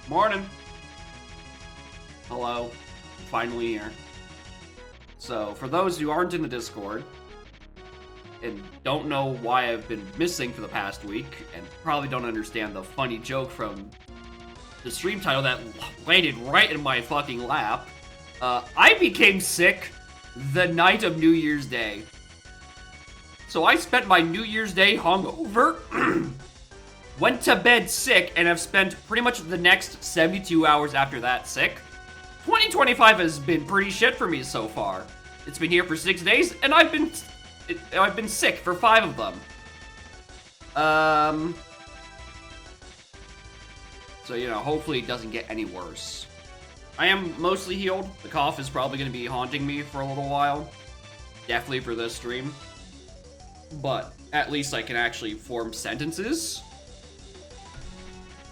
Morning. Hello. Finally here. So, for those who aren't in the Discord, and don't know why I've been missing for the past week, and probably don't understand the funny joke from the stream title that landed right in my fucking lap, I became sick the night of New Year's Day. So I spent my New Year's Day hungover, went to bed sick, and have spent pretty much the next 72 hours after that sick. 2025 has been pretty shit for me so far. It's been here for 6 days, and I've been sick for 5 of them. So, you know, hopefully it doesn't get any worse. I am mostly healed. The cough is probably going to be haunting me for a little while. Definitely for this stream. But at least I can actually form sentences.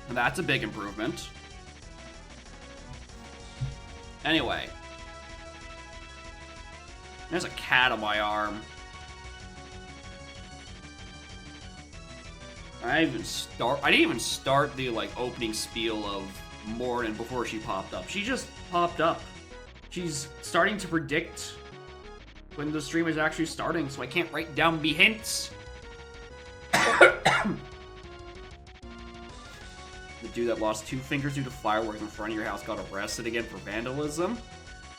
And that's a big improvement. Anyway. There's a cat on my arm. I didn't even start the, like, opening spiel of Morning before she popped up. She just popped up. She's starting to predict when the stream is actually starting, so I can't write down me hints. The dude that lost 2 fingers due to fireworks in front of your house got arrested again for vandalism.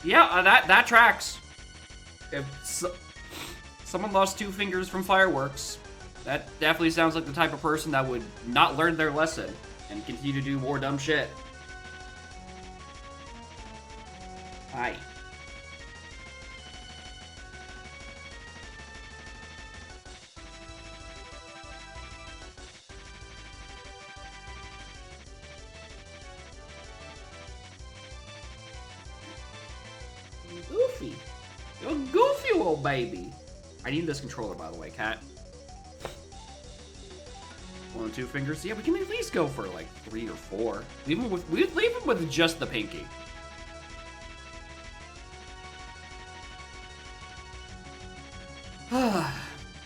Yeah, that tracks. If someone lost 2 fingers from fireworks, that definitely sounds like the type of person that would not learn their lesson and continue to do more dumb shit. Hi. Goofy. You're a goofy old baby. I need this controller, by the way, cat. 1 or 2 fingers. Yeah, we can at least go for like 3 or 4. Leave him with just the pinky.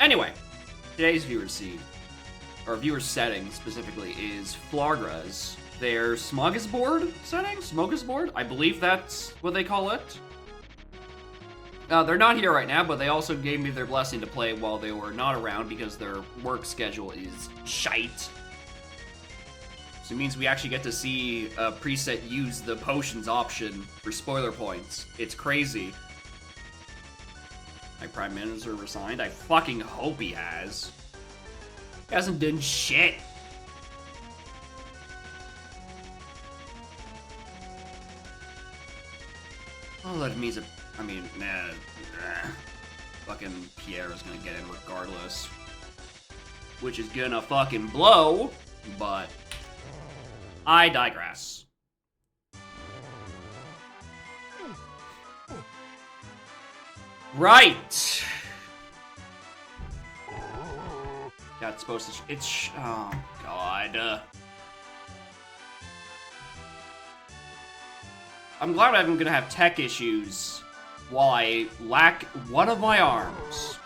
Anyway, today's viewer seed, or viewer setting specifically, is Flargra's. Their smorgasbord setting? Smorgasbord? I believe that's what they call it. They're not here right now, but they also gave me their blessing to play while they were not around because their work schedule is shite. So it means we actually get to see a preset use the potions option for spoiler points. It's crazy. My Prime Minister resigned? I fucking hope he has. He hasn't done shit. Oh, that means it. I mean, nah. Fucking Pierre is gonna get in regardless. Which is gonna fucking blow, but I digress. Right! That's supposed to. Oh, God. I'm glad I'm gonna have tech issues while I lack one of my arms.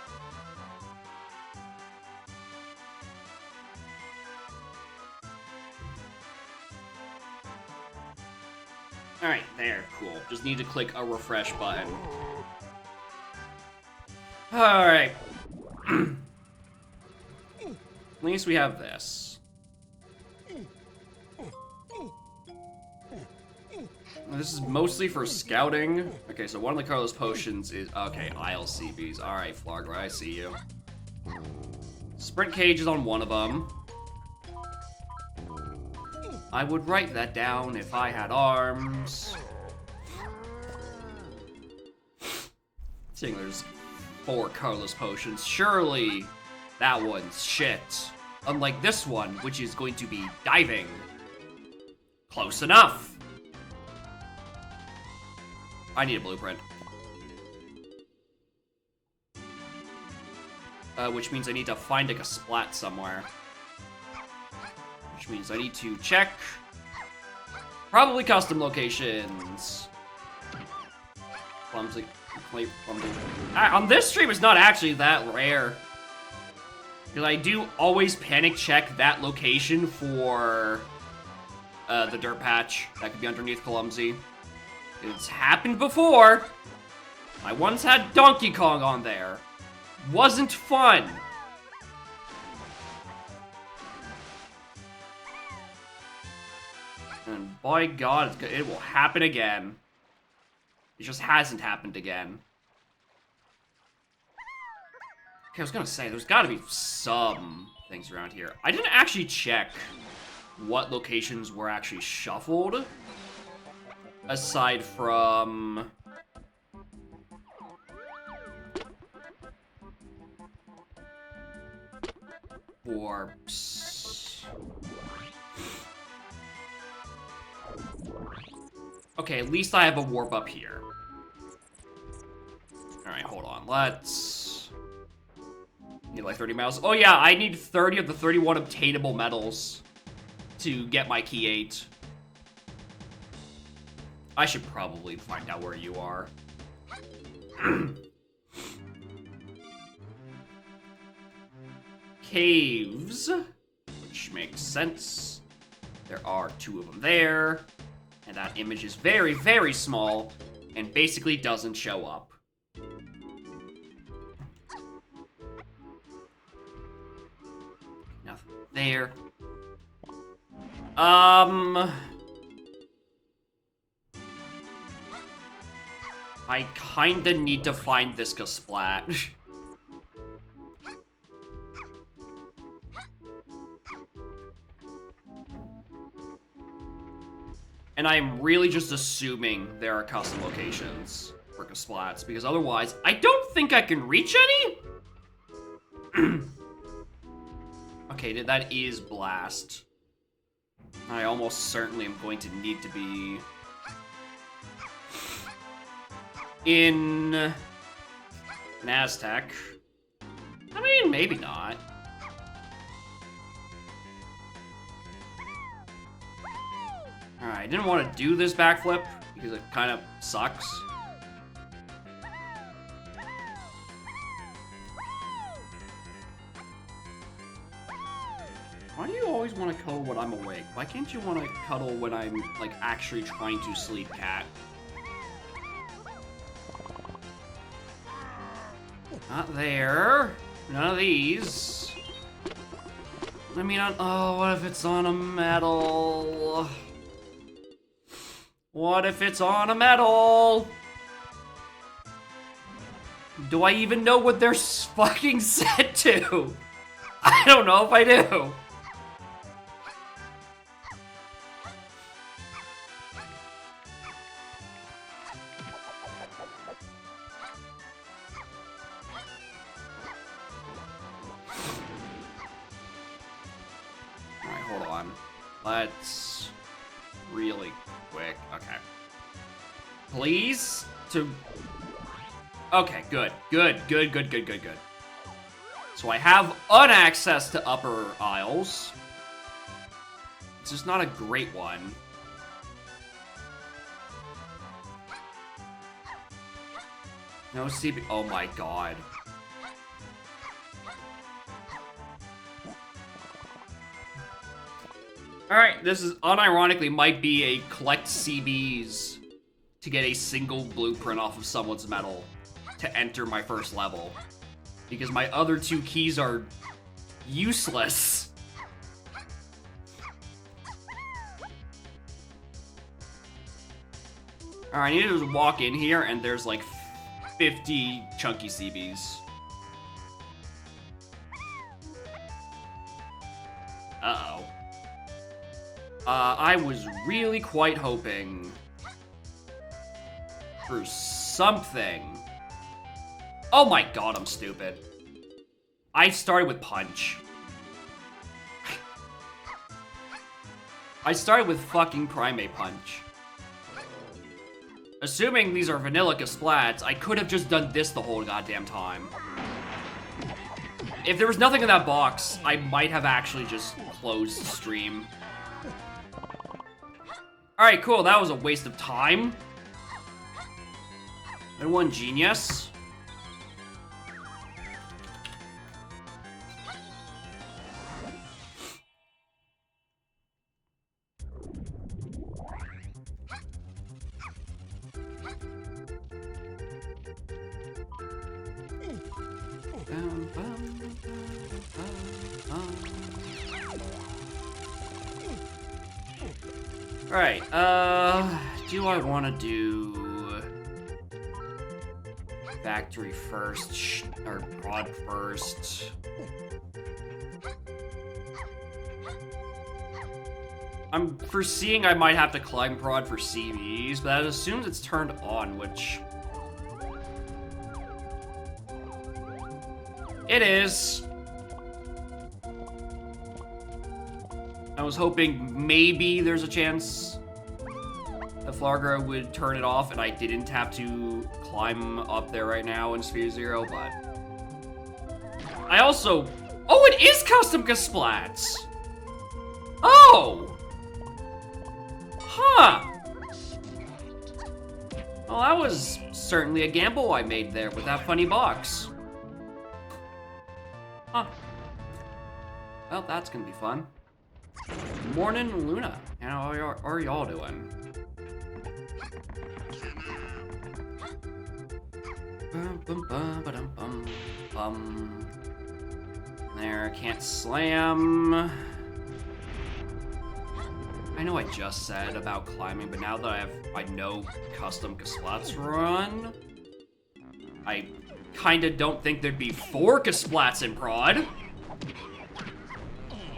Alright, there, cool. Just need to click a refresh button. Alright. At least we have this. This is mostly for scouting. Okay, so one of the Carlos potions is... Okay, Isle CBs. Alright, Flargra, I see you. Sprint cage is on one of them. I would write that down if I had arms. Seeing there's 4 Carlos potions. Surely that one's shit. Unlike this one, which is going to be diving. Close enough. I need a blueprint. Which means I need to find like a splat somewhere. Which means I need to check. Probably custom locations. Clumsy. Clumsy. On this stream, it's not actually that rare. Because I do always panic check that location for the dirt patch that could be underneath Clumsy. It's happened before. I once had Donkey Kong on there. Wasn't fun. And by God, it will happen again. It just hasn't happened again. Okay, I was gonna say, there's gotta be some things around here. I didn't actually check what locations were actually shuffled. Aside from... warps. Okay, at least I have a warp up here. Alright, hold on. Let's... need like 30 medals. Oh yeah, I need 30 of the 31 obtainable medals to get my key 8. I should probably find out where you are. Caves, which makes sense. There are 2 of them there, and that image is very, very small and basically doesn't show up. Nothing there. I kinda need to find this Splat. And I'm really just assuming there are custom locations for Splats, because otherwise, I don't think I can reach any? Okay, that is Blast. I almost certainly am going to need to be... in... an Aztec. I mean, maybe not. Alright, I didn't want to do this backflip because it kind of sucks. Why do you always want to cuddle when I'm awake? Why can't you want to cuddle when I'm, like, actually trying to sleep, cat? Not there. None of these. I mean, oh, what if it's on a medal? What if it's on a medal? Do I even know what they're fucking set to? I don't know if I do. Alright, hold on. Let's... really quick. Okay. Please? To... okay, good. Good. So I have unaccess to upper aisles. It's just not a great one. No CB... oh my god. Alright, this is unironically might be a collect CBs to get a single blueprint off of someone's medal to enter my first level. Because my other 2 keys are useless. Alright, I need to just walk in here and there's like 50 chunky CBs. Uh-oh. I was really quite hoping for something. Oh my god, I'm stupid. I started with Punch. I started with fucking Primate Punch. Assuming these are vanilla Splats, I could have just done this the whole goddamn time. If there was nothing in that box, I might have actually just closed the stream. Alright, cool, that was a waste of time. And one genius. Alright, do I want to do factory first, or prod first? I'm foreseeing I might have to climb prod for CVs, but that assumes it's turned on, which... It is. I was hoping maybe there's a chance that Flargra would turn it off and I didn't have to climb up there right now in Sphere Zero, but... I also... Oh, it is custom Kasplats! Oh! Huh! Well, that was certainly a gamble I made there with that funny box. Huh. Well, that's gonna be fun. Morning, Luna. How are y'all doing? There, can't slam. I know I just said about climbing, but now that I know custom Kasplats run, I kinda don't think there'd be 4 Kasplats in prod.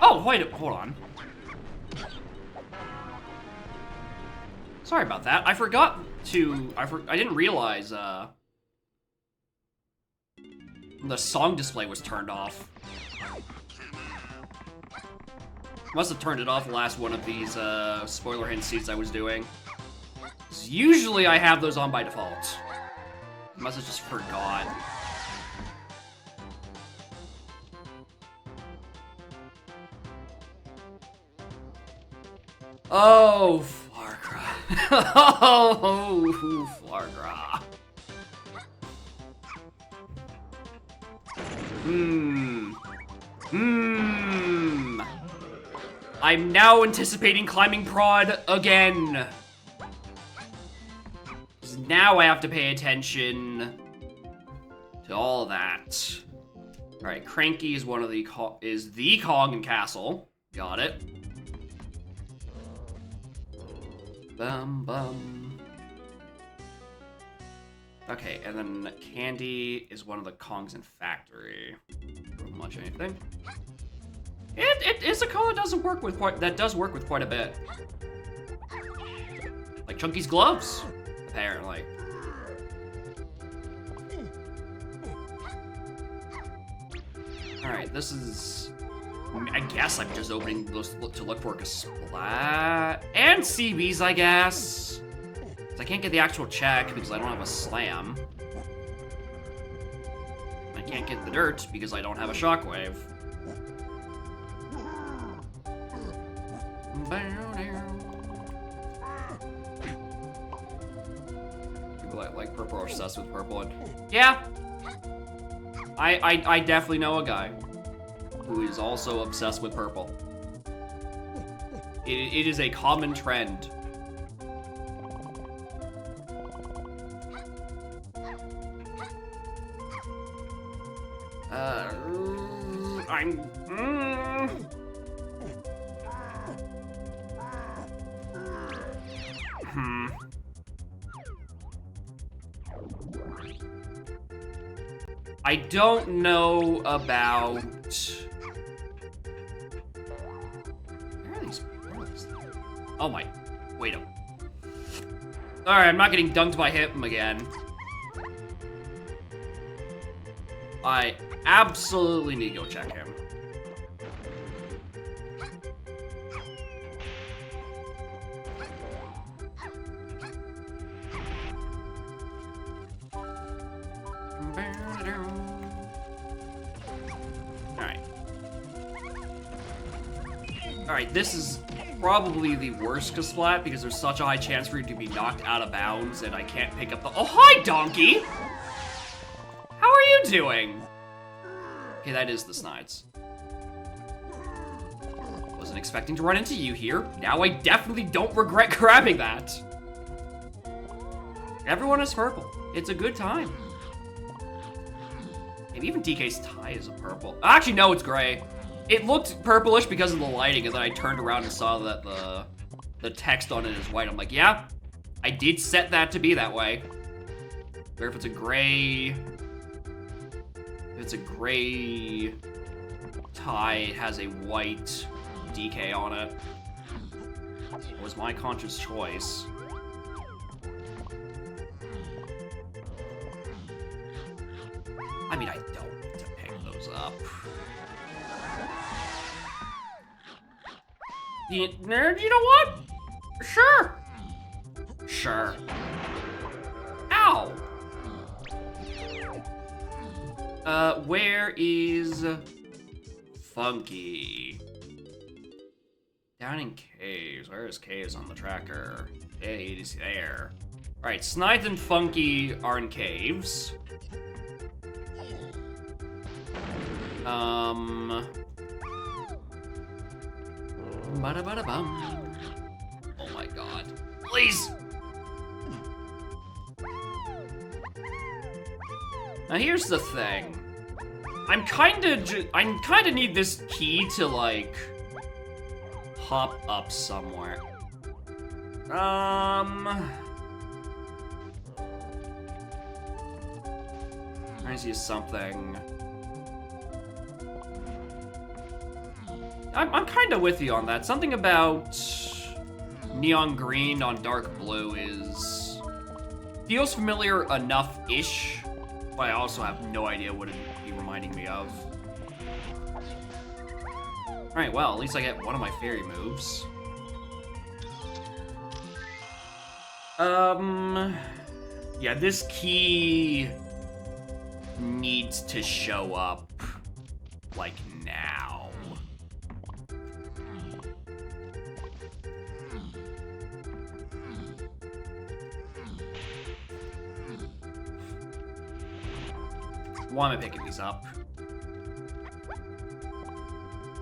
Oh, wait, hold on. Sorry about that. I forgot to, I didn't realize, the song display was turned off. Must have turned it off the last one of these, spoiler hint seeds I was doing. 'Cause usually I have those on by default. Must have just forgot. Oh, Flargra. Oh, Flargra. I'm now anticipating climbing prod again. 'Cause now I have to pay attention to all that. All right, Cranky is one of the Kong and Castle. Got it. Bum bum. Okay, and then Candy is one of the Kongs in Factory. Don't much anything. It is a color that does work with quite a bit. Like Chunky's gloves, apparently. All right, this is. I guess I'm just opening those to look for a splat and CBs, I guess. 'Cause I can't get the actual check because I don't have a slam. I can't get the dirt because I don't have a shockwave. People that like purple are obsessed with purple. And yeah, I definitely know a guy who is also obsessed with purple. It is a common trend. I don't know about... Where are these birds? Oh my... Wait a... Alright, I'm not getting dunked by him again. I absolutely need to go check him. Alright, this is probably the worst Kasplat because there's such a high chance for you to be knocked out of bounds and I can't pick up the- Oh, hi, Donkey! How are you doing? Okay, that is the Snides. Wasn't expecting to run into you here. Now I definitely don't regret grabbing that. Everyone is purple. It's a good time. Maybe even DK's tie is a purple. Actually, no, it's gray. It looked purplish because of the lighting, and then I turned around and saw that the text on it is white. I'm like, yeah, I did set that to be that way. Or if it's a gray... If it's a gray tie, it has a white DK on it. It was my conscious choice. I mean, I don't need to pick those up. You know what? Sure. Sure. Ow! Where is Funky? Down in caves. Where is caves on the tracker? Hey, it is there. Alright, Snide and Funky are in caves. Ba-da-ba-da-bum. Oh my god. Please! Now here's the thing. I kinda need this key to, like, hop up somewhere. I see something. I'm kind of with you on that. Something about neon green on dark blue feels familiar enough-ish, but I also have no idea what it'd be reminding me of. Alright, well, at least I get one of my fairy moves. Yeah, this key needs to show up, like, now. Why am I picking these up?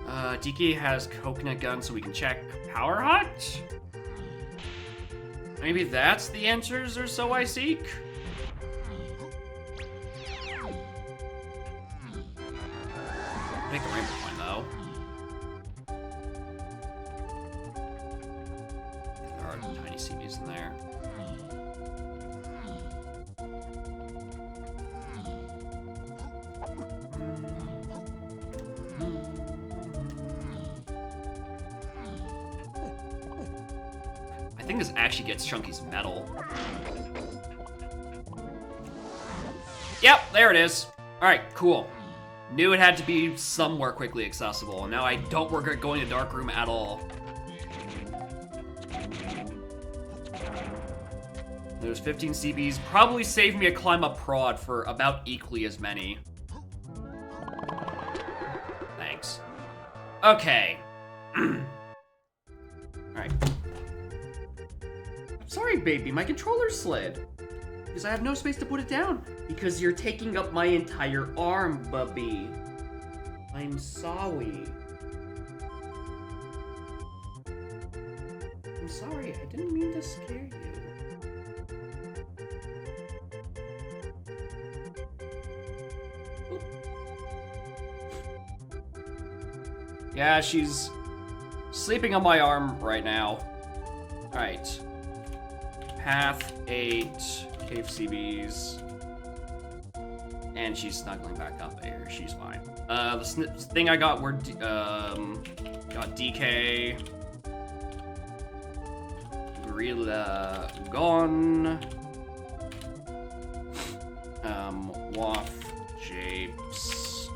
DK has coconut gun, so we can check Power Hut? Maybe that's the answers, or so I seek? Make a rainbow coin, though. There are tiny CBs in there. I think this actually gets Chunky's medal. Yep, there it is. Alright, cool. Knew it had to be somewhere quickly accessible, and now I don't regret going to Dark Room at all. There's 15 CBs. Probably saved me a climb up prod for about equally as many. Thanks. Okay. Alright. I'm sorry, baby. My controller slid. Because I have no space to put it down. Because you're taking up my entire arm, bubby. I'm sorry. I'm sorry. I didn't mean to scare you. Yeah, she's sleeping on my arm right now. Alright. Path 8, Cave CBs. And she's snuggling back up there. She's fine. The thing I got were, got DK. Gorilla gone. Waff, Japes,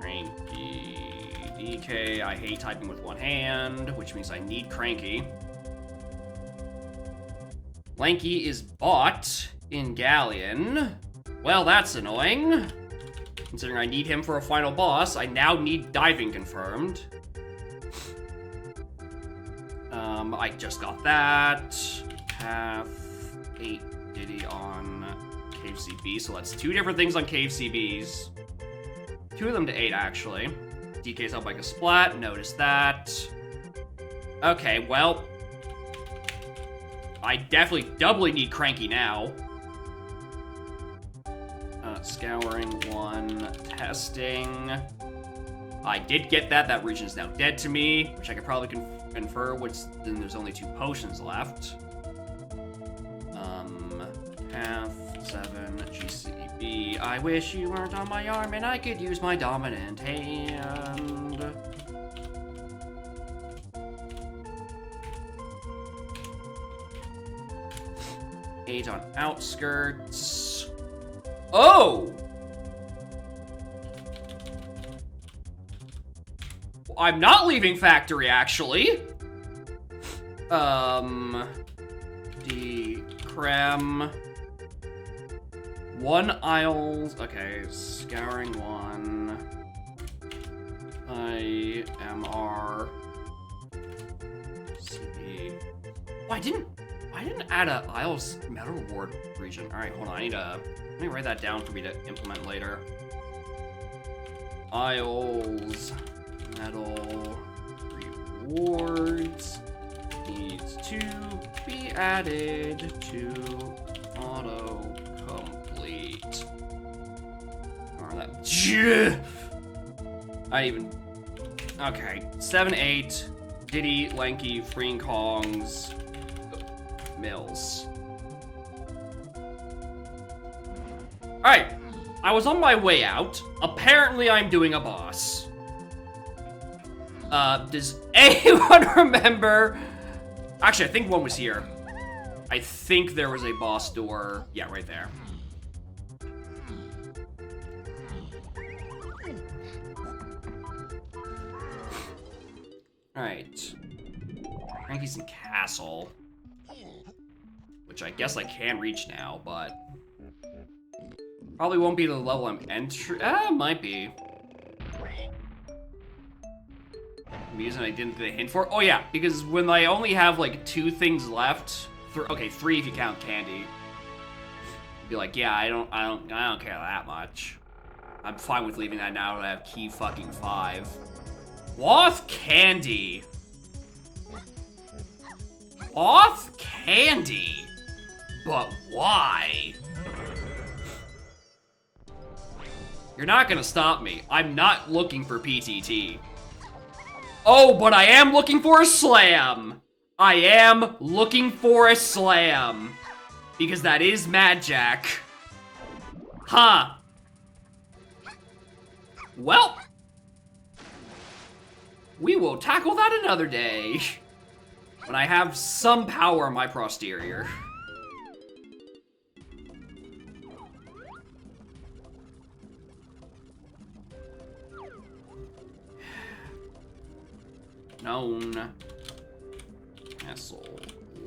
Cranky, DK. I hate typing with one hand, which means I need Cranky. Lanky is bought in Galleon. Well, that's annoying. Considering I need him for a final boss, I now need diving confirmed. I just got that. Path 8 Diddy on Cave CB, so that's 2 different things on Cave CBs. 2 of them to 8, actually. DK's up like a splat, notice that. Okay, well, I definitely doubly need Cranky now. Scouring 1, testing. I did get that. That region is now dead to me, which I could probably confer, which then there's only 2 potions left. Half, 7, GCB. I wish you weren't on my arm and I could use my dominant hand. Eight on outskirts. Oh! I'm not leaving factory, actually. Creme. 1 aisles. Okay, scouring 1. IMR. CB. Oh, I didn't add a aisles metal reward region. All right, hold on. Let me write that down for me to implement later. Aisles metal rewards needs to be added to autocomplete. Or that. Okay. 7, 8. Diddy, Lanky, Freeing Kongs, Mills. Alright. I was on my way out. Apparently, I'm doing a boss. Does anyone remember? Actually, I think one was here. I think there was a boss door. Yeah, right there. Alright. Frankie's in Castle. Which I guess I can reach now, but... probably won't be the level I'm entering. Might be. Reason I didn't get a hint for. Oh yeah, because when I only have like 2 things left, okay, 3 if you count candy. Be like, yeah, I don't care that much. I'm fine with leaving that now that I have key fucking 5. Cloth candy. Cloth candy. But why? You're not gonna stop me. I'm not looking for PTT. Oh, but I am looking for a slam. I am looking for a slam. Because that is Mad Jack. Huh. Well. We will tackle that another day. When I have some power in my posterior. Known. Castle.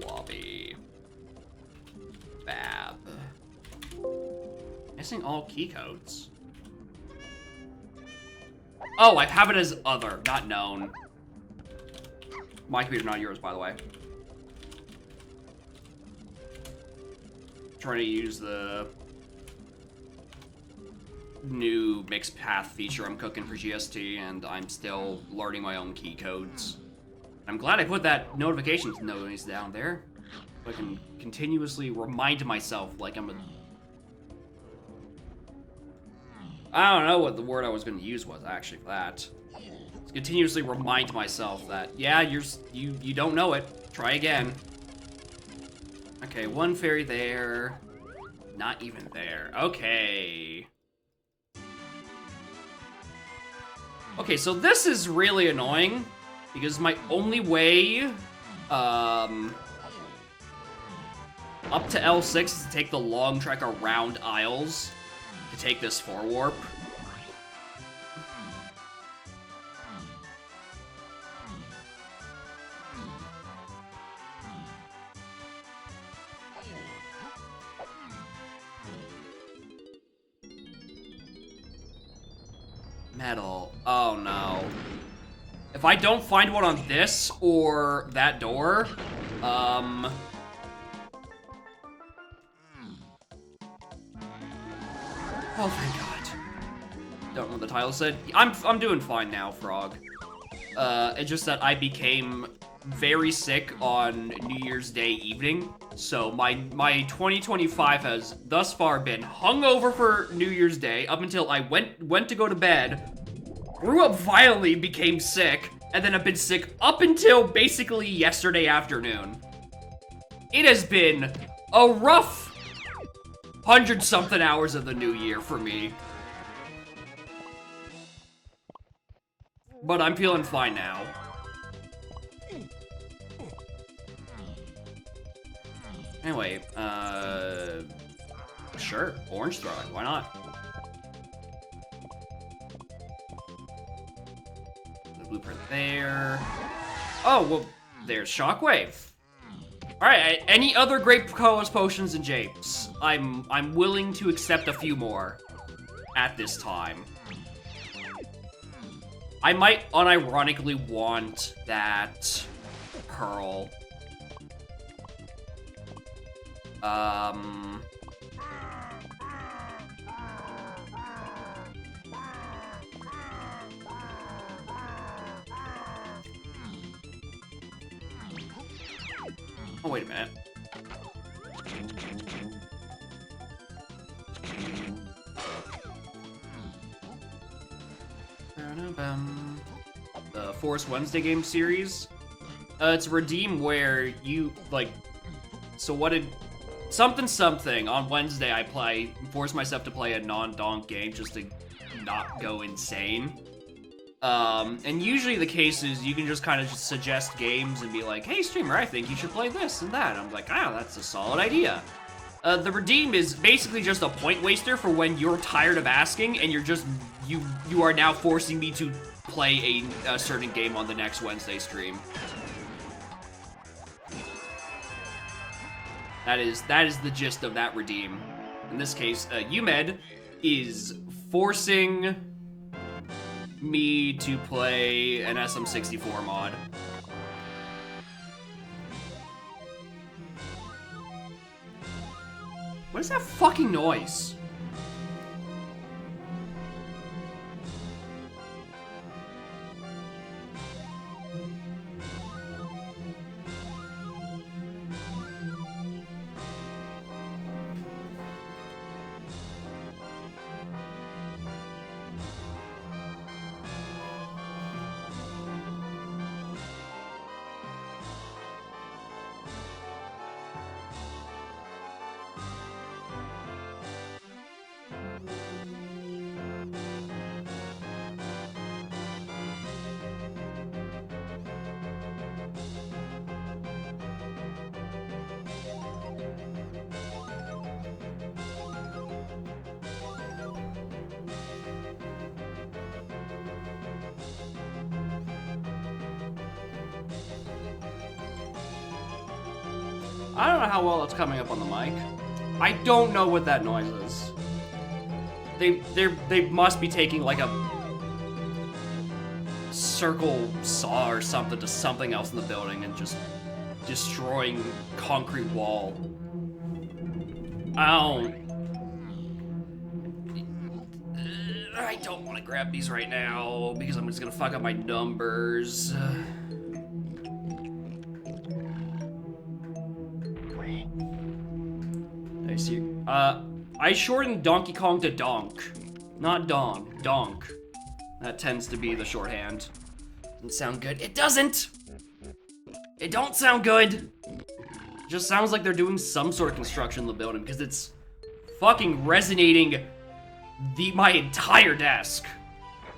Lobby. Bab. Missing all key codes. Oh, I have it as other, not known. My computer, not yours, by the way. Trying to use the new mixed path feature I'm cooking for GST, and I'm still learning my own key codes. I'm glad I put that notifications noise down there, so I can continuously remind myself like I'm a... I don't know what the word I was going to use was actually for that. Just continuously remind myself that, yeah, you don't know it. Try again. Okay, 1 fairy there. Not even there. Okay. Okay, so this is really annoying because my only way up to L6 is to take the long trek around aisles to take this 4-warp. Metal. Oh no. If I don't find one on this or that door, oh, thank God. Don't know what the title said. I'm doing fine now, Frog. It's just that I became very sick on New Year's Day evening. So my 2025 has thus far been hungover for New Year's Day up until I went to go to bed, threw up violently, became sick, and then I've been sick up until basically yesterday afternoon. It has been a rough 100-something hours of the new year for me. But I'm feeling fine now. Anyway, sure, orange throwing, why not? The blueprint there. Oh, well, there's Shockwave. Alright, any other great colors, potions, and japes? I'm willing to accept a few more at this time. I might unironically want that pearl. Oh, wait a minute. The Forest Wednesday game series. It's a redeem where you, like, so what did, something on Wednesday I force myself to play a non-donk game just to not go insane. And usually the case is you can just kind of just suggest games and be like, hey streamer, I think you should play this and that. I'm like, ah, that's a solid idea. The redeem is basically just a point waster for when you're tired of asking and you're just, you are now forcing me to play a certain game on the next Wednesday stream. That is the gist of that redeem. In this case, UMed is forcing me to play an SM64 mod. What is that fucking noise? I don't know how well it's coming up on the mic. I don't know what that noise is. They must be taking like a circle saw or something to something else in the building and just destroying concrete wall. I don't want to grab these right now because I'm just gonna fuck up my numbers. I see. I shortened Donkey Kong to Donk. Not Dong, Donk. That tends to be the shorthand. Doesn't sound good. It doesn't! It don't sound good! It just sounds like they're doing some sort of construction in the building because it's fucking resonating my entire desk.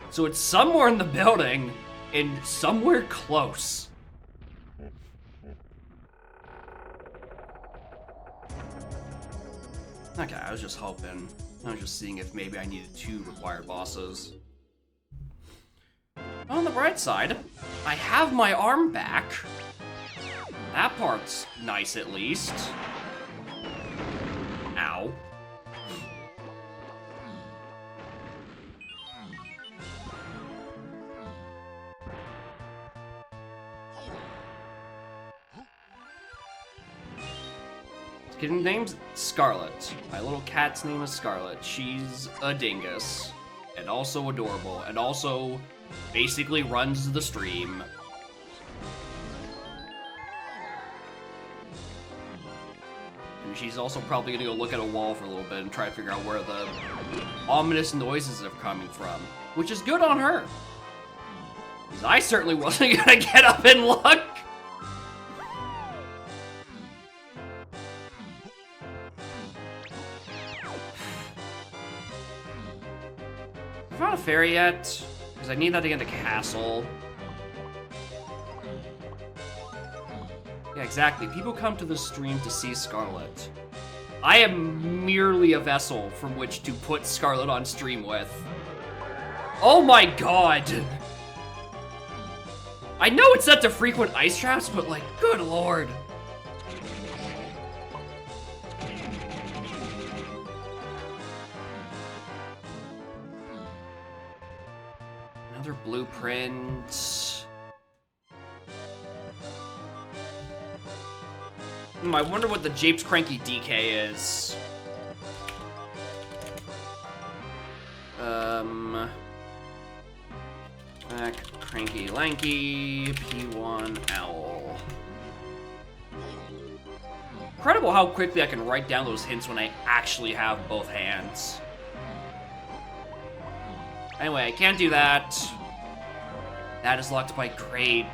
So it's somewhere in the building and somewhere close. Okay, I was just hoping. I was just seeing if maybe I needed 2 required bosses. On the bright side, I have my arm back. That part's nice at least. Ow. Kitten's name's Scarlet. My little cat's name is Scarlet. She's a dingus. And also adorable. And also basically runs the stream. And she's also probably gonna go look at a wall for a little bit and try to figure out where the ominous noises are coming from. Which is good on her. Because I certainly wasn't gonna get up and look. I found a fairy yet? Because I need that to get into castle. Yeah, exactly. People come to the stream to see Scarlet. I am merely a vessel from which to put Scarlet on stream with. Oh my god! I know it's set to frequent ice traps, but like, good lord. Another blueprint. I wonder what the Japes Cranky DK is. Back, Cranky Lanky, P1 Owl. Incredible how quickly I can write down those hints when I actually have both hands. Anyway, I can't do that. That is locked by grade.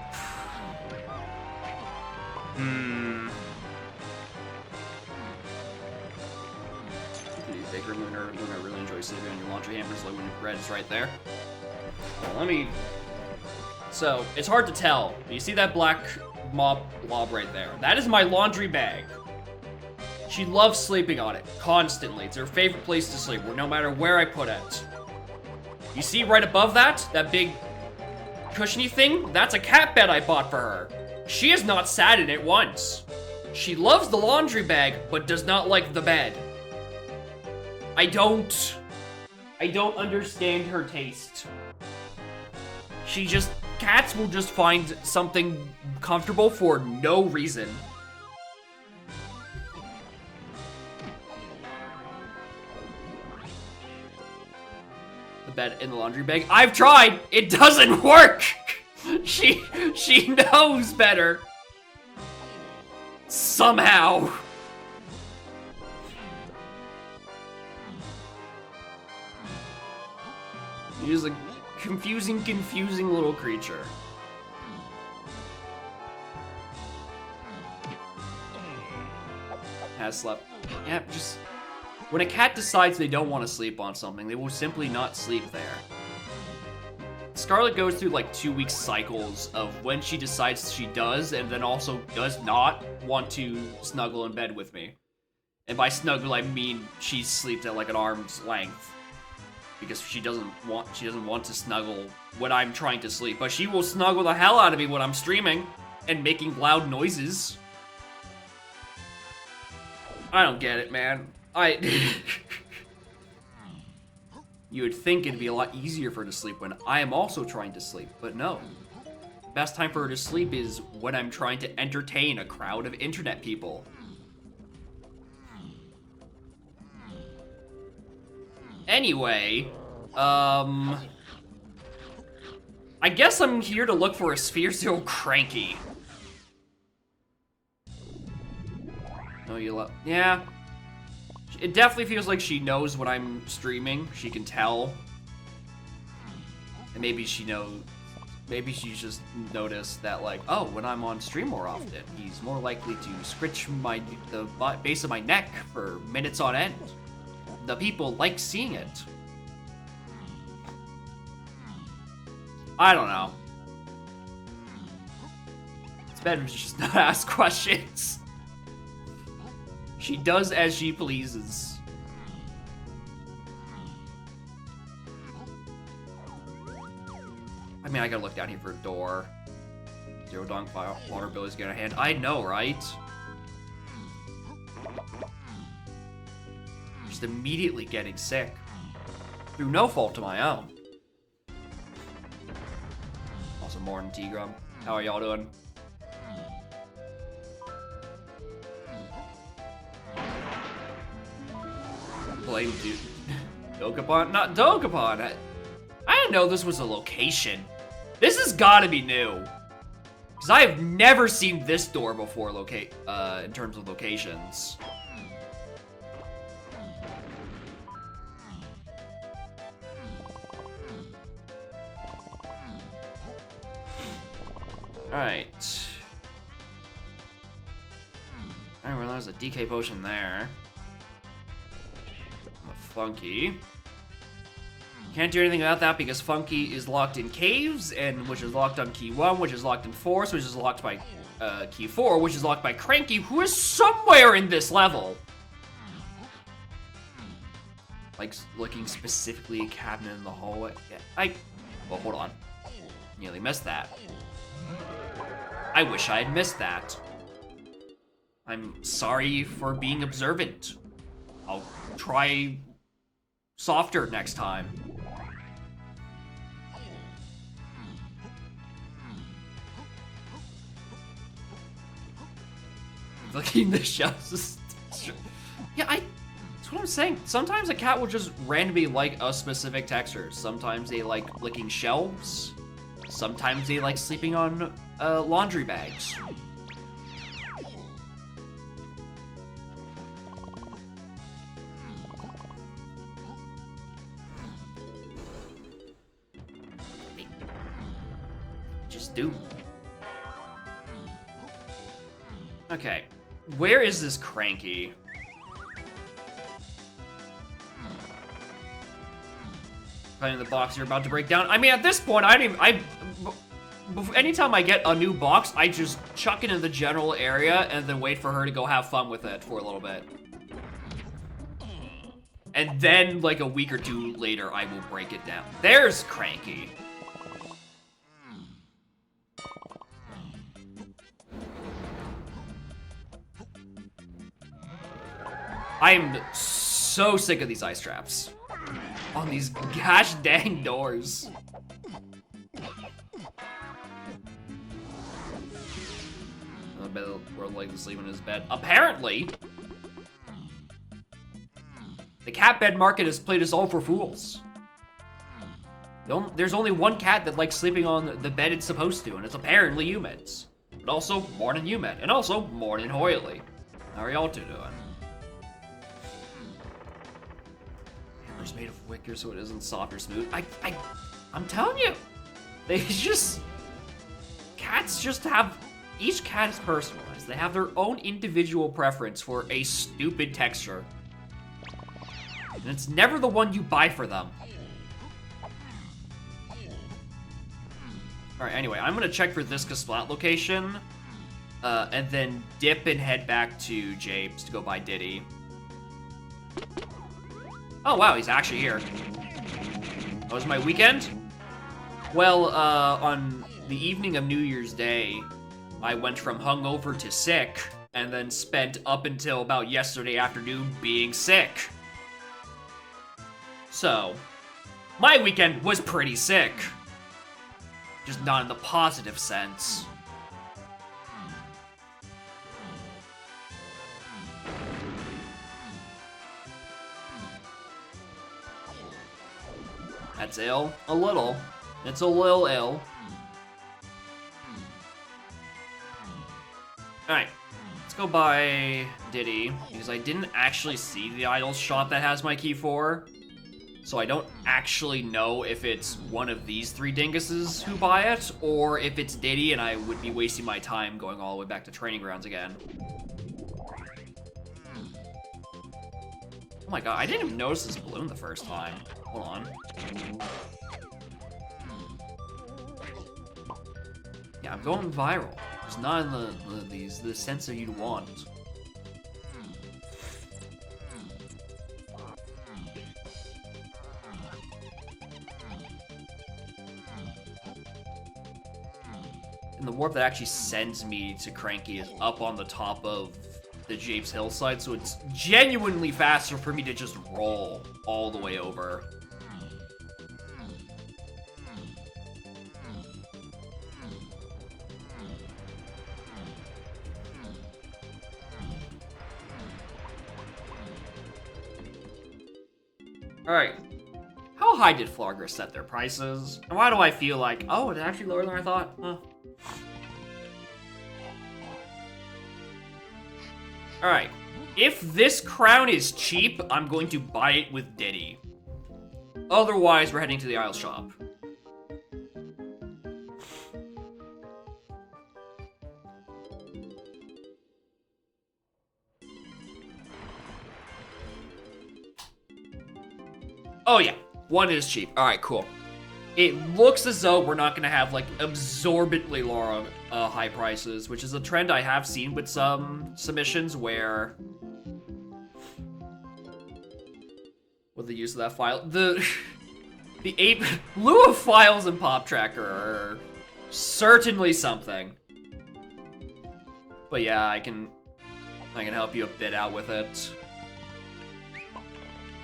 Baker Lunar really enjoys sleeping on your laundry hammers. Like when red is right there. Well, so, it's hard to tell. You see that black blob right there? That is my laundry bag. She loves sleeping on it, constantly. It's her favorite place to sleep, no matter where I put it. You see right above that? That big cushiony thing? That's a cat bed I bought for her. She has not sat in it once. She loves the laundry bag, but does not like the bed. I don't understand her taste. Cats will just find something comfortable for no reason. The bed in the laundry bag. I've tried! It doesn't work! She knows better. Somehow. She's a confusing little creature. Has slept. Yeah, just... When a cat decides they don't want to sleep on something, they will simply not sleep there. Scarlet goes through like 2-week cycles of when she decides she does, and then also does not want to snuggle in bed with me. And by snuggle, I mean she sleeps at like an arm's length. Because she doesn't want to snuggle when I'm trying to sleep. But she will snuggle the hell out of me when I'm streaming and making loud noises. I don't get it, man. You would think it'd be a lot easier for her to sleep when I am also trying to sleep, but no. The best time for her to sleep is when I'm trying to entertain a crowd of internet people. Anyway, I guess I'm here to look for a Sphere Zero Cranky. No, yeah. It definitely feels like she knows when I'm streaming. She can tell. And maybe she she's just noticed that, like, oh, when I'm on stream more often, he's more likely to scritch the base of my neck for minutes on end. The people like seeing it. I don't know. It's better to just not ask questions. She does as she pleases. I mean, I gotta look down here for a door. Zero Dong water bill is getting a hand. I know, right? Just immediately getting sick. Through no fault of my own. Also, morning, T-Grum. How are y'all doing? Blame dude. Dokapon? Not Dokapon. I didn't know this was a location. This has got to be new. Because I have never seen this door before in terms of locations. Alright. Alright, well, there's a DK potion there. Funky. Can't do anything about that because Funky is locked in caves, and which is locked on key 1, which is locked in Force, which is locked by key 4, which is locked by Cranky, who is somewhere in this level. Like, looking specifically a cabinet in the hallway. Yeah, well, hold on. Nearly missed that. I wish I had missed that. I'm sorry for being observant. I'll try softer next time. Looking the shells. Yeah, that's what I'm saying. Sometimes a cat will just randomly like a specific texture. Sometimes they like licking shelves. Sometimes they like sleeping on laundry bags. Just do. Okay, where is this Cranky? Finding the box you're about to break down. I mean, at this point, anytime I get a new box, I just chuck it in the general area and then wait for her to go have fun with it for a little bit. And then, like a week or two later, I will break it down. There's Cranky. I'm so sick of these ice traps on these gosh dang doors. I bet we're like sleeping in his bed. Apparently, the cat bed market has played us all for fools. There's only one cat that likes sleeping on the bed it's supposed to, and it's apparently humans. But also Morning Human, and also Morning Hoyley. How are y'all two doing? Hammer's made of wicker so it isn't soft or smooth. I'm telling you, cats just have, each cat is personalized. They have their own individual preference for a stupid texture. And it's never the one you buy for them. Alright, anyway, I'm gonna check for this Splat location, and then dip and head back to Japes to go buy Diddy. Oh wow, he's actually here. That was my weekend? Well, on the evening of New Year's Day, I went from hungover to sick, and then spent up until about yesterday afternoon being sick. So, my weekend was pretty sick. Just not in the positive sense. That's ill. A little. It's a little ill. Alright. Let's go buy Diddy, because I didn't actually see the idol shop that has my key for. So I don't actually know if it's one of these three dinguses who buy it, or if it's Diddy and I would be wasting my time going all the way back to training grounds again. Oh my god, I didn't even notice this balloon the first time. Hold on. Yeah, I'm going viral. It's not in the sense that you'd want. And the warp that actually sends me to Cranky is up on the top of the Japes hillside, so it's genuinely faster for me to just roll all the way over. Alright. How high did Flogger set their prices? And why do I feel like, oh, it's actually lower than I thought? Huh. Alright. If this crown is cheap, I'm going to buy it with Diddy. Otherwise, we're heading to the Isle shop. Oh yeah, 1 is cheap. All right, cool. It looks as though we're not gonna have like absorbently low high prices, which is a trend I have seen with some submissions where, with the use of that file, the lieu of files in Pop Tracker are certainly something. But yeah, I can help you a bit out with it.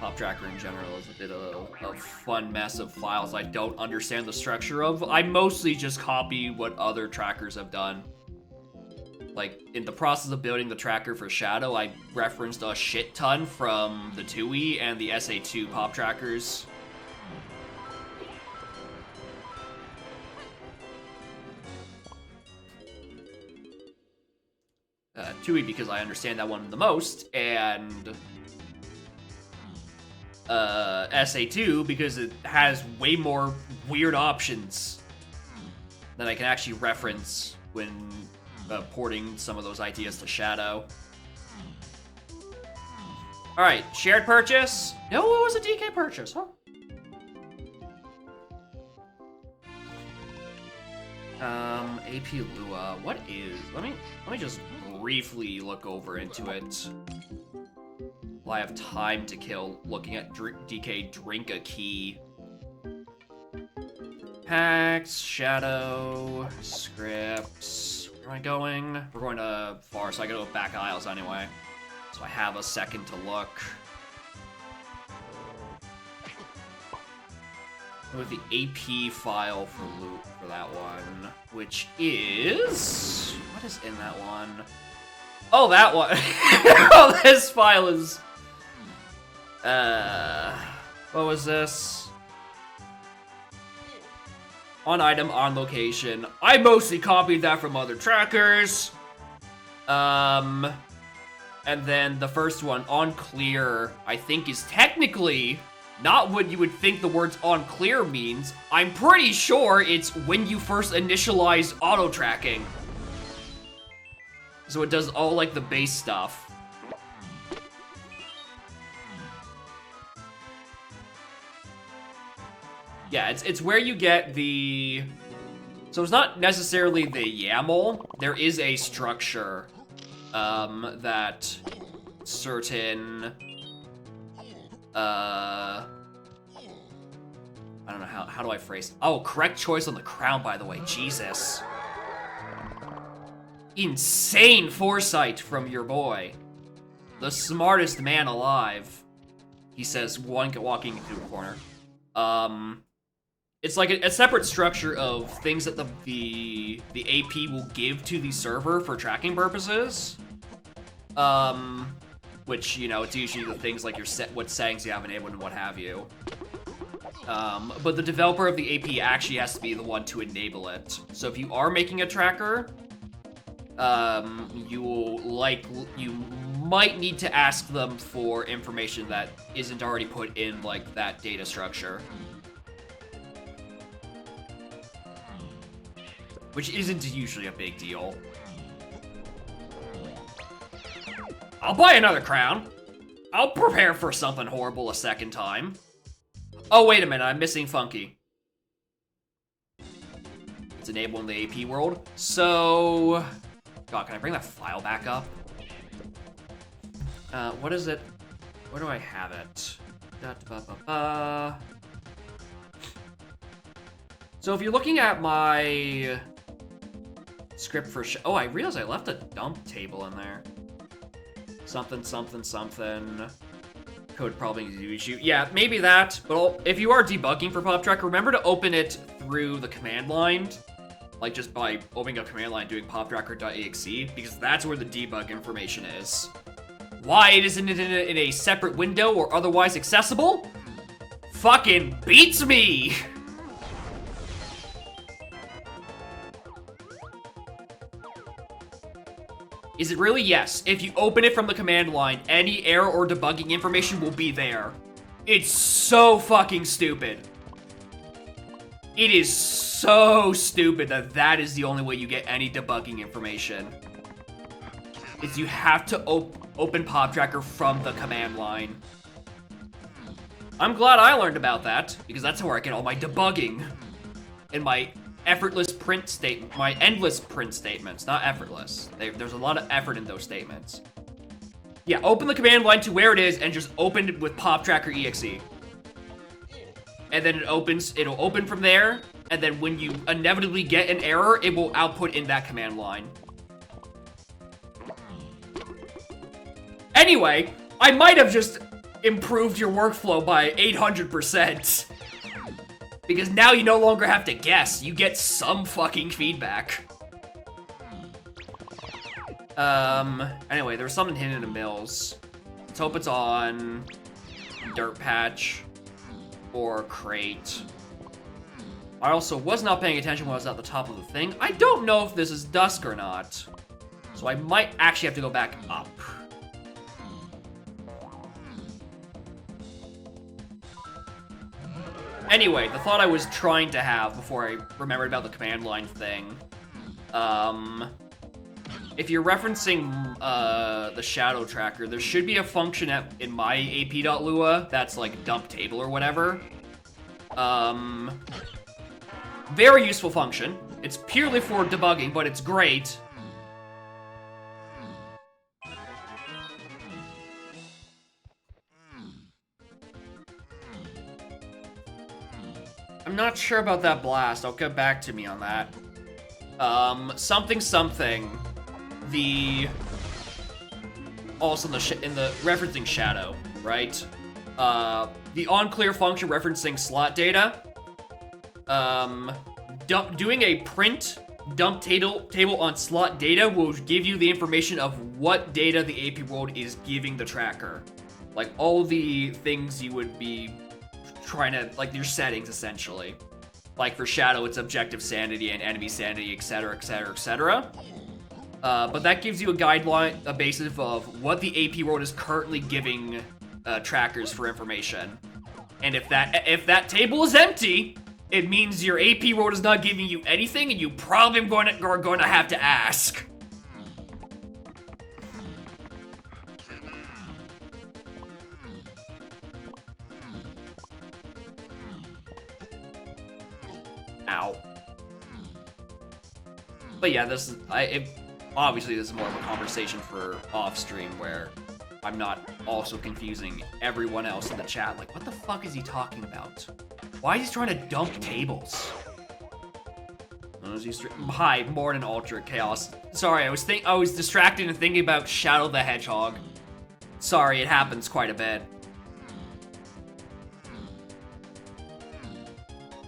Pop Tracker in general is a bit of a fun mess of files I don't understand the structure of. I mostly just copy what other trackers have done. Like, in the process of building the tracker for Shadow, I referenced a shit ton from the TUI and the SA2 Pop Trackers. TUI because I understand that one the most, and SA2 because it has way more weird options that I can actually reference when porting some of those ideas to Shadow. Alright, shared purchase? No, it was a DK purchase, huh? AP Lua, what is, let me just briefly look over into it. Well, I have time to kill looking at DK drink a key. Packs, Shadow, scripts. Where am I going? We're going to far, so I gotta go back aisles anyway. So I have a second to look. With the AP file for loot for that one, which is, what is in that one? Oh, that one. Oh, this file is, what was this? On item, on location. I mostly copied that from other trackers. And then the first one, on clear, I think is technically not what you would think the words on clear means. I'm pretty sure it's when you first initialize auto tracking. So it does all like the base stuff. Yeah, it's where you get the, so it's not necessarily the YAML. There is a structure that certain I don't know how do I phrase it? Oh, correct choice on the crown, by the way. Jesus. Insane foresight from your boy. The smartest man alive. He says, walking into a corner. It's like a separate structure of things that the AP will give to the server for tracking purposes. Which, you know, it's usually the things like your what settings you have enabled and what have you. But the developer of the AP actually has to be the one to enable it. So if you are making a tracker, you might need to ask them for information that isn't already put in like that data structure. Which isn't usually a big deal. I'll buy another crown. I'll prepare for something horrible a second time. Oh, wait a minute, I'm missing Funky. It's enabling the AP world. So, God, can I bring that file back up? What is it? Where do I have it? So if you're looking at my script for oh, I realized I left a dump table in there. Something, something, something. Code probably needs to be issue. Yeah, maybe that. But if you are debugging for Pop Tracker, remember to open it through the command line. Like just by opening up command line, doing poptracker.exe, because that's where the debug information is. Why it isn't in a separate window or otherwise accessible? Fucking beats me! Is it really? Yes. If you open it from the command line, any error or debugging information will be there. It's so fucking stupid. It is so stupid that that is the only way you get any debugging information. Is you have to open Pop Tracker from the command line. I'm glad I learned about that, because that's where I get all my debugging and my effortless print statement, my endless print statements, not effortless. There's a lot of effort in those statements. Yeah, open the command line to where it is and just open it with PopTracker.exe. And then it'll open from there, and then when you inevitably get an error, it will output in that command line. Anyway, I might have just improved your workflow by 800%. Because now you no longer have to guess, you get some fucking feedback. Anyway, there's something hidden in the mills. Let's hope it's on Dirt Patch or Crate. I also was not paying attention when I was at the top of the thing. I don't know if this is dusk or not. So I might actually have to go back up. Anyway, the thought I was trying to have before I remembered about the command line thing. If you're referencing the shadow tracker, there should be a function in my ap.lua that's like dump table or whatever. Very useful function. It's purely for debugging, but it's great. I'm not sure about that blast. I'll get back to me on that. Something. Also in the referencing shadow, right? The onClear function referencing slot data. Doing a print dump table on slot data will give you the information of what data the AP world is giving the tracker. Like all the things you would be trying to, like your settings essentially. Like for Shadow, it's objective sanity and enemy sanity, etc, etc, etc. But that gives you a guideline, a basis of what the AP world is currently giving trackers for information. And if that table is empty, it means your AP world is not giving you anything, and you probably are going to have to ask. Ow. But yeah, obviously this is more of a conversation for off stream where I'm not also confusing everyone else in the chat. Like, what the fuck is he talking about? Why is he trying to dump tables? Hi, Morning Ultra Chaos. Sorry, I was distracted and thinking about Shadow the Hedgehog. Sorry, it happens quite a bit.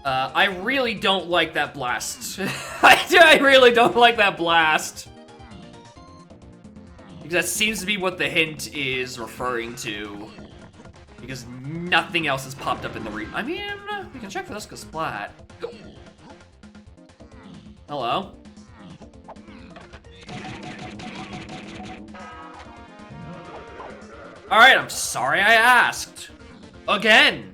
I really don't like that blast. I really don't like that blast. Because that seems to be what the hint is referring to. Because nothing else has popped up in the I mean, we can check for this because Splat. Hello? Alright, I'm sorry I asked. Again.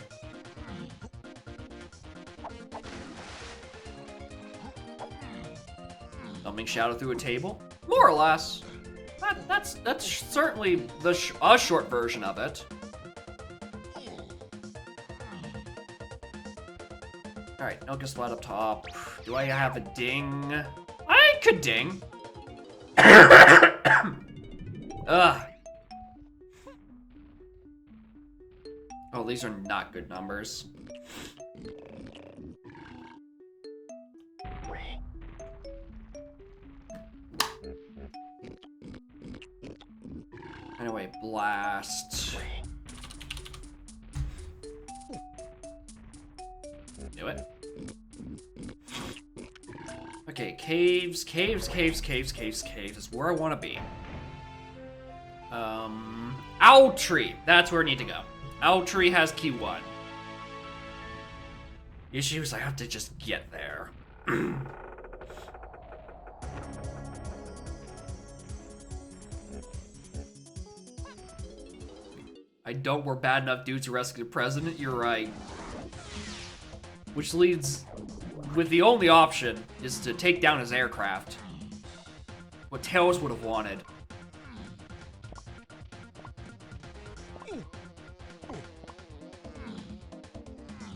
Dumping Shadow through a table? More or less. That's certainly a short version of it. Alright, no Splat up top. Do I have a ding? I could ding. Ugh. Oh, these are not good numbers. Anyway, blast. Do it. Okay, caves is where I want to be. Owl Tree. That's where I need to go. Owl Tree has key 1. The issue is I have to just get there. We're bad enough dudes to rescue the president, you're right. Which leads with the only option is to take down his aircraft. What Tails would have wanted.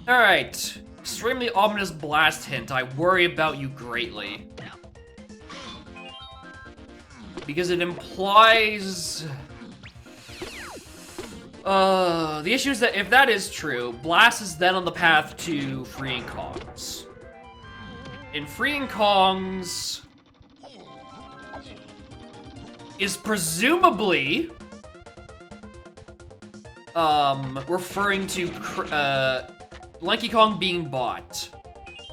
Alright. Extremely ominous blast hint. I worry about you greatly. Because it implies... the issue is that if that is true, Blast is then on the path to freeing Kongs. And freeing Kongs is presumably referring to Lanky Kong being bought,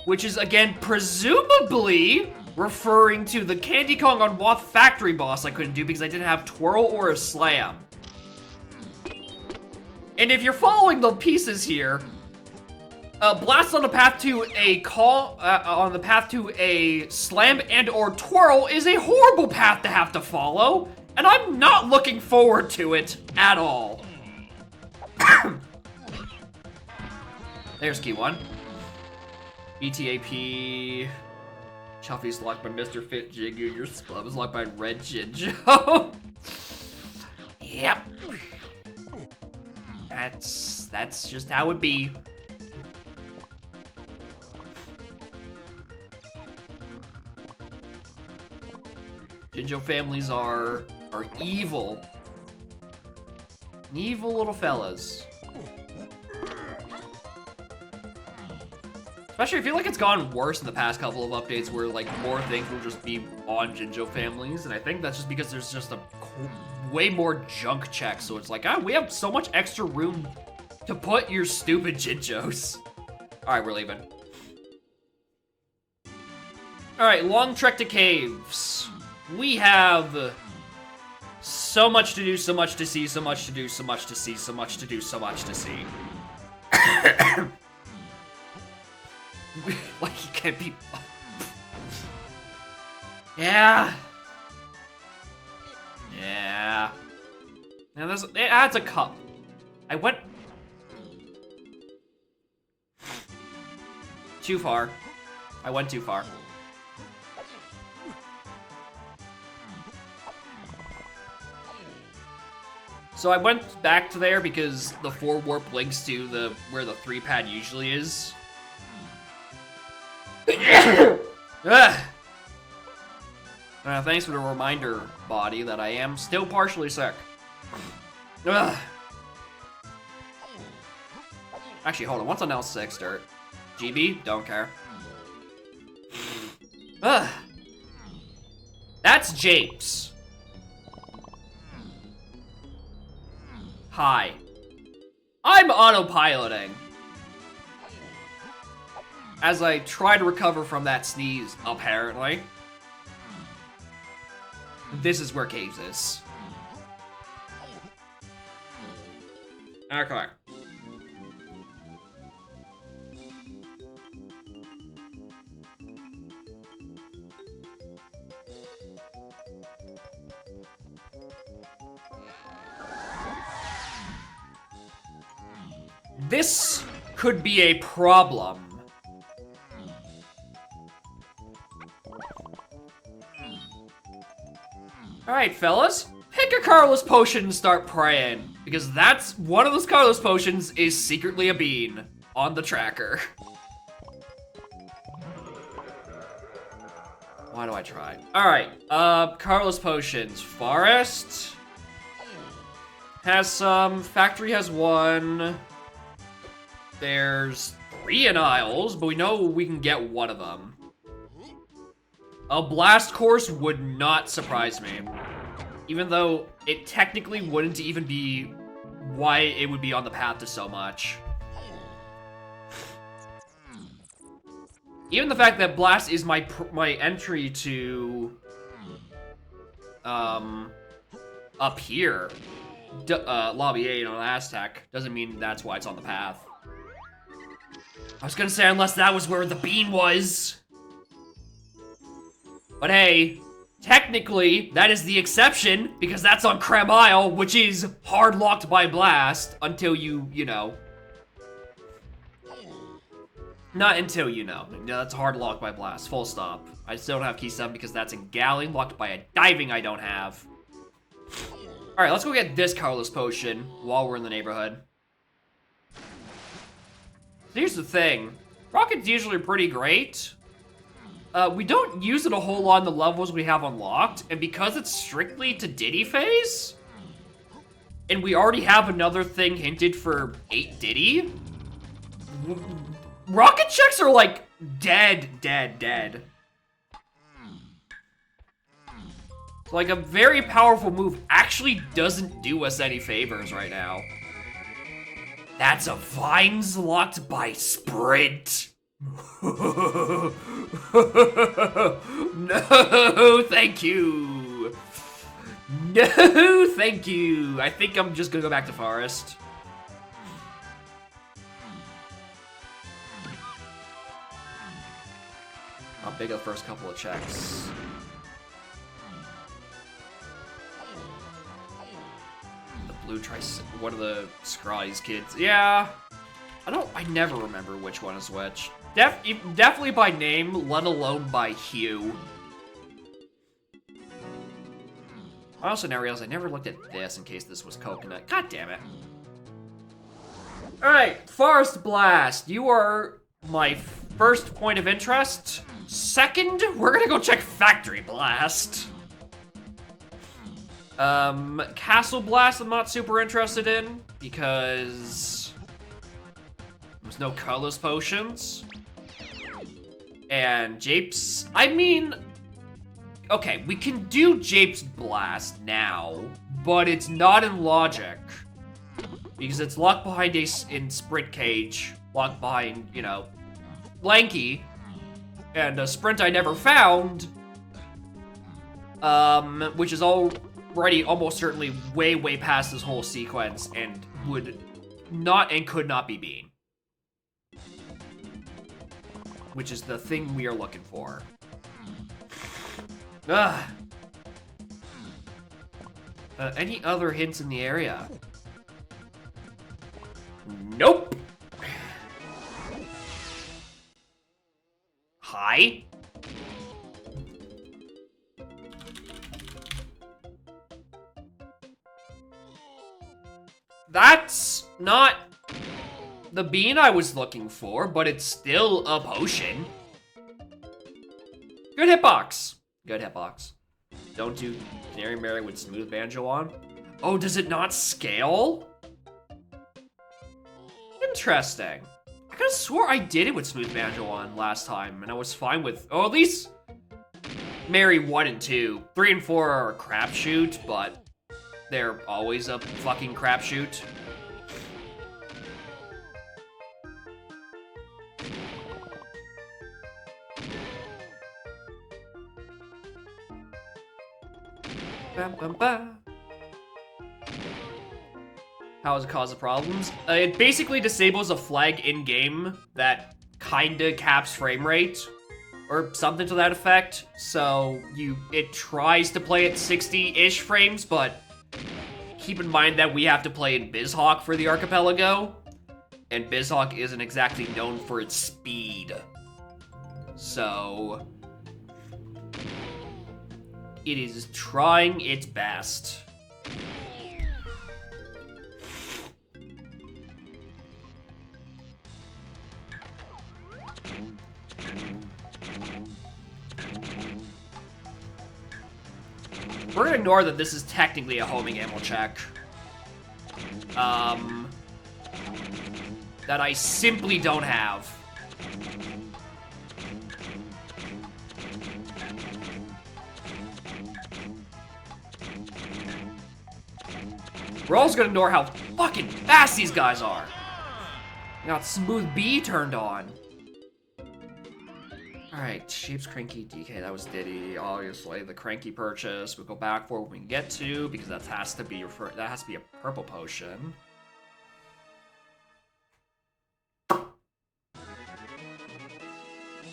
which is again presumably referring to the Candy Kong on Wath Factory boss I couldn't do because I didn't have Twirl or a Slam. And if you're following the pieces here, Blast on the path to a Slam and or Twirl is a horrible path to have to follow, and I'm not looking forward to it at all. There's key 1. BTAP. Chuffy's locked by Mr. Fit Jiggy. Your Splub is locked by Red Jinjo. Yep. That's just how it be. Jinjo families are evil. Evil little fellas. Especially, I feel like it's gotten worse in the past couple of updates where, like, more things will just be on Jinjo families, and I think that's just because there's just a way more junk checks, so it's like, we have so much extra room to put your stupid Jinjos. Alright, we're leaving. Alright, long trek to caves. We have so much to do, so much to see, so much to do, so much to see, so much to do, so much to see. Like, you can't be... Yeah. Yeah. Now there's... It adds a cup. I went... Too far. I went too far. So I went back to there because the 4 warp links to where the 3 pad usually is. Thanks for the reminder, body, that I am still partially sick. Actually, hold on. What's on L6 dirt? GB? Don't care. That's Japes. Hi. I'm autopiloting. As I try to recover from that sneeze, apparently. This is where Caves is. Okay. This could be a problem. Alright, fellas. Pick a Carlos potion and start praying. Because that's one of those Carlos potions is secretly a bean on the tracker. Why do I try? Alright, Carlos potions. Forest has some. Factory has 1. There's 3 in Isles, but we know we can get 1 of them. A blast course would not surprise me. Even though it technically wouldn't even be why it would be on the path to so much. Even the fact that blast is my entry to up here, lobby 8 on Aztec, doesn't mean that's why it's on the path. I was gonna say unless that was where the bean was. But hey, technically, that is the exception, because that's on Crem Isle, which is hard locked by Blast until you know. Not until you know. No, that's hard locked by Blast, full stop. I still don't have key 7 because that's in Galley, locked by a diving I don't have. Alright, let's go get this Carlos potion while we're in the neighborhood. Here's the thing. Rocket's usually pretty great. We don't use it a whole lot in the levels we have unlocked, and because it's strictly to Diddy phase, and we already have another thing hinted for 8 Diddy, rocket checks are like dead. Like a very powerful move actually doesn't do us any favors right now. That's a vines locked by sprint. No, thank you. No, thank you. I think I'm just gonna go back to forest. How big are the first couple of checks? The blue one of the Scrawly's kids. Yeah. I never remember which one is which. Definitely by name, let alone by hue. Also, now I realize I never looked at this in case this was coconut. God damn it. Alright, Forest Blast. You are my first point of interest. Second, we're gonna go check Factory Blast. Castle Blast I'm not super interested in because there's no colorless potions. And Japes, I mean, okay, we can do Japes Blast now, but it's not in logic. Because it's locked behind in Sprint Cage, locked behind, you know, Lanky, and a Sprint I never found, which is already almost certainly way past this whole sequence and would not and could not be Bean. Which is the thing we are looking for. Ugh. Any other hints in the area? Nope. Hi? That's not the bean I was looking for, but it's still a potion. Good hitbox. Good hitbox. Don't do Canary Mary with Smooth Banjo on. Oh, does it not scale? Interesting. I could have swore I did it with Smooth Banjo on last time, and I was fine with, oh, at least Mary 1 and 2. 3 and 4 are a crapshoot, but they're always a fucking crapshoot. Bam, bam, bam. How does it cause the problems? It basically disables a flag in-game that kinda caps frame rate, or something to that effect. So it tries to play at 60-ish frames, but keep in mind that we have to play in BizHawk for the archipelago, and BizHawk isn't exactly known for its speed. So it is trying its best. We're gonna ignore that this is technically a homing ammo check. That I simply don't have. We're also gonna ignore how fucking fast these guys are. I got Smooth B turned on. Alright, Shapes, Cranky, DK, that was Diddy, obviously. The Cranky purchase, we'll go back for when we can get to, because that has to be a purple potion.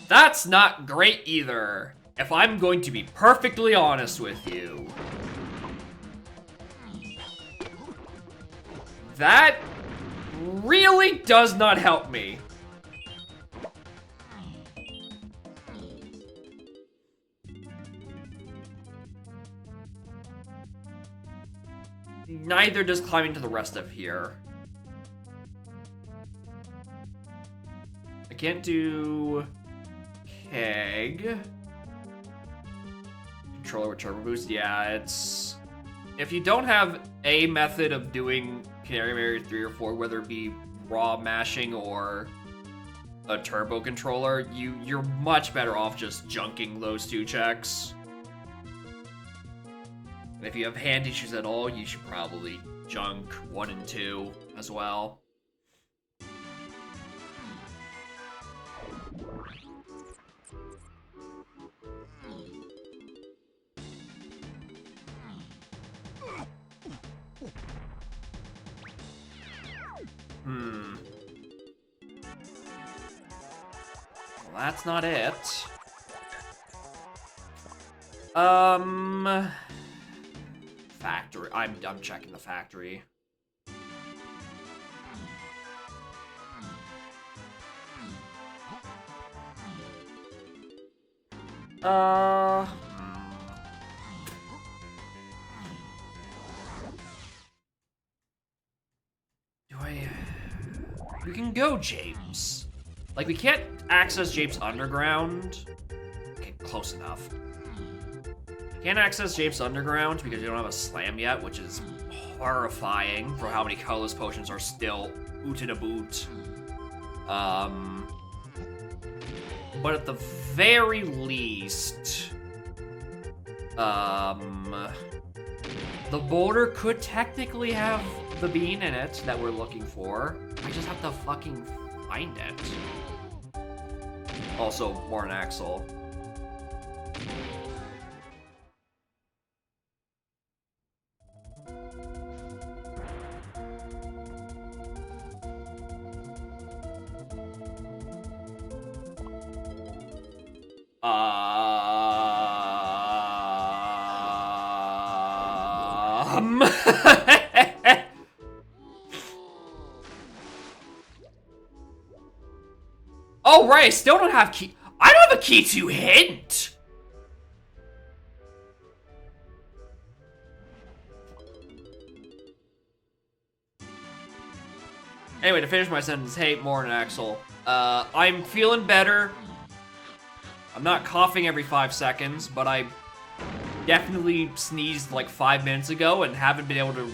That's not great either, if I'm going to be perfectly honest with you. That really does not help me. Neither does climbing to the rest of here. can't do Keg. Controller with Turbo Boost. Yeah, it's... If you don't have a method of doing Canary Barrier 3 or 4, whether it be raw mashing or a turbo controller, you're much better off just junking those 2 checks. And if you have hand issues at all, you should probably junk 1 and 2 as well. Well, that's not it. Factory. I'm checking the factory. We can go Japes. Like, we can't access Japes Underground. Okay, close enough. Can't access Japes Underground because we don't have a slam yet, which is horrifying for how many colorless potions are still ooted a boot. But at the very least, the boulder could technically have the bean in it that we're looking for. I just have to fucking find it. Also, more an Axel. Oh, right, I still don't have key. I don't have a key to hint. Anyway, to finish my sentence, hey, Morin and Axel. I'm feeling better. I'm not coughing every 5 seconds, but I definitely sneezed like 5 minutes ago and haven't been able to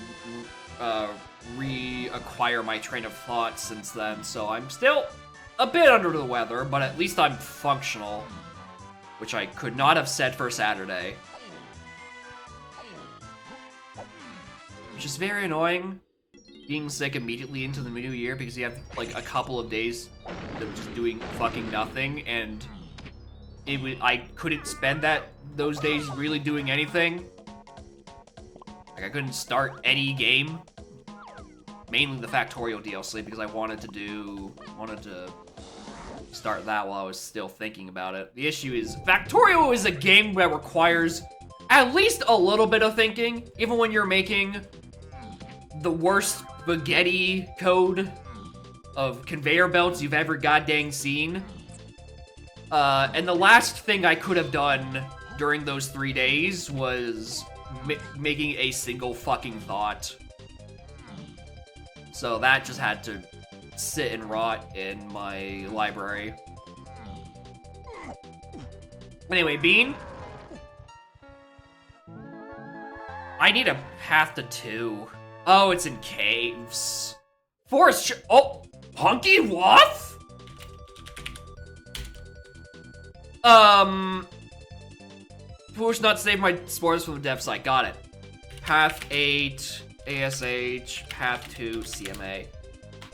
reacquire my train of thought since then, so I'm still a bit under the weather, but at least I'm functional, which I could not have said for Saturday. Which is very annoying, being sick immediately into the new year, because you have like a couple of days of just doing fucking nothing, and I couldn't spend those days really doing anything. Like, I couldn't start any game. Mainly the Factorial DLC, because I wanted to start that while I was still thinking about it. The issue is, Factorial is a game that requires at least a little bit of thinking, even when you're making the worst spaghetti code of conveyor belts you've ever goddamn seen. And the last thing I could have done during those 3 days was making a single fucking thought. So that just had to sit and rot in my library. Anyway, Bean. I need a path to 2. Oh, it's in caves. Forest oh, Hunky Waff? Push not save my spores from the dev site. Got it. Path 8, ASH, Path 2, CMA.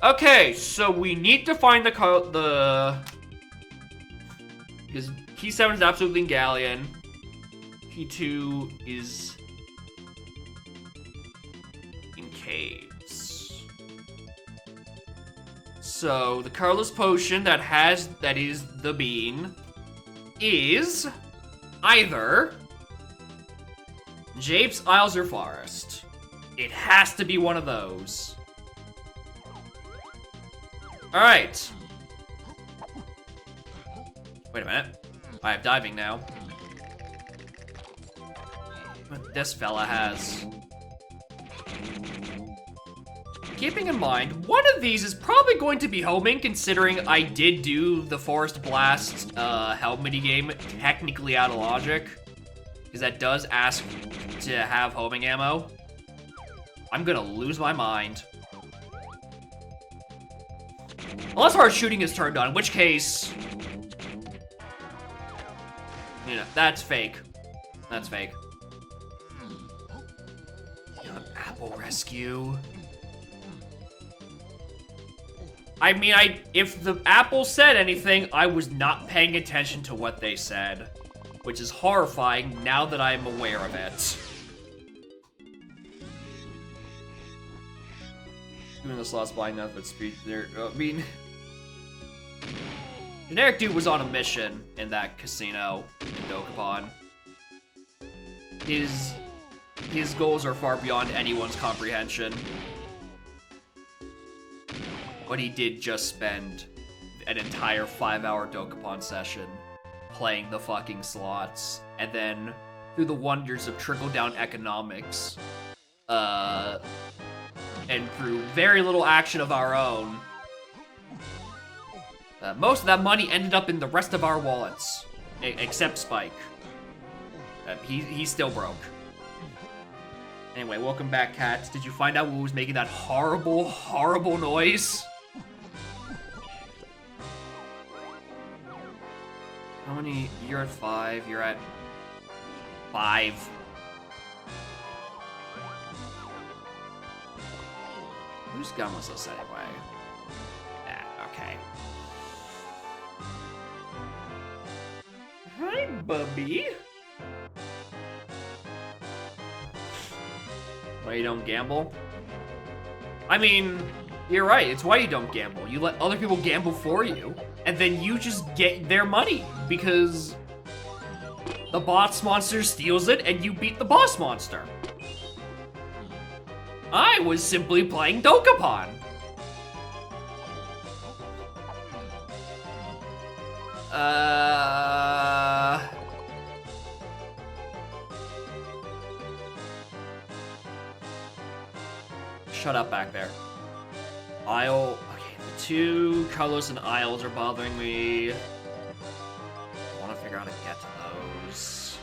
Okay, so we need to find the because key 7 is absolutely in Galleon. Key 2 is in caves. So the colorless potion that is the bean is either Japes, Isles, or Forest. It has to be one of those. Alright. Wait a minute. I have diving now. What this fella has. keeping in mind, one of these is probably going to be homing, considering I did do the Forest Blast help minigame technically out of logic. Because that does ask to have homing ammo. I'm gonna lose my mind. Unless hard shooting is turned on, in which case... You know, that's fake. That's fake. Apple rescue. I mean, if the apple said anything, I was not paying attention to what they said. Which is horrifying now that I'm aware of it. Doing this lost blind enough, but speed there. I mean, generic dude was on a mission in that casino in Dokapon. His goals are far beyond anyone's comprehension. But he did just spend an entire 5-hour Dokapon session playing the fucking slots, and then through the wonders of trickle-down economics, and through very little action of our own, most of that money ended up in the rest of our wallets, except Spike. He's still broke. Anyway, welcome back, cats. Did you find out what was making that horrible, horrible noise? How many? You're at 5. You're at 5. Whose gun was this anyway? Okay. Hi, Bubby. Why you don't gamble? I mean, you're right. It's why you don't gamble. You let other people gamble for you, and then you just get their money because the boss monster steals it and you beat the boss monster. I was simply playing Dokapon. Shut up back there. Isle. Okay, the 2 colors and aisles are bothering me. I want to figure out how to get to those.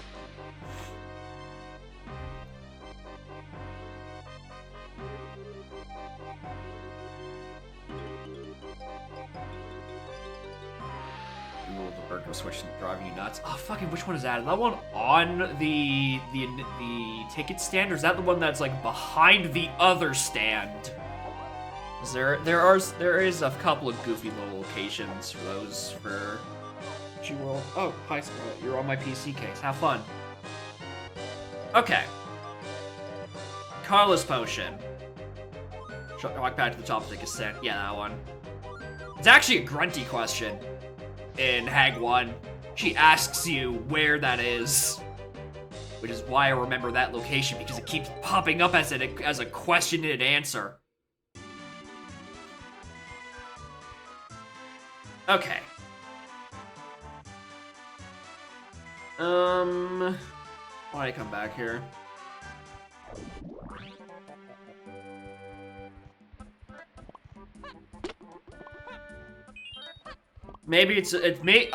Ooh, the burger switch driving you nuts. Oh, fucking, which one is that? Is that one on the ticket stand, or is that the one that's like behind the other stand? There is a couple of goofy little locations for those for you will. Oh, hi Scarlet, you're on my PC case. Have fun. Okay. Carlos potion. Walk back to the top of the cassette. Yeah, that one. It's actually a grunty question in Hag 1. She asks you where that is, which is why I remember that location, because it keeps popping up as a question and answer. Okay. Why'd I come back here? Maybe it's me.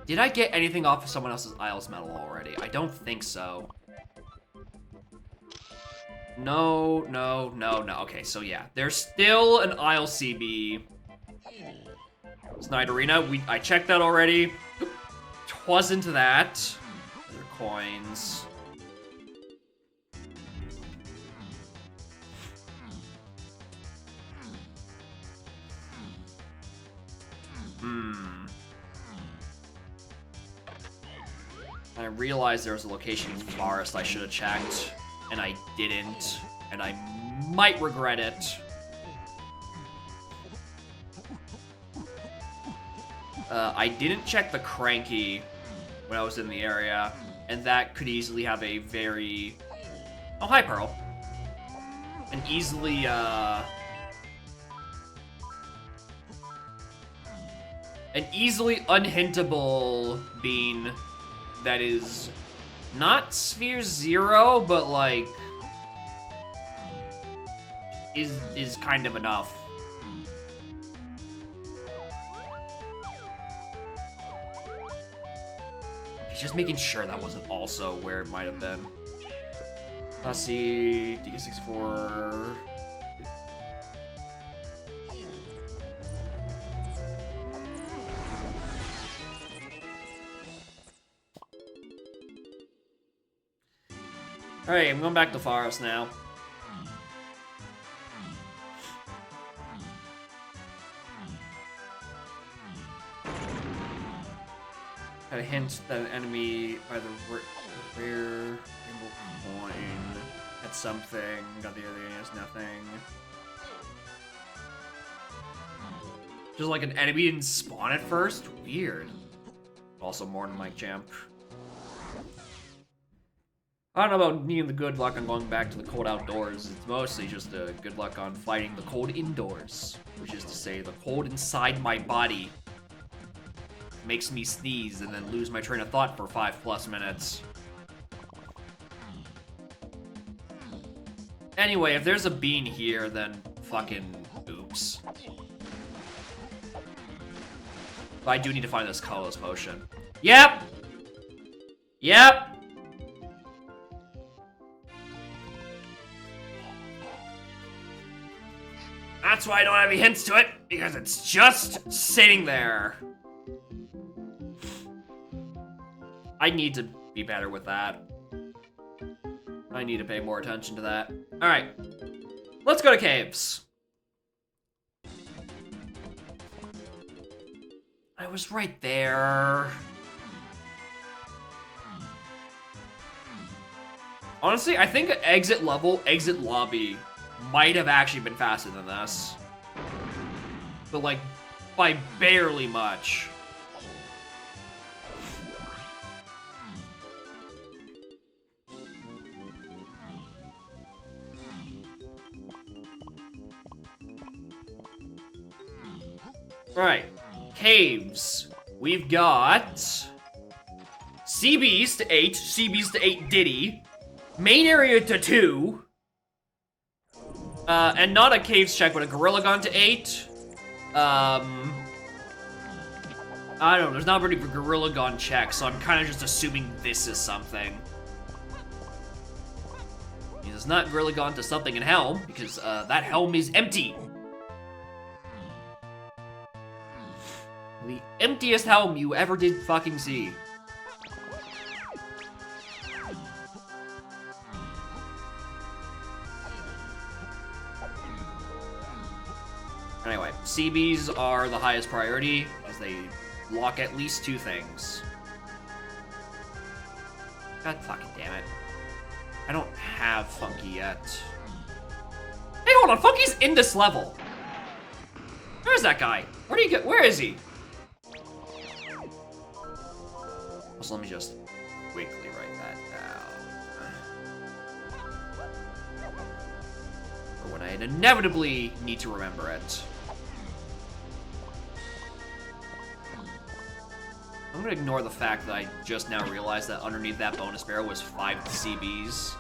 Did I get anything off of someone else's Isles medal already? I don't think so. No. Okay, so yeah. There's still an Isle CB. Night Arena. I checked that already. Twasn't that. Other coins. I realized there was a location in the forest I should have checked, and I didn't, and I might regret it. I didn't check the cranky when I was in the area, and that could easily have a very... Oh, hi, Pearl. An easily, unhintable bean that is not Sphere 0, but like is kind of enough. Just making sure that wasn't also where it might have been. Let's see, DK64. Alright, I'm going back to Forest now. Had a hint that an enemy either rare rainbow coin had something, got the other has nothing. Just like an enemy didn't spawn at first? Weird. Also more than Mike Champ. I don't know about needing the good luck on going back to the cold outdoors. It's mostly just a good luck on fighting the cold indoors. Which is to say, the cold inside my body makes me sneeze and then lose my train of thought for 5+ minutes. Anyway, if there's a bean here, then fucking oops. But I do need to find this colorless potion. Yep! Yep! That's why I don't have any hints to it, because it's just sitting there. I need to be better with that. I need to pay more attention to that. Alright. Let's go to caves. I was right there. Honestly, I think exit level, exit lobby might have actually been faster than this. But like, by barely much. Alright, caves. We've got CBs to 8, CBs to 8 Diddy, main area to 2, and not a caves check, but a Gorilla Gun to 8. I don't know, there's not really a Gorilla Gun check, so I'm kind of just assuming this is something. It's not Gorilla Gun to something in Helm, because that Helm is empty. The emptiest helm you ever did fucking see. Anyway, CBs are the highest priority, as they lock at least 2 things. God fucking damn it. I don't have Funky yet. Hey, hold on, Funky's in this level. Where's that guy? Where do you get? Where is he? So let me just quickly write that down. For when I inevitably need to remember it. I'm gonna ignore the fact that I just now realized that underneath that bonus barrel was 5 CBs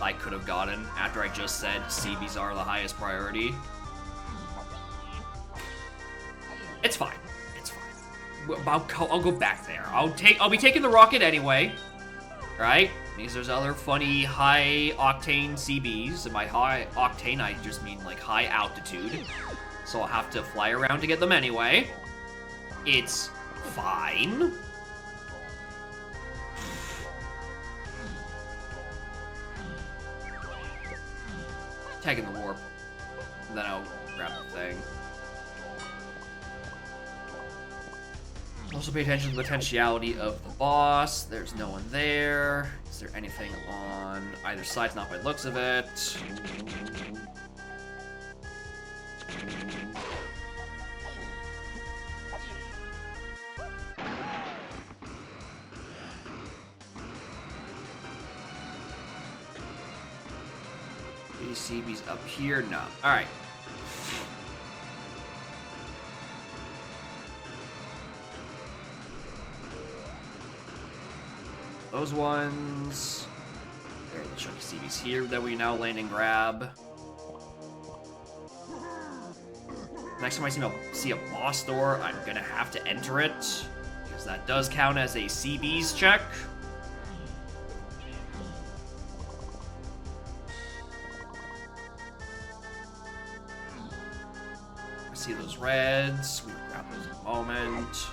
I could have gotten after I just said CBs are the highest priority. It's fine. I'll go back there. I'll be taking the rocket anyway, right? Because there's other funny high octane CBs. And by high octane, I just mean like high altitude. So I'll have to fly around to get them anyway. It's fine. Taking the warp, then I'll grab the thing. Also pay attention to the potentiality of the boss. There's no one there. Is there anything on either side? Not by the looks of it. These CBs up here? No. Alright. Those ones. There are the chunky CBs here that we now land and grab. Next time I see a boss door, I'm gonna have to enter it, because that does count as a CB's check. I see those reds. We can grab those in a moment.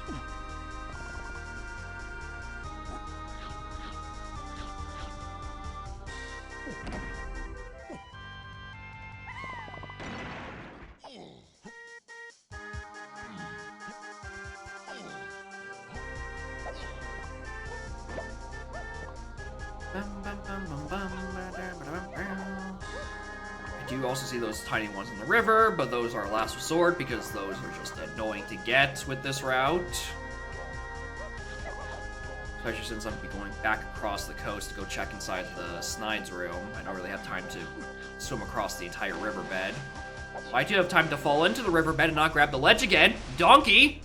I do also see those tiny ones in the river, but those are last resort because those are just annoying to get with this route. Especially since I'm going back across the coast to go check inside the Snide's room. I don't really have time to swim across the entire riverbed. I do have time to fall into the riverbed and not grab the ledge again. Donkey!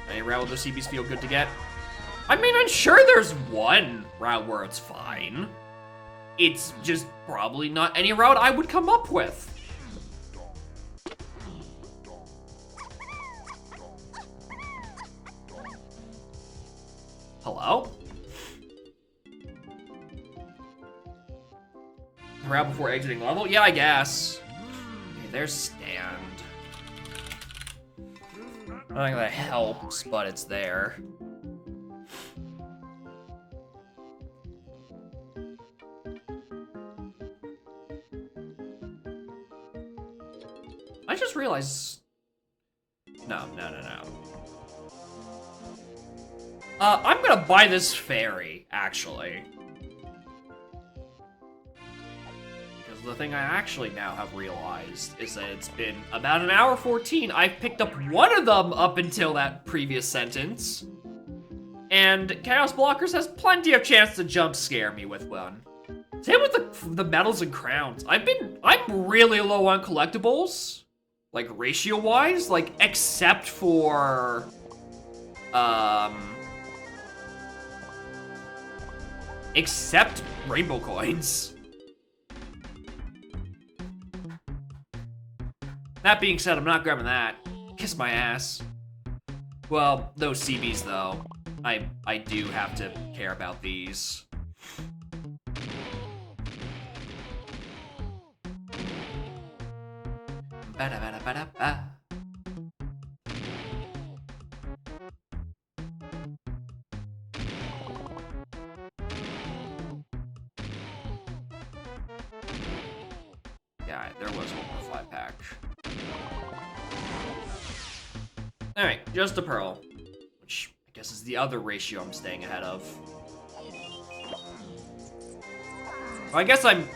Any route with the CBs feel good to get? I mean, I'm sure there's one route where it's fine. It's just probably not any route I would come up with. Hello? The route before exiting level? Yeah, I guess. Okay, there's Stand. I don't think that helps, but it's there. I just realized... No. I'm gonna buy this ferry, actually. Because the thing I actually now have realized is that it's been about an hour 14. I've picked up one of them up until that previous sentence. And Chaos Blockers has plenty of chance to jump scare me with one. Same with the medals and crowns. I'm really low on collectibles. Like, ratio-wise, like, except for, except rainbow coins. That being said, I'm not grabbing that. Kiss my ass. Well, those CBs, though. I do have to care about these. Ba-da-ba-da-ba-da-ba. Yeah, there was one more flat pack. Alright, just a pearl. Which I guess is the other ratio I'm staying ahead of. Well, I guess I'm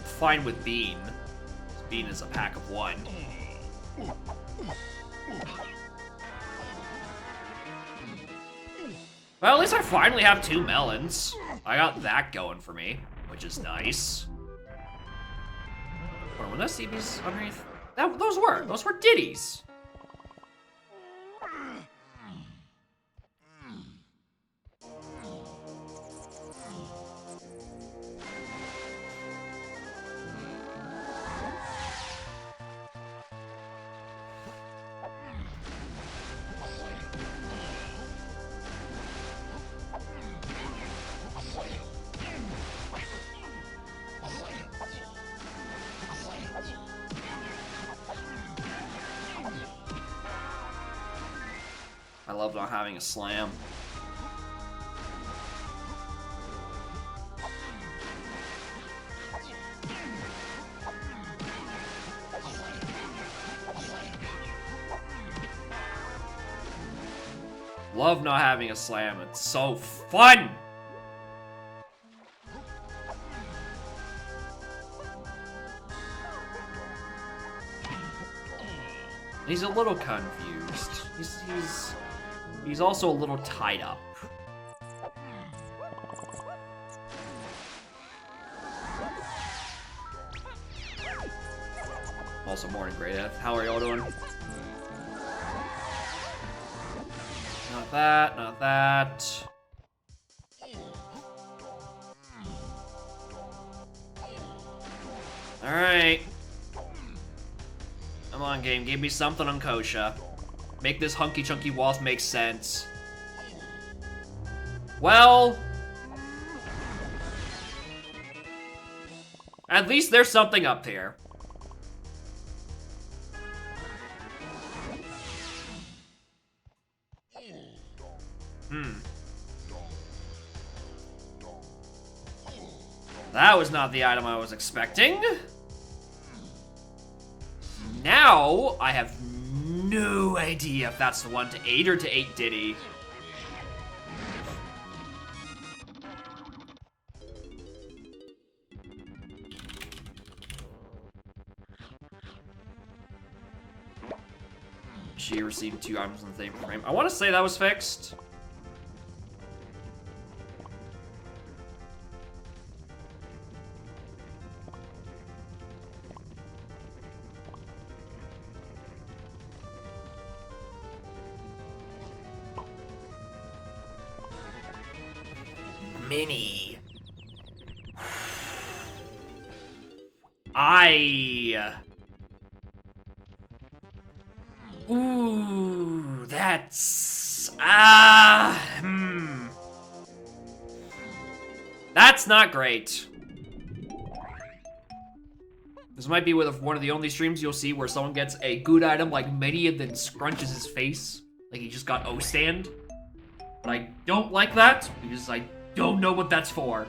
fine with Bean. Bean is a pack of one. Well, at least I finally have 2 melons. I got that going for me, which is nice. Were those CBs underneath? Those were ditties. I love not having a slam. Love not having a slam. It's so fun! He's a little confused. He's also a little tied up. Also, morning, Great Death. How are y'all doing? that, not that. Alright. Come on, game. Give me something on Kosha. Make this hunky chunky wasp make sense. Well... at least there's something up here. That was not the item I was expecting. Now, I have no idea if that's the one to 8 or to 8 Diddy. She received 2 items in the same frame. I want to say that was fixed. Mini. Ooh, that's... That's not great. This might be one of the only streams you'll see where someone gets a good item like Mini and then scrunches his face. Like he just got O-stand. But I don't like that, because I don't know what that's for.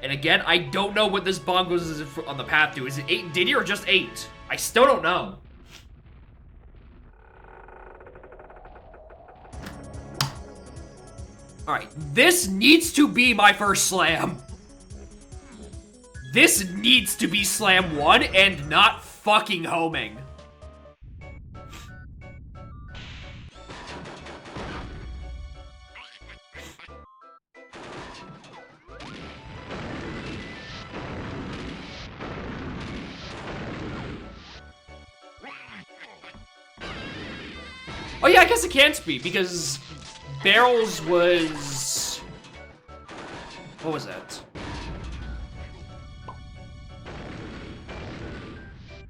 And again, I don't know what this bongos is on the path to. Is it 8 Diddy or just 8? I still don't know. Alright, this needs to be my first slam. This needs to be slam 1 and not fucking homing. Oh yeah, I guess it can't be, because Barrels was... what was that?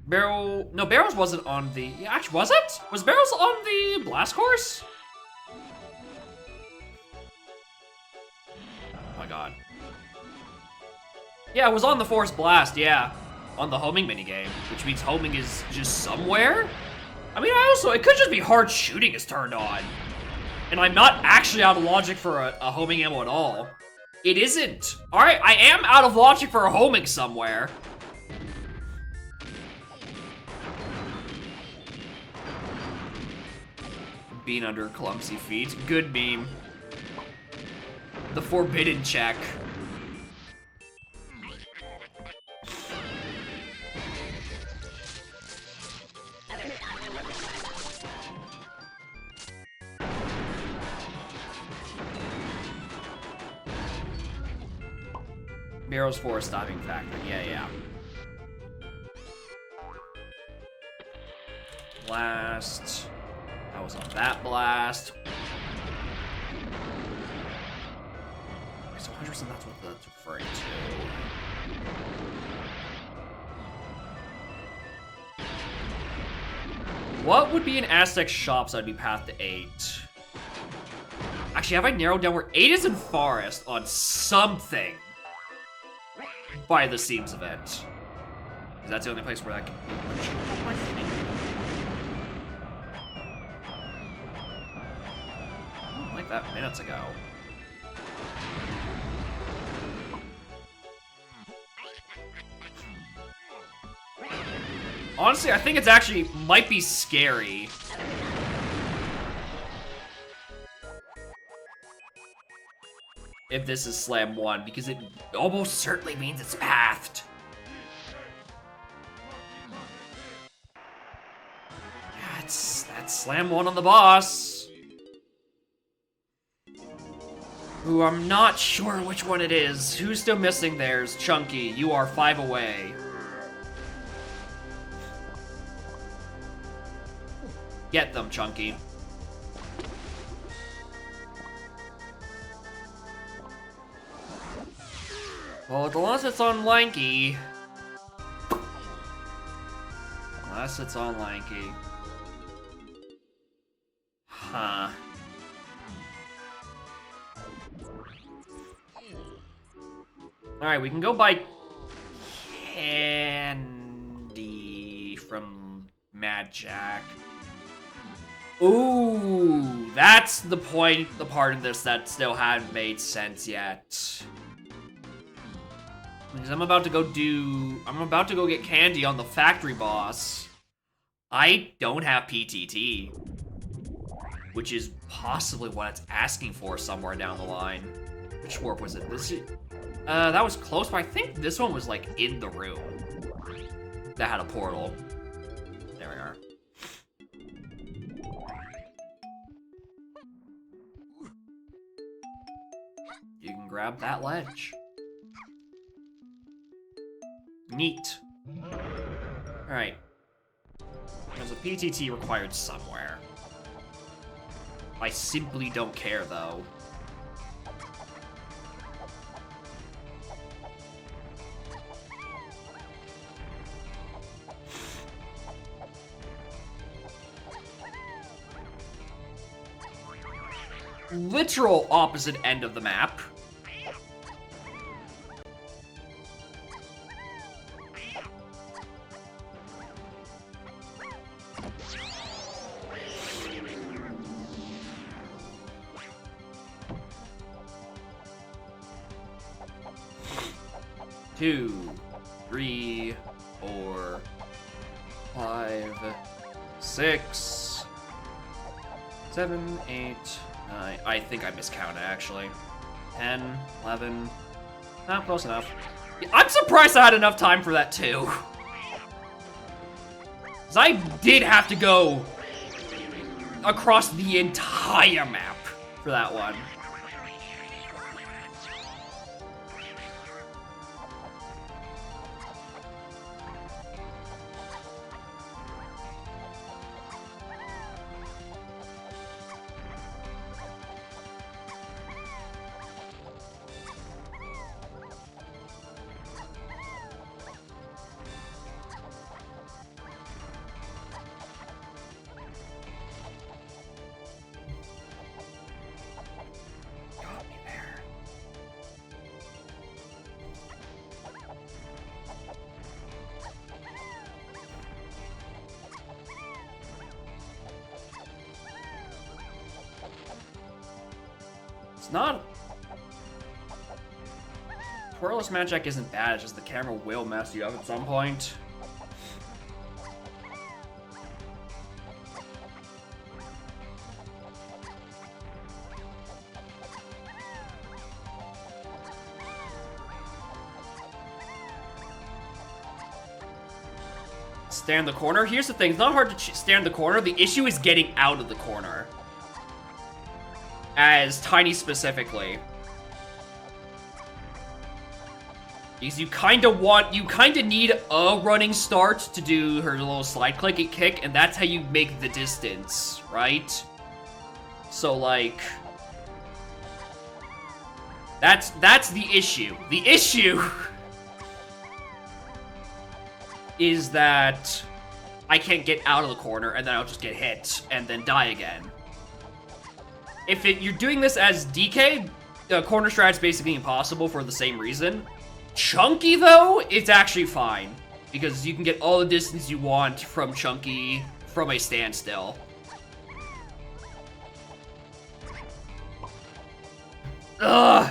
No, Barrels wasn't on the... yeah, actually, was it? Was Barrels on the Blast Course? Oh my god. Yeah, it was on the Force Blast, yeah. On the homing minigame, which means homing is just somewhere? I mean, it could just be hard shooting is turned on. And I'm not actually out of logic for a homing ammo at all. It isn't. Alright, I am out of logic for a homing somewhere. Being under clumsy feet. Good meme. The forbidden check. Barrels for a stopping factor. Yeah. Blast. I was on that blast. So 100% that's what that's referring to. What would be an Aztec shop so I'd be path to 8? Actually, have I narrowed down where 8 is in Forest on something? By the seams of it. Because that's the only place where I can... like that minutes ago. Honestly, I think it's actually might be scary. If this is slam 1, because it almost certainly means it's pathed. Yeah, that's slam 1 on the boss. Ooh, I'm not sure which one it is. Who's still missing? There's Chunky. You are 5 away. Get them, Chunky. Well, unless it's on Lanky. Unless it's on Lanky. Huh. Alright, we can go buy candy from Mad Jack. Ooh, that's the part of this that still hadn't made sense yet. Because I'm about to go get candy on the factory boss. I don't have PTT. Which is possibly what it's asking for somewhere down the line. Which warp was it? That was close, but I think this one was, like, in the room. That had a portal. There we are. You can grab that ledge. Neat. Alright. There's a PTT required somewhere. I simply don't care, though. Literal opposite end of the map. Two, 3, 4, 5, 6, 7, 8, 9. I think I miscounted, actually. 10, 11. Not close enough. I'm surprised I had enough time for that, too. Because I did have to go across the entire map for that one. It's not... Twirless Magic isn't bad, it's just the camera will mess you up at some point. Stand the corner? Here's the thing, it's not hard to stand the corner, the issue is getting out of the corner. As Tiny specifically. Because you kinda need a running start to do her little slide click and kick, and that's how you make the distance, right? So, like... That's the issue. The issue is that I can't get out of the corner, and then I'll just get hit, and then die again. If you're doing this as DK, corner strat's basically impossible for the same reason. Chunky, though, it's actually fine. Because you can get all the distance you want from Chunky from a standstill. Ugh!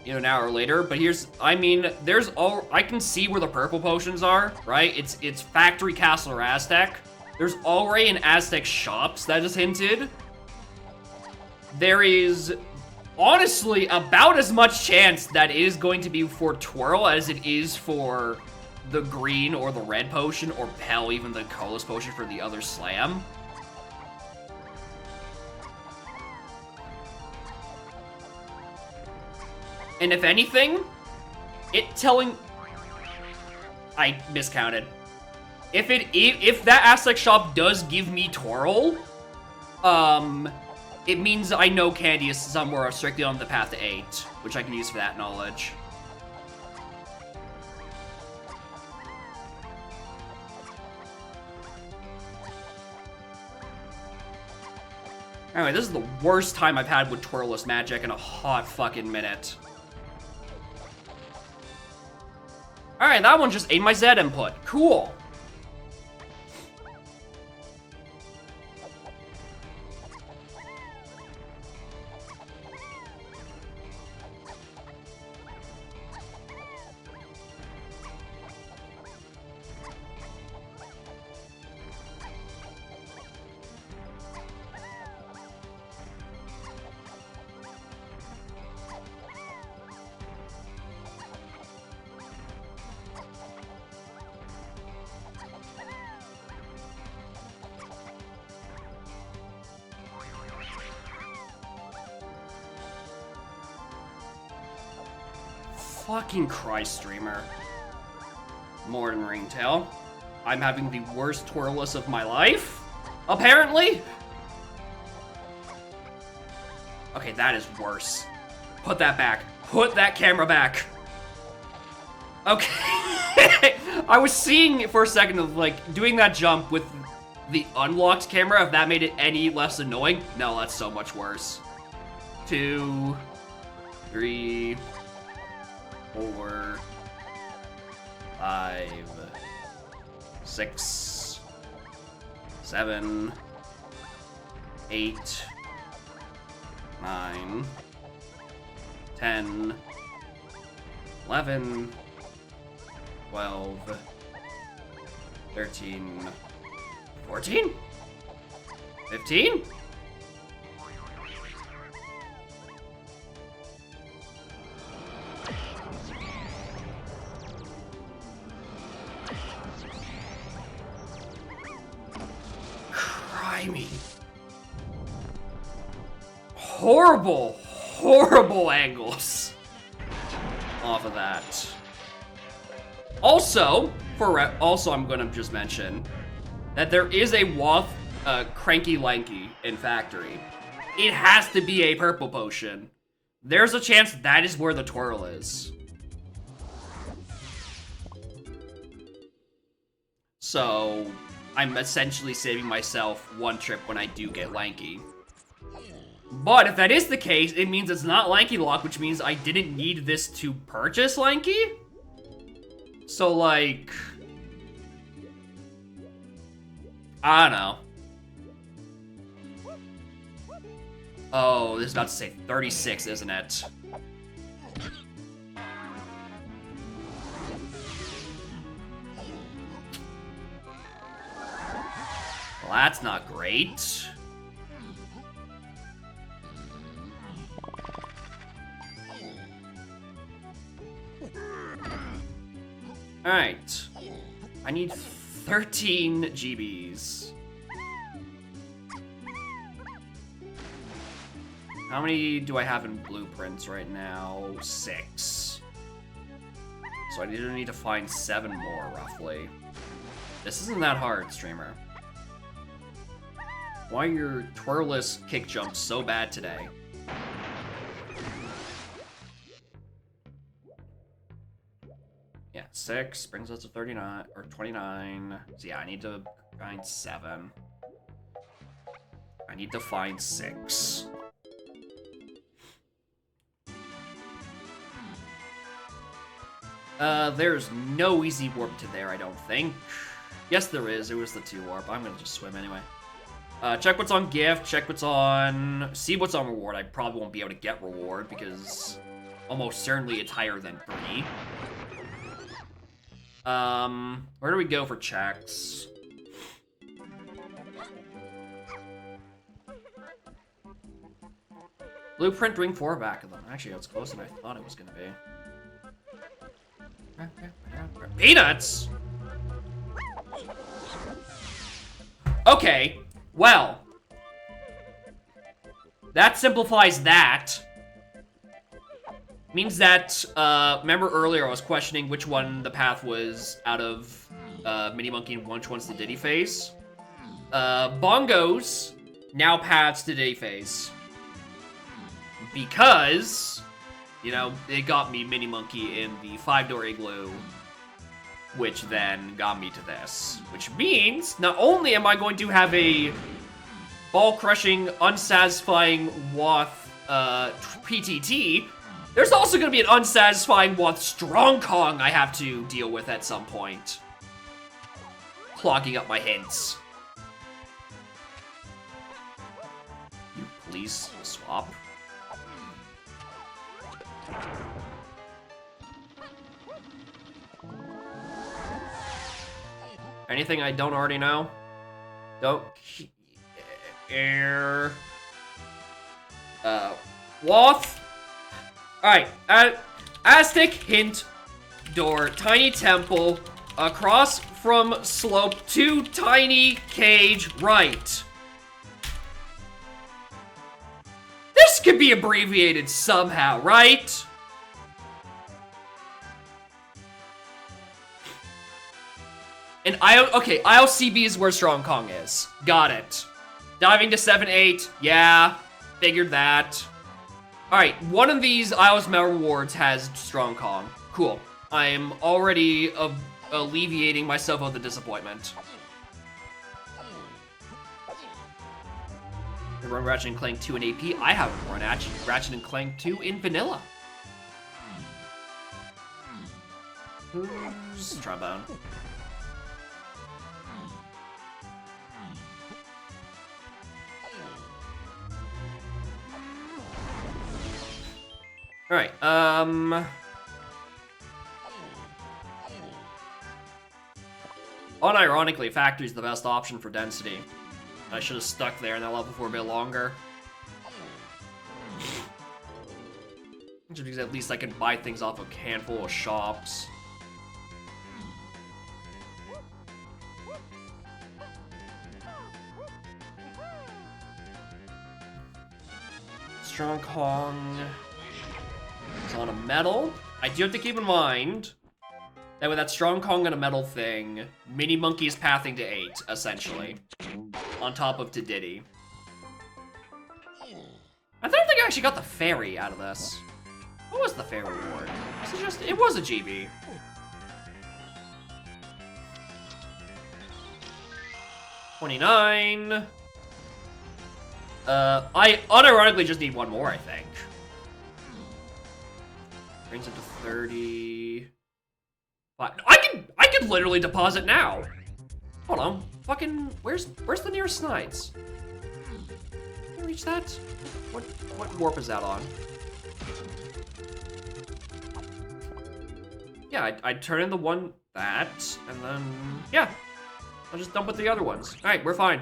You know, an hour later, but here's, I mean, I can see where the purple potions are, right? It's Factory Castle or Aztec. There's already an Aztec shops that is hinted. There is, honestly, about as much chance that it is going to be for Twirl as it is for the green or the red potion, or hell, even the colorless potion for the other slam. And if anything, I miscounted. If that Aztec shop does give me Twirl, it means I know Candy is somewhere strictly on the path to 8, which I can use for that knowledge. Anyway, this is the worst time I've had with Twirless Magic in a hot fucking minute. Alright, that one just ate my Z input. Cool. Fucking Christ, streamer. More than Ringtail. I'm having the worst Twirless of my life, apparently. Okay, that is worse. Put that back. Put that camera back. Okay. I was seeing for a second of, like, doing that jump with the unlocked camera, if that made it any less annoying. No, that's so much worse. 2, 3, 4, 5, 6, 7, 8, 9, 10, 11, 12, 13, 14, 15? Crimey. Horrible, horrible angles off of that. Also, I'm gonna just mention that there is a Woth Cranky Lanky in Factory. It has to be a purple potion. There's a chance that is where the twirl is. So, I'm essentially saving myself one trip when I do get Lanky. But if that is the case, it means it's not Lanky Lock, which means I didn't need this to purchase Lanky? So, like... I don't know. Oh, this is about to say 36, isn't it? Well, that's not great. Alright. I need 13 GBs. How many do I have in blueprints right now? 6. So I need to find 7 more, roughly. This isn't that hard, streamer. Why are your twirless kick jumps so bad today? Yeah, 6 brings us to 39, or 29. So yeah, I need to find 7. I need to find 6. There's no easy warp to there, I don't think. Yes, there is. It was the 2 warp. I'm gonna just swim anyway. Check what's on gift, check what's on... See what's on reward. I probably won't be able to get reward because almost certainly it's higher than 3. Where do we go for checks? Blueprint ring 4 back of them. Actually, that's closer than I thought it was gonna be. Peanuts? Okay, well. That simplifies that. Means that, remember earlier I was questioning which one the path was out of Mini Monkey and which one's the Diddy phase? Bongos now paths to day phase. Because, you know, it got me Mini Monkey in the 5-door igloo, which then got me to this. Which means, not only am I going to have a ball-crushing, unsatisfying Woth PTT, there's also going to be an unsatisfying Woth Strong Kong I have to deal with at some point. Clogging up my hints. You please swap. Anything I don't already know? Don't... Air... Woth? Alright, Aztec hint door, tiny temple, across from slope to tiny cage right. This could be abbreviated somehow, right? And aisle CB is where Strong Kong is. Got it. Diving to 7-8, yeah, figured that. Alright, one of these aisles Meta rewards has Strong Kong. Cool. I am already alleviating myself of the disappointment. I run Ratchet and Clank 2 in AP. I haven't run Ratchet and Clank 2 in vanilla. Who's trombone? Alright, unironically, Factory's the best option for density. I should have stuck there in that level for a bit longer. Just because at least I can buy things off a handful of shops. Strong Kong is on a metal. I do have to keep in mind that with that Strong Kong and a metal thing, Mini Monkey is pathing to 8, essentially. On top of Diddy. I don't think I actually got the fairy out of this. What was the fairy reward? It was a GB. $29. I unironically just need one more, I think. Brings it to 30. I could literally deposit now. Hold on. Fucking where's the nearest Snides? Can I reach that? What warp is that on? Yeah, I'd turn in the one that, and then yeah. I'll just dump with the other ones. Alright, we're fine.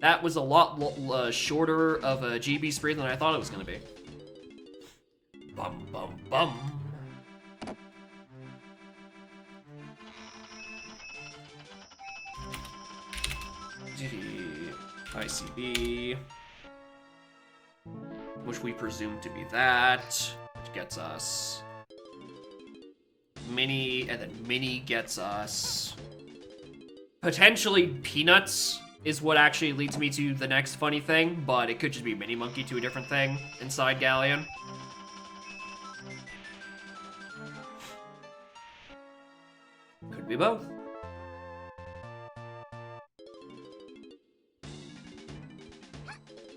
That was a lot shorter of a GB spree than I thought it was gonna be. Bum, bum, bum. ICB. Which we presume to be that. Which gets us Mini, and then Mini gets us potentially Peanuts is what actually leads me to the next funny thing, but it could just be Mini Monkey to a different thing inside Galleon. Could be both.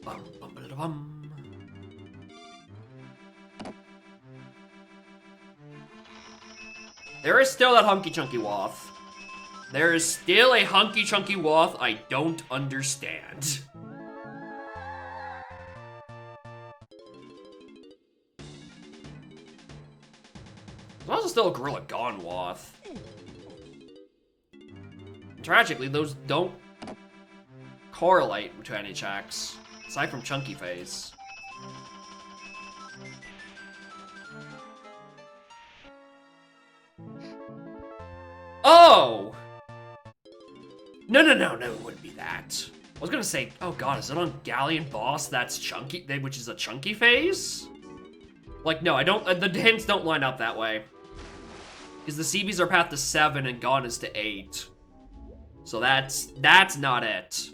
Bum, bum, ba-da-da-bum. There is still that hunky chunky Woth. There is still a hunky chunky Woth I don't understand. There's also still a Gorilla Gone Woth. Tragically, those don't correlate to any checks, aside from Chunky Face. Oh! No, it wouldn't be that. I was gonna say, oh god, is it on Galleon Boss that's Chunky, which is a Chunky Phase? Like, no, I don't, the hints don't line up that way. Because the CBs are path to 7 and Gone is to 8. So that's not it.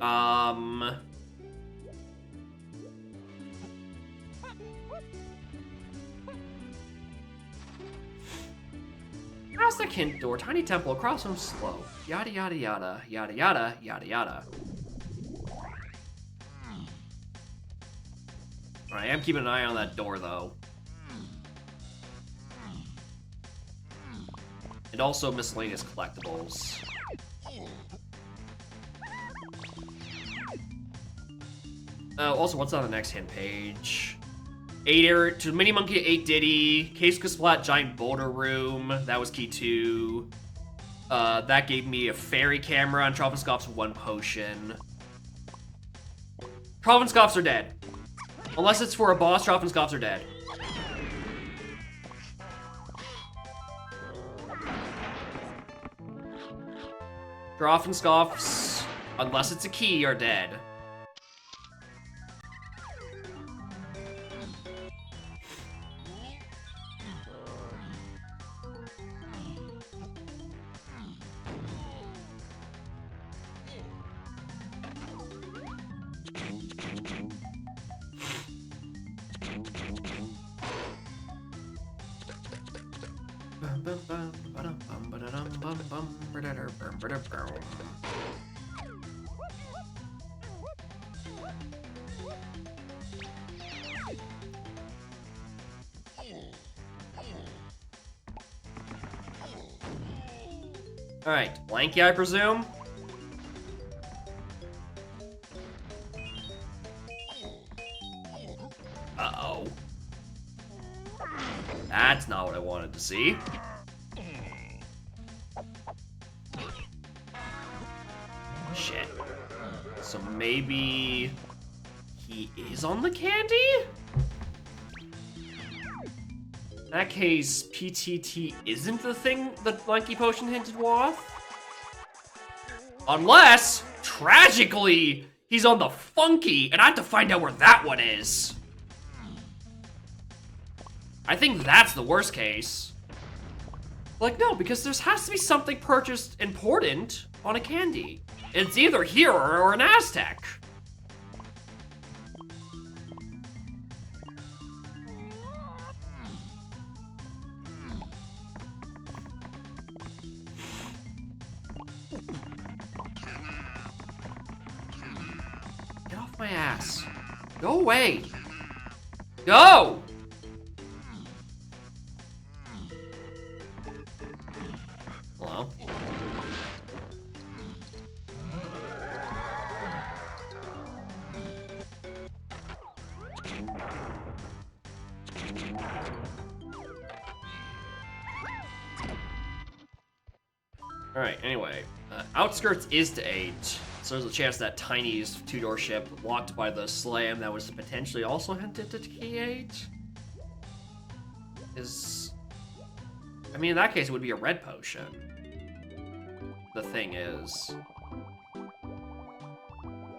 How's the hint door? Tiny temple across from slow. Yada yada yada yada yada yada yada. I am keeping an eye on that door though. And also miscellaneous collectibles. Also, what's on the next hint page? 8 air to Mini Monkey 8 Diddy, Case Splat Giant Boulder Room, that was key 2. That gave me a fairy camera and Trovenskoff's 1 potion. Trovenskoffs are dead. Unless it's for a boss, Trovenskoffs are dead. Trovenskoffs, unless it's a key, are dead. Alright, Lanky, I presume? Uh-oh. That's not what I wanted to see. Shit. So maybe he is on the candy? In that case, PTT isn't the thing that Lanky Potion hinted off? Unless, tragically, he's on the Funky, and I have to find out where that one is. I think that's the worst case. Like, no, because there has to be something purchased important on a candy. It's either here or an Aztec. Get off my ass. Go away. Go! Hello? Alright, anyway. Outskirts is to 8, so there's a chance that Tiny's 2-door ship, locked by the slam that was potentially also hinted to key 8, is... I mean, in that case, it would be a red potion. The thing is...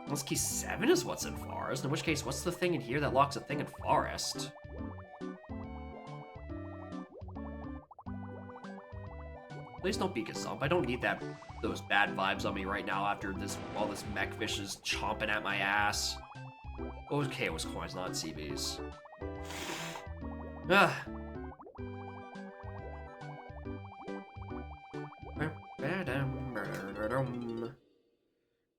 Unless key 7 is what's in Forest, in which case, what's the thing in here that locks a thing in Forest? Please don't be Gazump. I don't need those bad vibes on me right now after all this mech fish is chomping at my ass. Okay, it was coins, not CBs. Ugh.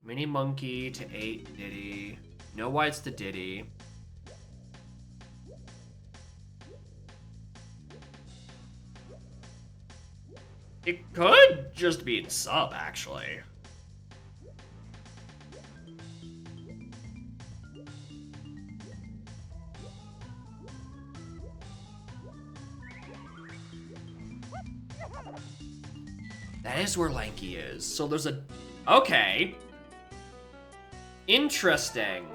Mini Monkey to 8 Diddy. Know why it's the Diddy. It could just be in sub, actually. That is where Lanky is. So there's a... Okay. Interesting.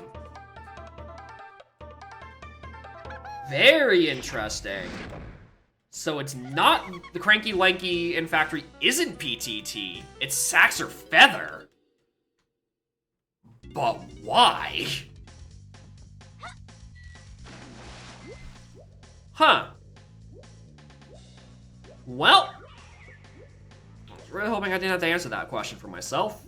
Very interesting. So it's not the Cranky Lanky in Factory isn't PTT. It's Sax or Feather. But why? Huh. Well, Really hoping I didn't have to answer that question for myself.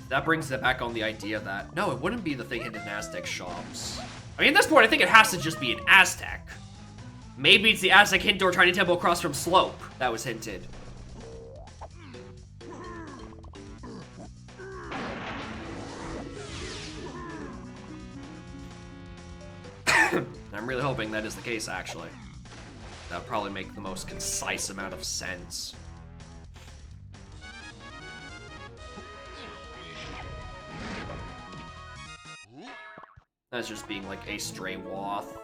That brings it back on the idea that, no, it wouldn't be the thing hidden in Aztec shops. I mean, at this point, I think it has to just be an Aztec. Maybe it's the Aztec hint door tiny temple across from Slope that was hinted. I'm really hoping that is the case, actually. That would probably make the most concise amount of sense. That's just being like a stray Woth.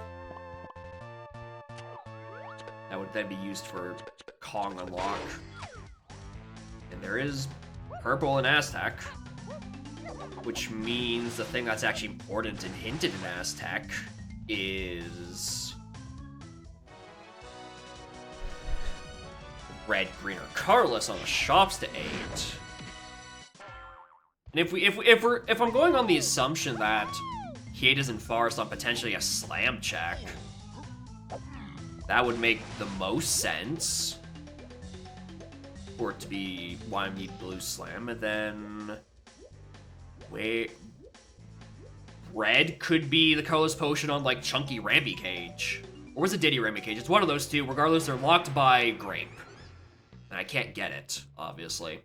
That would then be used for Kong unlock. And there is purple in Aztec, which means the thing that's actually important and hinted in Aztec is red, green, or colorless on the shops to 8. And if I'm going on the assumption that K8 isn't forest on potentially a slam check, that would make the most sense for it to be why I need blue slam. And then wait, red could be the colorless potion on like Chunky Ramby Cage, or was it Diddy Ramby Cage? It's one of those two. Regardless, they're locked by grape, and I can't get it, obviously.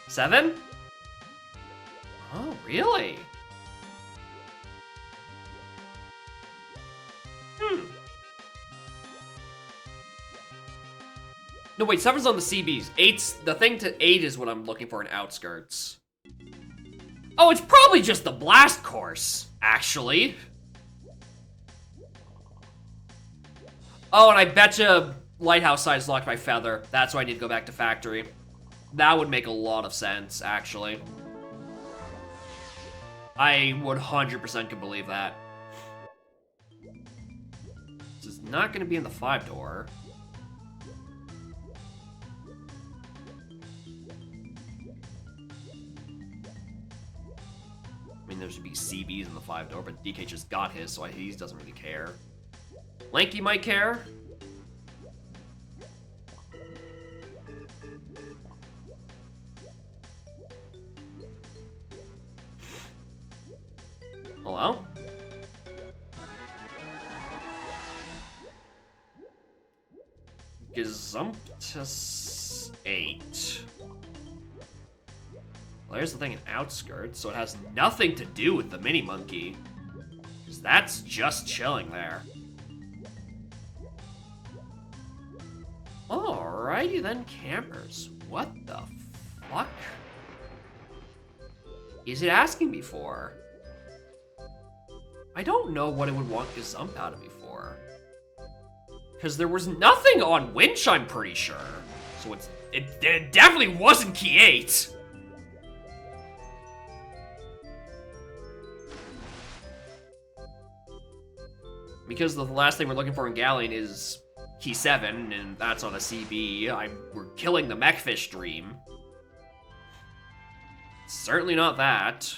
Seven? Oh, really? No, wait, 7's on the CBs. 8's, the thing to 8 is what I'm looking for in Outskirts. Oh, it's probably just the Blast Course, actually. Oh, and I betcha Lighthouse side is locked by Feather. That's why I need to go back to Factory. That would make a lot of sense, actually. I 100% can believe that. This is not going to be in the 5-door. I mean, there should be CBs in the 5-door, but DK just got his, so he doesn't really care. Lanky might care. Hello? Gazumptus 8. Well, here's the thing in Outskirts, so it has nothing to do with the mini monkey. Because that's just chilling there. Alrighty then, campers. What the fuck is it asking me for? I don't know what it would want Gazump out of me for. Because there was nothing on Winch, I'm pretty sure. So it definitely wasn't Key 8. Because the last thing we're looking for in Galleon is Key 7, and that's on a CB. We're killing the Mechfish Dream. Certainly not that.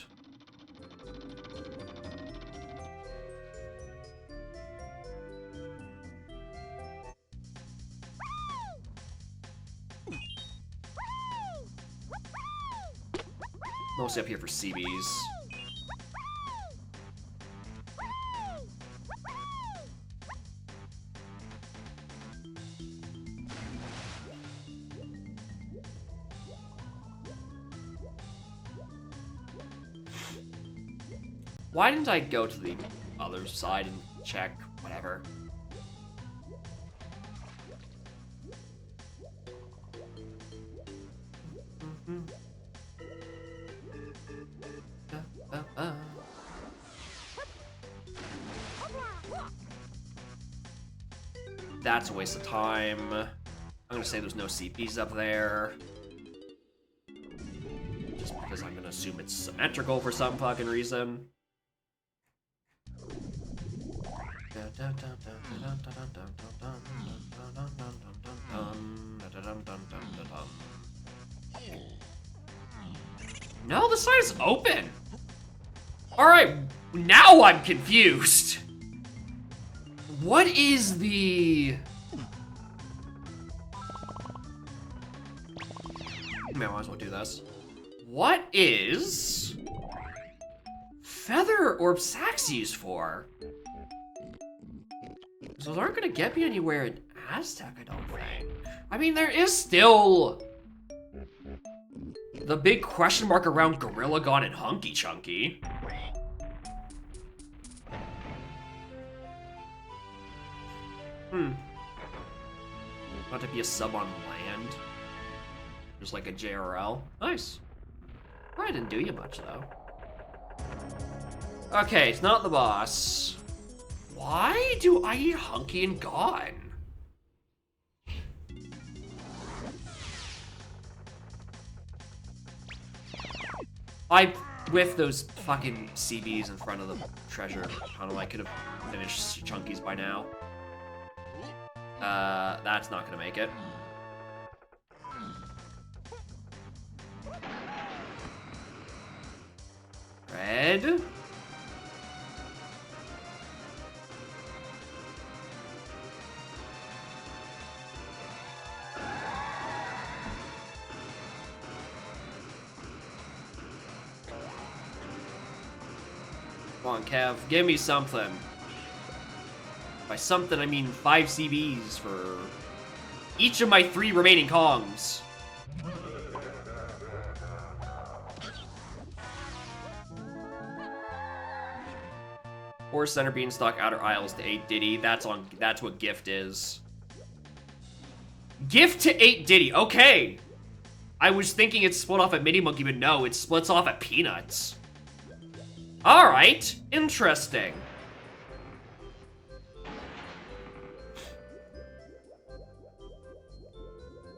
Mostly up here for CBs. Why didn't I go to the other side and check? Whatever. That's a waste of time. I'm gonna say there's no CPs up there. Just because I'm gonna assume it's symmetrical for some fucking reason. No, the side is open. Alright, now I'm confused. What is the... Man, I might as well do this. What is... Feather Orb Sacks used for? So those aren't gonna get me anywhere in Aztec, I don't think. I mean, there is still... the big question mark around Gorilla God and Hunky Chunky. Want to be a sub on land? Just like a JRL? Nice. Probably didn't do you much, though. Okay, it's not the boss. Why do I eat Hunky and Gone? I whiffed those fucking CBs in front of the treasure tunnel. I could have finished Chunky's by now. That's not gonna make it. Red. Come on, Kev, give me something. By something, I mean 5 CBs for each of my 3 remaining Kongs. Or center beanstalk, outer aisles to 8 Diddy. That's what gift is. Gift to 8 Diddy. Okay. I was thinking it's split off at Mini Monkey, but no, it splits off at Peanuts. All right, interesting.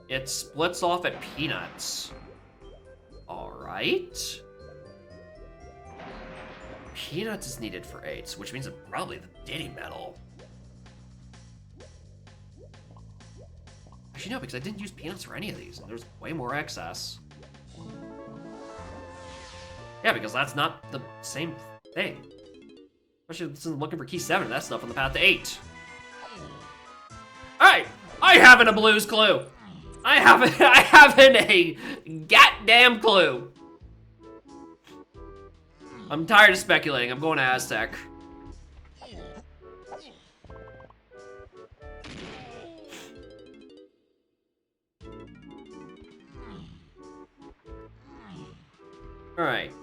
It splits off at Peanuts. All right. Peanuts is needed for 8s, which means it's probably the Diddy medal. Actually, no, because I didn't use Peanuts for any of these, and there's way more excess. Yeah, because that's not the same thing. Especially since I'm looking for key 7, that stuff on the path to 8. Alright, I haven't a Blue's Clue. I haven't a goddamn clue. I'm tired of speculating. I'm going to Aztec. Alright.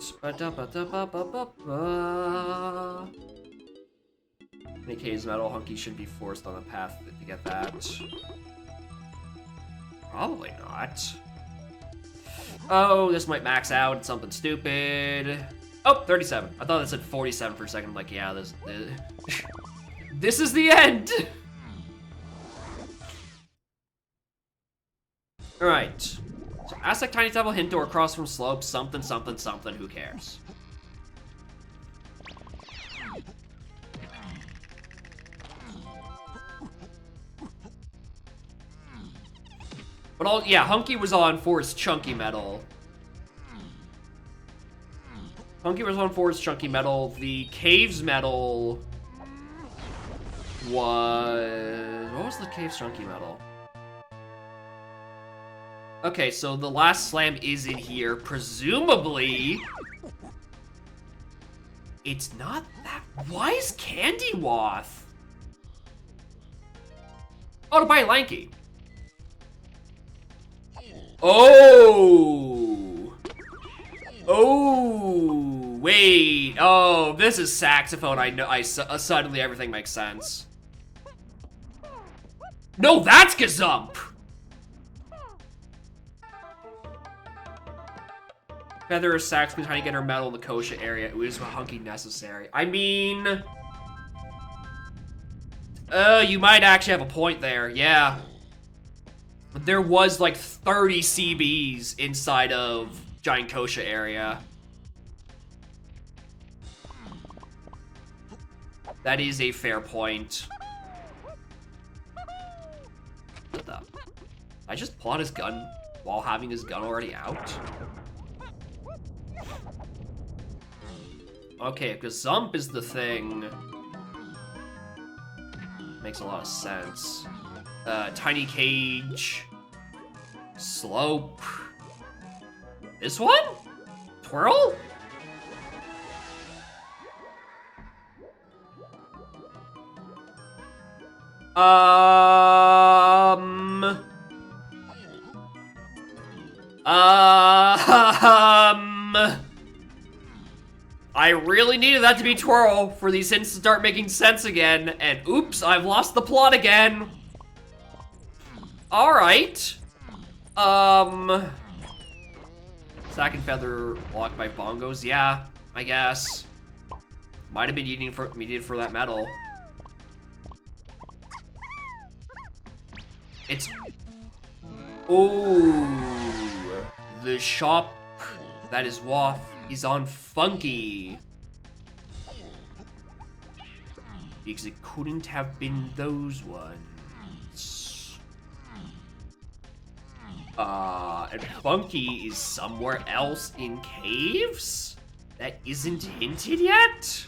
Nikkei's metal Hunky should be forced on the path to get that. Probably not. Oh, this might max out. It's something stupid. Oh, 37. I thought it said 47 for a second. I'm like, yeah, this is the end. All right. So Aztec Tiny Temple hint door across from slope. Something, something, something. Who cares? But yeah, Hunky was on for his chunky metal. Hunky was on for his chunky metal. The Caves metal was... What was the Caves chunky metal? Okay, so the last slam is in here. Presumably... It's not that... Why is Candy Wath? Oh, to buy Lanky. Oh! Oh! Wait. Oh, this is saxophone. I know. Suddenly everything makes sense. No, that's Gazump! Feather or sax means how you get her medal in the Kosha area. It was Hunky necessary. I mean... you might actually have a point there. Yeah. There was like 30 CBs inside of Giant Kosha area. That is a fair point. What the? I just pull out his gun while having his gun already out? Okay, if Gazump is the thing... Makes a lot of sense. Tiny Cage... Slope... This one? Twirl? I really needed that to be Twirl for these hints to start making sense again, and oops, I've lost the plot again. Alright. Sack and Feather blocked by bongos, yeah, I guess. Might have been needed for that medal. It's... Oh, the shop that is Waff is on Funky. Because it couldn't have been those ones. And Funky is somewhere else in caves? That isn't hinted yet?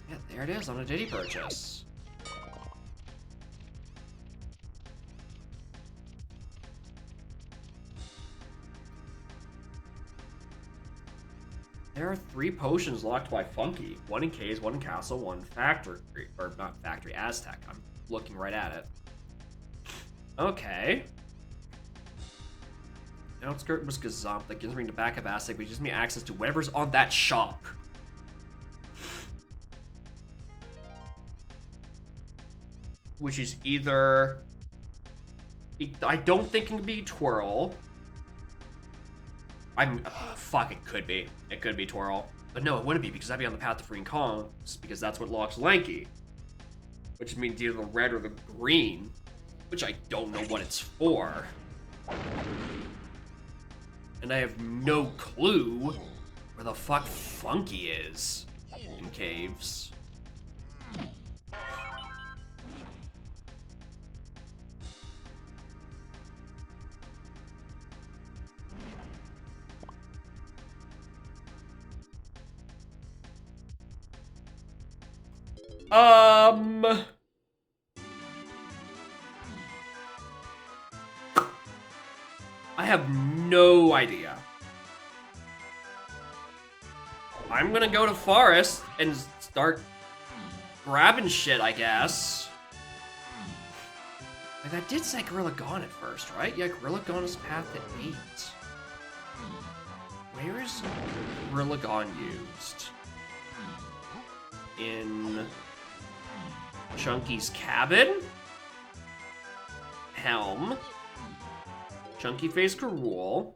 Yeah, there it is on a Diddy purchase. There are 3 potions locked by Funky. 1 in caves, 1 in castle, 1 factory, or not factory, Aztec. I'm looking right at it. Okay. Outskirt was Gazump. That gives me the back of Aztec, but it gives me access to whatever's on that shop. Which is either... I don't think it can be Twirl. Fuck, it could be. It could be Twirl. But no, it wouldn't be, because that'd be on the path to freeing Kong, because that's what locks Lanky. Which means either the red or the green, which I don't know what it's for. And I have no clue where the fuck Funky is in caves. I have no idea. I'm gonna go to Forest and start grabbing shit, I guess. Like, that did say Gorilla Gone at first, right? Yeah, Gorilla Gone is path to 8. Where is Gorilla Gone used? In Chunky's cabin? Helm. Chunky Face Karul.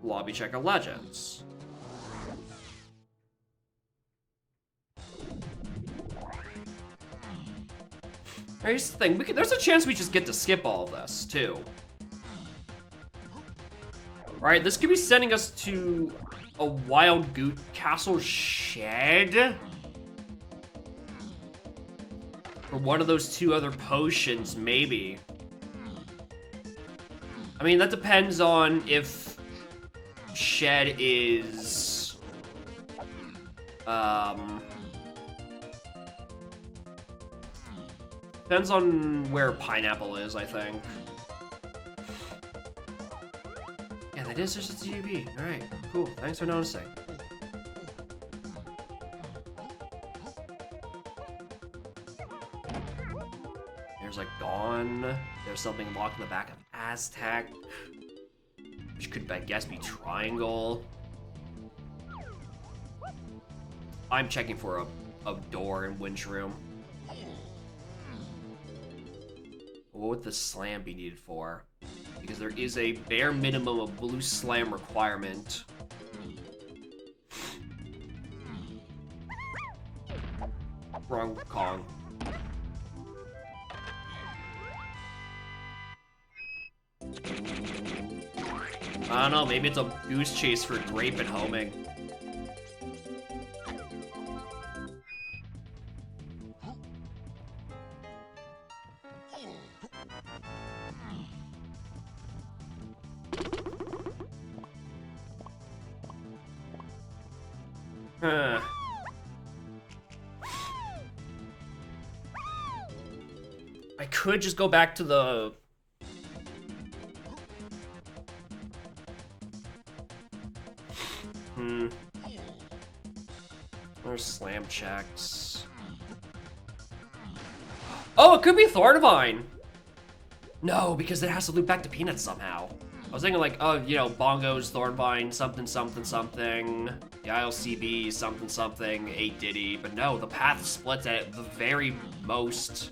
Lobby Checker Legends. Here's the thing, there's a chance we just get to skip all of this, too. Right, this could be sending us to a Wild Goot Castle Shed? Or one of those 2 other potions, maybe. I mean, that depends on if Shed is... Depends on where Pineapple is, I think. Yeah, that is just a TV. Alright, cool. Thanks for noticing. There's like Gone. There's something locked in the back of Aztec. Which could, I guess, be Triangle. I'm checking for a door in Winch Room. What would the slam be needed for? Because there is a bare minimum of blue slam requirement. Wrong Kong. I don't know, maybe it's a goose chase for grape and homing. Huh. I could just go back to the... There's slam checks. Oh, it could be Thornvine! No, because it has to loop back to Peanuts somehow. I was thinking like, oh, you know, Bongos, Thornvine, something, something, something. The ILCB, something, something, 8 Diddy. But no, the path splits at the very most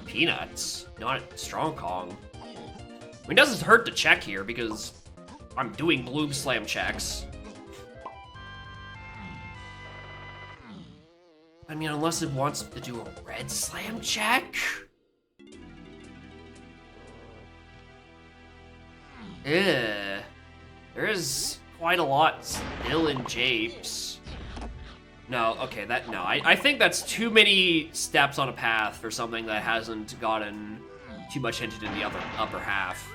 Peanuts, not Strong Kong. I mean, it doesn't hurt to check here because I'm doing Bloom Slam checks. I mean, unless it wants to do a Red Slam check? There is quite a lot still in Japes. No, okay, no. I think that's too many steps on a path for something that hasn't gotten too much hinted in the upper half.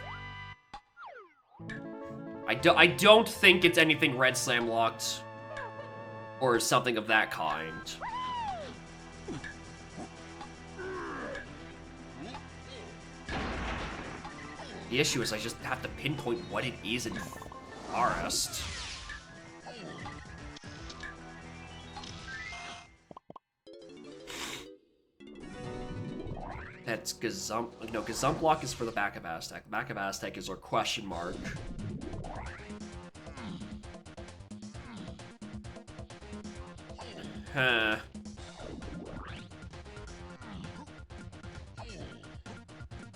I don't think it's anything Red Slam locked or something of that kind. The issue is I just have to pinpoint what it is in Forest. That's Gazump. No, Gazump Block is for the back of Aztec. The back of Aztec is our question mark. Huh.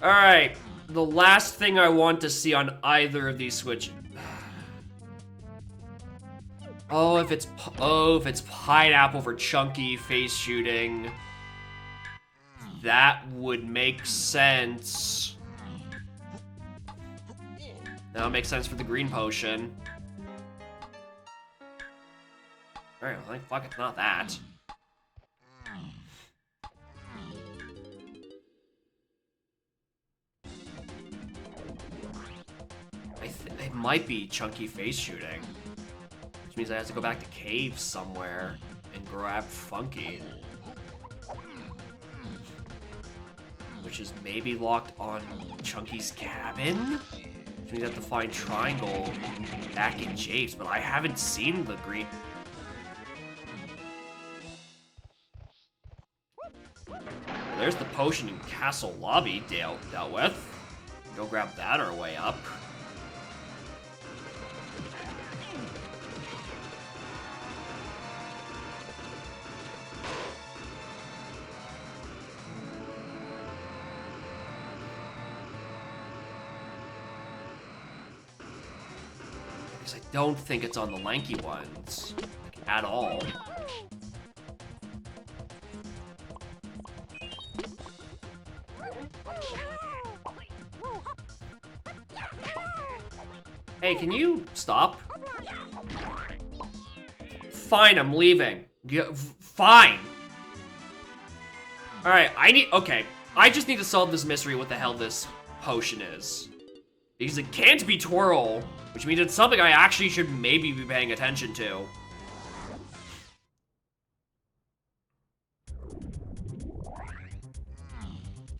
Alright. The last thing I want to see on either of these switches. Oh, if it's Pineapple for chunky face shooting, that would make sense. That would make sense for the green potion. Alright, well, fuck, it's not that. It might be chunky face shooting, which means I have to go back to caves somewhere and grab Funky, which is maybe locked on Chunky's cabin, which means I have to find Triangle back in Japes, but I haven't seen the green. Well, there's the potion in Castle Lobby dealt with. Go grab that our way up. I don't think it's on the lanky ones, like, at all. Hey, can you stop? Fine, I'm leaving. Fine. Alright, okay. I just need to solve this mystery, what the hell this potion is. Because it can't be Twirl, which means it's something I actually should maybe be paying attention to.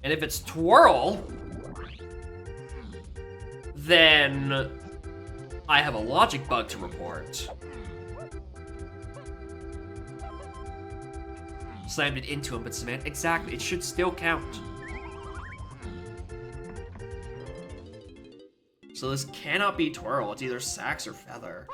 And if it's Twirl, then I have a logic bug to report. Slammed it into him, but Samantha, exactly, it should still count. So this cannot be Twirl, it's either Sax or Feather.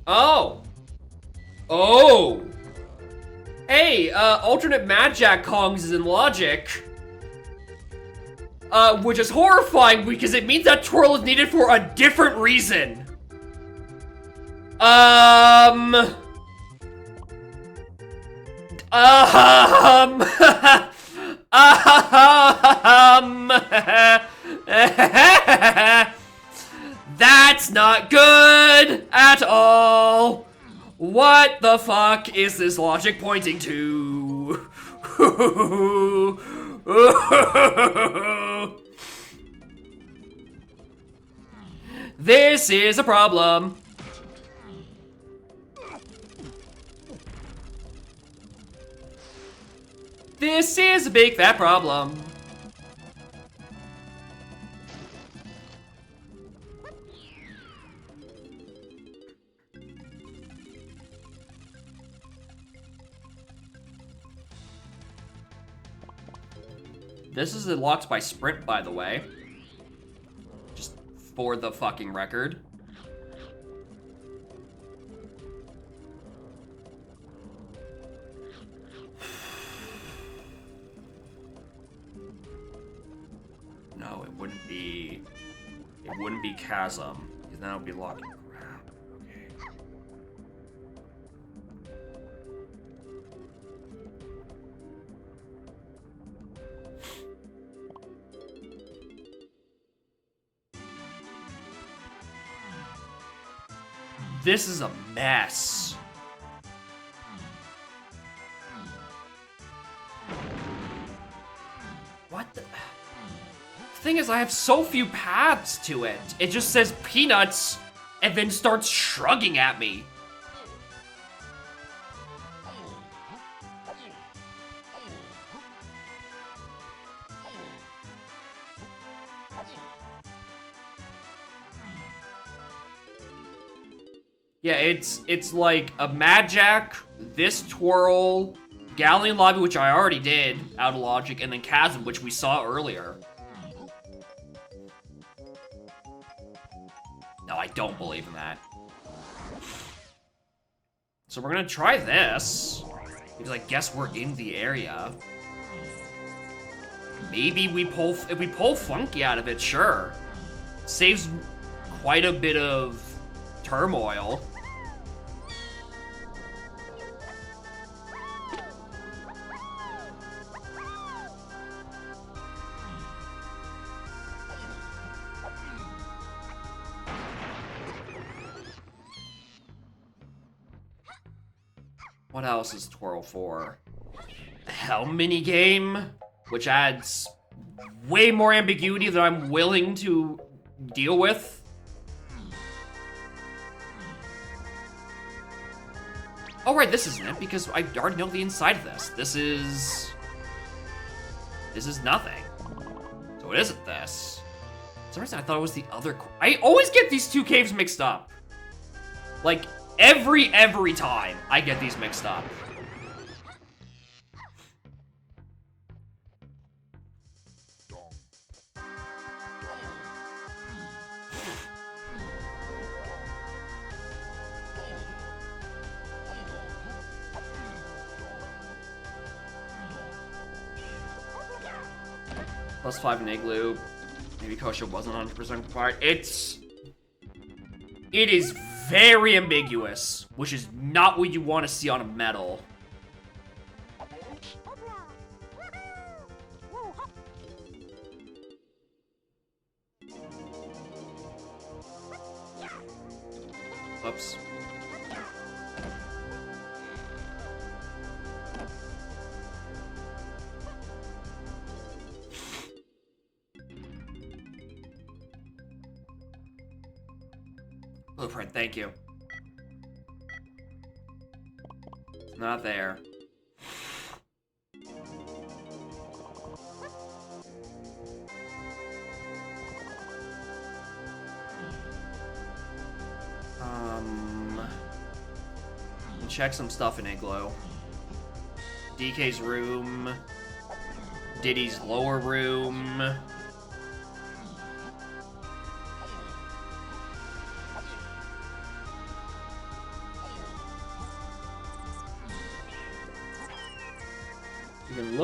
Oh! Oh! Hey, alternate Mad-Jack Kongs is in logic. Which is horrifying because it means that twirl is needed for a different reason. That's not good at all. What the fuck is this logic pointing to? This is a problem. This is a big fat problem. This is unlocked by sprint, by the way. Just for the fucking record. No, it wouldn't be chasm, because then it would be locking. Crap. Okay. This is a mess. What the? The thing is, I have so few paths to it. It just says peanuts and then starts shrugging at me. Yeah, it's like a Mad-Jack, this twirl, Galleon Lobby, which I already did out of logic, and then Chasm, which we saw earlier. No, I don't believe in that. So we're gonna try this, because I guess we're in the area. Maybe if we pull Funky out of it, sure. Saves quite a bit of turmoil. What else is twirl for? The Hell minigame, which adds way more ambiguity than I'm willing to deal with. Oh right, this isn't it, because I already know the inside of this. This is nothing. So it isn't this. For some reason I thought it was the other. I always get these two caves mixed up. Like, every time I get these mixed up. +5 in Igloo. Maybe Kosha wasn't 100% required. It is very ambiguous, which is not what you want to see on a medal. Oops. Blueprint, thank you. It's not there. Check some stuff in Igloo. DK's room. Diddy's lower room.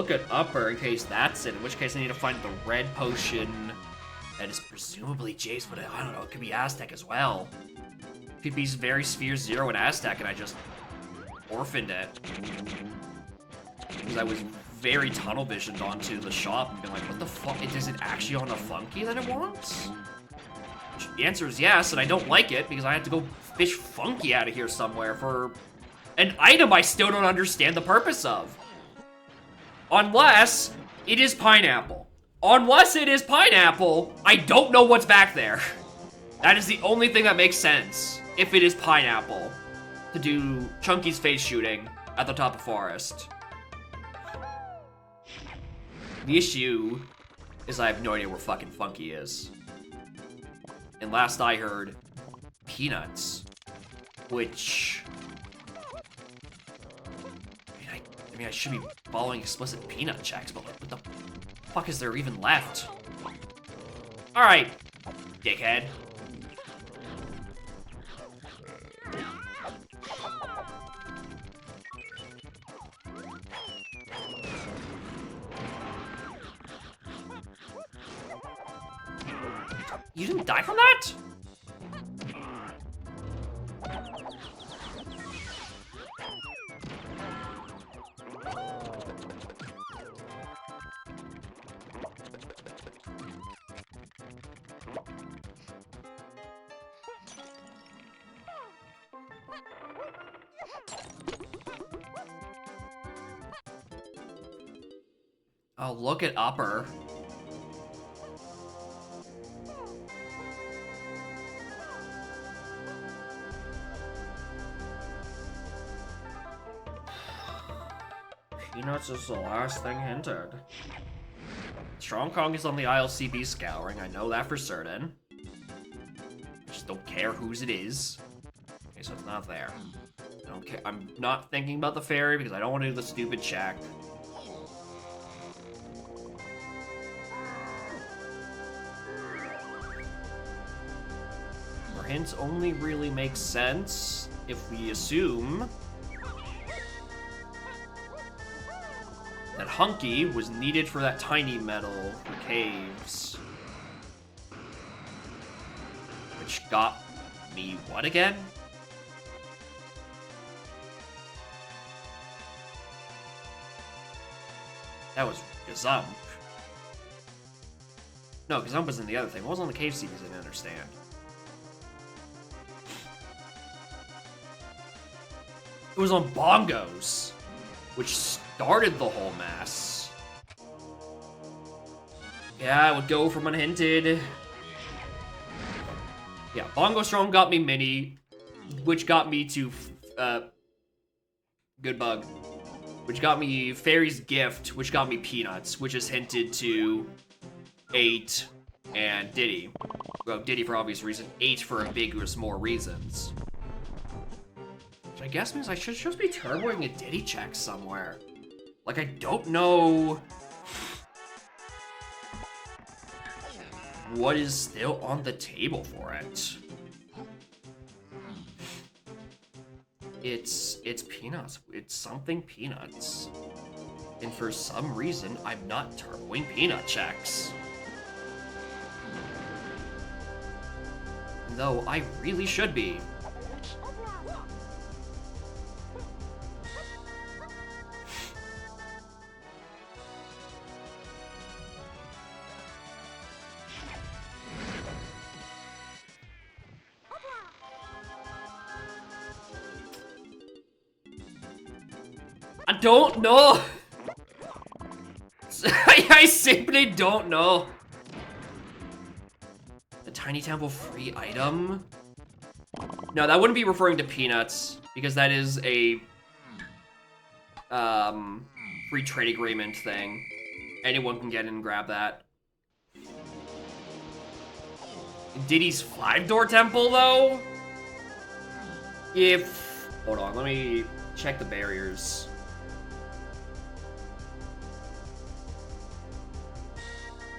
look at upper in case that's it, in which case I need to find the red potion that is presumably Jace, but I don't know, it could be Aztec as well. It could be very Sphere Zero and Aztec, and I just orphaned it. Because I was very tunnel visioned onto the shop and been like, what the fuck? Is it actually on the Funky that it wants? The answer is yes, and I don't like it because I have to go fish Funky out of here somewhere for an item I still don't understand the purpose of. Unless it is pineapple. Unless it is pineapple, I don't know what's back there. That is the only thing that makes sense if it is pineapple to do Chunky's face shooting at the top of forest. The issue is I have no idea where fucking Funky is. And last I heard, Peanuts, which... I mean, I should be following explicit Peanut checks, but like, what the fuck is there even left? Alright, dickhead. You didn't die from that? Oh, look at upper. Peanuts is the last thing hinted. Strong Kong is on the ILCB scouring, I know that for certain. I just don't care whose it is. Okay, so it's not there. I don't care. I'm not thinking about the fairy because I don't want to do the stupid check. Our hints only really make sense if we assume that Hunky was needed for that tiny metal for caves. Which got me what again? That was Gazump. No, Gazump was in the other thing. What was on the cave seekers? I didn't understand. It was on Bongos, which started the whole mess. Yeah, I would go from unhinted. Yeah, Bongo Strong got me Mini, which got me to, Good Bug, which got me Fairy's Gift, which got me Peanuts, which is hinted to 8 and Diddy. Well, Diddy for obvious reason, 8 for ambiguous more reasons. Which I guess means I should just be turboing a Diddy check somewhere. Like, I don't know what is still on the table for it. It's Peanuts. It's something Peanuts. And for some reason, I'm not turboing Peanut checks. Though I really should be. I don't know. I simply don't know. The Tiny Temple free item? No, that wouldn't be referring to Peanuts, because that is a free trade agreement thing. Anyone can get in and grab that. Diddy's 5-door temple, though? Hold on, let me check the barriers.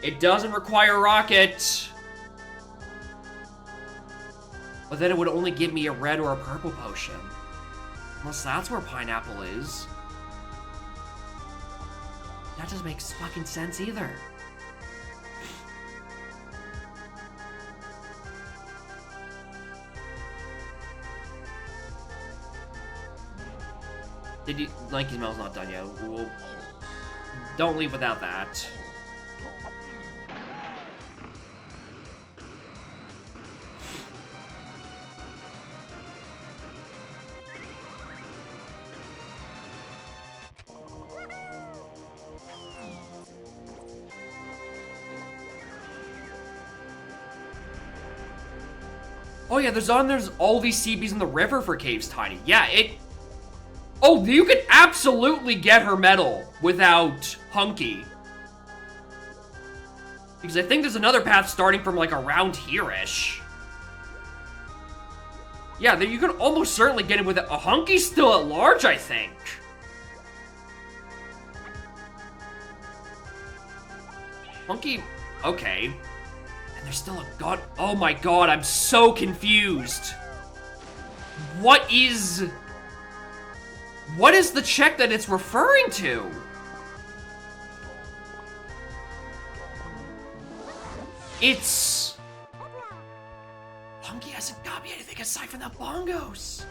It doesn't require rocket. But then it would only give me a red or a purple potion. Unless that's where pineapple is. That doesn't make fucking sense either. Lanky's mail's not done yet. Don't leave without that. Oh yeah, there's all these CBs in the river for Caves Tiny. Yeah, Oh, you could absolutely get her medal without Hunky. Because I think there's another path starting from like around here-ish. Yeah, you could almost certainly get it with a Hunky's still at large, I think. Hunky, okay. And there's still a god. Oh my god, I'm so confused. What is the check that it's referring to? It's... Hunky hasn't got me anything aside from the bongos.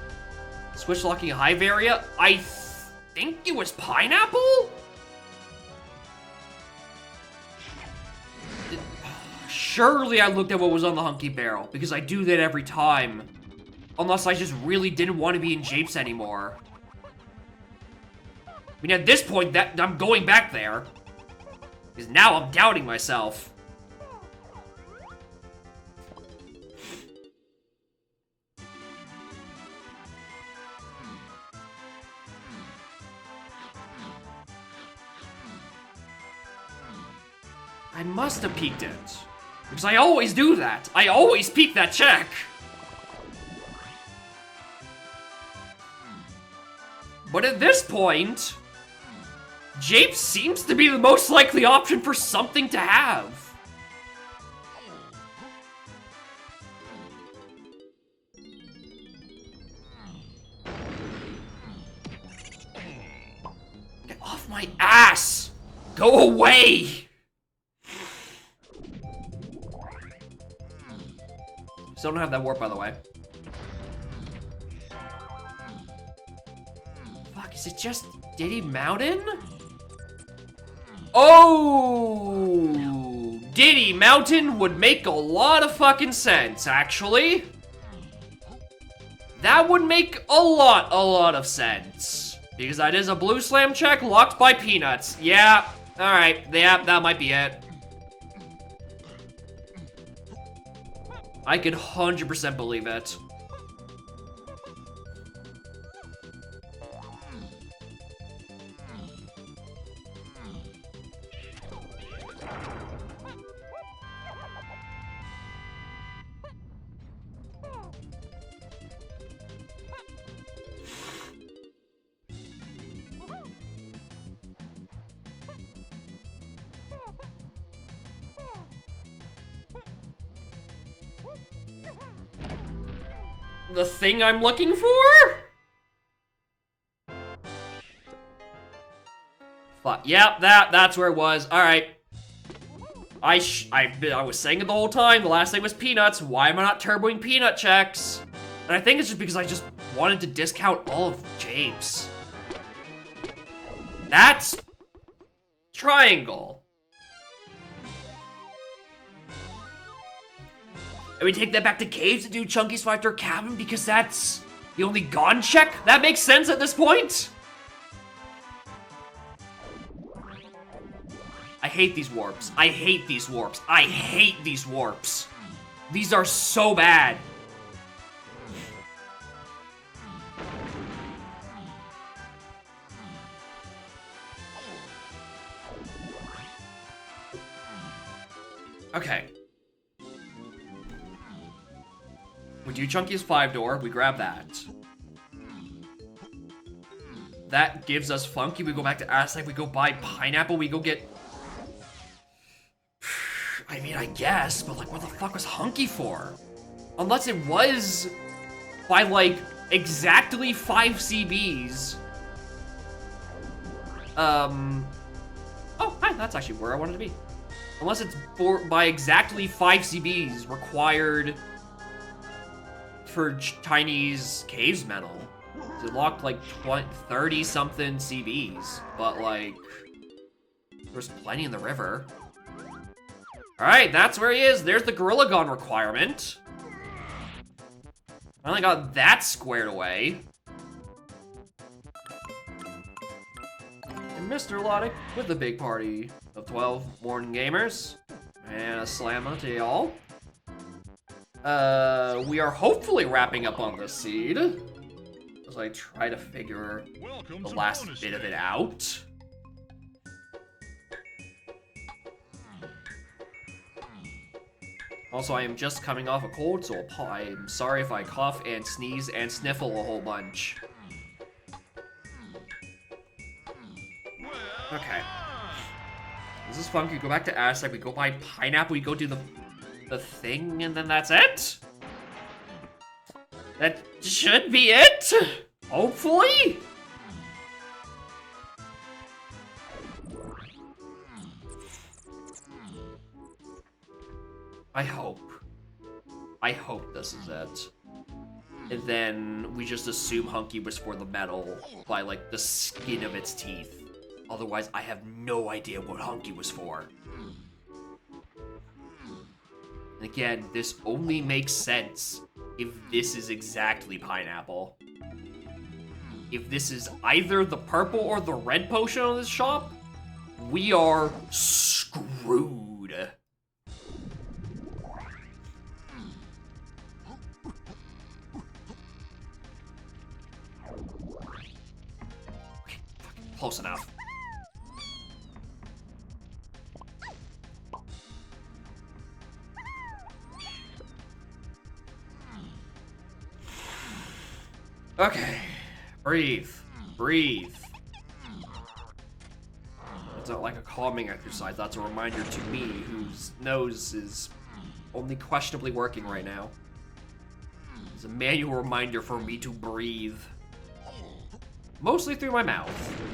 Switch locking hive area? I think it was pineapple? Surely I looked at what was on the Hunky barrel, because I do that every time. Unless I just really didn't want to be in Japes anymore. I mean, at this point, I'm going back there. Because now I'm doubting myself. I must have peeked it. Because I always do that. I always peek that check. But at this point, Japes seems to be the most likely option for something to have. Get off my ass! Go away! Still don't have that warp, by the way. Fuck, is it just Diddy Mountain? Oh! Diddy Mountain would make a lot of fucking sense, actually. That would make a lot of sense. Because that is a blue slam check locked by Peanuts. Yeah, alright, yeah, that might be it. I could 100% believe it. The thing I'm looking for? Fuck. Yep, that's where it was. Alright. I was saying it the whole time. The last thing was Peanuts. Why am I not turboing Peanut checks? And I think it's just because I just wanted to discount all of Japes. That's triangle. And we take that back to Caves to do Chunky's Factor Cabin because that's the only gone check? That makes sense at this point? I hate these warps. I hate these warps. I hate these warps. These are so bad. Okay. We do Chunky's 5-door, we grab that. That gives us Funky, we go back to Aztec, we go buy Pineapple, we go get... I mean, I guess, but like, what the fuck was Hunky for? Unless it was by like, exactly 5 CBs. Oh, hi, that's actually where I wanted to be. Unless it's by exactly 5 CBs required for Chinese caves medal. It locked like 30 something CBs, but like there's plenty in the river. All right, that's where he is. There's the Gorilla Gun requirement. Finally got that squared away. And Mr. Lodic with the big party of 12 morning gamers. And a slamma to y'all. We are hopefully wrapping up on this seed. As I try to figure the last bit of it out. Also, I am just coming off a cold, so I'm sorry if I cough and sneeze and sniffle a whole bunch. Okay. This is fun. We go back to Aztec, we go buy pineapple, we go do the thing, and then that's it? That should be it? Hopefully? I hope this is it. And then we just assume Hunky was for the medal by like the skin of its teeth. Otherwise, I have no idea what Hunky was for. And again, this only makes sense if this is exactly pineapple. If this is either the purple or the red potion on this shop, we are screwed. Close enough. Okay. Breathe. Breathe. It's not like a calming exercise. That's a reminder to me, whose nose is only questionably working right now. It's a manual reminder for me to breathe. Mostly through my mouth.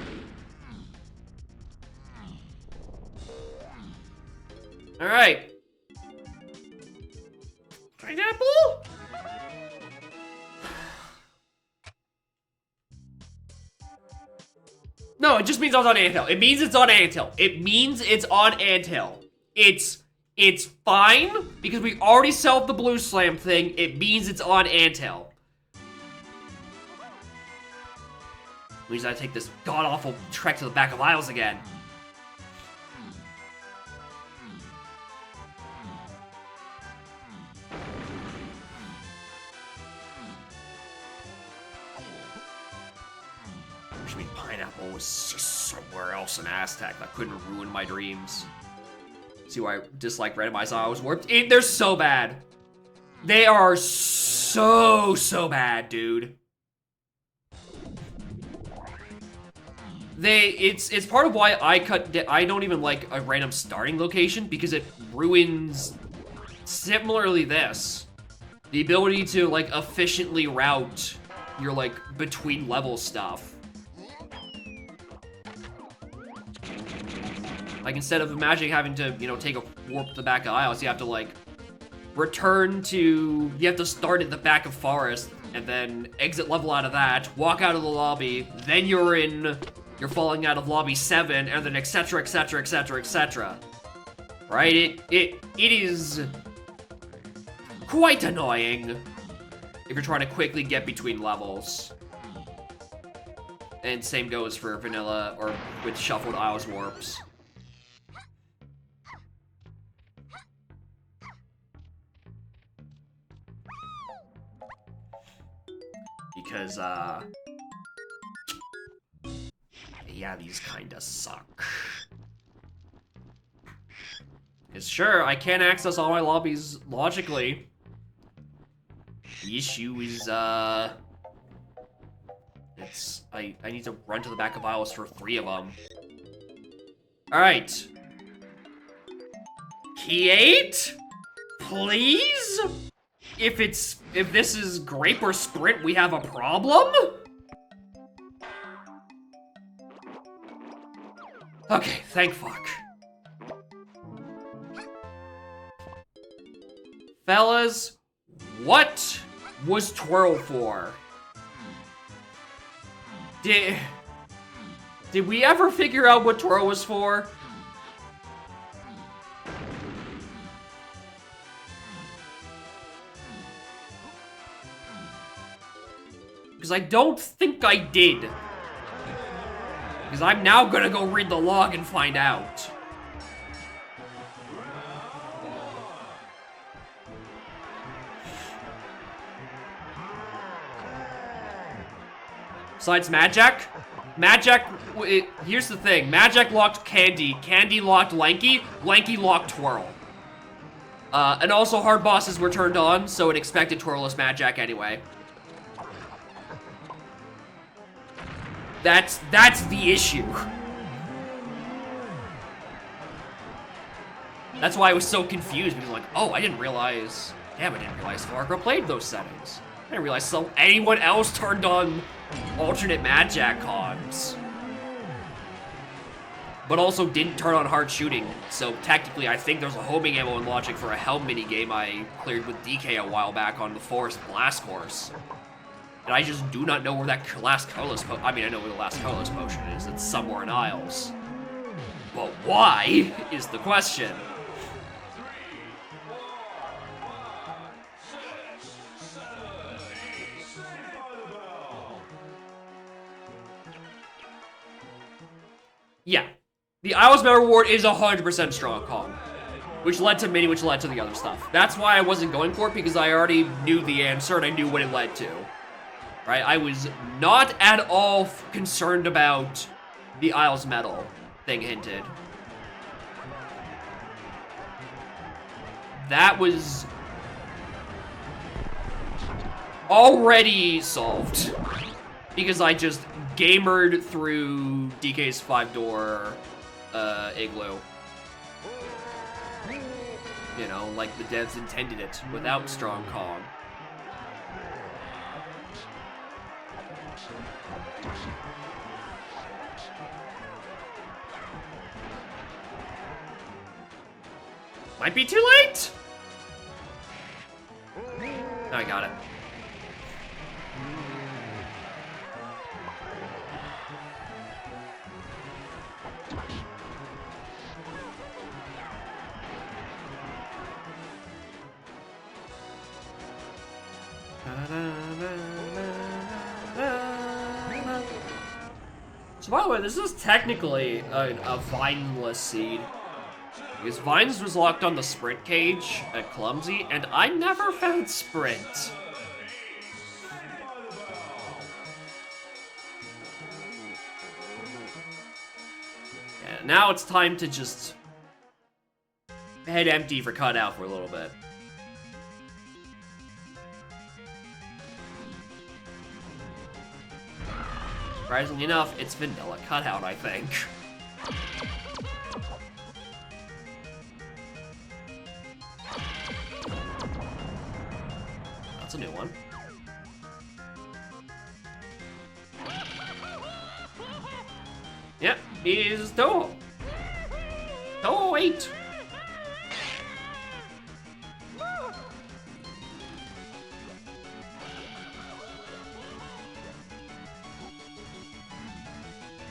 Alright. Pineapple? No, it just means it's on anthill. It means it's on anthill. It means it's on anthill. It's fine because we already solved the blue slam thing. It means it's on anthill. Means I take this god-awful trek to the back of Isles again. Which means pineapple was just somewhere else in Aztec that couldn't ruin my dreams. See why I dislike randomized Isles warped? They're so bad. They are so bad, dude. It's part of why I don't even like a random starting location, because it ruins similarly this. The ability to like efficiently route your like between level stuff. Like instead of imagining having to, you know, take a warp to the back of Isles, you have to like you have to start at the back of Forest and then exit level out of that, walk out of the lobby, then you're falling out of lobby 7, and then etc, etc, etc, etc. Right? It is quite annoying if you're trying to quickly get between levels. And same goes for vanilla or with shuffled Isles warps. Because, yeah, these kinda suck. Because sure, I can't access all my lobbies logically. The issue is, I need to run to the back of Isles for 3 of them. Alright. Key 8? Please? If this is grape or sprint, we have a problem? Okay, thank fuck. Fellas, what was Twirl for? Did we ever figure out what Twirl was for? Because I don't think I did. Because I'm now gonna go read the log and find out. Besides Magic, here's the thing. Magic locked Candy, Candy locked Lanky, Lanky locked Twirl. And also hard bosses were turned on, so it expected Twirless Magic anyway. That's the issue. That's why I was so confused, because like, oh, I didn't realize Fargo played those settings. I didn't realize anyone else turned on alternate Magic cons. But also didn't turn on hard shooting, so technically I think there's a homing ammo in logic for a Helm minigame I cleared with DK a while back on the Forest Blast course. And I just do not know where that last colorless I mean, I know where the last colorless potion is. It's somewhere in Isles. But why is the question. Yeah. The Isles Medal reward is 100% strong calm. Which led to Mini, which led to the other stuff. That's why I wasn't going for it, because I already knew the answer and I knew what it led to. Right? I was not at all concerned about the Isles Medal thing hinted. That was already solved. Because I just gamered through DK's 5-door igloo. You know, like the devs intended it, without strong calm. Might be too late! Oh, I got it. So by the way, this is technically a Vineless seed. Because Vines was locked on the Sprint cage at Clumsy, and I never found Sprint. Yeah, now it's time to just head empty for Cutout for a little bit. Surprisingly enough, it's Vanilla Cutout, I think. That's a new one. Yep, he's Toho. Toho 8.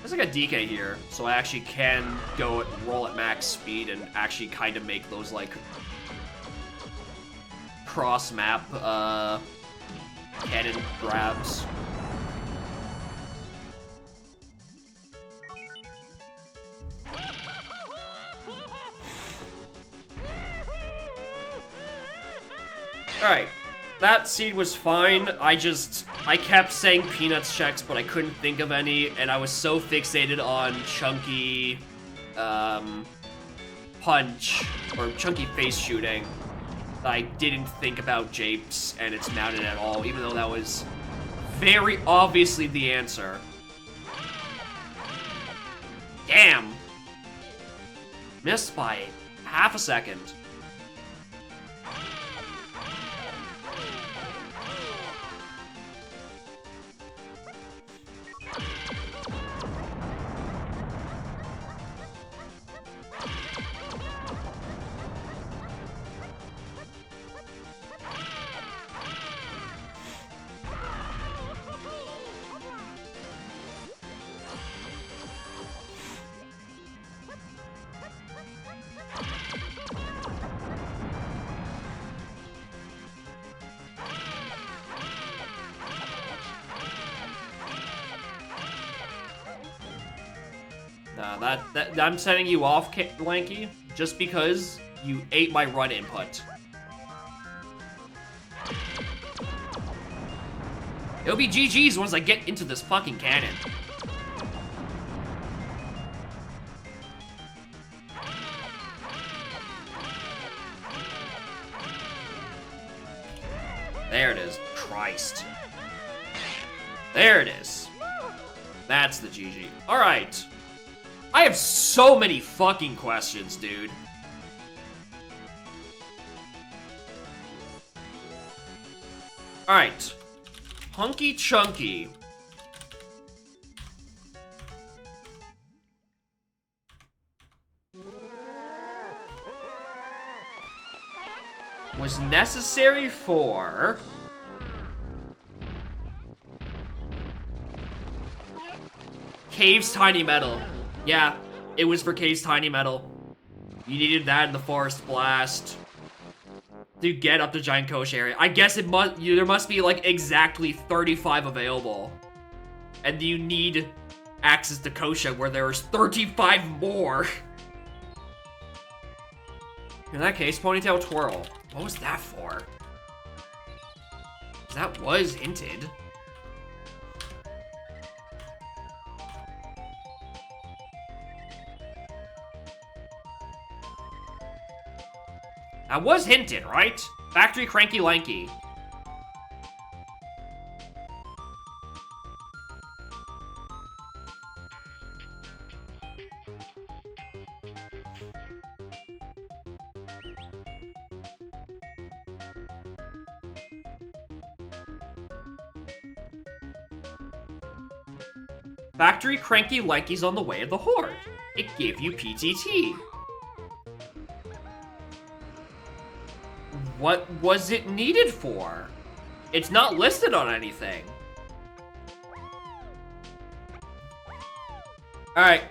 There's like a DK here, so I actually can roll at max speed and actually kind of make those like cross-map cannon grabs. Alright, that seed was fine. I kept saying Peanuts checks, but I couldn't think of any, and I was so fixated on chunky punch, or chunky face shooting, that I didn't think about Japes and its mounted at all, even though that was very obviously the answer. Damn! Missed by half a second. that I'm sending you off, Lanky, just because you ate my run input. It'll be GG's once I get into this fucking cannon. There it is. Christ. There it is. That's the GG. Alright. I have so many fucking questions, dude. Alright. Hunky Chunky. Was necessary for... Cave's Tiny Metal. Yeah, it was for Cave's Tiny Metal. You needed that in the Forest Blast to get up the Giant Kosh area. I guess it must. There must be like exactly 35 available, and you need access to Kosha where there's 35 more. In that case, Ponytail Twirl. What was that for? That was hinted. That was hinted, right? Factory Cranky Lanky. Factory Cranky Lanky's on the way of the Horde. It gave you PTT. What was it needed for? It's not listed on anything. Alright.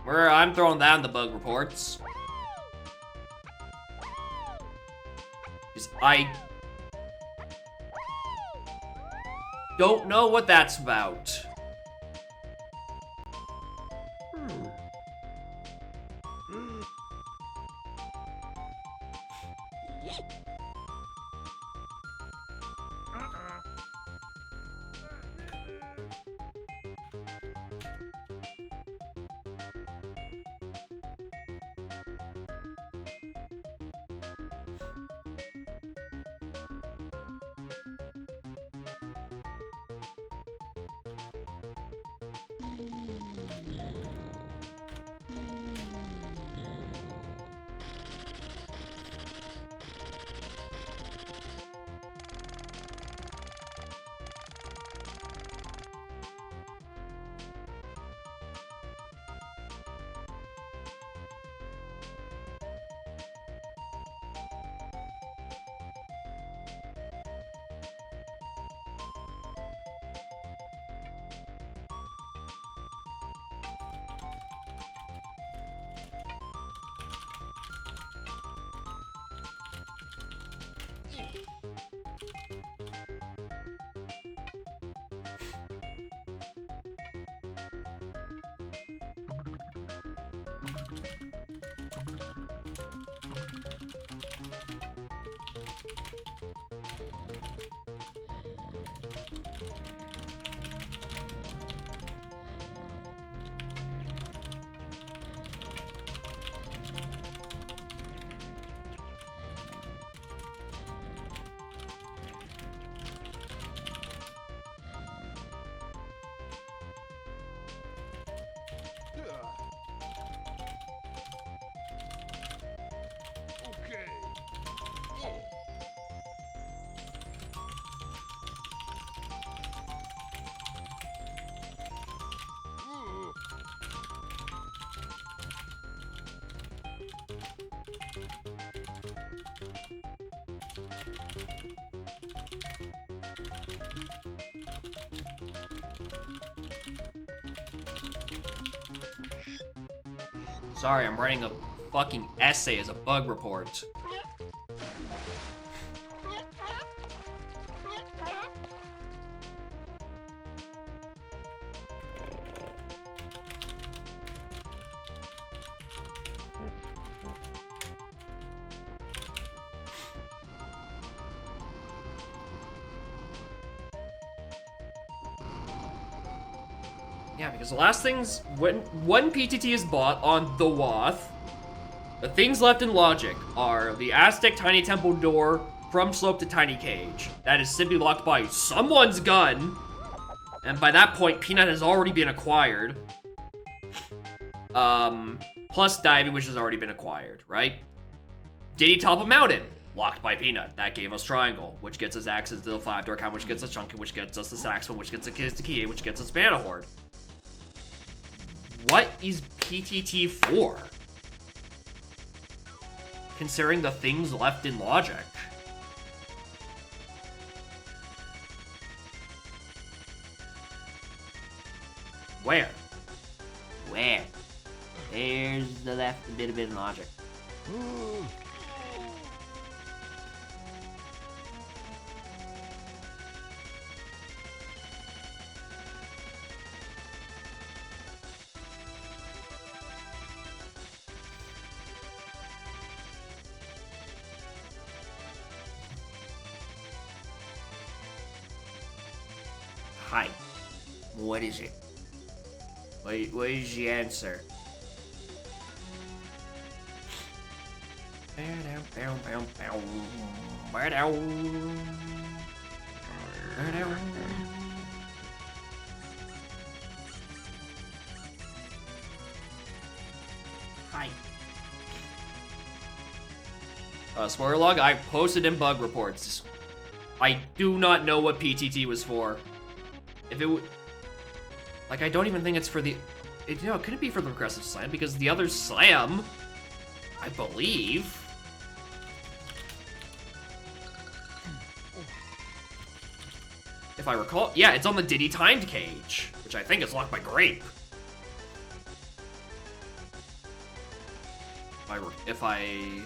I'm throwing that in the bug reports. Because I don't know what that's about. Sorry, I'm writing a fucking essay as a bug report. Yeah, because the last things, when one PTT is bought on the Wath, the things left in Logic are the Aztec Tiny Temple door from Slope to Tiny Cage. That is simply locked by someone's gun. And by that point, Peanut has already been acquired. Plus Divey, which has already been acquired, right? Diddy Top of Mountain, locked by Peanut. That gave us Triangle, which gets us access to the 5-door account, which gets us Chunky, which gets us the Saxophone, which gets us the Key, which gets us Mana Horde. What is PTT for? Considering the things left in Logic. Where? Where? There's the left bit of it in Logic. Hi. What is it? What is the answer? Hi. Spoiler log, I posted in bug reports. I do not know what PTT was for. If it would... Like, I don't even think it's for the... It couldn't be for the Progressive Slam, because the other Slam, I believe... If I recall... Yeah, it's on the Diddy Timed Cage, which I think is locked by Grape. If I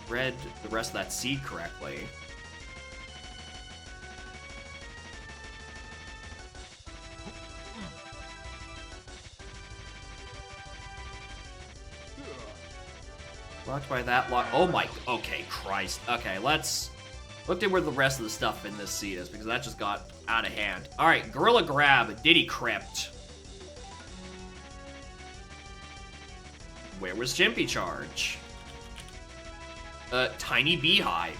read the rest of that seed correctly... Locked by that lock. Oh my. Okay, Christ. Okay, let's look at where the rest of the stuff in this seed is, because that just got out of hand. All right, Gorilla Grab, Diddy Crypt. Where was Chimpy Charge? Tiny Beehive.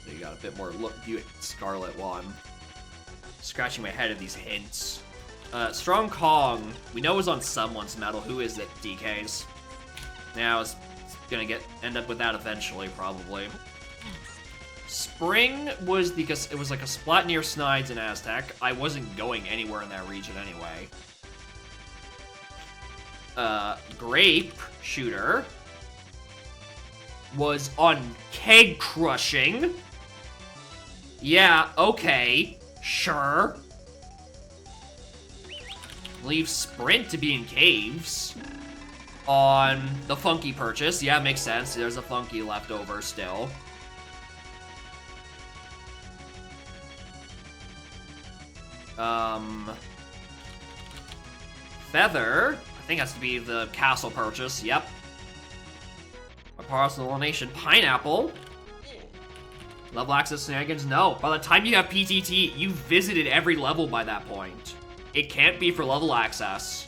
So you got a bit more view at Scarlet while I'm scratching my head at these hints. Strong Kong, we know is on someone's medal. Who is it? DK's. Now it's gonna end up with that eventually, probably. Spring was because it was like a splat near Snides and Aztec. I wasn't going anywhere in that region anyway. Grape Shooter was on Keg Crushing. Yeah, okay, sure. Leave Sprint to be in Caves. On the Funky purchase, yeah, makes sense. There's a Funky left over still. Feather, I think has to be the Castle purchase, yep. A Parcel Nation Pineapple. Level access shenanigans? No. By the time you have PTT, you've visited every level by that point. It can't be for level access.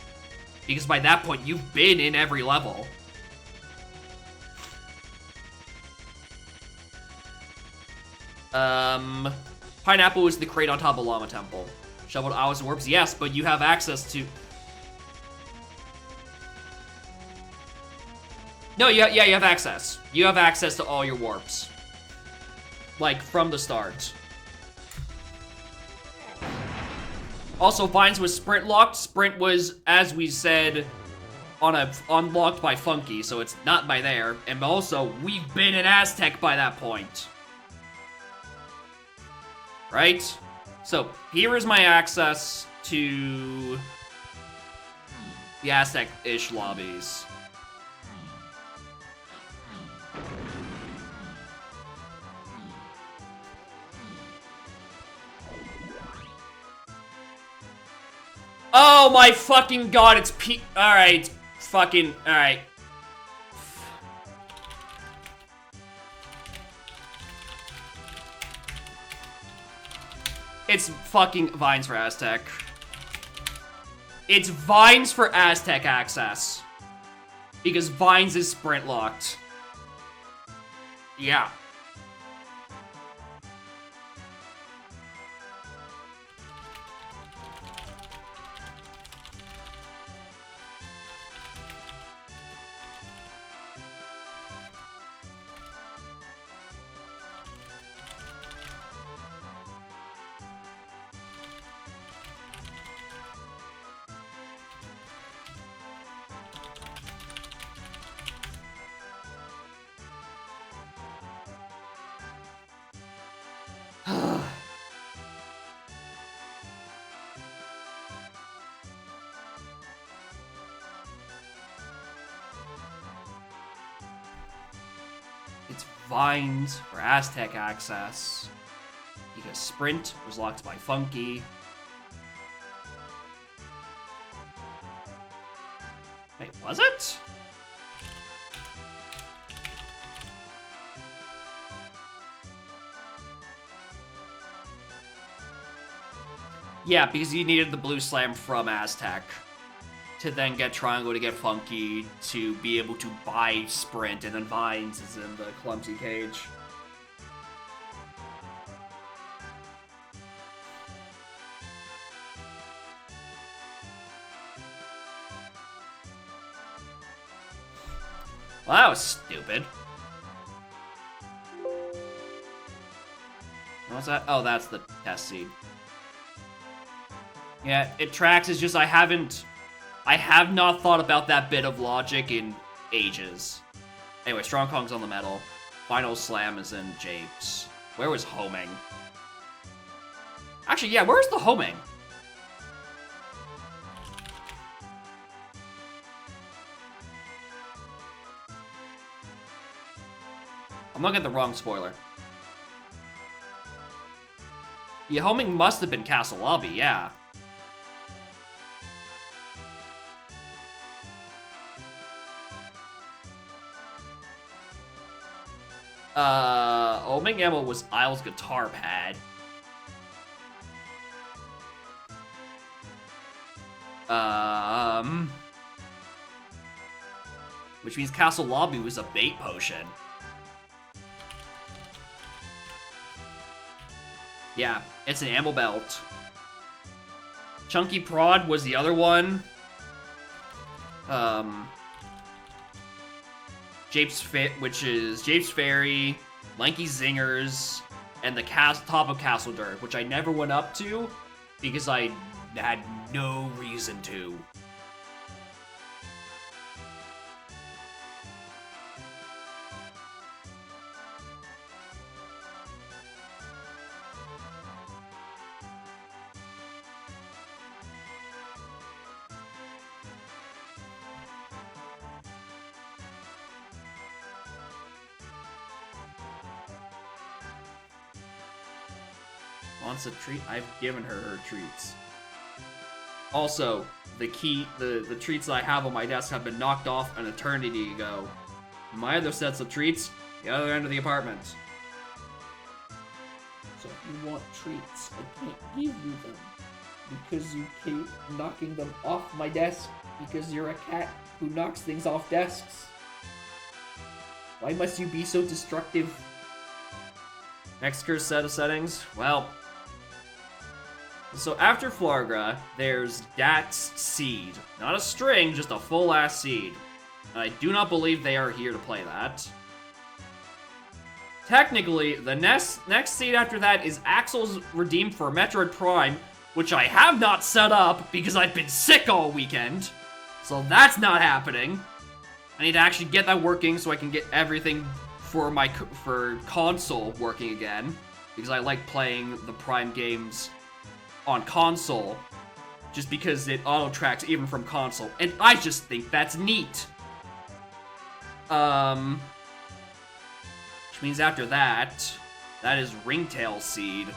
Because by that point, you've been in every level. Pineapple is the crate on top of Llama Temple. Shoveled Owls and Warps? Yes, but you have access to... No, yeah, you have access. You have access to all your warps. Like, from the start. Also, Vines was Sprint locked. Sprint was, as we said, unlocked by Funky, so it's not by there. And also, we've been in Aztec by that point. Right? So, here is my access to The Aztec-ish lobbies. Oh my fucking god, it's Alright. Fucking. Alright. It's fucking Vines for Aztec. It's Vines for Aztec access. Because Vines is sprint locked. Yeah. It's Vines for Aztec access. Because Sprint was locked by Funky. Wait, was it? Yeah, because you needed the Blue Slam from Aztec to then get Triangle to get Funky to be able to buy Sprint, and then Vines is in the Clumsy Cage. Well, that was stupid. What's that? Oh, that's the test seed. Yeah, it tracks. It's just I have not thought about that bit of logic in ages. Anyway, Strong Kong's on the metal. Final Slam is in Japes. Where was homing? Actually, yeah, where's the homing? I'm looking at the wrong spoiler. Yeah, homing must have been Castle Lobby, yeah. Homing ammo was Isle's guitar pad. Which means Castle Lobby was a bait potion. Yeah, it's an ammo belt. Chunky Prod was the other one. Which is Japes Fairy, Lanky Zingers, and the top of Castle Dirt, which I never went up to because I had no reason to. Wants a treat? I've given her treats. Also, the treats that I have on my desk have been knocked off an eternity ago. My other sets of treats, the other end of the apartment. So if you want treats, I can't give you them. Because you keep knocking them off my desk. Because you're a cat who knocks things off desks. Why must you be so destructive? Next curse set of settings? Well, so after Flargra, there's Dat's Seed. Not a string, just a full-ass seed. And I do not believe they are here to play that. Technically, the next seed after that is Axel's Redeemed for Metroid Prime, which I have not set up because I've been sick all weekend. So that's not happening. I need to actually get that working so I can get everything for console working again, because I like playing the Prime games on console just because it auto-tracks even from console, and I just think that's neat. Which means after that, that is Ringtail Seed,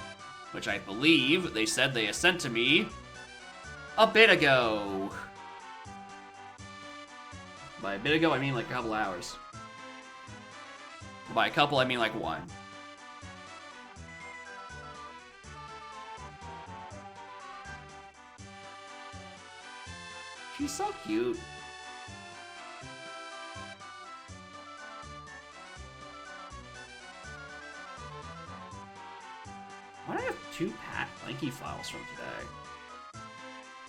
which I believe they said they sent to me a bit ago. By a bit ago, I mean like a couple hours. By a couple, I mean like one. She's so cute. Why do I have 2 Lanky files from today?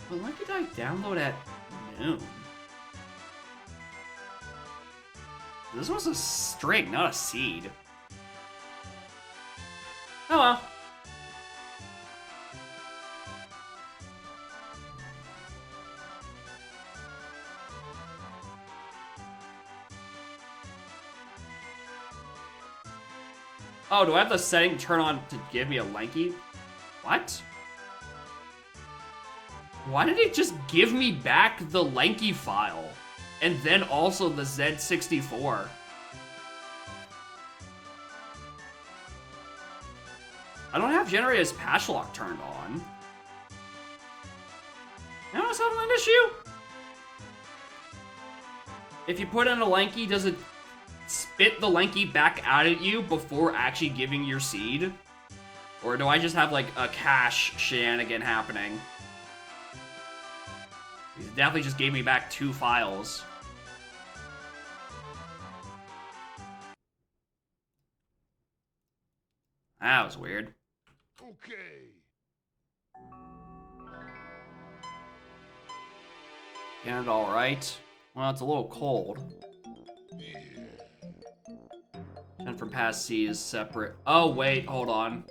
But when did I download at noon? This was a string, not a seed. Oh well. Oh, do I have the setting turn on to give me a lanky? What? Why did it just give me back the lanky file? And then also the Z64? I don't have generate as patch lock turned on. Now it's having an issue? If you put in a lanky, does it spit the lanky back out at you before actually giving your seed? Or do I just have like a cache shenanigan happening? It definitely just gave me back 2 files. That was weird. Okay. And alright. Well, it's a little cold. 10 from past C is separate. Oh, wait, hold on.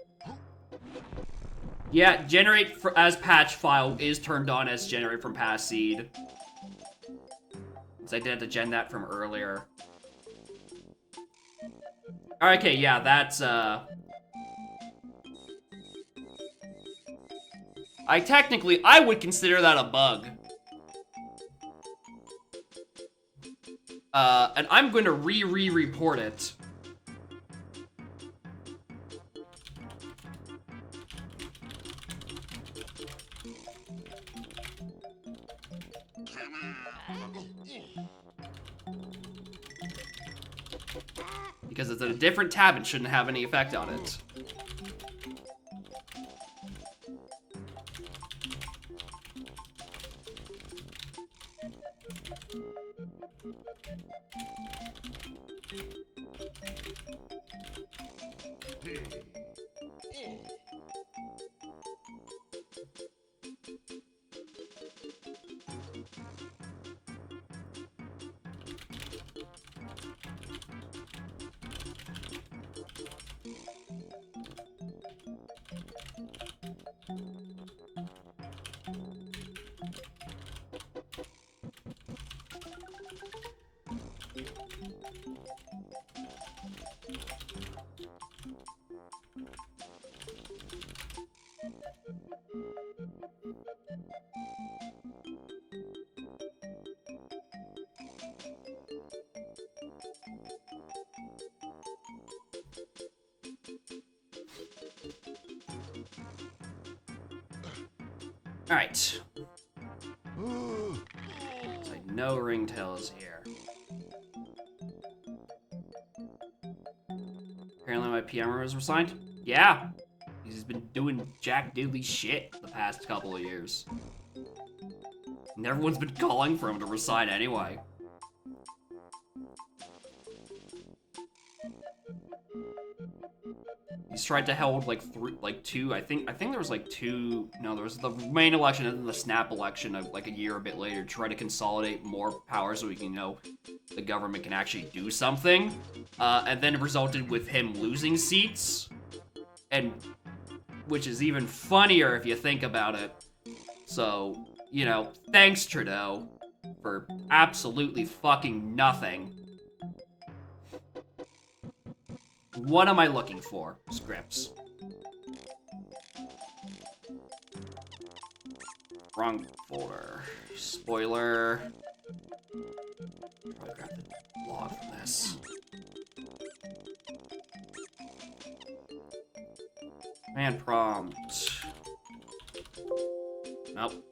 Yeah, generate as patch file is turned on as generate from past seed. So I did have to gen that from earlier. Okay, yeah, that's, I would consider that a bug. And I'm going to re-report it. Because it's in a different tab and shouldn't have any effect on it. Alright. So I know Ringtail is here. Apparently my PM was resigned? Yeah! He's been doing Jack Diddley shit the past couple of years. And everyone's been calling for him to resign anyway. He's tried to hold like two. I think there was like 2. No, there was the main election and then the snap election of like a year a bit later to try to consolidate more power so we can, the government can actually do something. And then it resulted with him losing seats, and which is even funnier if you think about it. So, thanks Trudeau for absolutely fucking nothing. What am I looking for? Scripts. Wrong folder. Spoiler. Probably grab the log from this. Command prompt. Nope.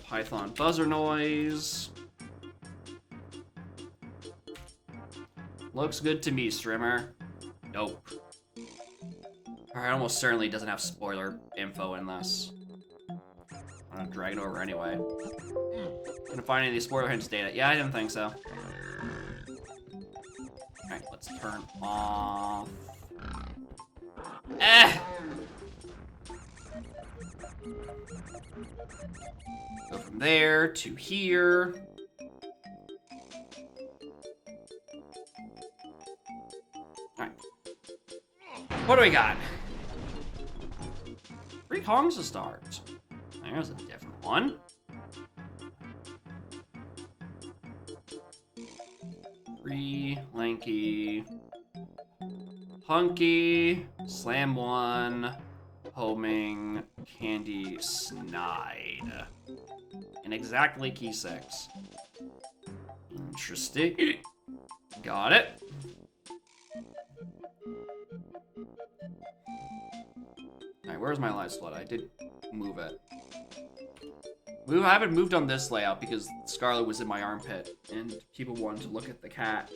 Python buzzer noise. Looks good to me, streamer. Nope. Alright, almost certainly doesn't have spoiler info in this. I'm gonna drag it over anyway. Gonna find any of these spoiler hints data. Yeah, I didn't think so. Alright, let's turn off. Eh! Go from there to here. Alright. What do we got? 3 Kongs to start. There's a different one. 3, lanky, hunky, slam 1, homing, candy, snide. And exactly key 6. Interesting. Got it. Alright, where's my live split? I did move it. I haven't moved on this layout because Scarlet was in my armpit and people wanted to look at the cat,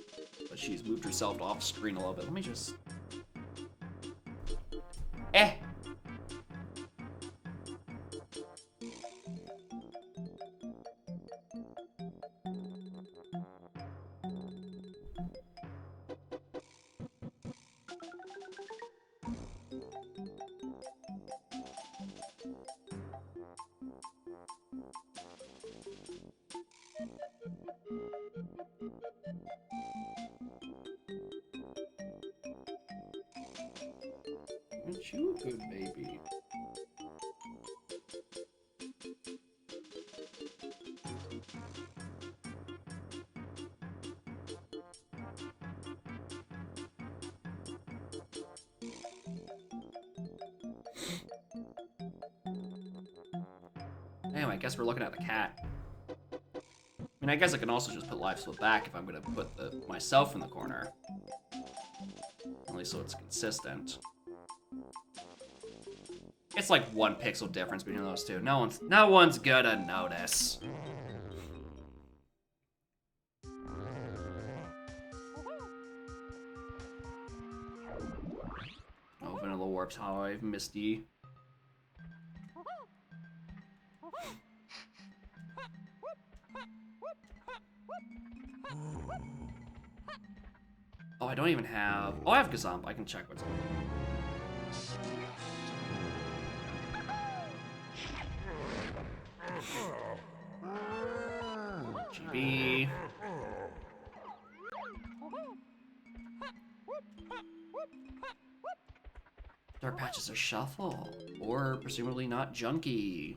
but she's moved herself off screen a little bit. Let me just... Eh! Aren't you a good baby? Anyway, I guess we're looking at the cat. I mean, I guess I can also just put live split back if I'm gonna put myself in the corner. At least so it's consistent. It's like 1 pixel difference between those two. No one's gonna notice. Oh, Vanilla Warp's Hive, Misty. Oh, I don't even have... Oh, I have Gazump. I can check what's on. GB. Dark patches are shuffle, or presumably not junky.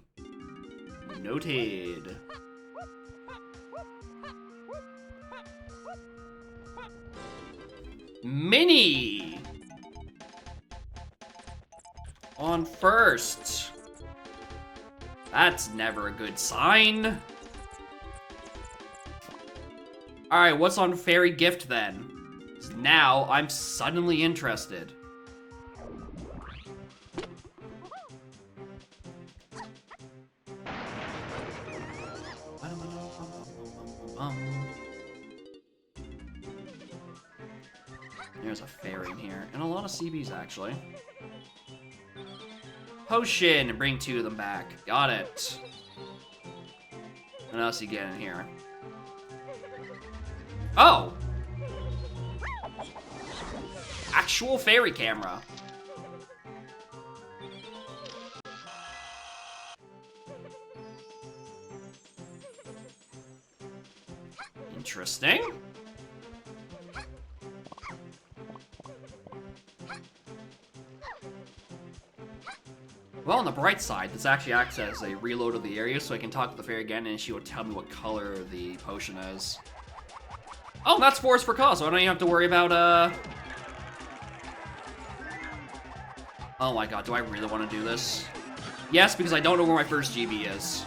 Noted. Mini! On first. That's never a good sign. Alright, what's on Fairy Gift then? 'Cause now I'm suddenly interested. There's a fairy in here, and a lot of CBs actually. Potion, and bring 2 of them back. Got it. What else you get in here? Oh! Actual fairy camera. Interesting. Well, on the bright side, this actually acts as a reload of the area, so I can talk to the fairy again, and she will tell me what color the potion is. Oh, that's Force for Cause, so I don't even have to worry about, Oh my god, do I really want to do this? Yes, because I don't know where my first GB is.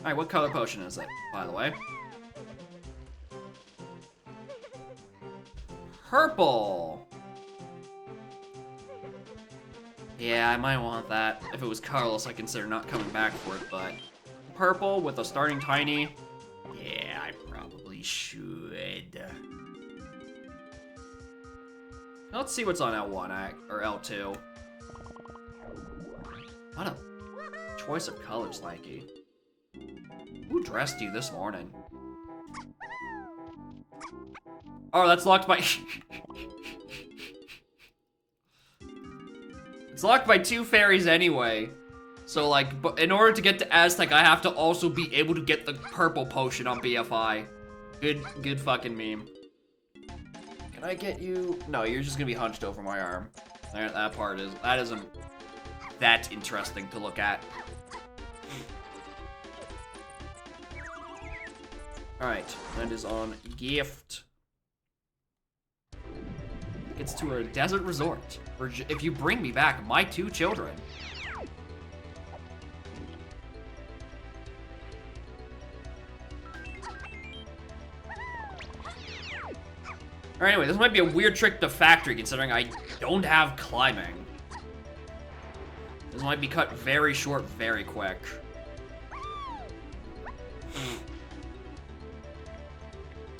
Alright, what color potion is it, by the way? Purple! Yeah, I might want that. If it was Carlos, I'd consider not coming back for it, but... Purple with a starting tiny? Yeah, I probably should. Let's see what's on L1, or L2. What a choice of colors, Lanky. Who dressed you this morning? Oh, that's locked by... It's locked by 2 fairies anyway. So, like, but in order to get to Aztec, I have to also be able to get the purple potion on BFI. Good fucking meme. Can I get you? No, you're just gonna be hunched over my arm. That isn't that interesting to look at. Alright, that is on gift. It's to a desert resort. If you bring me back my 2 children. Or anyway, this might be a weird trick to factory considering I don't have climbing. This might be cut very short, very quick.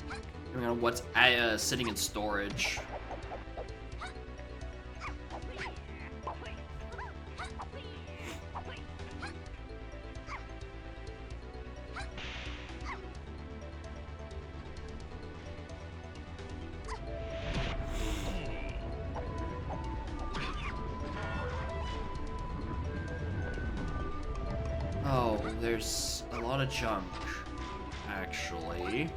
I don't know what's sitting in storage. Oh, there's a lot of junk, actually.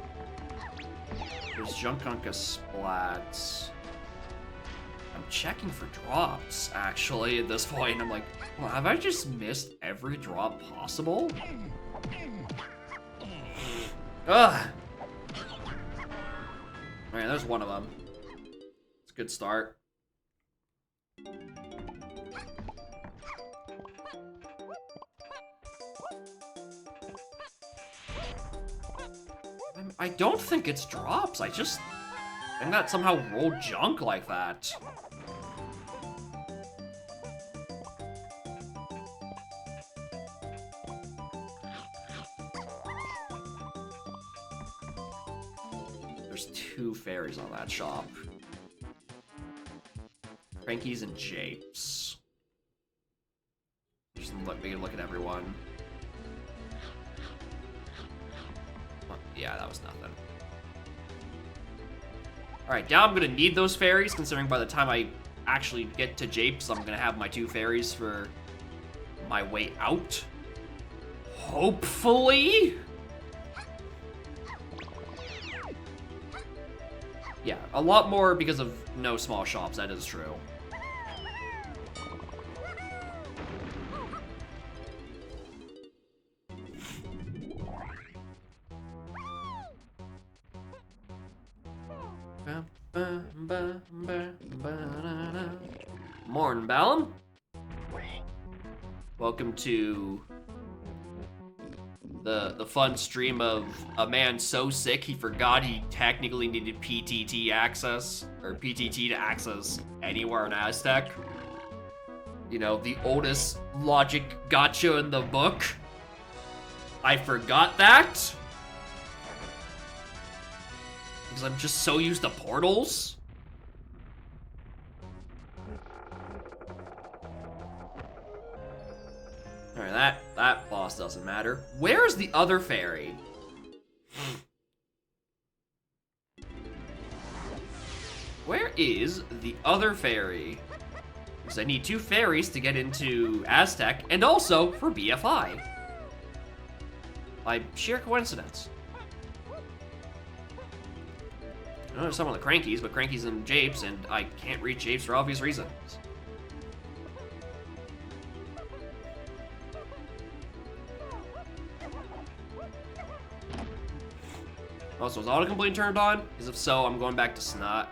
There's junk on Splats. I'm checking for drops, actually, at this point. I'm like, well, have I just missed every drop possible? Ugh! Alright, there's one of them. It's a good start. I don't think it's drops. I think that somehow rolled junk like that. There's 2 fairies on that shop. Crankies and Japes. Just we can look at everyone. Yeah, that was nothing. Alright, now I'm gonna need those fairies, considering by the time I actually get to Japes, I'm gonna have my 2 fairies for my way out. Hopefully? Yeah, a lot more because of no small shops, that is true. Morn, Ballum. Welcome to the fun stream of a man so sick he forgot he technically needed PTT access, or PTT to access anywhere in Aztec. You know, the oldest logic gotcha in the book. I forgot that. Because I'm just so used to portals. Alright, that boss doesn't matter. Where's the other fairy? Where is the other fairy? Because I need 2 fairies to get into Aztec, and also for BFI. By sheer coincidence. I know there's some on the Crankies, but Crankies and Japes, and I can't reach Japes for obvious reasons. Also, is autocomplete turned on? Because if so, I'm going back to Snot.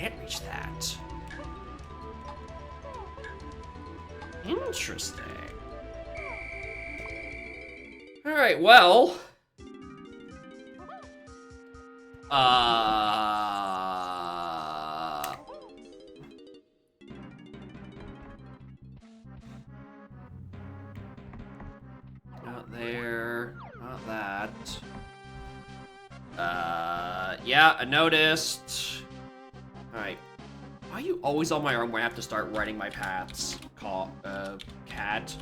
can't reach that. Interesting. Alright, well... Not there. Not that. Yeah, I noticed. Alright. Why are you always on my arm when I have to start writing my paths? Cat.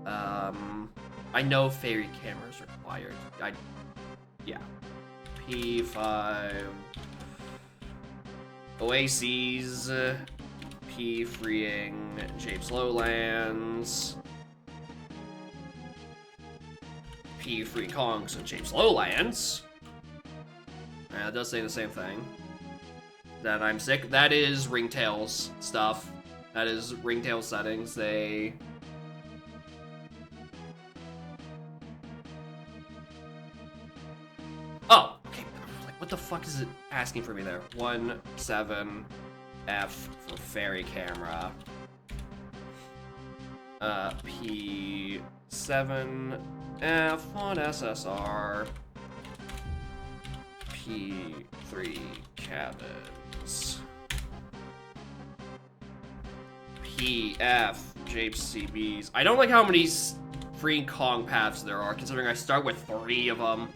I know fairy cameras required. Yeah. P5. Oases. P freeing Japes Lowlands. P free Kongs and Japes Lowlands. Yeah, it does say the same thing. That I'm sick. That is Ringtail's stuff. That is Ringtail settings. They... Oh, okay. Like, what the fuck is it asking for me there? 1, 7, F for fairy camera. P7, F on SSR. P3 cabins. PF Japes CBs. I don't like how many free Kong paths there are, considering I start with 3 of them.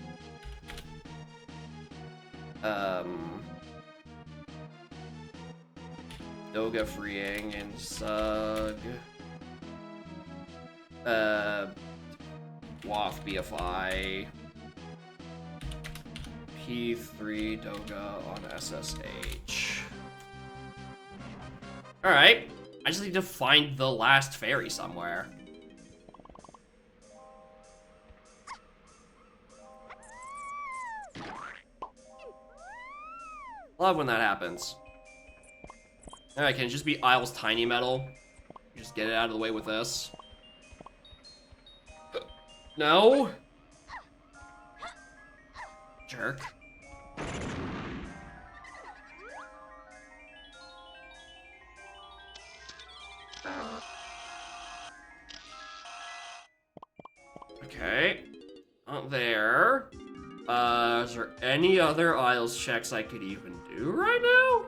Doga freeing and Sug. WAF BFI. P3 Doga on SSH. Alright. I just need to find the last fairy somewhere. Love when that happens. Alright, can it just be Isle's tiny metal? Just get it out of the way with this. No? Jerk. Okay. Not there. Is there any other Isles checks I could even do right now?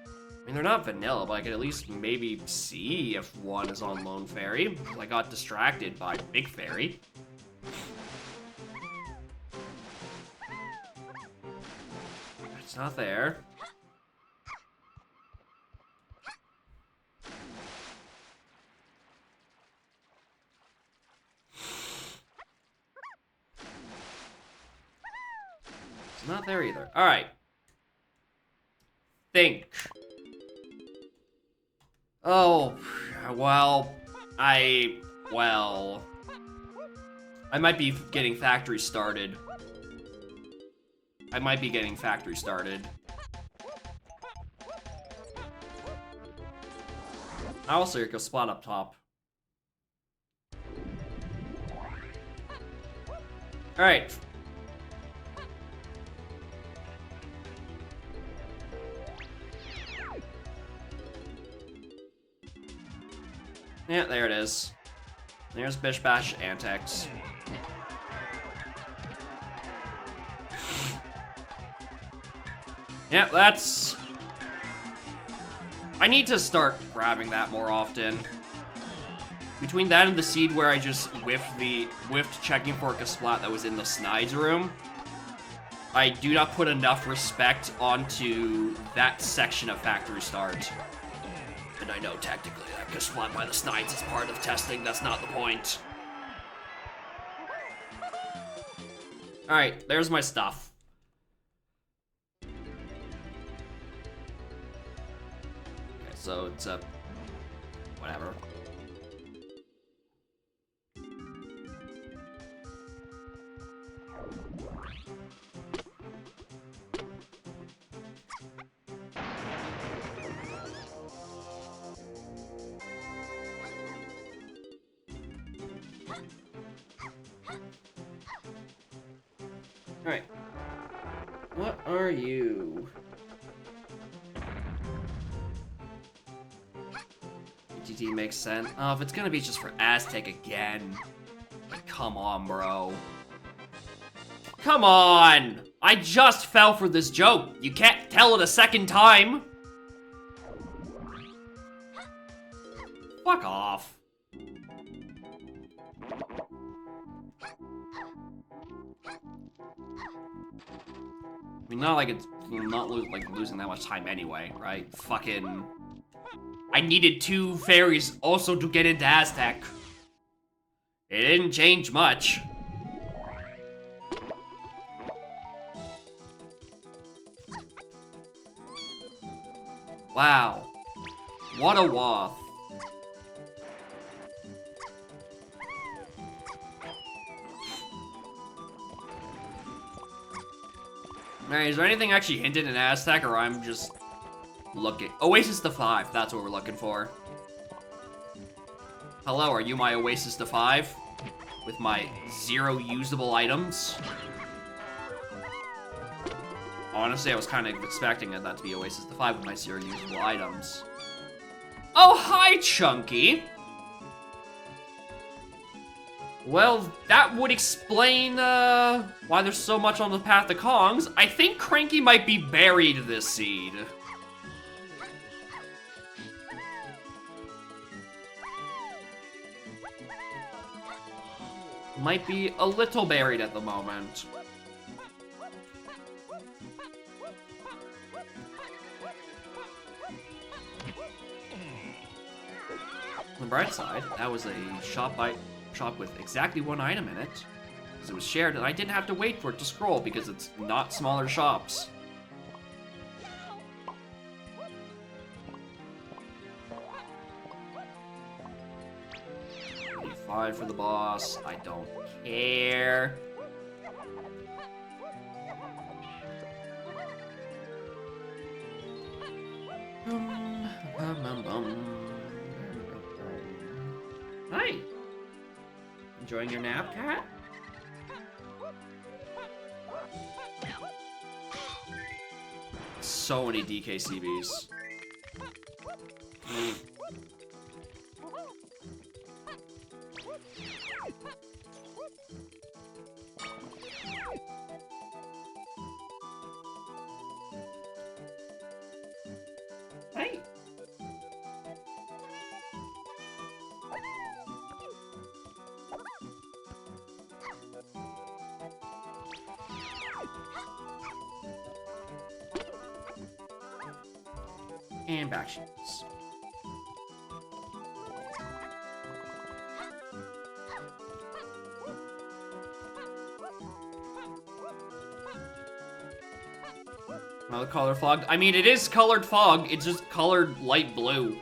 I mean, they're not vanilla, but I could at least maybe see if one is on Lone Fairy, because I got distracted by Big Fairy. It's not there. It's not there either. Alright. Think. Oh, well, I might be getting factory started. I might be getting factory started. Also, you can spot up top. Alright. Yeah, there it is. There's Bish Bash Antics. Yeah, that's... I need to start grabbing that more often. Between that and the seed where I just whiffed checking for a Kasplat that was in the Snides room, I do not put enough respect onto that section of Factory Start. And I know tactically that Kasplat by the Snides is part of testing, that's not the point. Alright, there's my stuff. Okay, so it's a... whatever. Alright. What are you? CD makes sense. Oh, if it's gonna be just for Aztec again. Like, come on, bro. Come on! I just fell for this joke. You can't tell it a second time. Fuck off. I mean, not like it's not losing that much time anyway, right? Fucking... I needed 2 fairies also to get into Aztec. It didn't change much. Wow. What a wath. Alright, is there anything actually hinted in Aztec, or I'm just looking? Oasis to 5, that's what we're looking for. Hello, are you my Oasis to 5? With my 0 usable items? Honestly, I was kind of expecting that to be Oasis to 5 with my 0 usable items. Oh, hi, Chunky! Well, that would explain, why there's so much on the path to Kongs. I think Cranky might be buried this seed. Might be a little buried at the moment. On the bright side, that was a shop with exactly 1 item in it. Because it was shared and I didn't have to wait for it to scroll because it's not smaller shops. 5 for the boss. I don't care. Hi. Enjoying your nap, cat? So many DKCBs. Hey. And back shoes. Another color fog. I mean, it is colored fog. It's just colored light blue.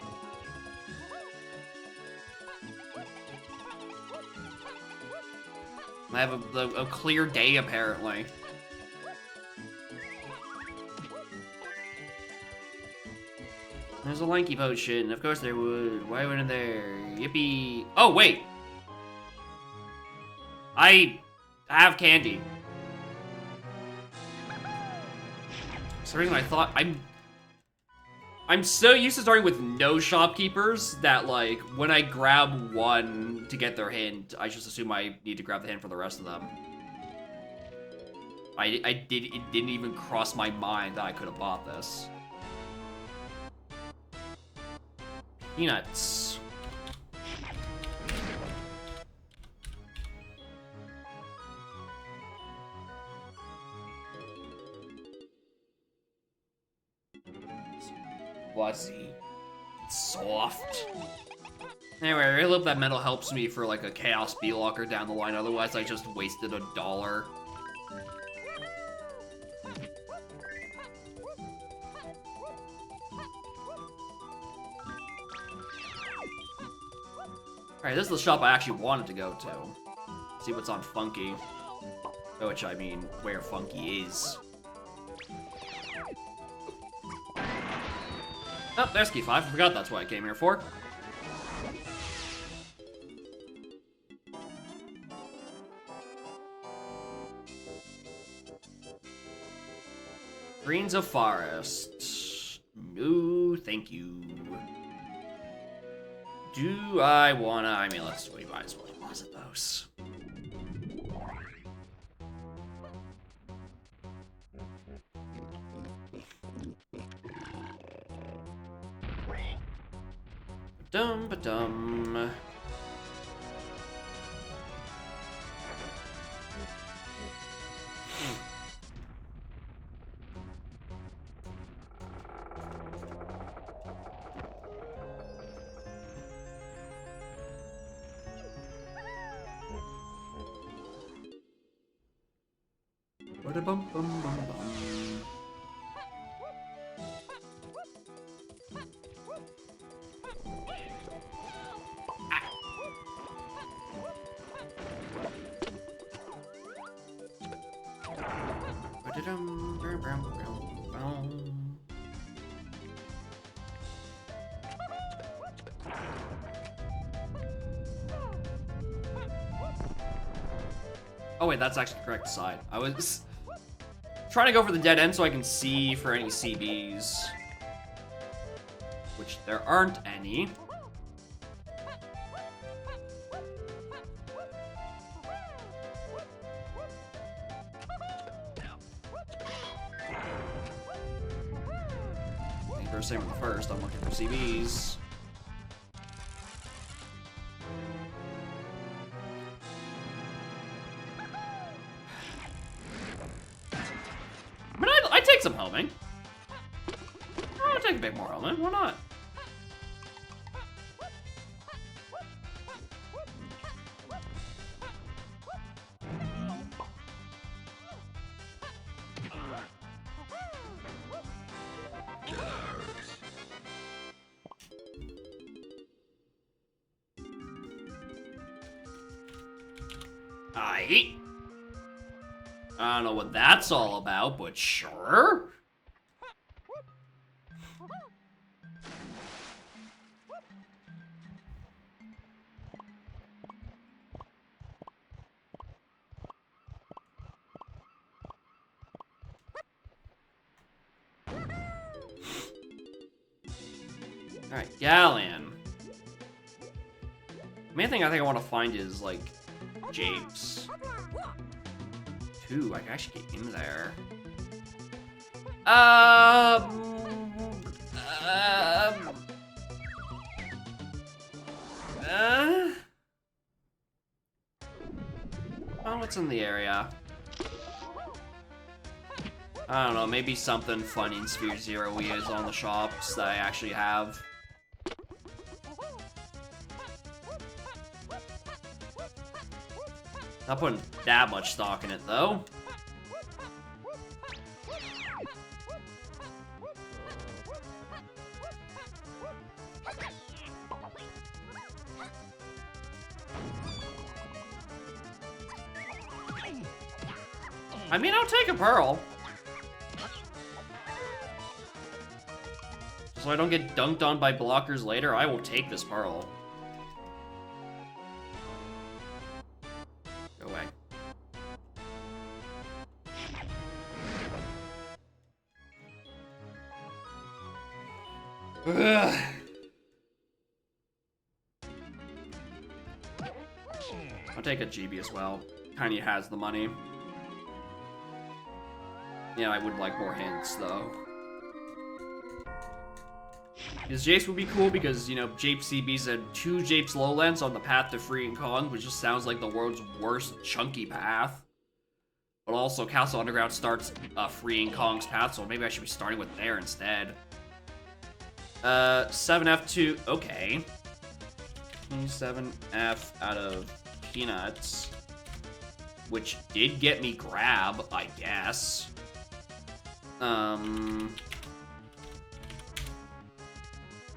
I have a clear day, apparently. There's a lanky potion. Of course there would. Why wouldn't there? Yippee. Oh, wait. I have candy. For some reason I thought I'm so used to starting with no shopkeepers that, like, when I grab one to get their hint, I just assume I need to grab the hint for the rest of them. It didn't even cross my mind that I could have bought this. Peanuts. Fuzzy. Soft. Anyway, I really hope that metal helps me for like a Chaos B-Locker down the line, otherwise I just wasted $1. Alright, this is the shop I actually wanted to go to. See what's on Funky. Which, I mean, where Funky is. Oh, there's key 5. I forgot that's what I came here for. Greens of Forest. No, thank you. Do I wanna? I mean, we might as well deposit those. Ba-dum. Ba-da-bum-bum-bum-bum. Ba-da-dum-bum-bum-bum-bum. Oh wait, that's actually the correct side. I was trying to go for the dead end so I can see for any CBs. Which there aren't any. I think they're same with the first. I'm looking for CBs. I mean, I take some homing. I'll take a bit more homing. Why not? I don't know what that's all about, but sure. Alright, Galleon. The main thing I think I want to find is, like, japes. Ooh, I can actually get in there. Oh, what's in the area? I don't know, maybe something fun in Sphere Zero is on the shops that I actually have. Not putting that much stock in it, though. I mean, I'll take a pearl. So I don't get dunked on by blockers later, I will take this pearl. Go away. Ugh. I'll take a GB as well. Kinda has the money. Yeah, I would like more hints, though. Because Japes would be cool because, you know, Jape CB said 2 Japes Lowlands on the path to freeing Kong, which just sounds like the world's worst chunky path. But also, Castle Underground starts freeing Kong's path, so maybe I should be starting with there instead. 7F2, okay. 27F out of Peanuts. Which did get me grab, I guess.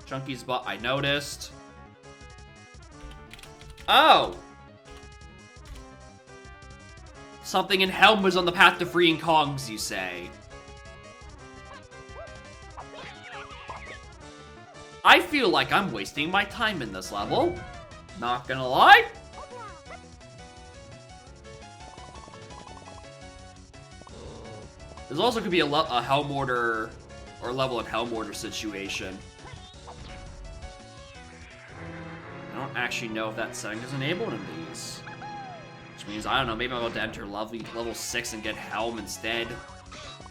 Chunky spot, I noticed. Oh! Something in Helm was on the path to freeing Kongs, you say. I feel like I'm wasting my time in this level. Not gonna lie. There's also could be a Helm Order or level of Helm Order situation. don't actually know if that setting is enabled in these. Which means, I don't know, maybe I'm about to enter level 6 and get Helm instead.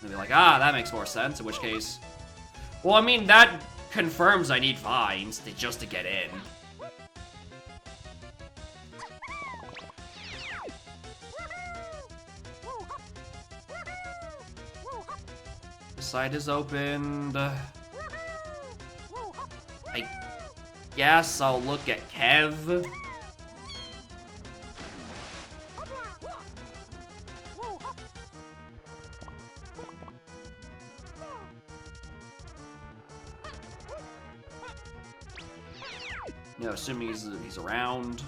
And be like, ah, that makes more sense, in which case... Well, I mean, that confirms I need Vines just to get in. The site is opened. I guess I'll look at Kev. You know, assuming he's around.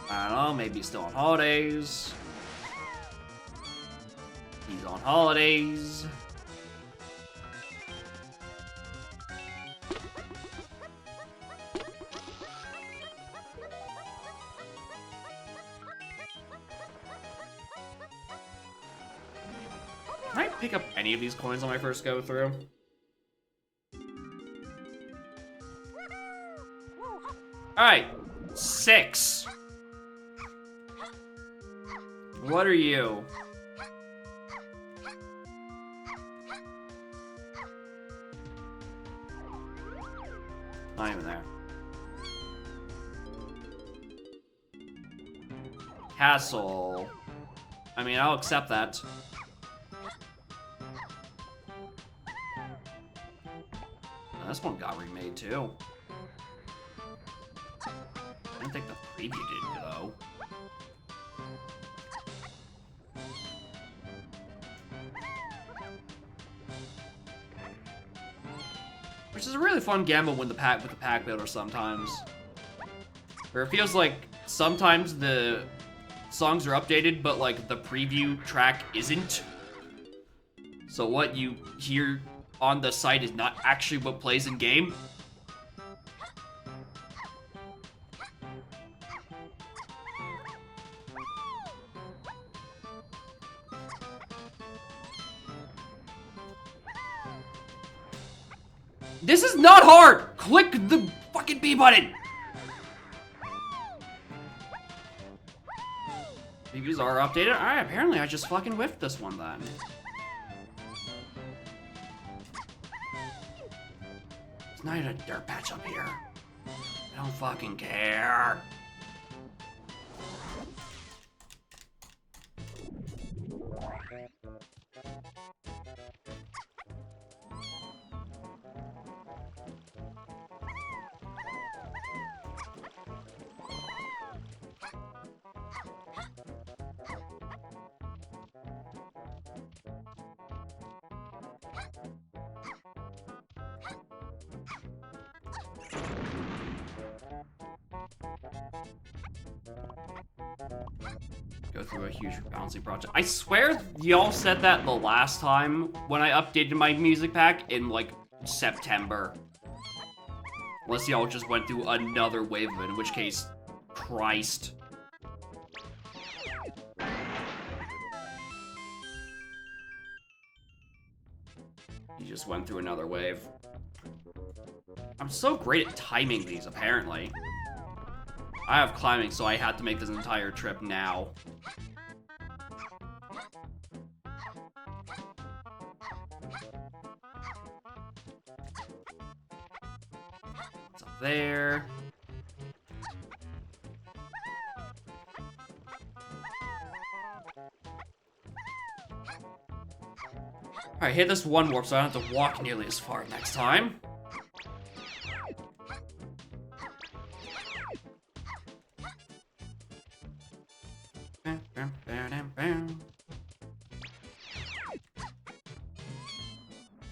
I don't know, maybe he's still on holidays. He's on holidays. Can I pick up any of these coins on my first go through? Alright, 6. What are you? Not even there. Castle. I mean, I'll accept that. This one got remade too. I don't think the preview did, though. Which is a really fun gamble with the pack builder sometimes. Where it feels like sometimes the songs are updated, but like the preview track isn't. So what you hear on the site is not actually what plays in game. This is not hard! Click the fucking B button! Previews are updated? Alright, apparently I just fucking whiffed this one then. It's not even a dirt patch up here. I don't fucking care. Go through a huge rebalancing project. I swear y'all said that the last time when I updated my music pack in like September. Unless y'all just went through another wave of it, in which case, Christ. You just went through another wave. I'm so great at timing these, apparently. I have climbing, so I had to make this entire trip now. It's up there. Alright, hit this one warp so I don't have to walk nearly as far next time.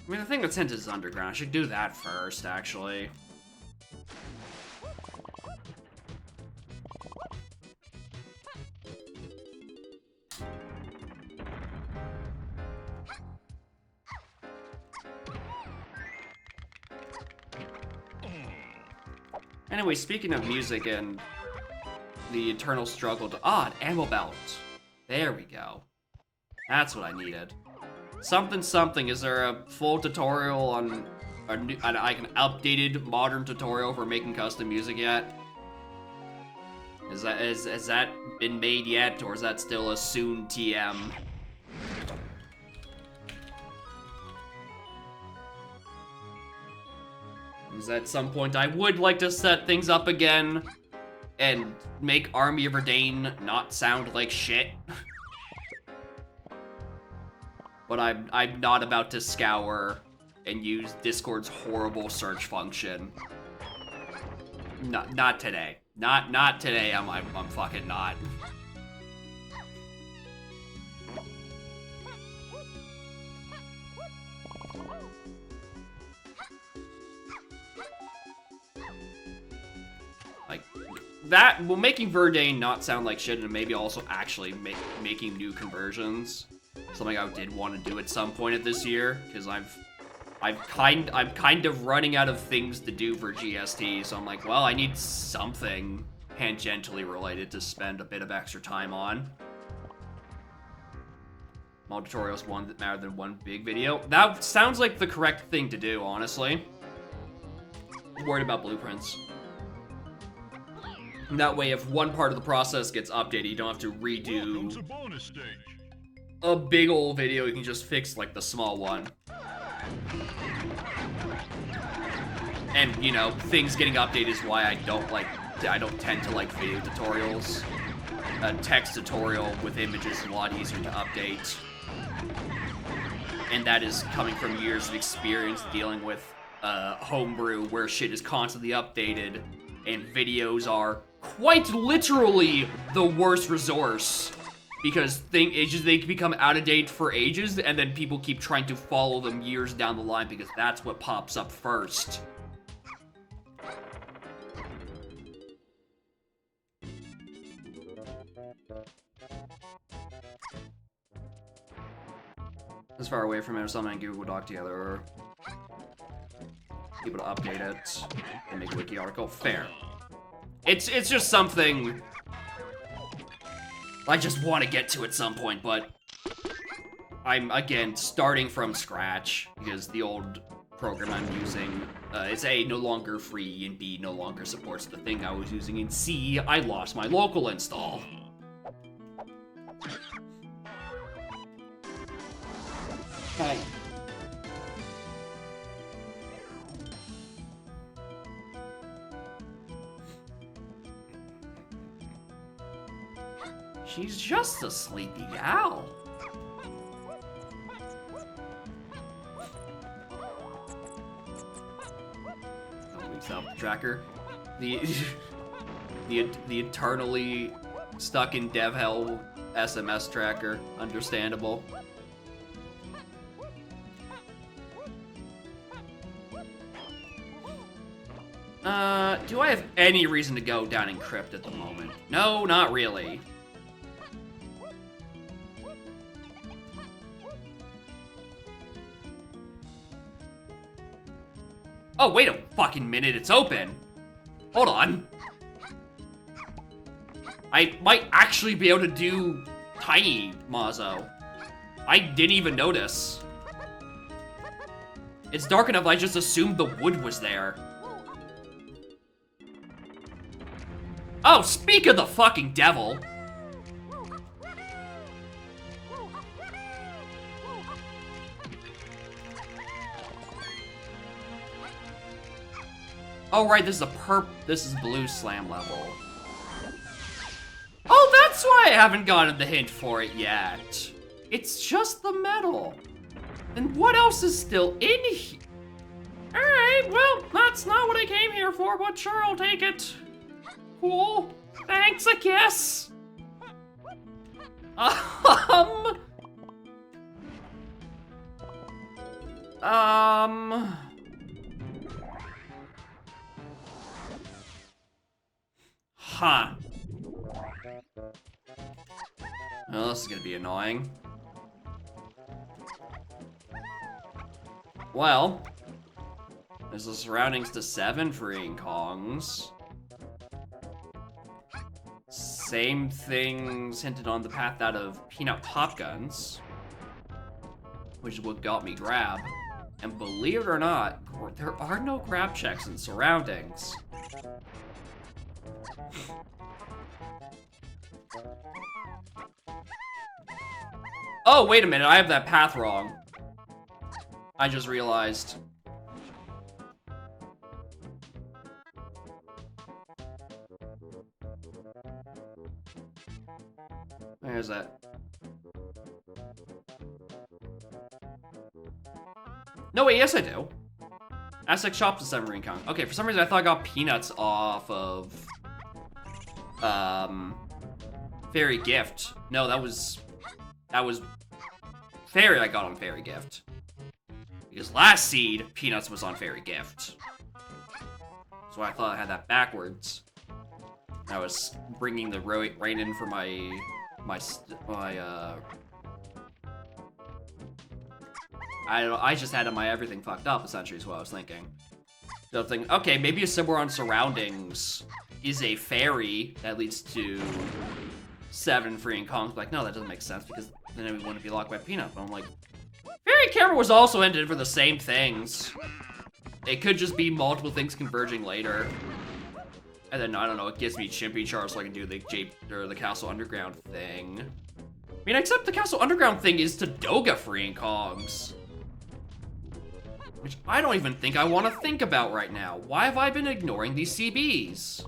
I mean, the thing that's hinted is underground. I should do that first, actually. Anyway, speaking of music and the eternal struggle to... Ah, an ammo belt. There we go. That's what I needed. Something something. Is there a full tutorial on like an updated modern tutorial for making custom music yet? Has that been made yet, or is that still a soon TM? Because at some point I would like to set things up again and make Army of Verdane not sound like shit. But I'm not about to scour and use Discord's horrible search function. Not today. Not today. I'm fucking not. Like that. Well, making Verdane not sound like shit, and maybe also actually making new conversions. Something I did want to do at some point of this year, because I'm kind of running out of things to do for GST, so I'm like, well, I need something tangentially related to spend a bit of extra time on. More tutorials one that matter than one big video. That sounds like the correct thing to do, honestly. I'm worried about blueprints. And that way, if one part of the process gets updated, you don't have to redo a big old video. You can just fix like the small one. And you know, things getting updated is why I don't tend to like video tutorials. A text tutorial with images is a lot easier to update. And that is coming from years of experience dealing with homebrew, where shit is constantly updated, and videos are quite literally the worst resource. Because they become out of date for ages, and then people keep trying to follow them years down the line because that's what pops up first. As far away from it as something and Google Doc together, or people to update it and make a wiki article. Fair. It's just something I just want to get to at some point, but I'm, again, starting from scratch, because the old program I'm using, is A, no longer free, and B, no longer supports the thing I was using, and C, I lost my local install. Hi. She's just a sleepy gal. Tracker. The eternally stuck in dev hell SMS tracker. Understandable. Do I have any reason to go down in Crypt at the moment? No, not really. Oh, wait a fucking minute, it's open. Hold on. I might actually be able to do Tiny Mazo. I didn't even notice. It's dark enough, I just assumed the wood was there. Oh, speak of the fucking devil. Oh, right, this is blue slam level. Oh, that's why I haven't gotten the hint for it yet. It's just the metal. And what else is still in here? Alright, well, that's not what I came here for, but sure, I'll take it. Cool. Thanks, I guess. Huh. Well, this is gonna be annoying. Well, there's the surroundings to 7 freeing Kongs. Same things hinted on the path out of Peanut Pop Guns, which is what got me Grab. And believe it or not, There are no grab checks in surroundings. Oh, wait a minute, I have that path wrong. I just realized. Where's that? No, wait, yes I do. Aztec Shops is 7 Rincon. Okay, for some reason I thought I got peanuts off of... Fairy Gift. No, that was... Fairy I got on Fairy Gift. Because last seed, peanuts was on Fairy Gift. So I thought I had that backwards. I was bringing the right in for my I just had my everything fucked up, essentially, is what I was thinking. So I was thinking, okay, maybe somewhere on surroundings is a fairy that leads to 7 free and Kongs. Like, no, that doesn't make sense, because then we wouldn't be locked by Peanut. But I'm like, Fairy Camera was also ended for the same things. It could just be multiple things converging later. And then, I don't know, it gives me Chimpy Char so I can do the Castle Underground thing. I mean, except the Castle Underground thing is to Doga free and Kongs. Which I don't even think I want to think about right now. Why have I been ignoring these CBs?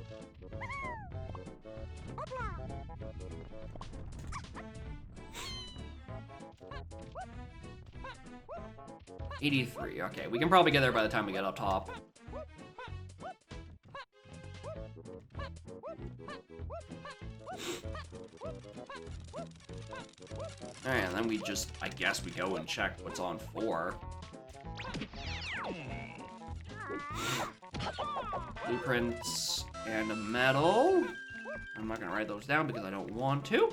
$83, okay. We can probably get there by the time we get up top. Alright, and then we just, I guess we go and check what's on 4. Blueprints and a medal. I'm not gonna write those down because I don't want to.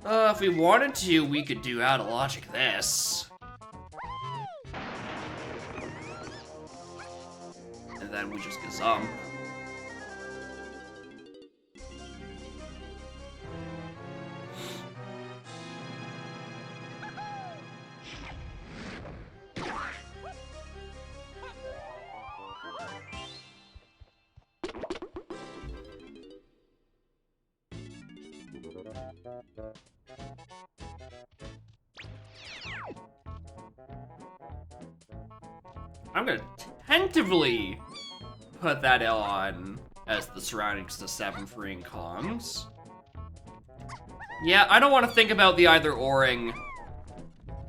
If we wanted to, we could do out of logic this. And then we just gazump. I'm gonna tentatively put that on as the surroundings to 7 free Kongs. Yeah, I don't want to think about the either-oring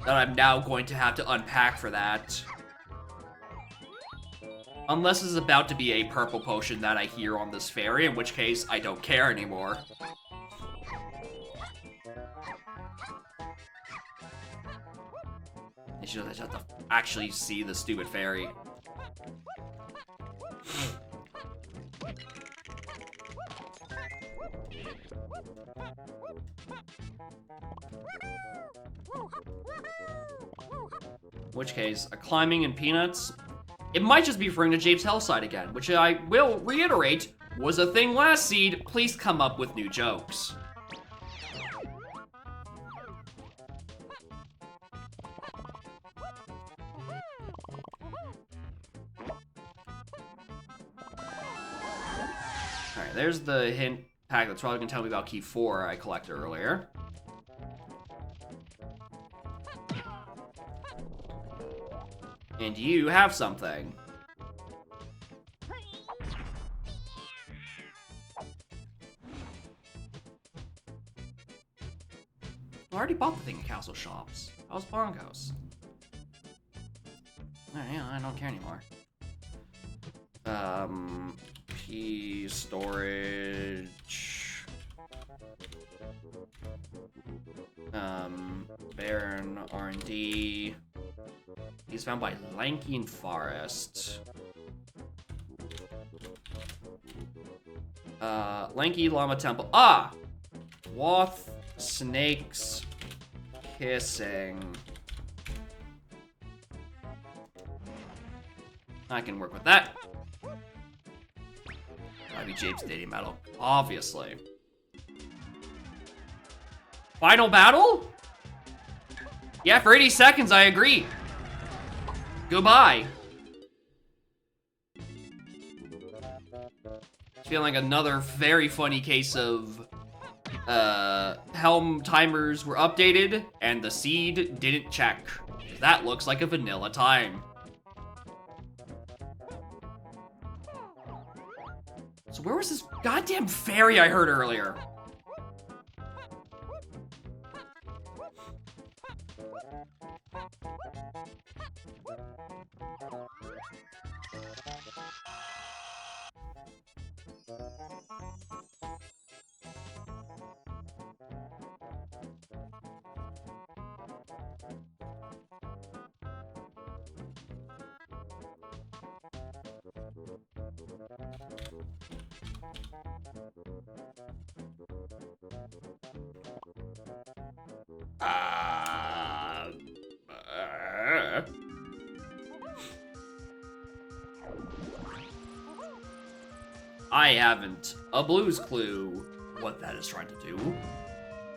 that I'm now going to have to unpack for that. Unless it's about to be a purple potion that I hear on this fairy, in which case I don't care anymore. I just have to actually see the stupid fairy. In which case, a climbing and peanuts, it might just be referring to Jabe's Hellside again, which I will reiterate was a thing last seed. Please come up with new jokes. Alright, there's the hint pack that's probably gonna tell me about key 4 I collected earlier. And you have something. I already bought the thing at Castle Shops. How's Bongos? Oh, yeah, I don't care anymore. Key storage. Baron R&D. He's found by Lanky and Forest. Lanky Llama Temple. Ah! Wath Snakes Kissing. I can work with that. Gotta be Jape's dating battle. Obviously. Final battle? Yeah, for 80 seconds, I agree. Goodbye. Feeling like another very funny case of helm timers were updated and the seed didn't check. That looks like a vanilla time. So where was this goddamn fairy I heard earlier? I haven't a blue's clue what that is trying to do.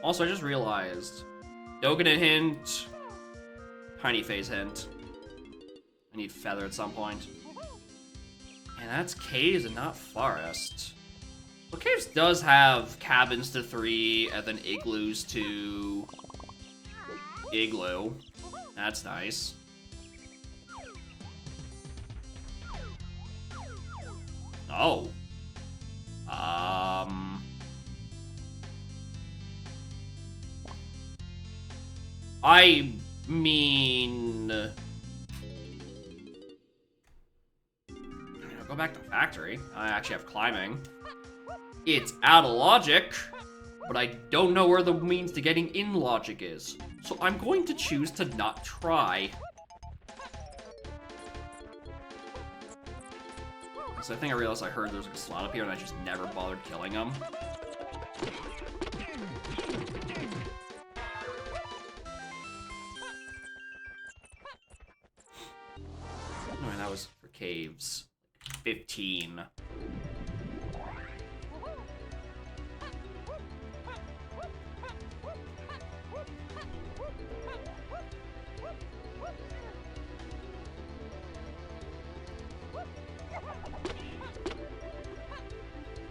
Also, I just realized Dogen hint, tiny phase hint. I need feather at some point. And that's caves and not forest. Well, caves does have cabins to 3 and then igloos to igloo. That's nice. Oh. I mean... I'll go back to factory. I actually have climbing. It's out of logic, but I don't know where the means to getting in logic is. So I'm going to choose to not try. So I think I realized I heard there was like a slot up here and I just never bothered killing him. Oh, and that was for caves. 15.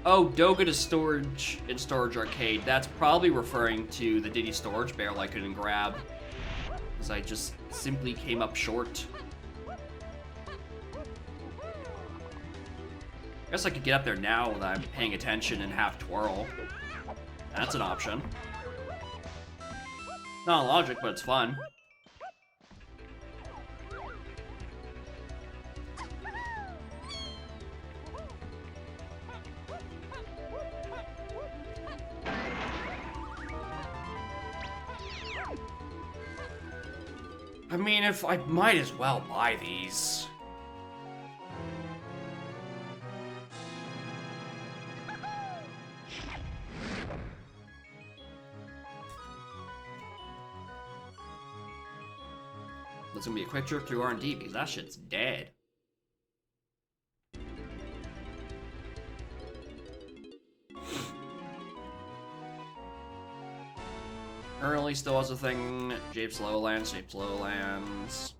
Oh, Doga to storage in Storage Arcade. That's probably referring to the Diddy storage barrel I couldn't grab. Because I just simply came up short. I guess I could get up there now that I'm paying attention and half twirl. That's an option. Not logic, but it's fun. I mean, if I might as well buy these. That's gonna be a quick trip through R&D because that shit's dead. Early still has a thing. Jape's Lowlands, Jape's Lowlands.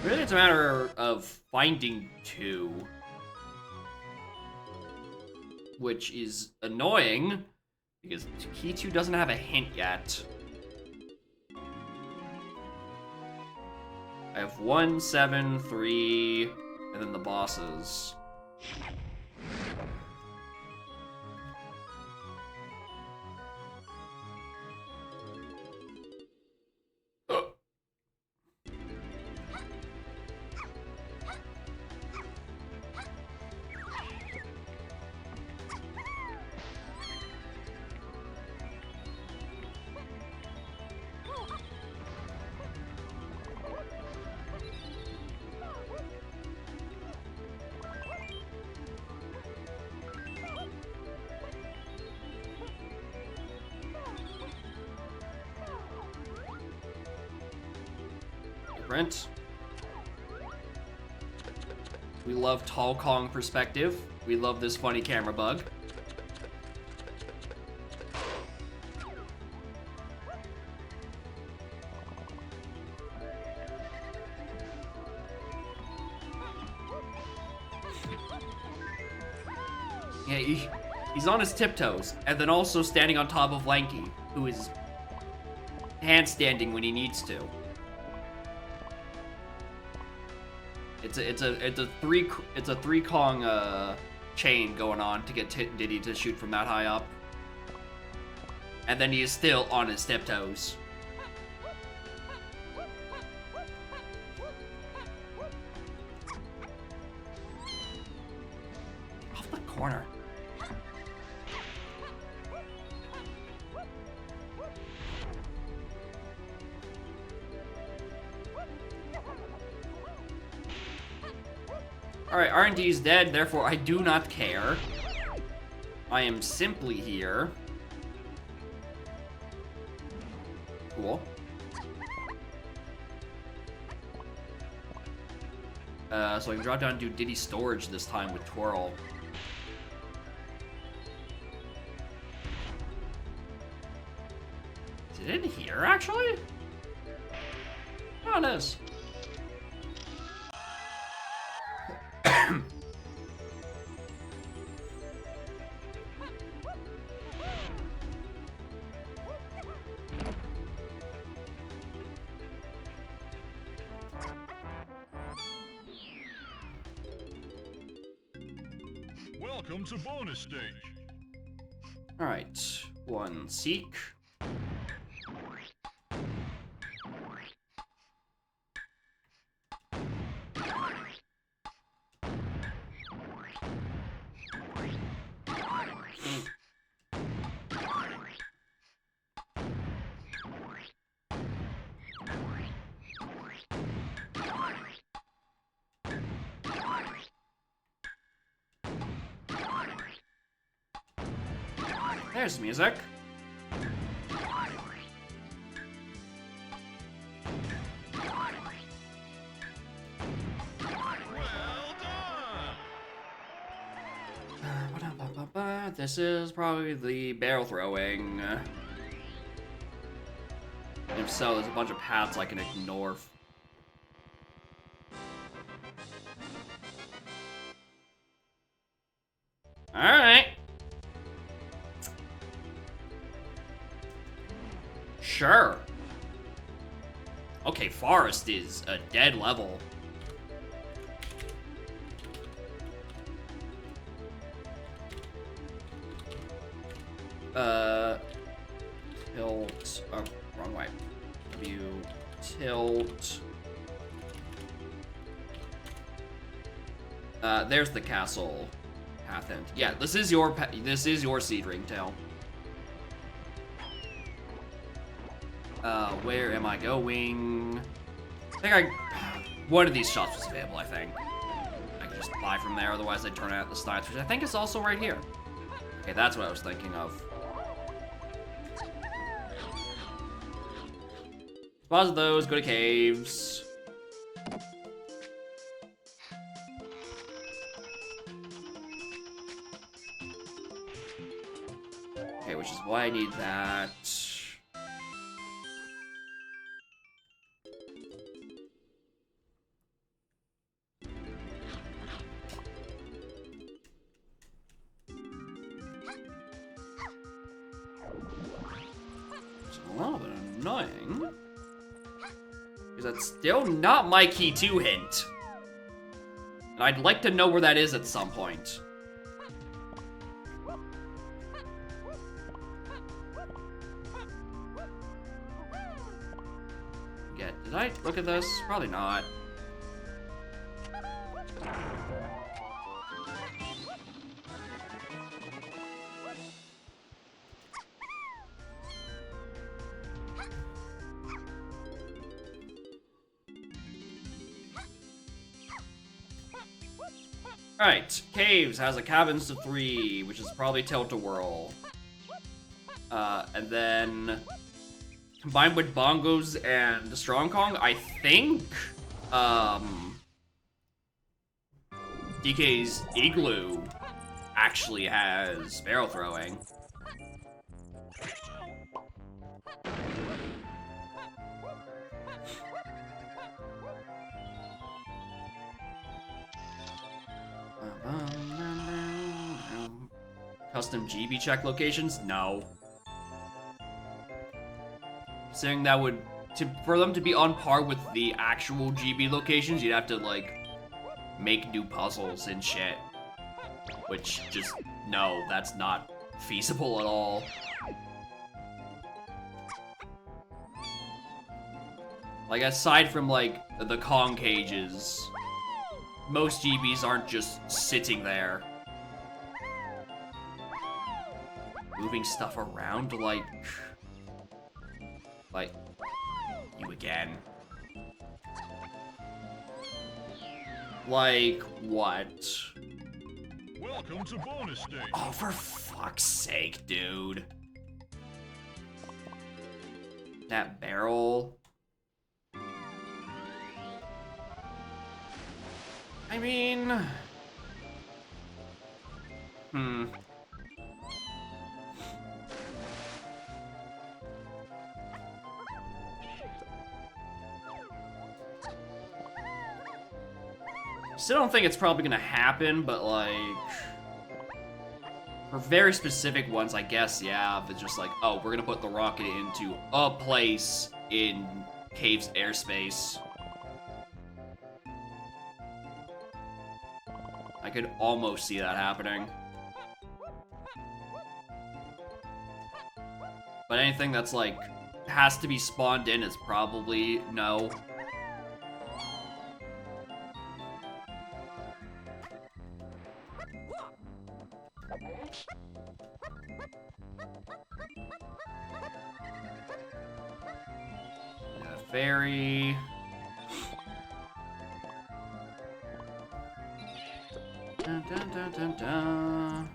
Really, it's a matter of finding 2. Which is annoying, because Key 2 doesn't have a hint yet. I have 1, 7, 3, and then the bosses. Print. We love Tall Kong perspective. We love this funny camera bug. Yeah, he's on his tiptoes, and then also standing on top of Lanky, who is handstanding when he needs to. It's a three Kong chain going on to get Diddy to shoot from that high up, and then he is still on his tiptoes. Off the corner. Alright, R&D is dead, therefore I do not care. I am simply here. Cool. So I can drop down and do Diddy storage this time with Twirl. Is it in here, actually? Oh, it is. Welcome to bonus stage. All right, one seek. There's music. This is probably the barrel throwing. If so, there's a bunch of paths I can ignore. Alright. Sure. Okay, Forest is a dead level. Tilt. Oh, wrong way. W. Tilt. There's the castle path end. Yeah, this is your seed ringtail. Where am I going? I think one of these shops was available, I think. I can just buy from there, otherwise I'd turn out the Steins, which I think is also right here. Okay, that's what I was thinking of. Deposit those, go to caves. Okay, which is why I need that. It's a little bit annoying. Because that's still not my key 2 hint. And I'd like to know where that is at some point. Yeah, did I look at this? Probably not. Alright, Caves has a cabins to 3, which is probably Tilt-A-Whirl. And then combined with Bongos and Strong Kong, I think, DK's Igloo actually has barrel throwing. Custom GB check locations? No. Saying that would, for them to be on par with the actual GB locations, you'd have to, like, make new puzzles and shit. Which, just, no, that's not feasible at all. Like, aside from, like, the Kong cages, most GBs aren't just sitting there. Moving stuff around, like, you again. Like, what? Welcome to bonus stage. Oh, for fuck's sake, dude. That barrel. I mean... Still don't think it's probably gonna happen, but like... For very specific ones, I guess, yeah, if it's just like, oh, we're gonna put the rocket into a place in Cave's airspace. I could almost see that happening. But anything that's like, has to be spawned in is probably no. Fairy. Dun, dun, dun, dun, dun.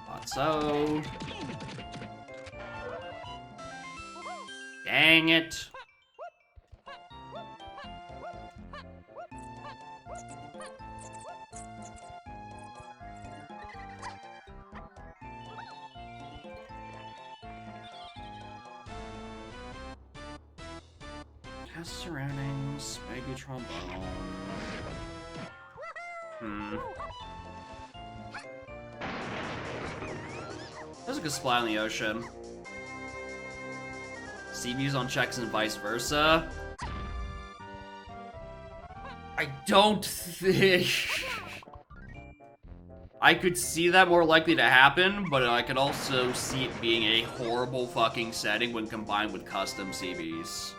Thought so. Dang it. Cast surroundings, mega trombone. There's a good splat in the ocean. Sea views on checks and vice versa. I don't think... I could see that more likely to happen, but I could also see it being a horrible fucking setting when combined with custom CBs.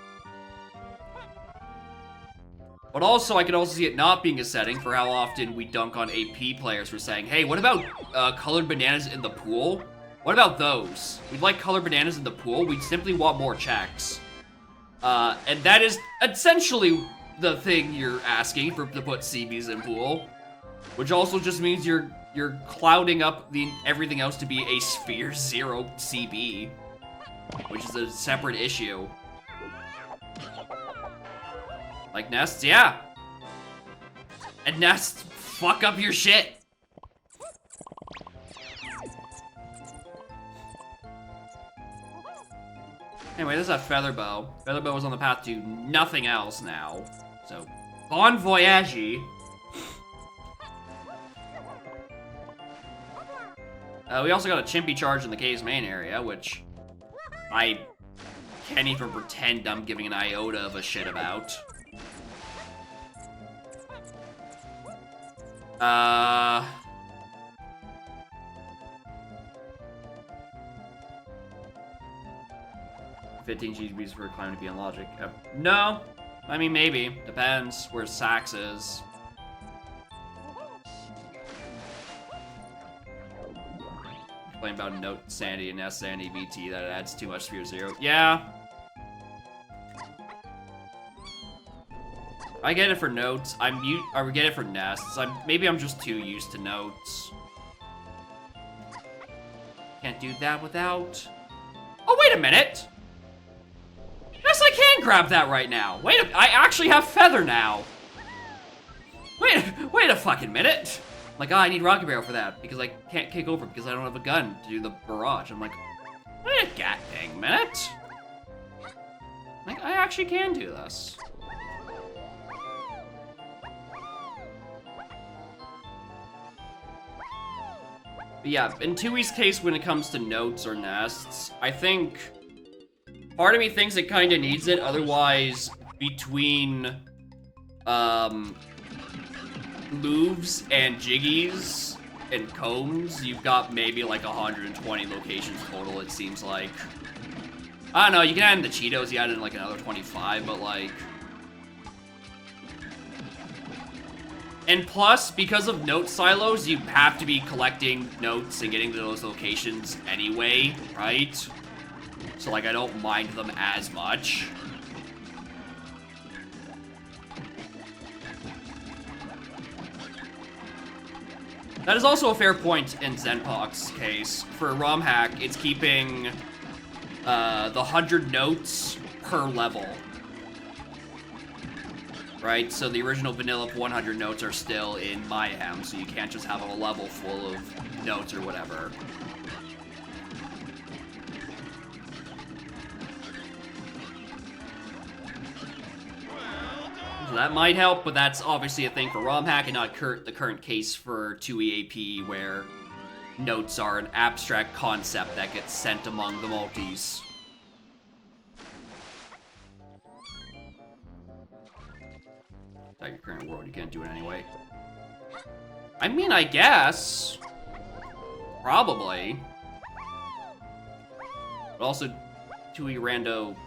But also, I could also see it not being a setting for how often we dunk on AP players for saying, hey, what about colored bananas in the pool? What about those? We'd like colored bananas in the pool. We simply want more checks. And that is essentially the thing you're asking to put CBs in pool. Which also just means you're clouding up everything else to be a Sphere 0 CB. Which is a separate issue. Like nests, yeah. And nests fuck up your shit. Anyway, this is a Featherbow. Featherbow is on the path to nothing else now. So, bon voyage. We also got a Chimpy charge in the cave's main area, which I can't even pretend I'm giving an iota of a shit about. 15 GBs for climb to be in logic. No, I mean maybe. Depends where Sax is. Complain about Note Sandy and S Sandy BT that it adds too much Sphere 0. Yeah. I get it for notes. I get it for nests. Maybe I'm just too used to notes. Can't do that without... Oh, wait a minute! Yes, I can grab that right now. I actually have feather now. Wait a fucking minute. Like, oh, I need Rocket Barrel for that because I can't kick over because I don't have a gun to do the barrage. I'm like, wait a goddamn minute. Like, I actually can do this. But yeah, in Tui's case, when it comes to notes or nests, I think part of me thinks it kind of needs it. Otherwise, between Louvs and Jiggies and Combs, you've got maybe like 120 locations total, it seems like. I don't know, you can add in the Cheetos, you add in like another 25, but like... And plus, because of note silos, you have to be collecting notes and getting to those locations anyway, right? So like, I don't mind them as much. That is also a fair point in Zenpok's case. For ROM hack, it's keeping the 100 notes per level. Right? So the original vanilla 100 notes are still in Mayhem, so you can't just have a level full of notes or whatever. So that might help, but that's obviously a thing for ROM hack and not the current case for 2EAP, where notes are an abstract concept that gets sent among the multis. At your current world, you can't do it anyway. I mean, I guess. Probably. But also, 2E Rando,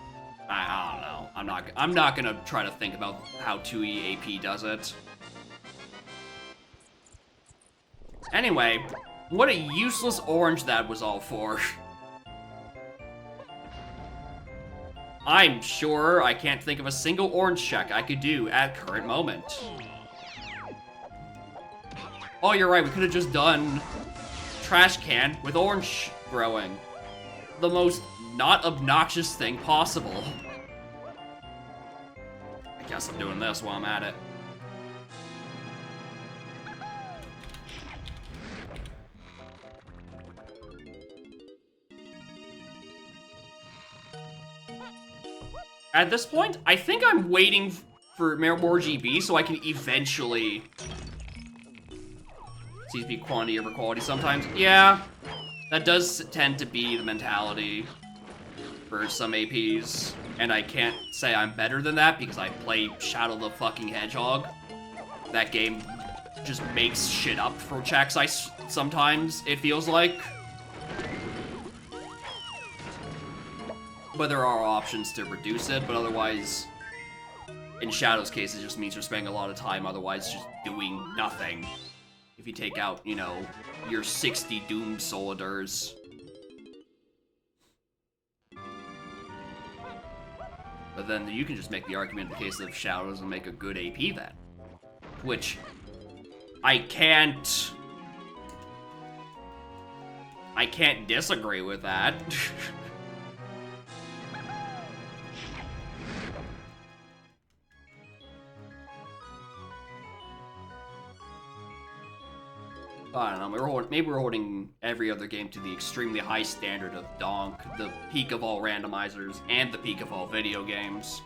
I don't know. I'm not gonna try to think about how 2E AP does it. Anyway, what a useless orange that was all for. I'm sure I can't think of a single orange check I could do at current moment. Oh, you're right, we could have just done trash can with orange growing. The most not obnoxious thing possible. I guess I'm doing this while I'm at it. At this point, I think I'm waiting for more GB so I can eventually... Seems to be quantity over quality sometimes. Yeah, that does tend to be the mentality for some APs. And I can't say I'm better than that because I play Shadow the fucking Hedgehog. That game just makes shit up for checks sometimes, it feels like. But there are options to reduce it, but otherwise, in Shadow's case, it just means you're spending a lot of time otherwise just doing nothing. If you take out, you know, your 60 Doom Solidars. But then you can just make the argument in the case of Shadow doesn't make a good AP then. Which, I can't disagree with that. I don't know, maybe we're holding every other game to the extremely high standard of Donk, the peak of all randomizers, and the peak of all video games.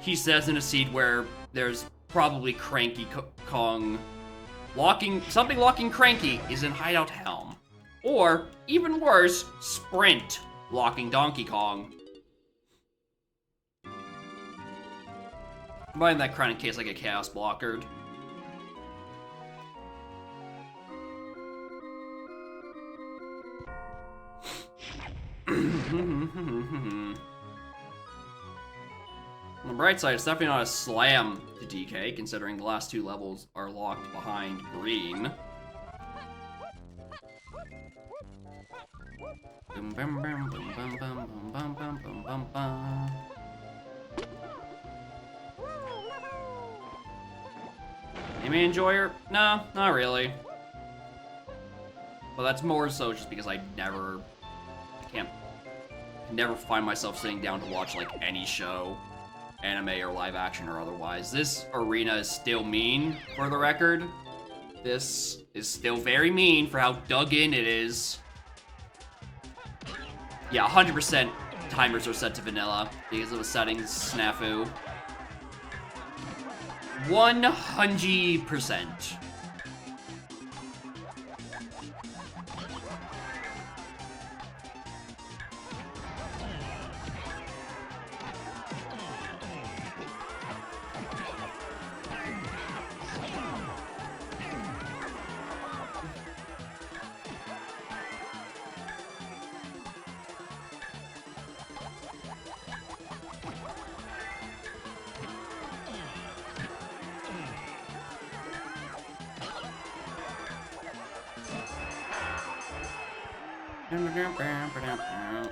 He says in a seed where there's probably Cranky Kong locking Cranky is in Hideout Helm. Or, even worse, Sprint locking Donkey Kong. Combine that Crown in case I get Chaos Blockered. On the bright side, it's definitely not a slam to DK, considering the last two levels are locked behind green. Anime enjoyer? No, not really. Well, that's more so just because I never find myself sitting down to watch, like, any show. anime or live action or otherwise. This arena is still mean, for the record. This is still very mean for how dug in it is. Yeah, 100% timers are set to vanilla because of a settings snafu. 100%.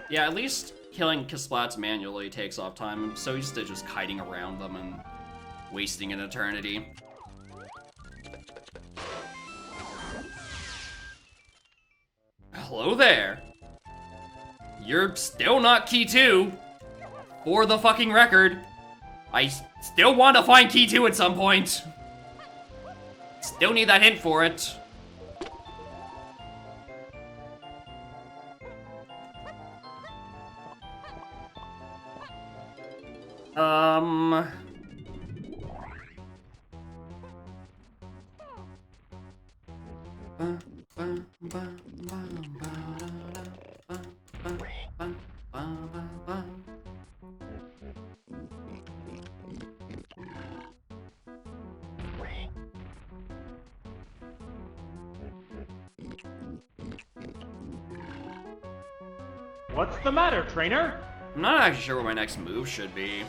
Yeah, at least killing Kisplats manually takes off time. I'm so used to just kiting around them and wasting an eternity. Hello there. You're still not key 2. For the fucking record. I still want to find key 2 at some point. Still need that hint for it. What's the matter, trainer? I'm not actually sure what my next move should be.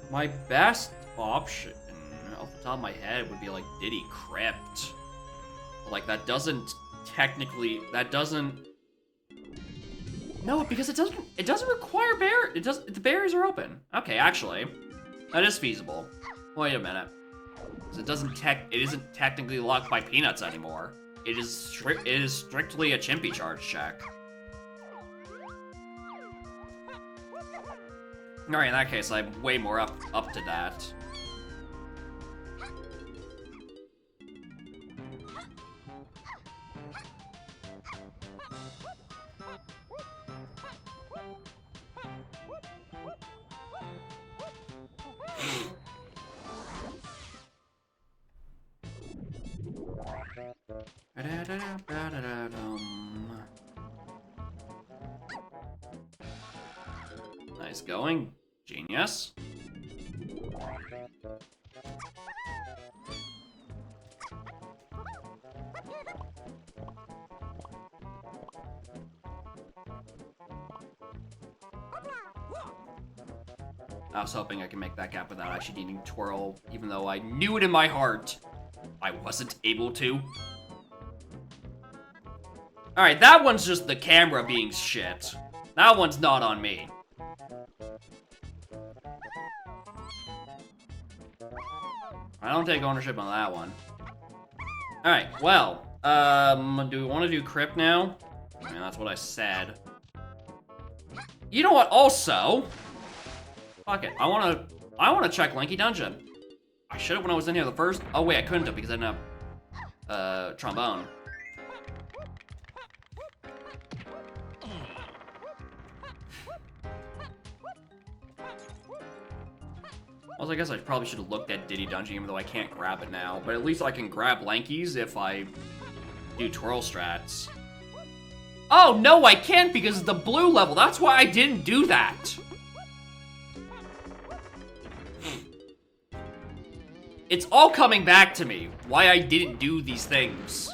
My best option, off the top of my head, would be like Diddy Crypt. Like, that doesn't technically, no, because it doesn't require the barriers are open. Okay, actually, that is feasible. Wait a minute. It isn't technically locked by peanuts anymore. It is strictly a chimpy charge check. Alright, in that case, I'm way more up to that. Nice going, genius. I was hoping I could make that gap without actually needing twirl, even though I knew it in my heart I wasn't able to. Alright, that one's just the camera being shit. That one's not on me. I don't take ownership on that one. Alright, well, do we want to do Crypt now? I mean, that's what I said. You know what, also? Fuck it, I wanna check Lanky Dungeon. I should've when I was in here the first. Oh wait, I couldn't have because I didn't have trombone. Also, I guess I probably should have looked at Diddy Dungeon even though I can't grab it now. But at least I can grab Lanky's if I do twirl strats. Oh no, I can't because it's the blue level. That's why I didn't do that. It's all coming back to me, why I didn't do these things.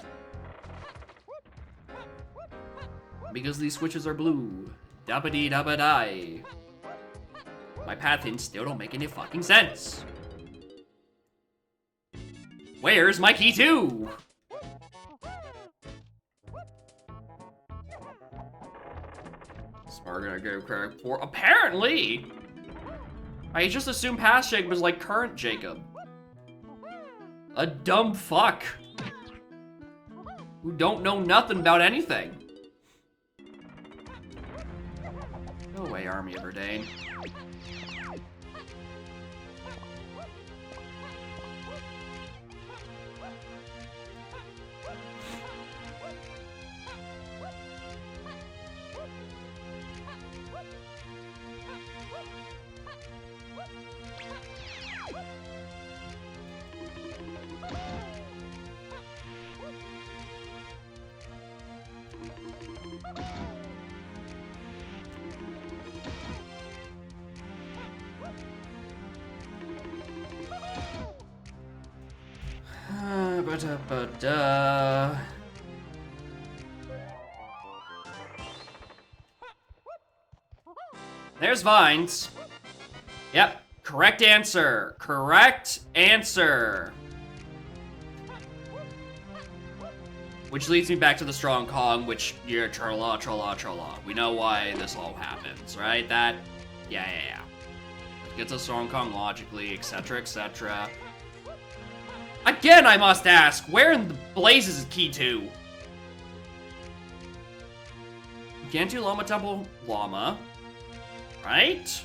Because these switches are blue. Dabba-dee-dabba-die. My path hints still don't make any fucking sense. Where's my key 2? Smart gonna go correct for apparently. I just assumed past Jacob was like current Jacob. A dumb fuck. Who don't know nothing about anything. Go away, Army of Verdane. Ba-da-ba-da. There's Vines. Yep, correct answer. Correct answer. Which leads me back to the Strong Kong, which you're trolla, trolla, trolla. We know why this all happens, right? That, yeah. Gets a Strong Kong logically, etc., etc. Again, I must ask, where in the blazes is Key 2? Gantu Llama Temple Llama. Right?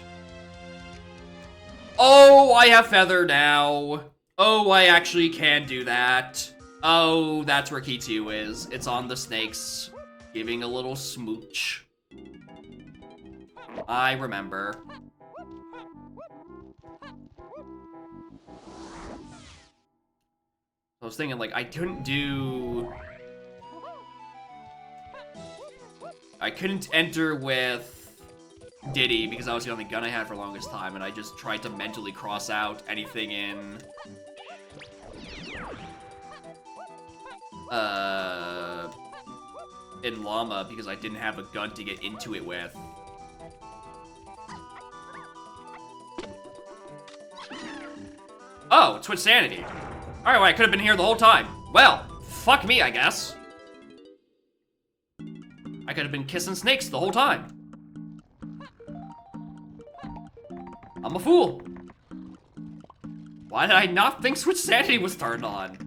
Oh, I have Feather now. Oh, I actually can do that. Oh, that's where Key 2 is. It's on the snakes, giving a little smooch. I remember. I was thinking, like, I couldn't enter with Diddy because that was the only gun I had for the longest time, and I just tried to mentally cross out anything in Llama because I didn't have a gun to get into it with. Oh, Twitch Sanity. Alright, well, I could have been here the whole time. Well, fuck me, I guess. I could have been kissing snakes the whole time. I'm a fool. Why did I not think Switch Sanity was turned on?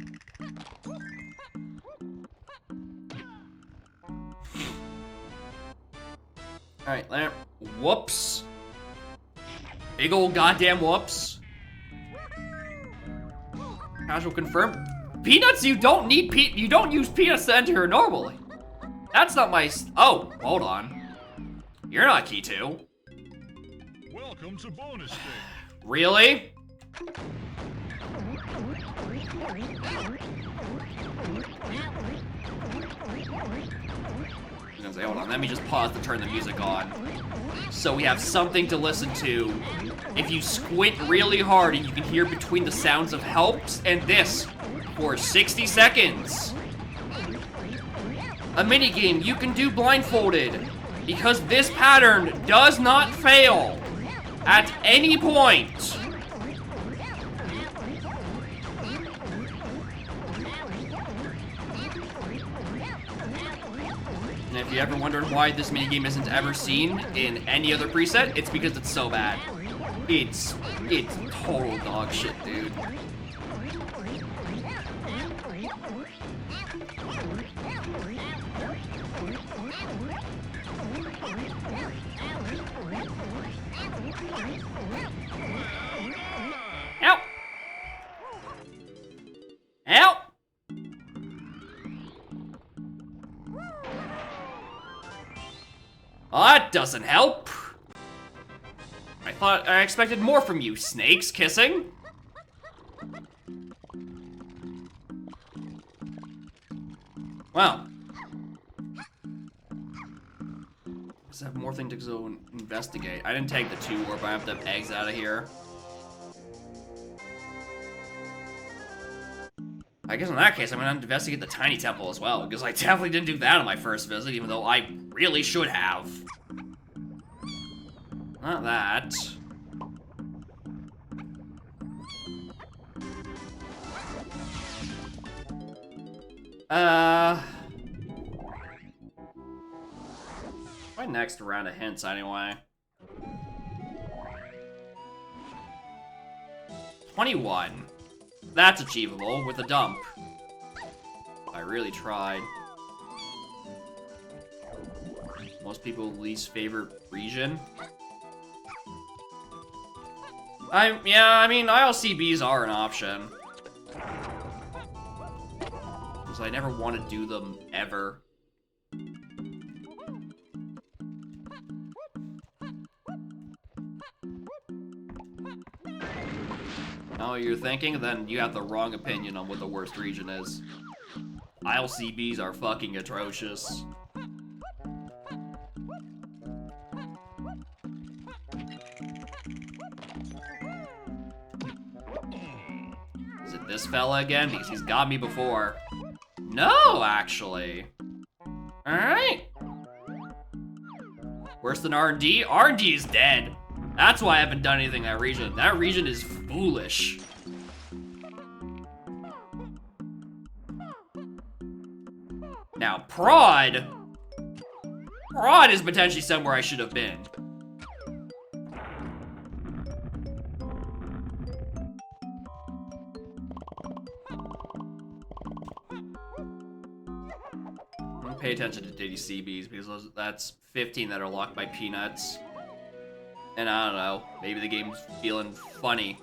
Alright, there. Whoops. Big old goddamn whoops. Casual confirmed. Peanuts, you don't need you don't use peanuts to enter here normally. That's not my oh, hold on. You're not Key 2. Welcome to bonus day. Really? I was gonna say, hold on, let me just pause to turn the music on. So we have something to listen to. If you squint really hard and you can hear between the sounds of helps and this for 60 seconds. A minigame you can do blindfolded because this pattern does not fail at any point. And if you ever wondered why this minigame isn't ever seen in any other preset, it's because it's so bad. It's total dog shit, dude. Help! Help! Well, that doesn't help. I expected more from you, snakes kissing. Wow. Does have more thing to go and investigate. I didn't take the 2 warp, I have to have eggs out of here. I guess in that case, I'm gonna investigate the tiny temple as well, because I definitely didn't do that on my first visit, even though I really should have. Not that. My next round of hints anyway. 21. That's achievable with a dump. I really tried. Most people's least favorite region. Yeah, I mean, ILCBs are an option. Because I never want to do them, ever. Know what you're thinking? Then you have the wrong opinion on what the worst region is. ILCBs are fucking atrocious. Is it this fella again? Because he's got me before. No, actually. Alright. Worse than R&D? R&D is dead. That's why I haven't done anything in that region. That region is foolish. Now, Prod is potentially somewhere I should have been. Pay attention to Diddy CBs because that's 15 that are locked by peanuts. And I don't know, maybe the game's feeling funny.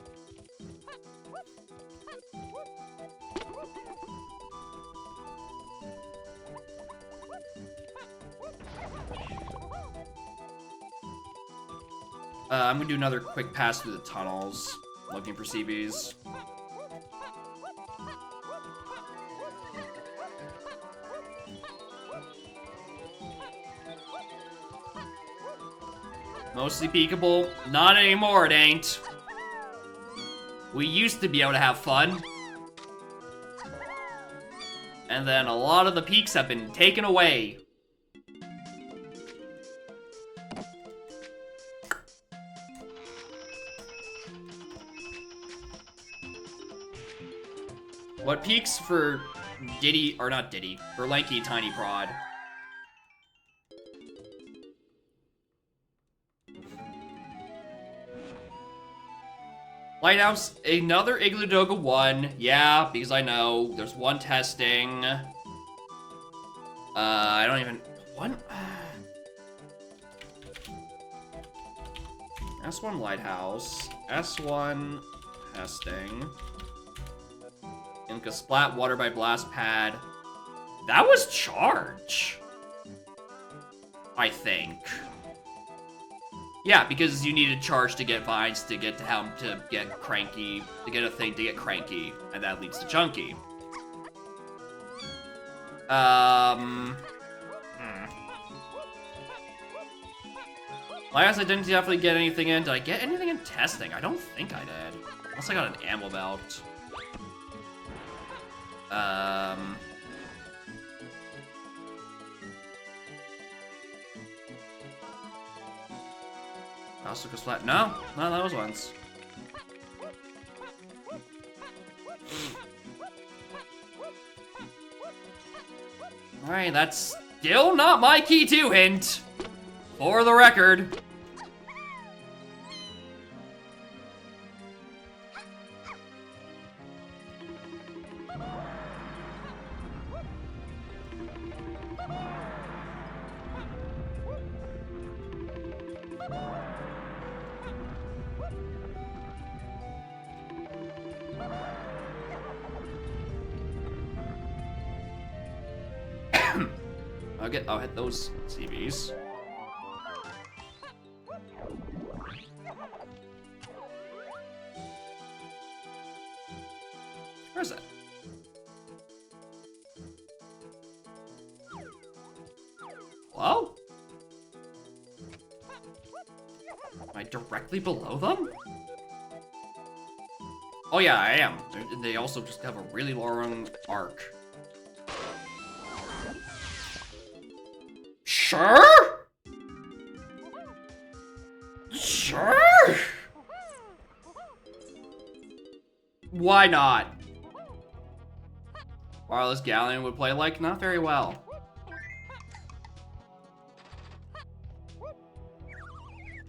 I'm gonna do another quick pass through the tunnels, looking for CBs. Mostly peekable. Not anymore, it ain't. We used to be able to have fun. And then a lot of the peaks have been taken away. What peaks for Diddy, or not Diddy, for Lanky Tiny Prod? Lighthouse, another Igloo Doga 1. Yeah, because I know. There's one testing. I don't even... What? S1 Lighthouse. S1 testing. Inca Splat, Water by Blast Pad. That was Charge. I think. Yeah, because you needed Charge to get Vines, to get to Helm, to get Cranky, to get a thing to get Cranky, and that leads to Chunky. I guess I didn't definitely get anything in. Did I get anything in testing? I don't think I did. Unless I got an ammo belt. Also flat. No, none of those ones. Alright, that's still not my key 2 hint. For the record. I'll hit those CVs. Where is it? Hello? Am I directly below them? Oh yeah, I am. They also just have a really long arc. Sure? Sure? Why not? Wireless Galleon would play like not very well.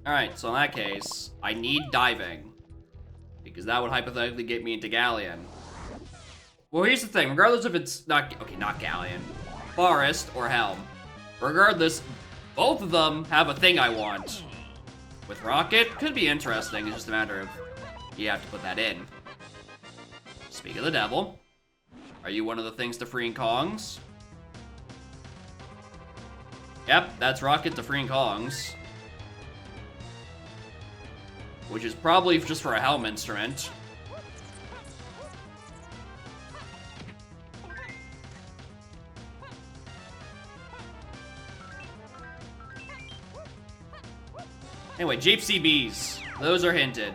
Alright, so in that case, I need diving. Because that would hypothetically get me into Galleon. Well, here's the thing. Regardless if it's not Galleon, Forest, or Helm. Regardless, both of them have a thing I want. With Rocket, could be interesting. It's just a matter of you have to put that in. Speak of the devil. Are you one of the things to freeing Kongs? Yep, that's Rocket to freeing Kongs. Which is probably just for a Helm instrument. Anyway, Jeep CBs. Those are hinted.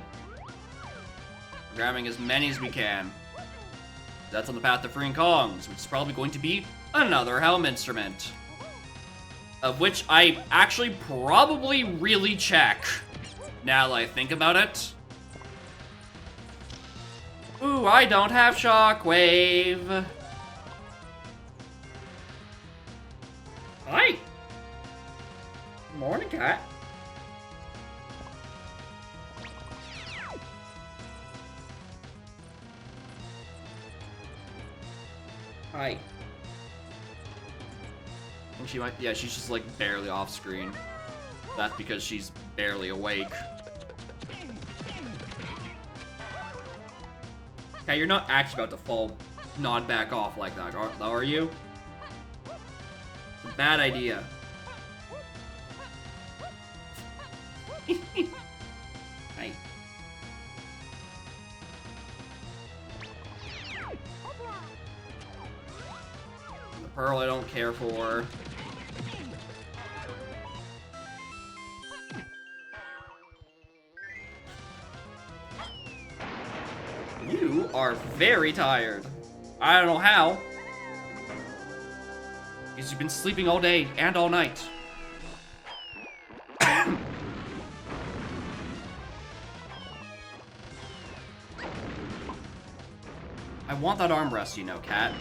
We're grabbing as many as we can. That's on the path to freeing Kongs, which is probably going to be another Helm instrument. Of which I actually probably really check, now that I think about it. Ooh, I don't have Shockwave. Hi. Morning, cat. Hi. And she might, yeah, she's just like barely off screen. That's because she's barely awake. Okay, you're not actually about to fall, nod back off like that, are you? It's a bad idea. Hi. The Pearl I don't care for. You are very tired. I don't know how. Because you've been sleeping all day and all night. I want that armrest, you know, cat.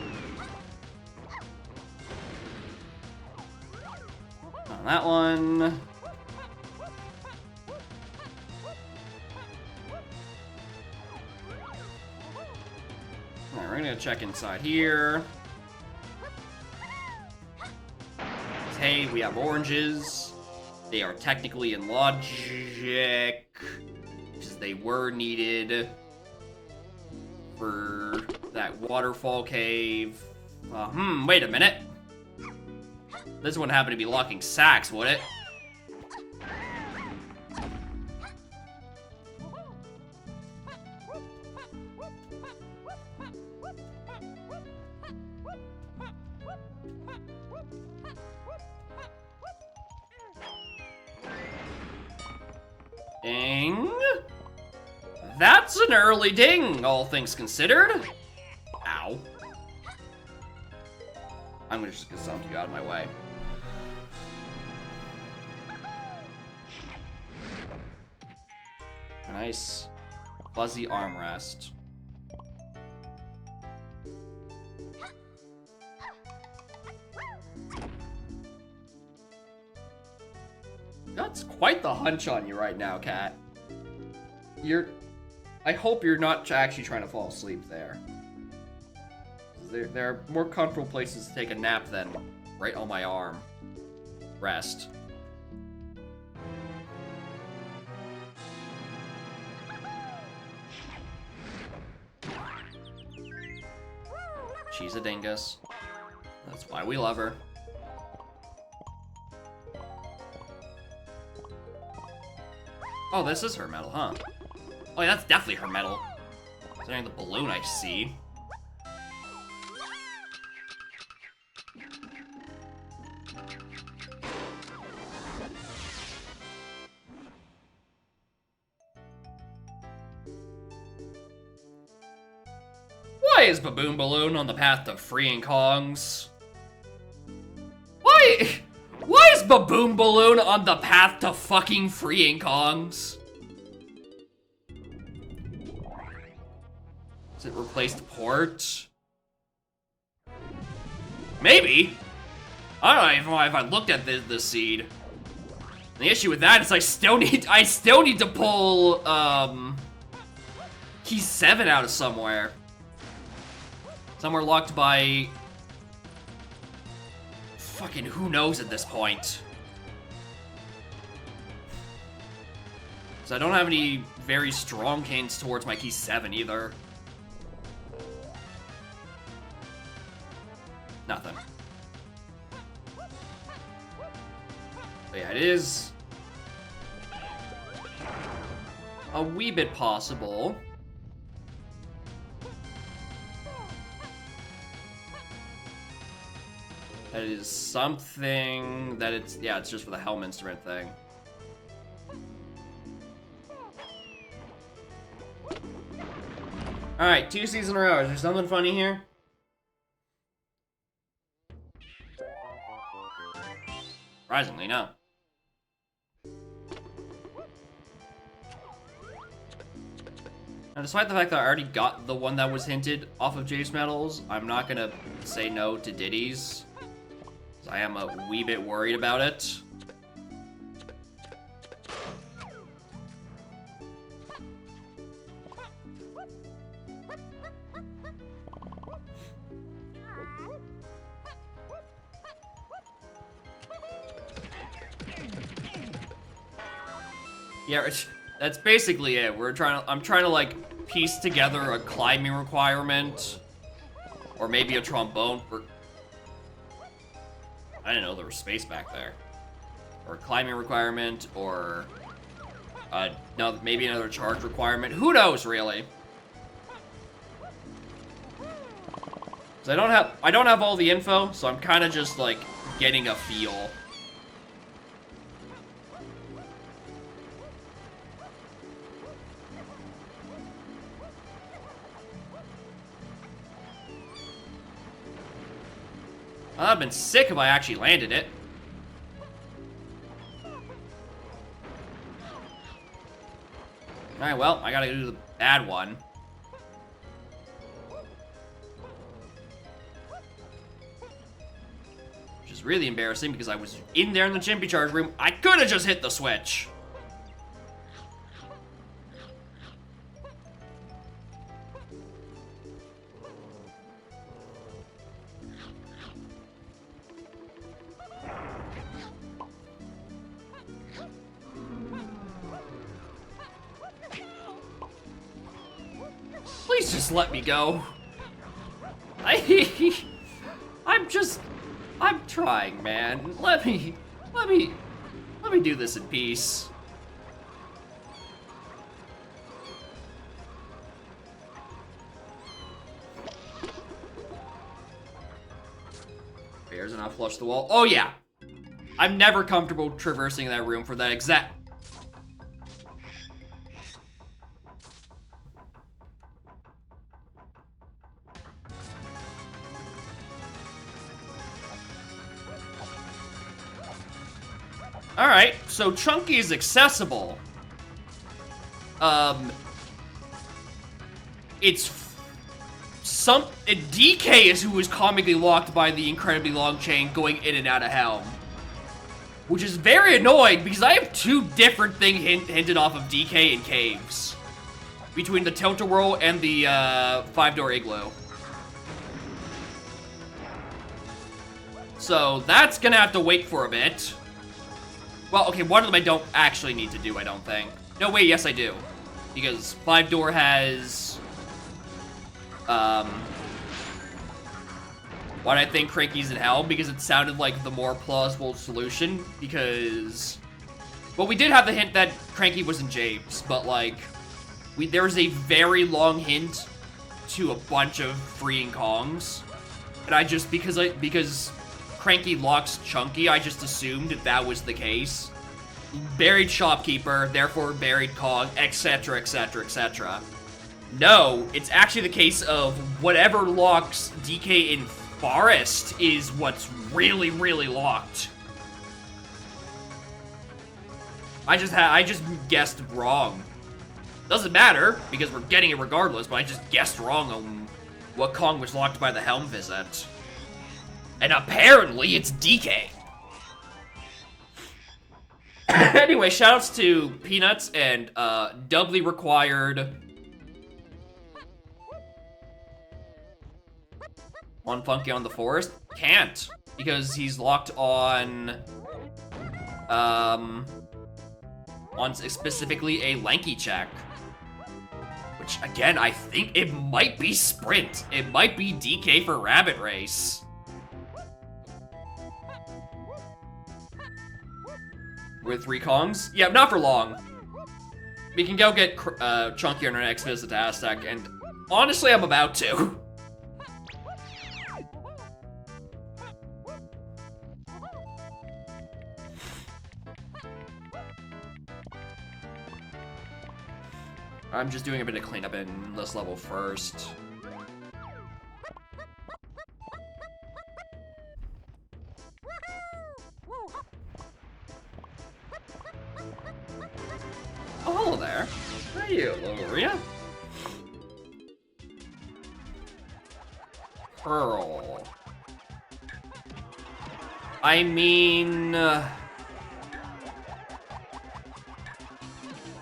On that one. Alright, we're gonna check inside here. Hey, we have oranges. They are technically in logic, because they were needed for that waterfall cave. Wait a minute. This wouldn't happen to be locking sacks, would it? Ding. That's an early ding, all things considered. Ow. I'm gonna just get something out of my way. Nice. Fuzzy armrest. That's quite the hunch on you right now, cat. I hope you're not actually trying to fall asleep there. There are more comfortable places to take a nap than right on my arm. Rest. She's a dingus. That's why we love her. Oh, this is her medal, huh? Oh, yeah, that's definitely her medal. Considering the balloon I see. Why is Baboon Balloon on the path to freeing Kongs? Why is Baboon Balloon on the path to fucking freeing Kongs? Has it replaced Port? Maybe. I don't even know if I looked at the seed. The issue with that is I still need to pull Key 7 out of somewhere. Some are locked by... fucking who knows at this point. So I don't have any very strong hints towards my key 7 either. Nothing. But yeah, it is a wee bit possible. That is something that it's, yeah, it's just for the helm instrument thing. Alright, 2 C's in a row. Is there something funny here? Surprisingly, no. Now, despite the fact that I already got the one that was hinted off of Jace Metals, I'm not gonna say no to Diddy's. I am a wee bit worried about it. Yeah, that's basically it. I'm trying to like piece together a climbing requirement, or maybe a trombone. I didn't know there was space back there. Or a climbing requirement, or no, maybe another charge requirement. Who knows, really? 'Cause I don't have all the info, so I'm kind of just like getting a feel. I'd have been sick if I actually landed it. Alright, well, I gotta do the bad one. Which is really embarrassing because I was in there in the Chimpy Charge room. I could have just hit the switch. Please just let me go. I'm trying, man. Let me do this in peace. Bears are not flush the wall. Oh yeah. I'm never comfortable traversing that room for that exact... Alright, so Chunky is accessible. DK is who is comically locked by the incredibly long chain going in and out of Helm. Which is very annoying because I have 2 different things hinted off of DK in caves. Between the Tilt-A-Whirl and the 5-door Igloo. So that's gonna have to wait for a bit. Well, okay, one of them I don't actually need to do, I don't think. No, wait, yes I do. Because 5-door has... why I think Cranky's in Hell, because it sounded like the more plausible solution, because... Well, we did have the hint that Cranky was in James, but, like... there was a very long hint to a bunch of freeing Kongs. And I just, because Cranky locks Chunky, I just assumed that was the case. Buried Shopkeeper, therefore buried Kong, etc, etc, etc. No, it's actually the case of whatever locks DK in Forest is what's really, really locked. I just guessed wrong. Doesn't matter, because we're getting it regardless, but I just guessed wrong on what Kong was locked by the Helm visit. And apparently it's DK. Anyway, shoutouts to Peanuts and doubly required One Funky on the Forest? Can't, because he's locked on specifically a Lanky check. Which, again, I think it might be Sprint. It might be DK for Rabbit Race. With 3 Kongs? Yeah, not for long. We can go get Chunky on our next visit to Aztec, and honestly, I'm about to. I'm just doing a bit of cleanup in this level first. Oh, hello there. How are you, little Maria? Pearl. I mean...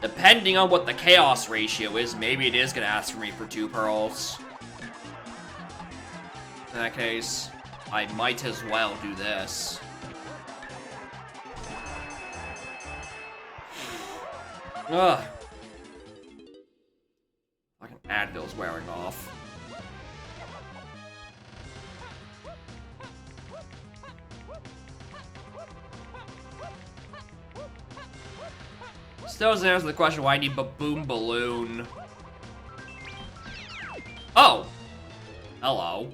depending on what the chaos ratio is, maybe it is gonna ask for me for 2 pearls. In that case, I might as well do this. Ugh. Fucking Advil's wearing off. Still doesn't answer the question why I need Baboom Balloon. Oh! Hello.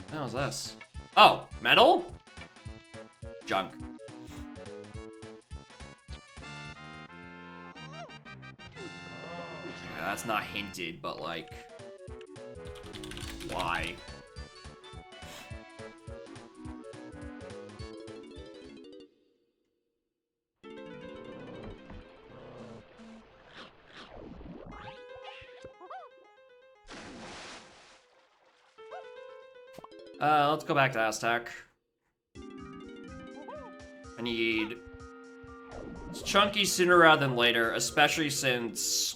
What was this? Oh, metal? Junk. Yeah, that's not hinted, but like... why? Let's go back to Aztec. I need Chunky sooner rather than later, especially since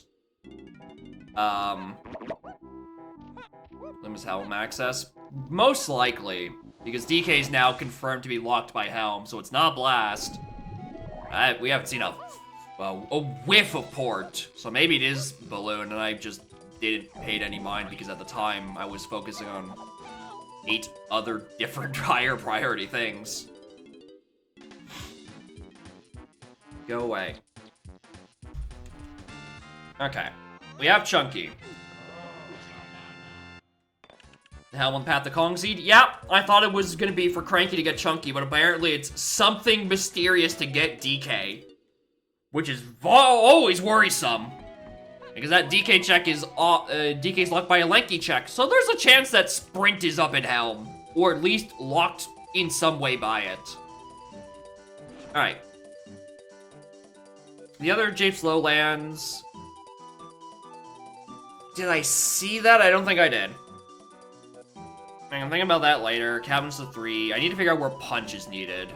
limits Helm access. Most likely, because DK is now confirmed to be locked by Helm, so it's not Blast. We haven't seen a whiff of port, so maybe it is Balloon, and I just didn't pay it any mind because at the time I was focusing on 8 other different higher priority things. Go away. Okay. We have Chunky. The Helm and Path the Kong Seed? Yep, I thought it was gonna be for Cranky to get Chunky, but apparently it's something mysterious to get DK. Which is always worrisome. Because that DK check is, DK's locked by a Lanky check, so there's a chance that Sprint is up in Helm. Or at least locked in some way by it. Alright. The other Japes Lowlands... did I see that? I don't think I did. I can think about that later. Cabins to 3. I need to figure out where Punch is needed.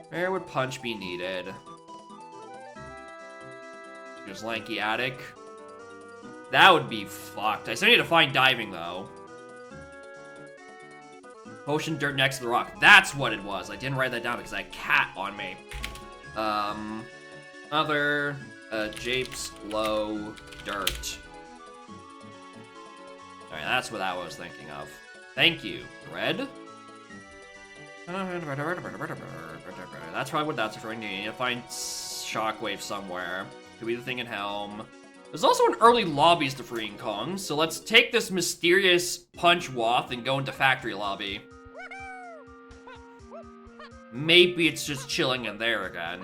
Where would Punch be needed? There's Lanky Attic. That would be fucked. I still need to find diving, though. Potion dirt next to the rock. That's what it was. I didn't write that down because I had cat on me. Other Japes Low Dirt. Alright, that's what I was thinking of. Thank you, Red. That's probably what that's referring to. You need to find Shockwave somewhere. Could be the thing in Helm. There's also an early lobbies to freeing Kong, so let's take this mysterious Punch Waft and go into Factory Lobby. Maybe it's just chilling in there again.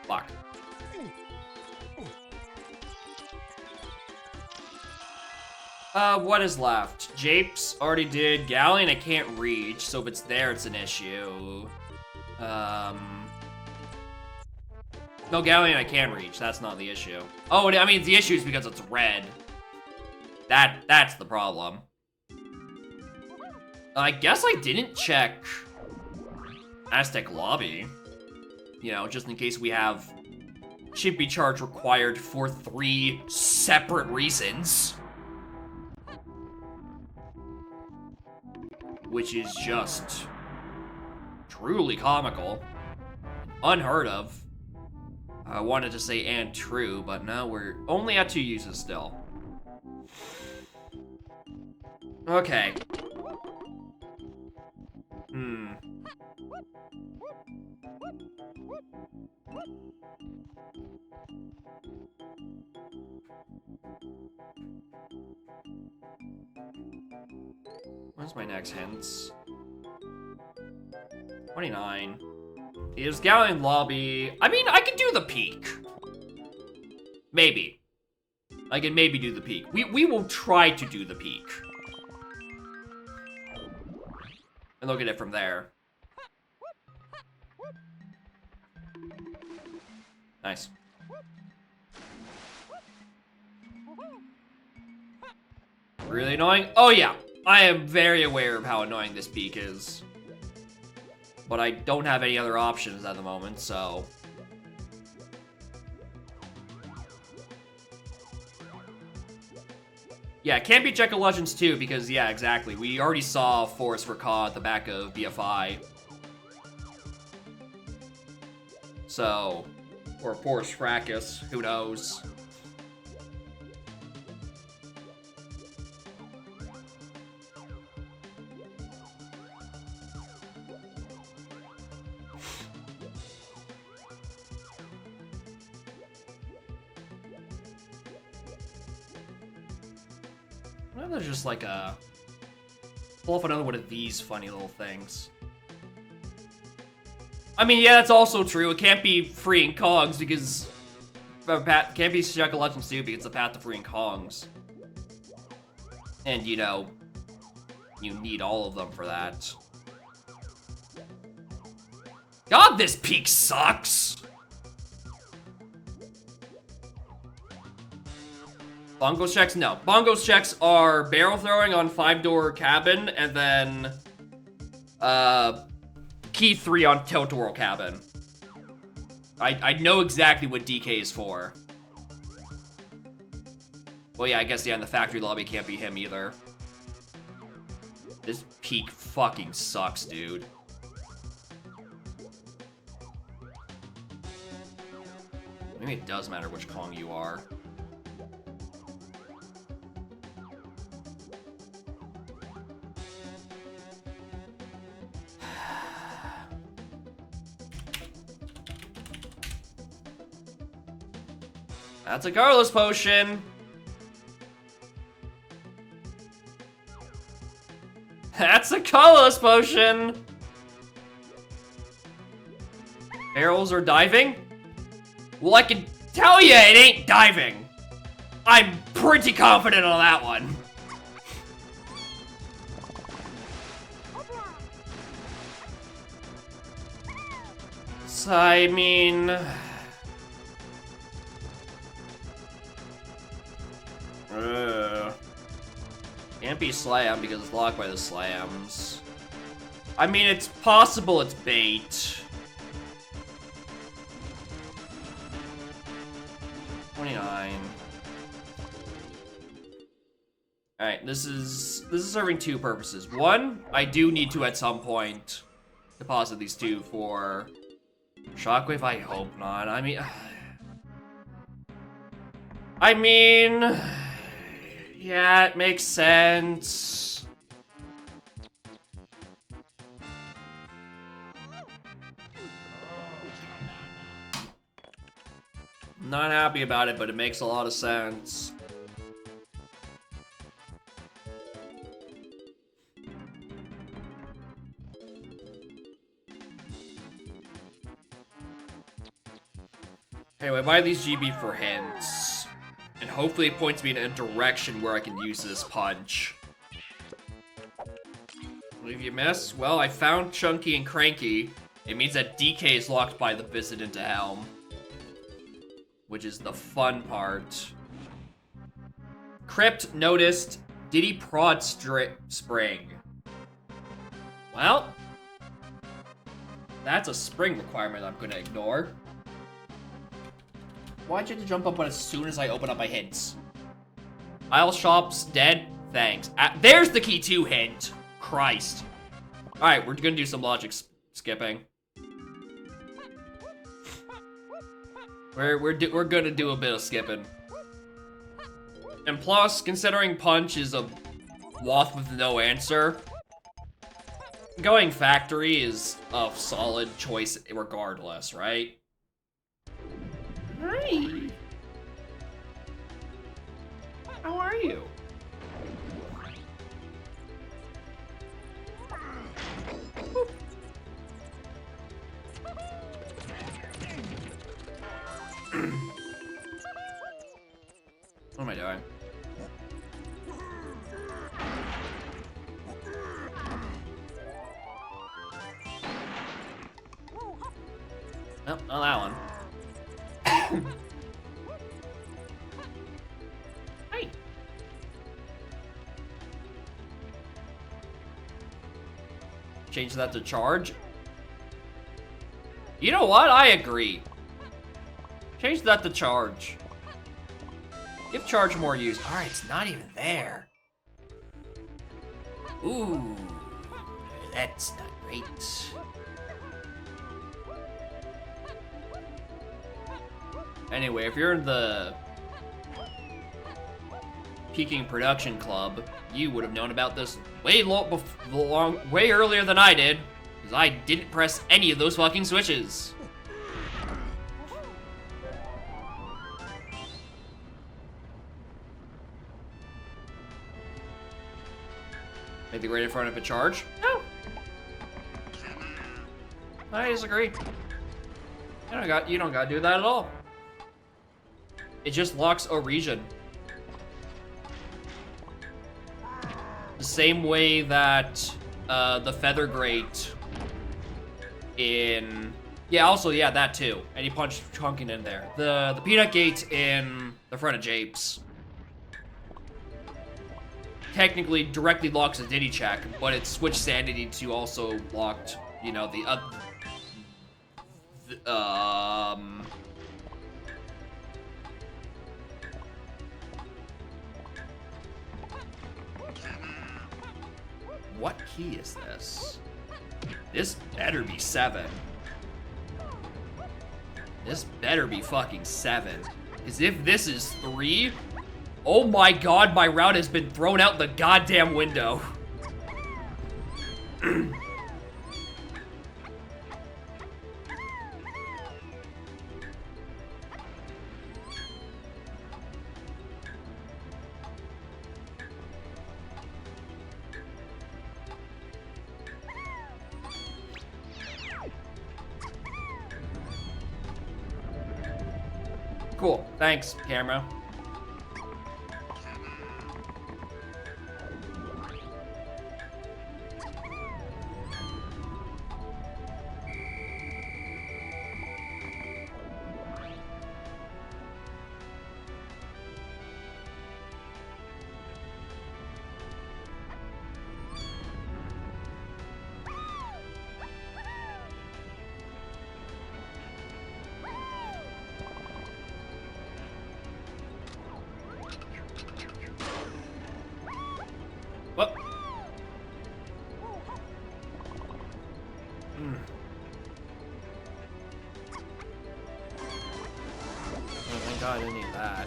Fuck. What is left? Japes already did. Galleon I can't reach, so if it's there, it's an issue. No, Galleon I can reach. That's not the issue. Oh, I mean, the issue is because it's red. That's the problem. I guess I didn't check Aztec Lobby. You know, just in case we have Chippy charge required for 3 separate reasons. Which is just truly comical. Unheard of. I wanted to say and true, but no, we're only at 2 uses still. Okay. Where's my next hints? 29. Is Galleon Lobby... I mean, I can do the peak. Maybe. I can maybe do the peak. We will try to do the peak. And look at it from there. Nice. Really annoying? Oh yeah, I am very aware of how annoying this peak is. But I don't have any other options at the moment, so... Yeah, it can't be Check of Legends 2 because, yeah, exactly. We already saw Forest for Caw at the back of BFI. So... Or Forest Fracas, who knows? What if there's just like a... pull off another one of these funny little things? I mean, yeah, that's also true. It can't be freeing Kongs because... can't be Check of Legends 2 because it's a path to freeing Kongs. And, you know, you need all of them for that. God, this peak sucks! Bongos checks? No. Bongos checks are barrel throwing on 5-door cabin, and then, key 3 on tilt-a-whirl cabin. I know exactly what DK is for. Well, yeah, I guess, yeah, in the factory lobby can't be him either. This peak fucking sucks, dude. Maybe it does matter which Kong you are. That's a Carlos potion. That's a Carlos potion. Barrels are diving? Well, I can tell you it ain't diving. I'm pretty confident on that one. So, I mean... Can't be slam because it's blocked by the slams. I mean, it's possible it's bait. 29. Alright, this is serving 2 purposes. One, I do need to at some point deposit these 2 for Shockwave. I hope not. I mean, yeah, it makes sense. I'm not happy about it, but it makes a lot of sense. Anyway, buy these GB for hints. And hopefully it points me in a direction where I can use this punch. What have you missed? Well, I found Chunky and Cranky. It means that DK is locked by the Visit into Helm. Which is the fun part. Crypt noticed Diddy Prod Spring. Well, that's a spring requirement I'm gonna ignore. Why'd you have to jump up as soon as I open up my hints? Aisle shops dead? Thanks. There's the key 2 hint. Christ. Alright, we're gonna do some logic skipping. We're gonna do a bit of skipping. And plus, considering Punch is a wath with no answer, going factory is a solid choice regardless, right? Hi. How are you? What am I doing? Nope, not that one. Hey. Change that to charge. You know what? I agree. Change that to charge. Give charge more use. Alright, it's not even there. Ooh. That's not great. Anyway, if you're in the Peaking Production Club, you would have known about this way earlier than I did, because I didn't press any of those fucking switches. Anything right in front of a charge? No. I disagree. You don't gotta do that at all. It just locks a region. The same way that the Feather Grate in... Yeah, also, yeah, that too. And you punch chunking in there. The Peanut Gate in the front of Japes technically directly locks a Diddy check, but it switched sanity to also locked, you know, what key is this? This better be 7. This better be fucking 7. Because if this is 3, oh my god, my route has been thrown out the goddamn window. Cool, thanks, camera. What? Oh, thank God I didn't need that.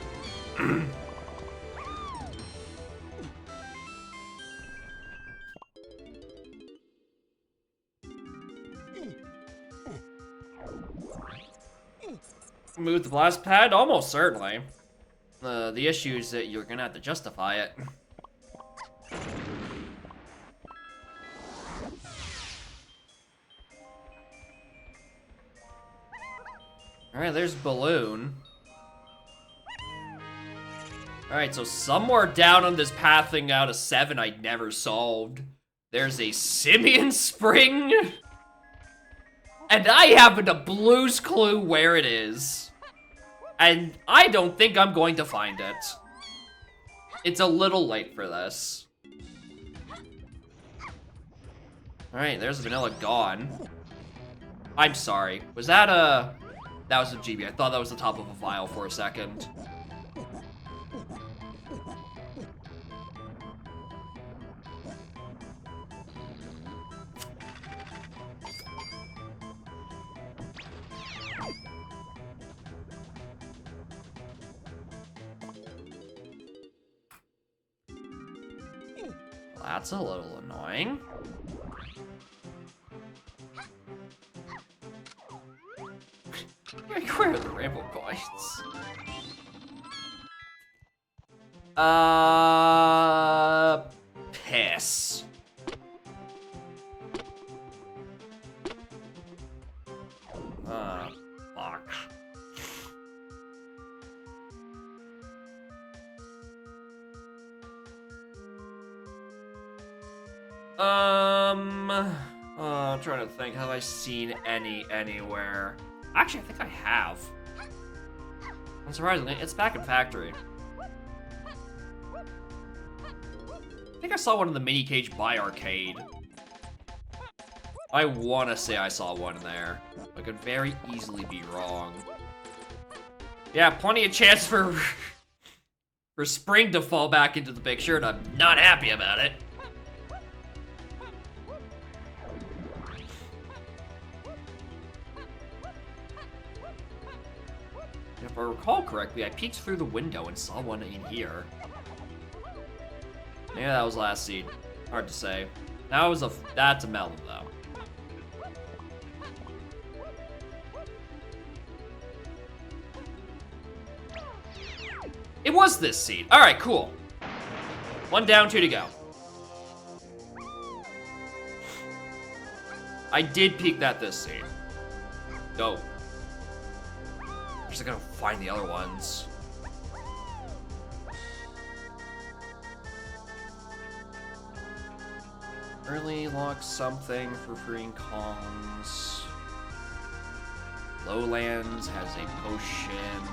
Move the blast pad? Almost certainly. The issue is that you're gonna have to justify it. Alright, there's Balloon. Alright, so somewhere down on this pathing out of 7 I never solved, there's a Simian Spring? And I haven't a blue's clue where it is. And I don't think I'm going to find it. It's a little late for this. Alright, there's the vanilla gone. I'm sorry. Was that a... That was a GB. I thought that was the top of a file for a second. That's a little annoying. Where are the rainbow coins? Piss. Fuck. I'm trying to think. Have I seen anywhere? Actually, I think I have. Unsurprisingly, it's back in factory. I think I saw one in the mini cage by arcade. I want to say I saw one there. I could very easily be wrong. Yeah, plenty of chance for for Spring to fall back into the picture, and I'm not happy about it. If I recall correctly, I peeked through the window and saw one in here. Maybe that was last seed. Hard to say. That's a melon though. It was this seed. All right, cool. 1 down, 2 to go. I did peek this seed. Dope. Just gotta find the other ones. Early lock something for freeing Kongs. Lowlands has a potion.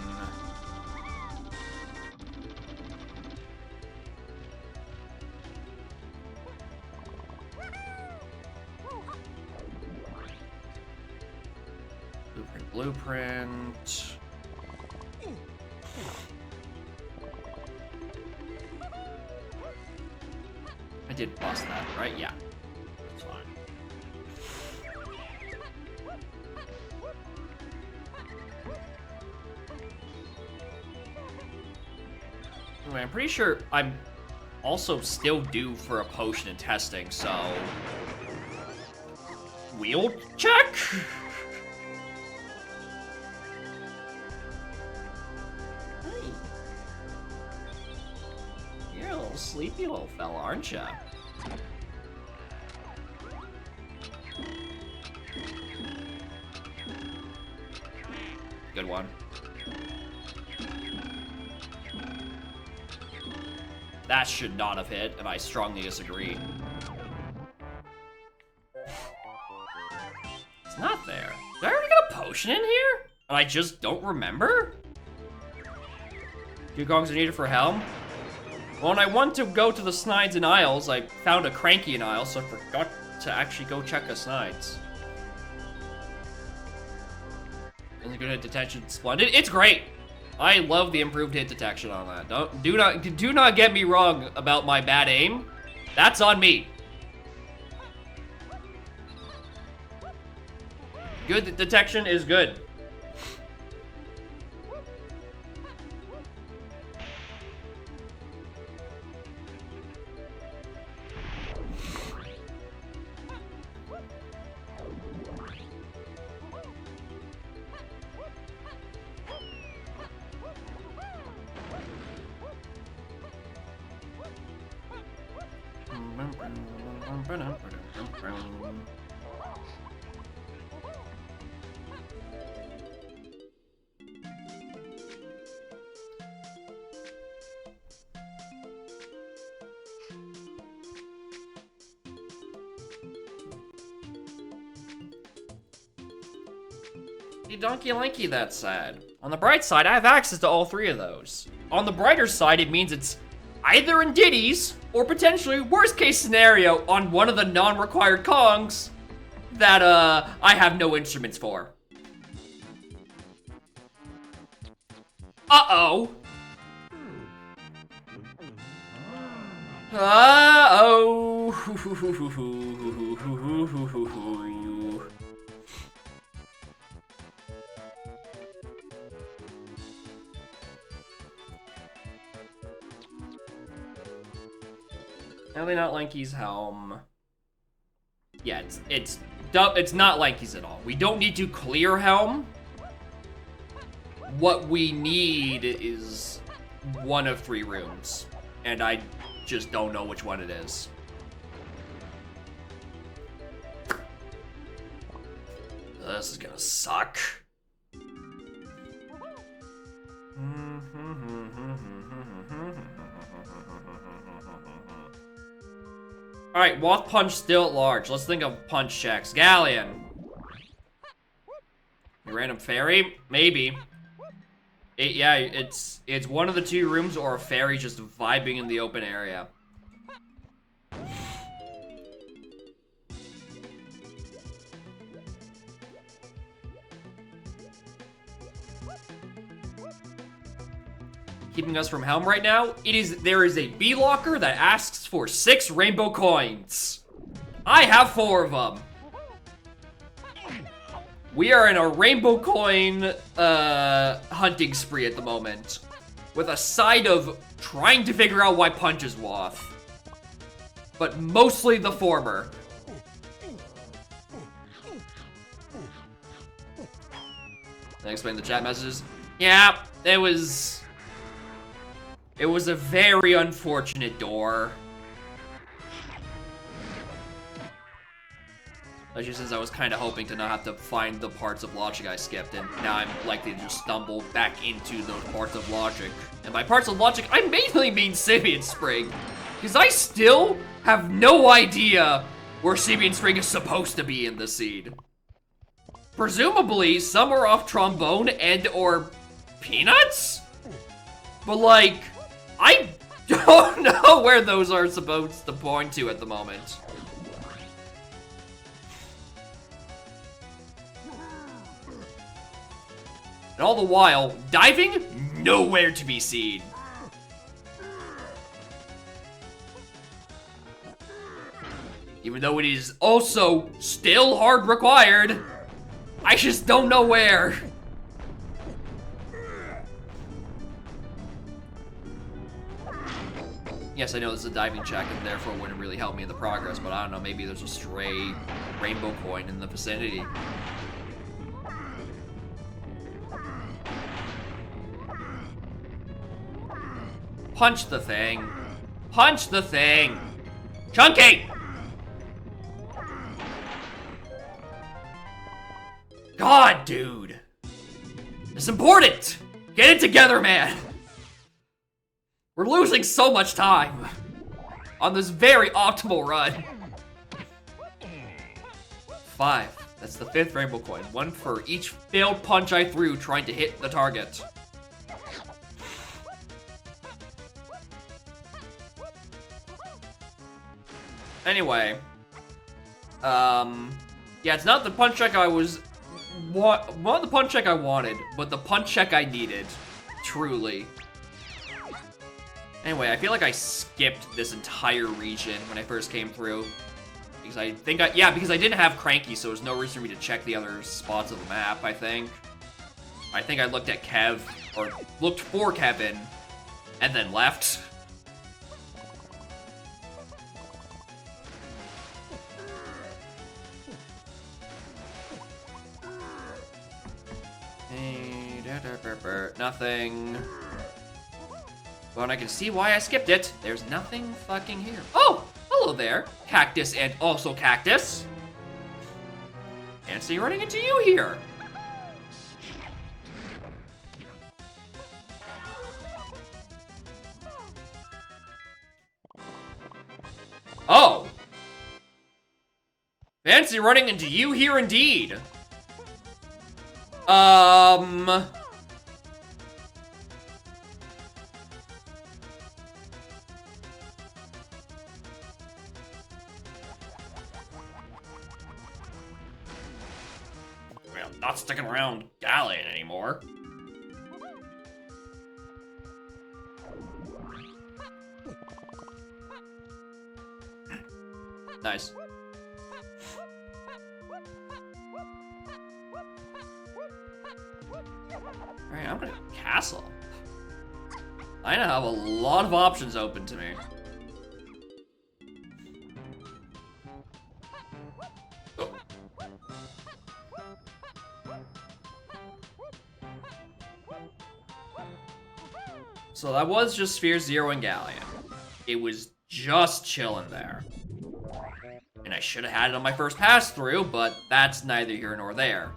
Blueprint. I did bust that, right? Yeah. That's fine. Anyway, I'm pretty sure I'm also still due for a potion in testing, so... Wheel check? Sleepy little fella, aren't ya? Good one. That should not have hit, and I strongly disagree. It's not there. Did I already get a potion in here? And I just don't remember? 2 gongs are needed for Helm? Well, when I went to go to the Snides and Isles, I found a Cranky in Isles, so I forgot to actually go check the Snides. Is it good hit detection? Splendid. It's great. I love the improved hit detection on that. Do not get me wrong about my bad aim. That's on me. Good detection is good. Donkey Lanky, that's sad. On the bright side, I have access to all 3 of those. On the brighter side, it means it's either in Diddy's or potentially worst case scenario on one of the non-required Kongs that I have no instruments for. Uh-oh. Uh-oh. Probably not Lanky's helm. Yeah, it's not Lanky's at all. We don't need to clear helm. What we need is one of 3 rooms, and I just don't know which one it is. This is gonna suck. Alright, Wath Punch still at large. Let's think of punch checks. Galleon. Random fairy? Maybe. Yeah, it's one of the 2 rooms or a fairy just vibing in the open area. Keeping us from Helm right now, there is a B locker that asks for 6 rainbow coins. I have 4 of them. We are in a rainbow coin hunting spree at the moment, with a side of trying to figure out why Punch is Wath, but mostly the former. Can I explain the chat messages? Yeah, it was a very unfortunate door. Especially since I was kind of hoping to not have to find the parts of logic I skipped, and now I'm likely to just stumble back into those parts of logic. And by parts of logic, I mainly mean Sibian Spring, because I still have no idea where Sibian Spring is supposed to be in the seed. Presumably, somewhere off Trombone and or Peanuts? But like, I don't know where those are supposed to point to at the moment. And all the while, diving, nowhere to be seen. Even though it is also still hard required, I just don't know where. Yes, I know this is a diving check and therefore wouldn't really help me in the progress, but I don't know, maybe there's a stray rainbow coin in the vicinity. Punch the thing. Punch the thing. Chunky! God, dude. It's important. Get it together, man. We're losing so much time on this very optimal run. 5. That's the 5th rainbow coin. 1 for each failed punch I threw trying to hit the target. Anyway, yeah, it's not the punch check I was, not the punch check I wanted, but the punch check I needed, truly. Anyway, I feel like I skipped this entire region when I first came through, because because I didn't have Cranky, so there's no reason for me to check the other spots of the map, I think I looked at Kev, or looked for Kevin, and then left. Nothing. But I can see why I skipped it. There's nothing fucking here. Oh, hello there, Cactus and also Cactus. Can't see running into you here. Oh. Fancy running into you here indeed. I I'm not sticking around Galleon anymore. Nice. Alright, I'm gonna castle. I now have a lot of options open to me. Oh. So that was just Sphere Zero and Galleon. It was just chilling there. And I should have had it on my first pass through, but that's neither here nor there.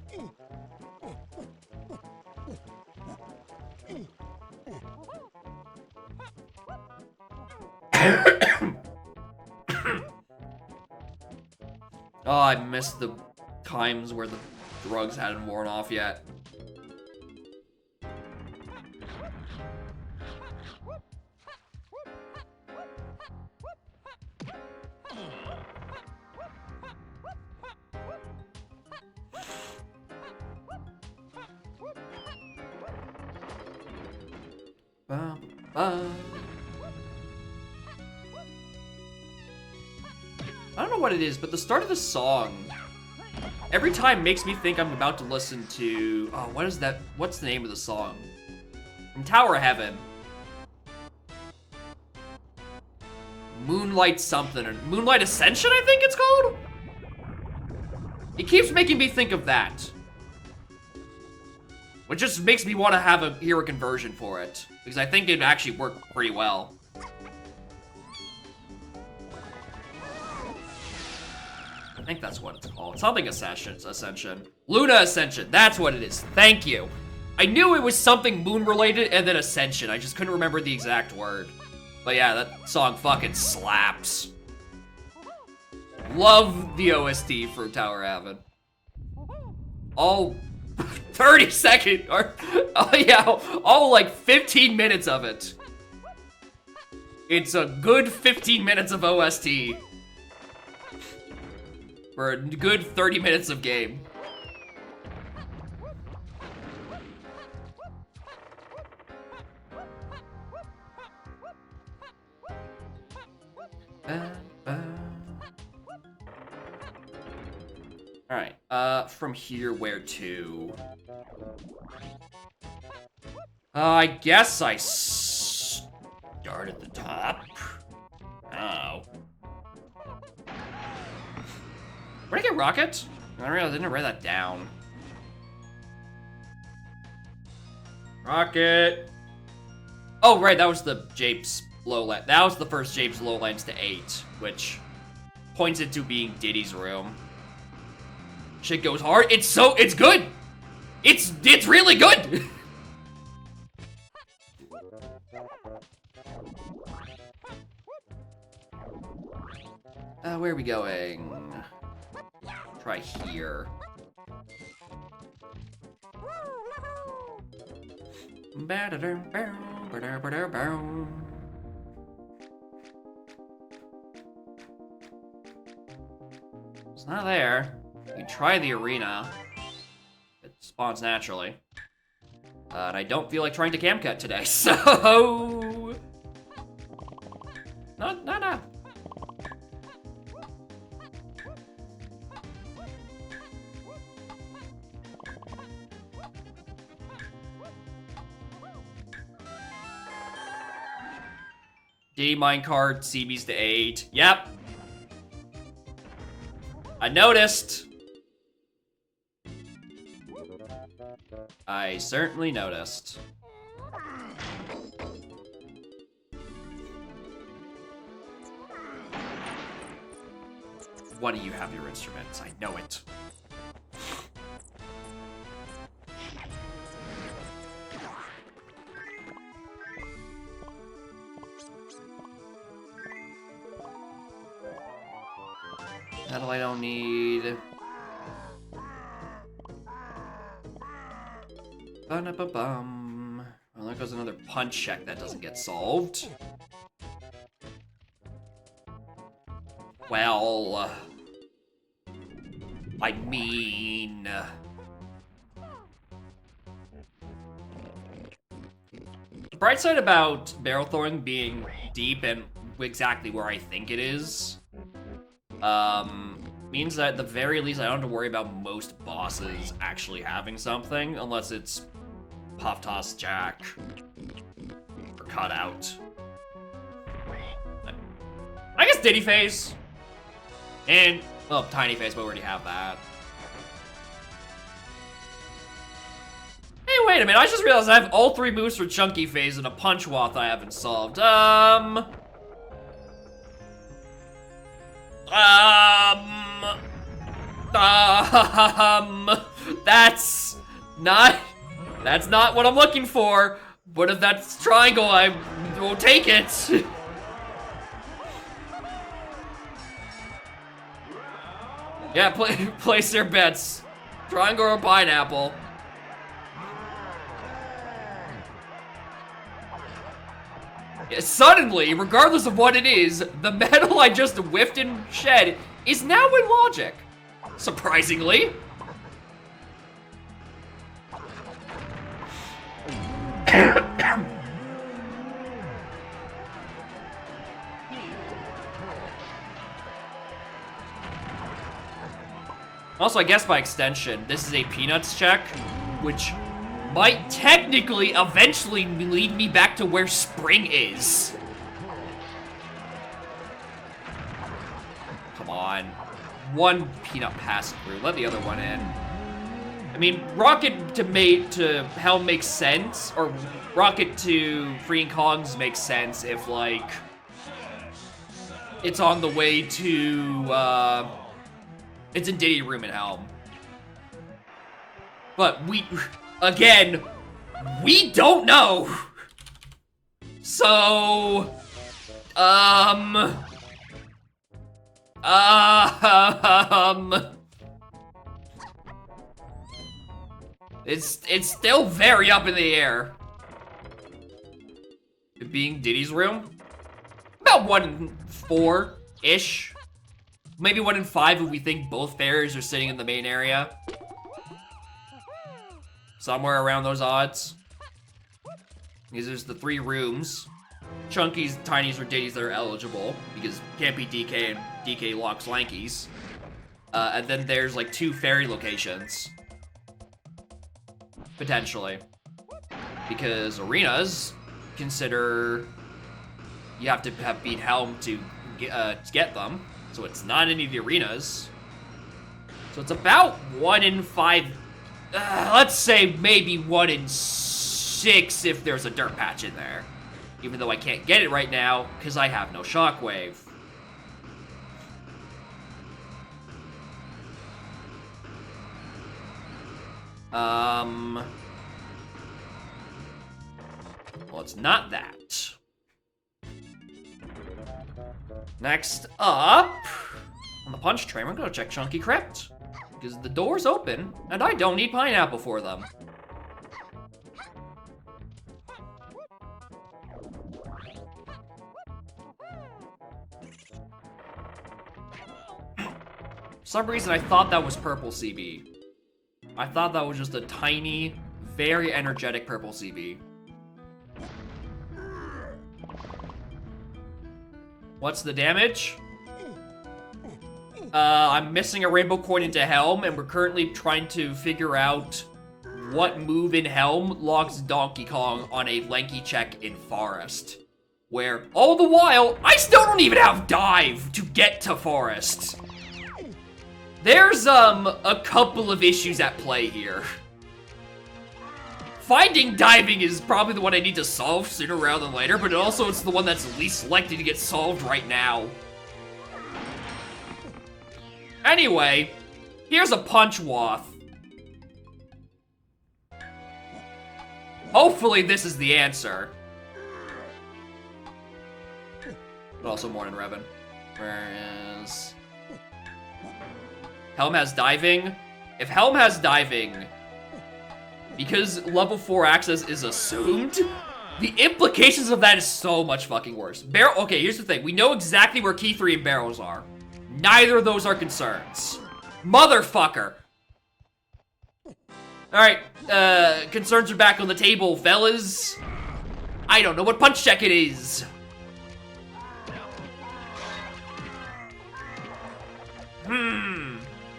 Oh, I missed the times where the drugs hadn't worn off yet. Ba, ba. I don't know what it is, but the start of the song every time makes me think I'm about to listen to... Oh, what is that? What's the name of the song? From Tower of Heaven. Moonlight something, or Moonlight Ascension, I think it's called? It keeps making me think of that. Which just makes me want to hear a conversion for it. Because I think it'd actually work pretty well. I think that's what it's called. Something Ascension. Luna Ascension, that's what it is. Thank you. I knew it was something moon related and then Ascension. I just couldn't remember the exact word. But yeah, that song fucking slaps. Love the OST for Tower of Heaven. All 30 seconds, or oh yeah, all like 15 minutes of it. It's a good 15 minutes of OST. For a good 30 minutes of game. Alright, from here, where to? I guess I start at the top. Oh. Where'd I get Rocket? I didn't write that down. Rocket! Oh, right, that was the Japes lowland. That was the first Japes lowlands to 8, which points it to being Diddy's room. Shit goes hard. It's good! It's really good! Where are we going? Try here. It's not there. You can try the arena. It spawns naturally. And I don't feel like trying to cam cut today, so... No. D minecart, CB's to 8. Yep. I noticed. I certainly noticed. One of you have your instruments. I know it. Metal I don't need. Ba-da-ba-bum. Well, there goes another punch check that doesn't get solved. Well, I mean, bright side about barrel throwing being deep and exactly where I think it is, means that at the very least I don't have to worry about most bosses actually having something, unless it's Puff Toss Jack or Cutout. I guess Diddy Face and well, Tiny Face, but we already have that. Hey, wait a minute! I just realized I have all 3 moves for Chunky Phase and a Punch Wath I haven't solved. That's not what I'm looking for. But if that's triangle, I will take it. Yeah, place their bets. Triangle or pineapple. Yeah, suddenly, regardless of what it is, the metal I just whiffed and shed is now in logic. Surprisingly. Also, I guess by extension, this is a Peanuts check, which might technically eventually lead me back to where Spring is. Come on. 1 Peanut pass through. Let the other one in. I mean, Rocket to Helm makes sense, or Rocket to Freeing Kongs makes sense if, like, it's on the way to, it's in Diddy Room and Helm. But again, we don't know. So, it's still very up in the air. It being Diddy's room? About 1 in 4-ish. Maybe 1 in 5 if we think both fairies are sitting in the main area. Somewhere around those odds. Because there's the 3 rooms. Chunkies, Tinies, or Diddies that are eligible. Because can't be DK and DK locks Lankies. And then there's like 2 fairy locations. Potentially. Because arenas consider you have to have beat Helm to get them. So it's not any of the arenas. So it's about 1 in 5. Let's say maybe 1 in 6 if there's a dirt patch in there. Even though I can't get it right now because I have no shockwave. Well, it's not that. Next up, on the punch train, we're gonna check Chunky Crypt. Because the door's open, and I don't need pineapple for them. For some reason, I thought that was purple CB. I thought that was just a tiny, very energetic purple CB. What's the damage? I'm missing a rainbow coin into Helm, and we're currently trying to figure out what move in Helm locks Donkey Kong on a lanky check in Forest. Where, all the while, I still don't even have Dive to get to Forest. There's, a couple of issues at play here. Finding diving is probably the one I need to solve sooner rather than later, but also it's the one that's least likely to get solved right now. Anyway, here's a Punch Wath. Hopefully this is the answer. But also Morning Revan. Whereas Helm has diving. If Helm has diving, because level 4 access is assumed, the implications of that is so much fucking worse. Okay, here's the thing. We know exactly where Key 3 and barrels are. Neither of those are concerns. Motherfucker. Alright, concerns are back on the table, fellas. I don't know what punch check it is.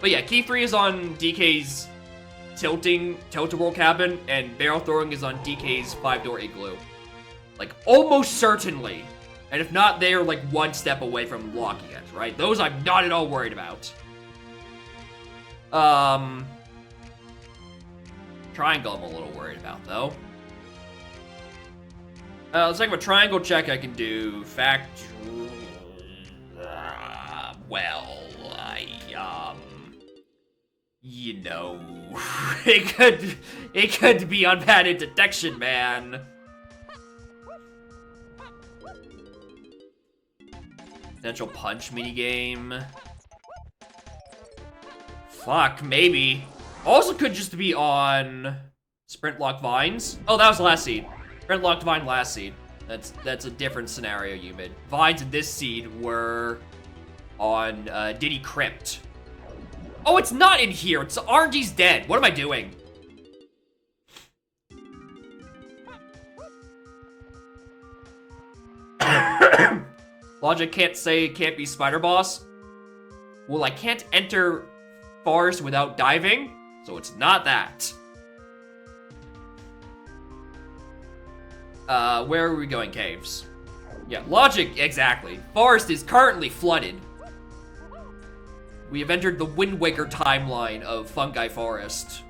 But yeah, key 3 is on DK's tilt-a-whirl cabin, and barrel throwing is on DK's 5-door igloo. Like, almost certainly. And if not, they are like one step away from locking it, right? Those I'm not at all worried about. Triangle I'm a little worried about, though. Let's think of a triangle check I can do. Fact... you know... it could be on padded detection, man. Potential punch minigame. Fuck, maybe. Also could just be on Sprint Lock Vines. Oh, that was last seed. Sprint Locked Vine last seed. That's a different scenario, Humid. Vines in this seed were on Diddy Crypt. Oh, it's not in here. It's RNG's dead. What am I doing? Logic can't say it can't be Spider Boss. Well, I can't enter forest without diving, so it's not that. Where are we going? Caves. Yeah, logic, exactly. Forest is currently flooded. We have entered the Wind Waker timeline of Fungi Forest,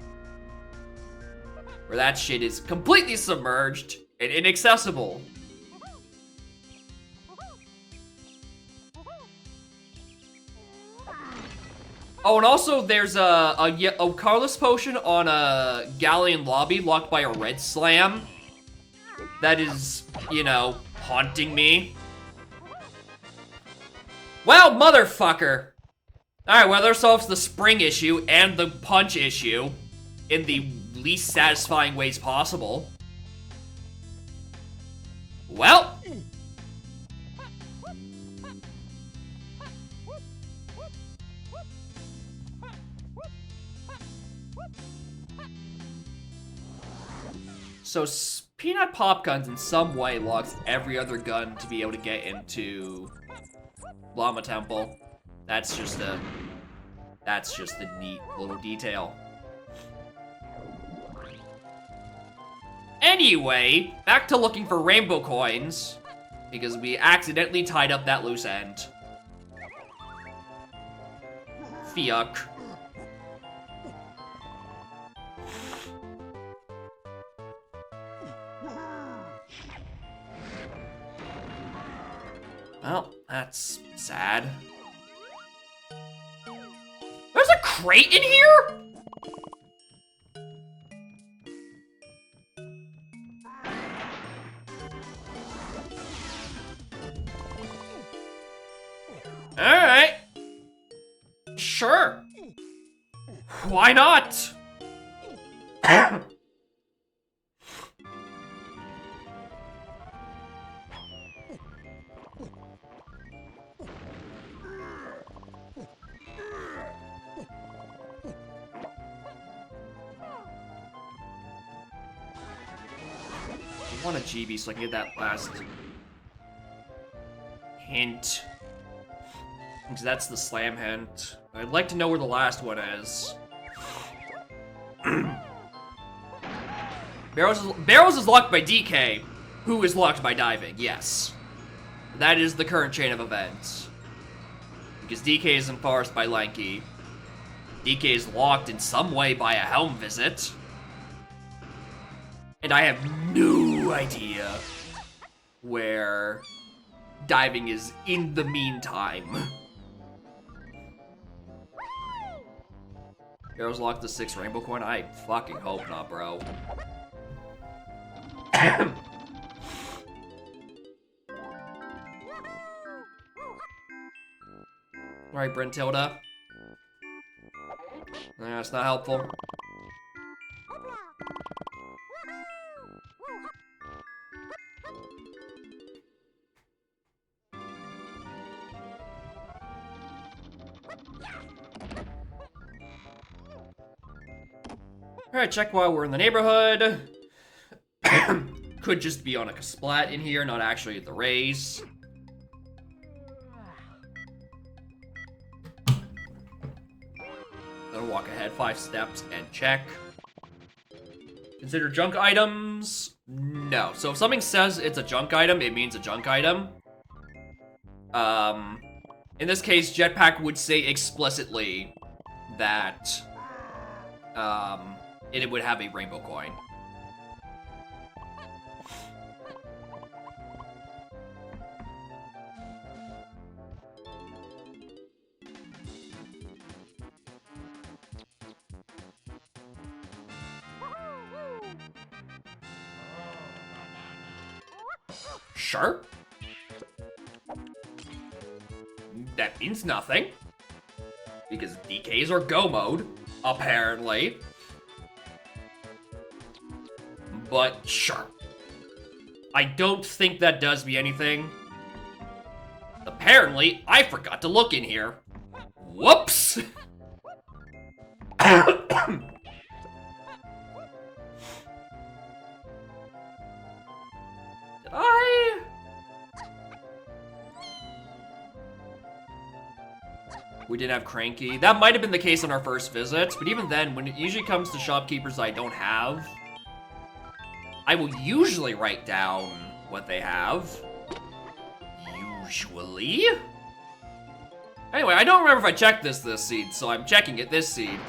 where that shit is completely submerged and inaccessible. Oh, and also there's a Carlos potion on a Galleon lobby locked by a red slam. That is, you know, haunting me. Well, motherfucker. Alright, well, that solves the spring issue and the punch issue in the least satisfying ways possible. Well. So, Peanut Pop Guns in some way locks every other gun to be able to get into Llama Temple. That's just a neat little detail. Anyway, back to looking for rainbow coins, because we accidentally tied up that loose end. Fiuck. Well, that's sad. There's a crate in here?! Alright. Sure. Why not? I want a GB so I can get that last hint. Because that's the slam hint. I'd like to know where the last one is. Barrels is locked by DK, who is locked by diving, yes. That is the current chain of events. Because DK is in forest by Lanky. DK is locked in some way by a helm visit. And I have no idea where diving is in the meantime. Barrels locked the 6 rainbow coin? I fucking hope not, bro. Alright, Brentilda. That's not helpful. Alright, check while we're in the neighborhood. Could just be on a splat in here, not actually at the race. Gonna walk ahead 5 steps and check. Consider junk items? No. So if something says it's a junk item, it means a junk item. In this case, Jetpack would say explicitly that it would have a rainbow coin. Sure. That means nothing. Because DKs are go mode, apparently. But sure. I don't think that does me anything. Apparently, I forgot to look in here. Whoops! We didn't have Cranky. That might have been the case on our first visit, but even then, when it usually comes to shopkeepers I don't have, I will usually write down what they have. Usually? Anyway, I don't remember if I checked this seed, so I'm checking it this seed.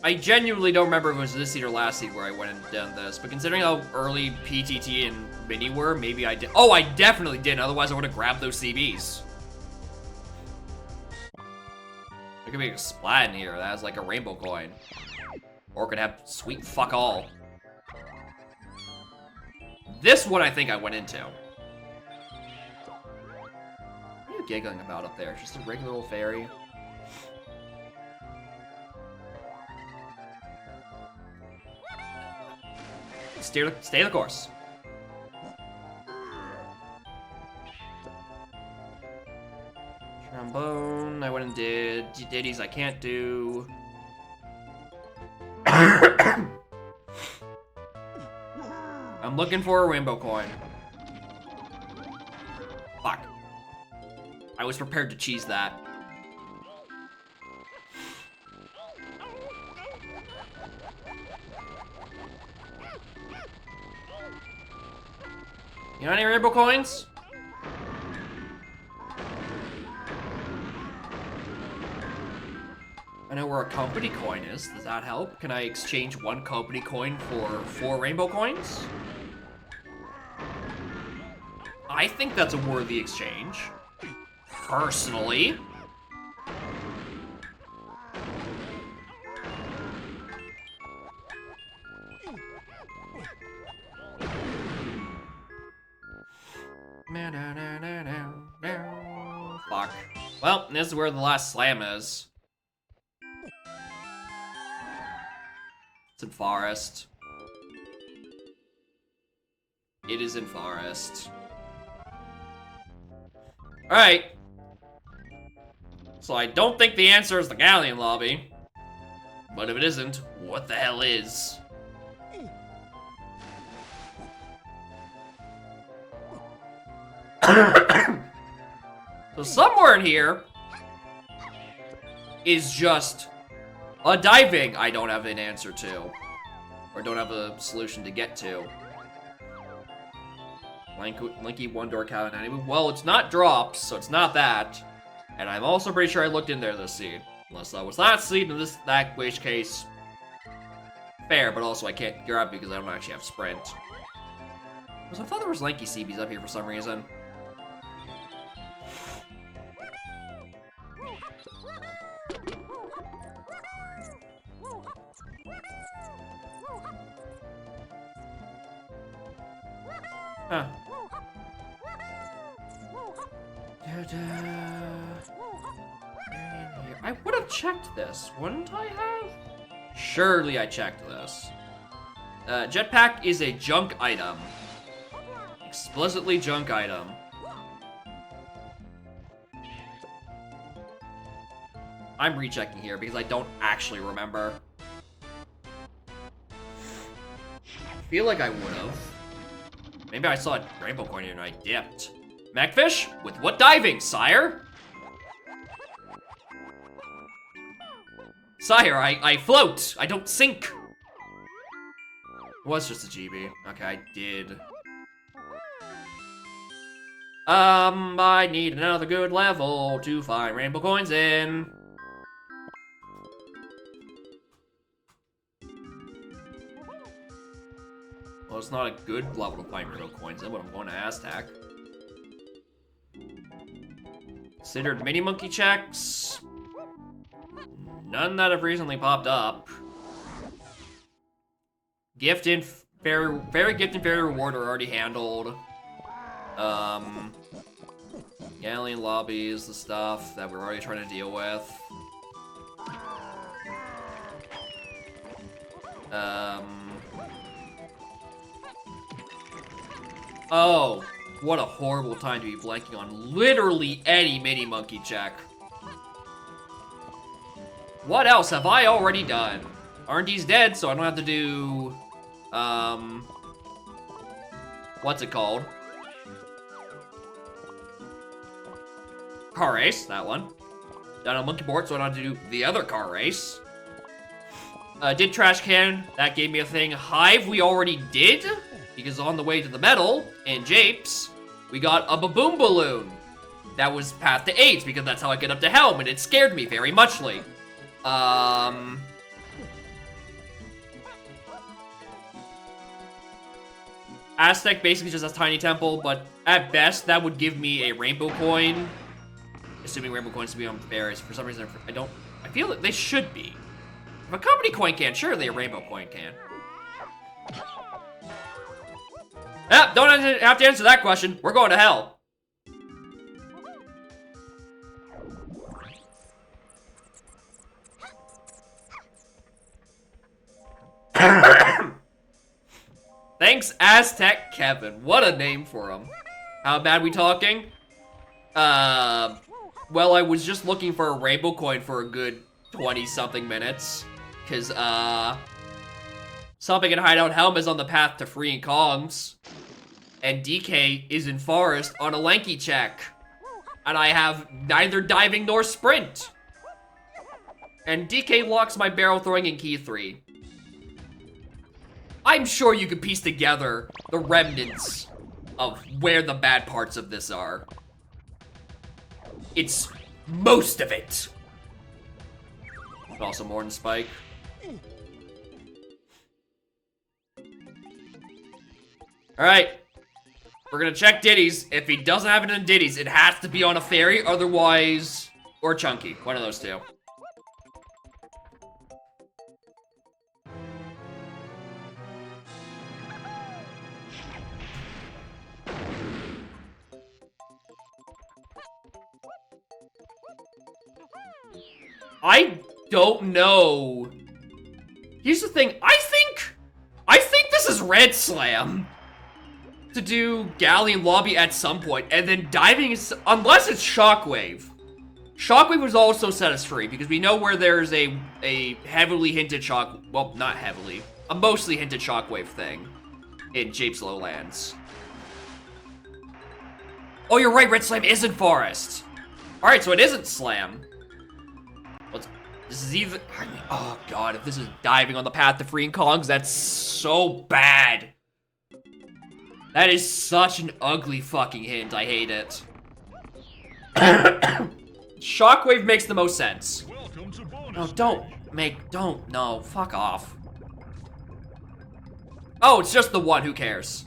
I genuinely don't remember if it was this seed or last seed where I went and done this, but considering how early PTT and Mini were, maybe I did. Oh, I definitely didn't, otherwise I would have grabbed those CBs. There could be a splat in here that has like a rainbow coin. Or it could have sweet fuck all. This one I think I went into. What are you giggling about up there? It's just a regular old fairy. Stay the course. Trombone, I went and did. Ditties I can't do. I'm looking for a rainbow coin. Fuck. I was prepared to cheese that. You know any rainbow coins? I know where a company coin is. Does that help? Can I exchange one company coin for 4 rainbow coins? I think that's a worthy exchange. Personally. Fuck. Well, this is where the last slam is. It's in Forest. It is in Forest. Alright. So I don't think the answer is the Galleon Lobby. But if it isn't, what the hell is? So somewhere in here is just a diving I don't have an answer to. Or don't have a solution to get to. Linky one door cabin anyway. Well, it's not drops, so it's not that. And I'm also pretty sure I looked in there this seed. Unless that was that seed, in which case, fair, but also I can't grab because I don't actually have sprint. Because I thought there was lanky CBs up here for some reason. Huh. I would have checked this, wouldn't I have? Surely I checked this. Jetpack is a junk item. Explicitly junk item. I'm rechecking here because I don't actually remember. feel like I would've. Maybe I saw a rainbow coin here and I dipped. Macfish? With what diving, sire? Sire, I float. I don't sink. It was just a GB. Okay, I did. I need another good level to find rainbow coins in. Well, it's not a good level to find rainbow coins in, but I'm going to Aztec. Considered mini monkey checks. None that have recently popped up. Gift and fairy gift and fairy reward are already handled. Alien lobbies, the stuff that we're already trying to deal with. Oh, what a horrible time to be blanking on literally any mini monkey check. What else have I already done? R&D's dead, so I don't have to do, what's it called? Car race, that one. Done on monkey board, so I don't have to do the other car race. Did trash can, that gave me a thing. Hive we already did, because on the way to the medal, in Japes, we got a baboon balloon. That was path to 8, because that's how I get up to Helm, and it scared me very muchly. Aztec basically just has Tiny Temple, but at best, that would give me a rainbow coin. Assuming rainbow coins to be on fairies. For some reason, I feel that they should be. If a company coin can, surely a rainbow coin can. Ah, don't have to answer that question. We're going to hell. Thanks, Aztec Kevin. What a name for him. How bad we talking? Well, I was just looking for a rainbow coin for a good 20-something minutes. Cause, Stomping and Hideout Helm is on the path to freeing Kongs. And DK is in Forest on a lanky check. And I have neither diving nor sprint. And DK locks my barrel throwing in key 3. I'm sure you could piece together the remnants of where the bad parts of this are. It's most of it. But also more than Spike. Alright. We're gonna check Diddy's. If he doesn't have it in Diddy's, it has to be on a fairy, otherwise... Or Chunky. One of those two. I don't know. Here's the thing. I think this is Red Slam. To do Galleon Lobby at some point, and then diving is, unless it's Shockwave. Shockwave was also set us free, because we know where there's a heavily hinted well, not heavily, a mostly hinted Shockwave thing in Japes Lowlands. Oh, you're right, Red Slam is in Forest. Alright, so it isn't Slam. This is either, oh god, if this is diving on the path to freeing Kongs, that's so bad. That is such an ugly fucking hint, I hate it. Shockwave makes the most sense. No, no, fuck off. Oh, it's just the one, who cares?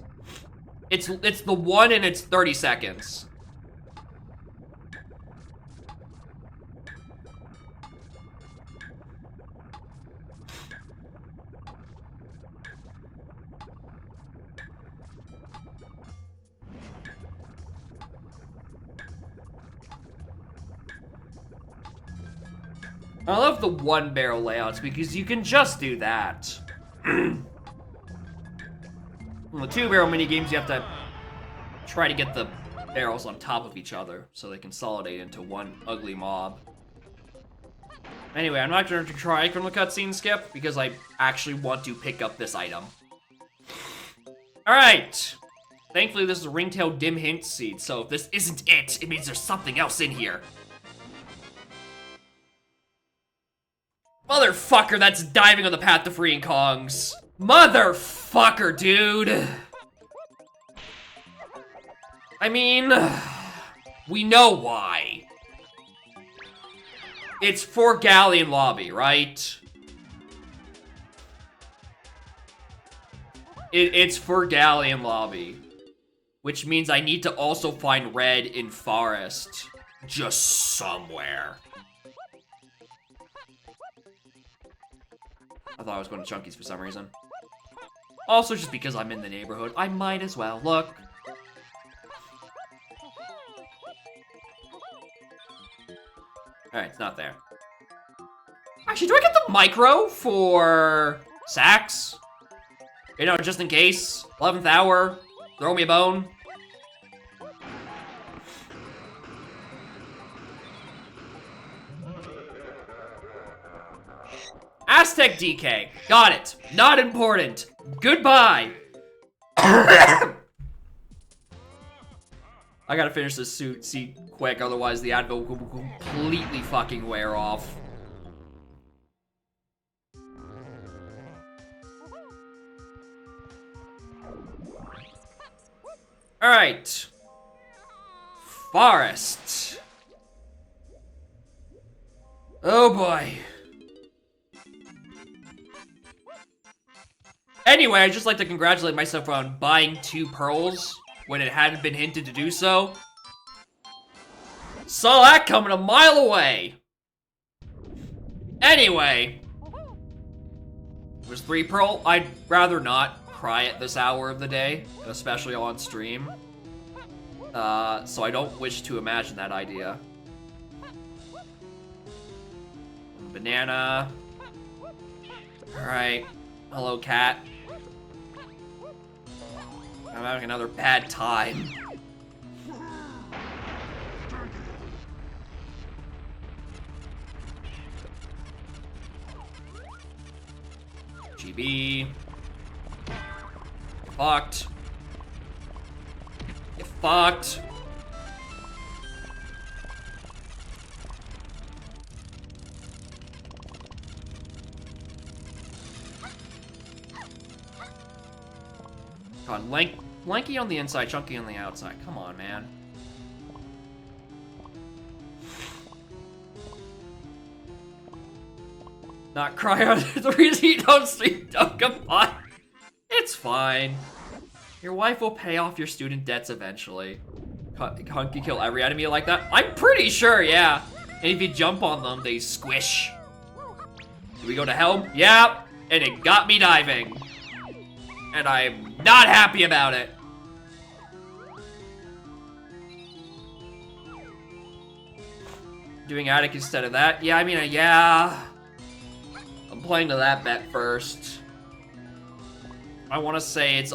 It's the one and it's 30 seconds. I love the one barrel layouts because you can just do that. In the 2-barrel minigames, you have to try to get the barrels on top of each other so they consolidate into one ugly mob. Anyway, I'm not going to try from the cutscene skip because I actually want to pick up this item. Alright. Thankfully, this is a ringtail dim hint seed, so if this isn't it, it means there's something else in here. Motherfucker, that's diving on the path to freeing Kongs. Motherfucker, dude. I mean, we know why. It's for Galleon Lobby, right? It's for Galleon Lobby. Which means I need to also find red in Forest. Just somewhere. I thought I was going to Chunky's for some reason. Also, just because I'm in the neighborhood, I might as well look. Alright, it's not there. Actually, do I get the micro for Sax? You know, just in case. 11th hour. Throw me a bone. Aztec DK. Got it. Not important. Goodbye. I gotta finish this seat quick, otherwise the Advil will completely fucking wear off. Alright. Forest. Oh boy. Anyway, I'd just like to congratulate myself on buying 2 pearls when it hadn't been hinted to do so. Saw that coming a mile away. Anyway. It was 3 pearl. I'd rather not cry at this hour of the day, especially on stream. So I don't wish to imagine that idea. Banana. Alright. Hello, cat. I'm having another bad time. GB. Fucked. You fucked. God, lanky on the inside, chunky on the outside. Come on, man. Not cry on the reason you don't sleep. Don't come on. It's fine. Your wife will pay off your student debts eventually. Hunky kill every enemy like that? I'm pretty sure, yeah. And if you jump on them, they squish. Do we go to Helm? Yeah. And it got me diving. And I'm not happy about it. Doing attic instead of that? Yeah, I mean, yeah. I'm playing to that bet first. I want to say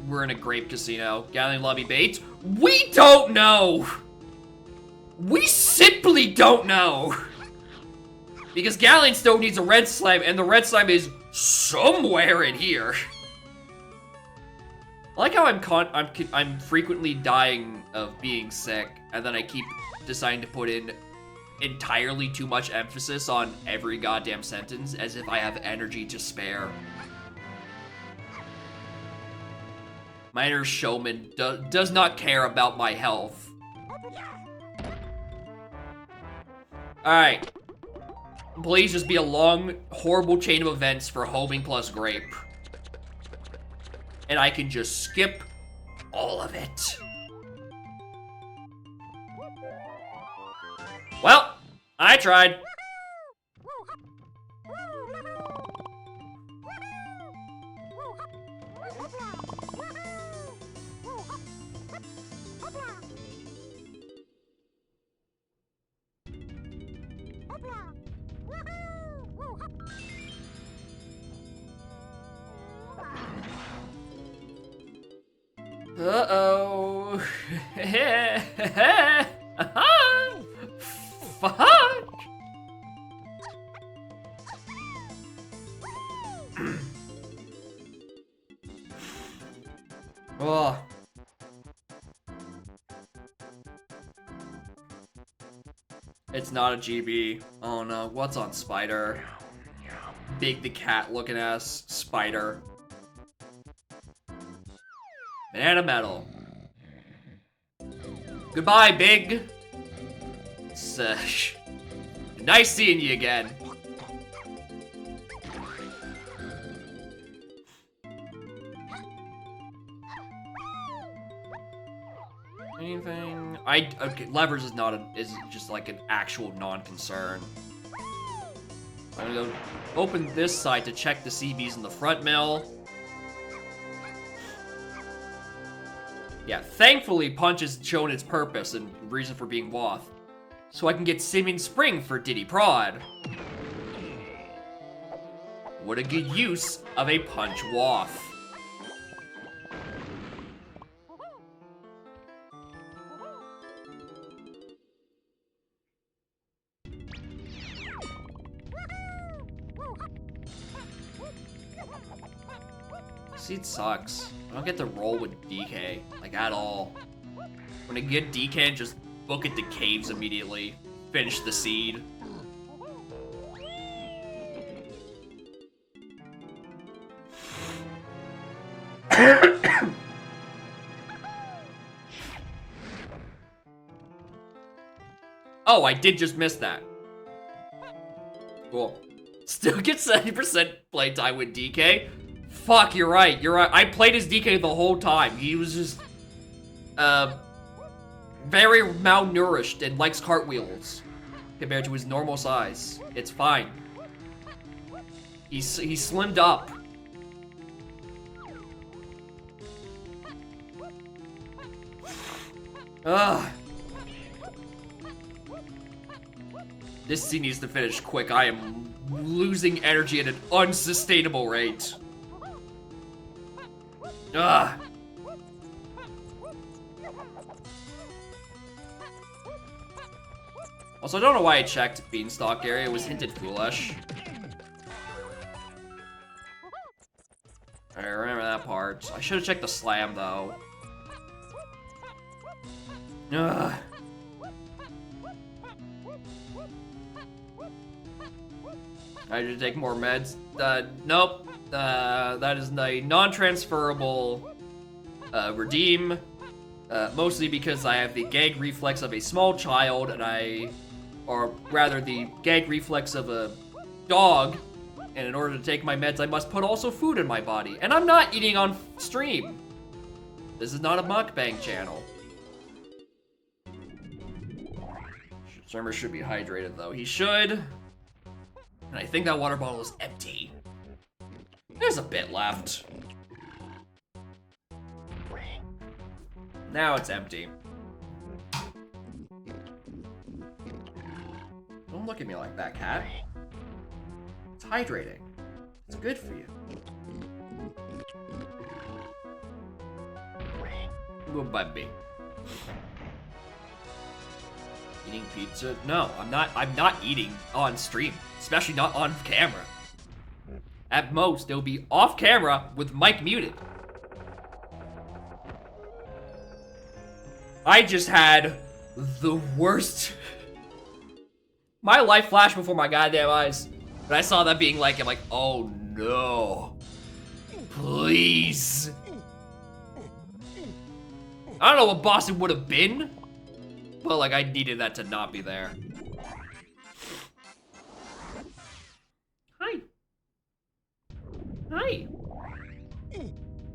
we're in a grape casino. Galleon Lobby Bates? We don't know! We simply don't know! Because Galleon still needs a red slime, and the red slime is somewhere in here. I like how I'm frequently dying of being sick, and then I keep deciding to put in entirely too much emphasis on every goddamn sentence, as if I have energy to spare. My inner showman does not care about my health. Alright. Please just be a long, horrible chain of events for homing plus grape. And I can just skip all of it. Well, I tried. Uh-oh. Fuck. It's not a GB. Oh no, what's on Spider? Big the cat looking ass Spider. Banana Metal. Goodbye, Big. It's, nice seeing you again. Anything? Okay, levers is not is just like an actual non-concern. I'm gonna go open this side to check the CBs in the front mill. Yeah, thankfully Punch has shown its purpose and reason for being Woth. So I can get Simming Spring for Diddy Prod. What a good use of a Punch Woth. See, it sucks. I don't get to roll with DK, like, at all. When I get DK and just book it to caves immediately. Finish the seed. Oh, I did just miss that. Cool. Still get 70% playtime with DK. Fuck, you're right. You're right. I played as DK the whole time. He was just, very malnourished and likes cartwheels compared to his normal size. It's fine. He slimmed up. Ugh. This scene needs to finish quick. I am losing energy at an unsustainable rate. Ugh. Also, I don't know why I checked Beanstalk area. It was hinted foolish. I remember that part. I should have checked the slam, though. Ugh. I should take more meds. Nope. That is a non-transferable redeem. Mostly because I have the gag reflex of a small child, and or rather the gag reflex of a dog, and in order to take my meds, I must put also food in my body. And I'm not eating on stream. This is not a mukbang channel. Surmer should be hydrated, though. He should. And I think that water bottle is empty. There's a bit left. Now it's empty. Don't look at me like that, cat. It's hydrating. It's good for you. Good baby. Eating pizza? No, I'm not eating on stream, especially not on camera. At most, it'll be off camera with mic muted. I just had the worst. My life flashed before my goddamn eyes. But I saw that being like, I'm like, oh no. Please. I don't know what Boston would have been, but like I needed that to not be there. Hi. Hi.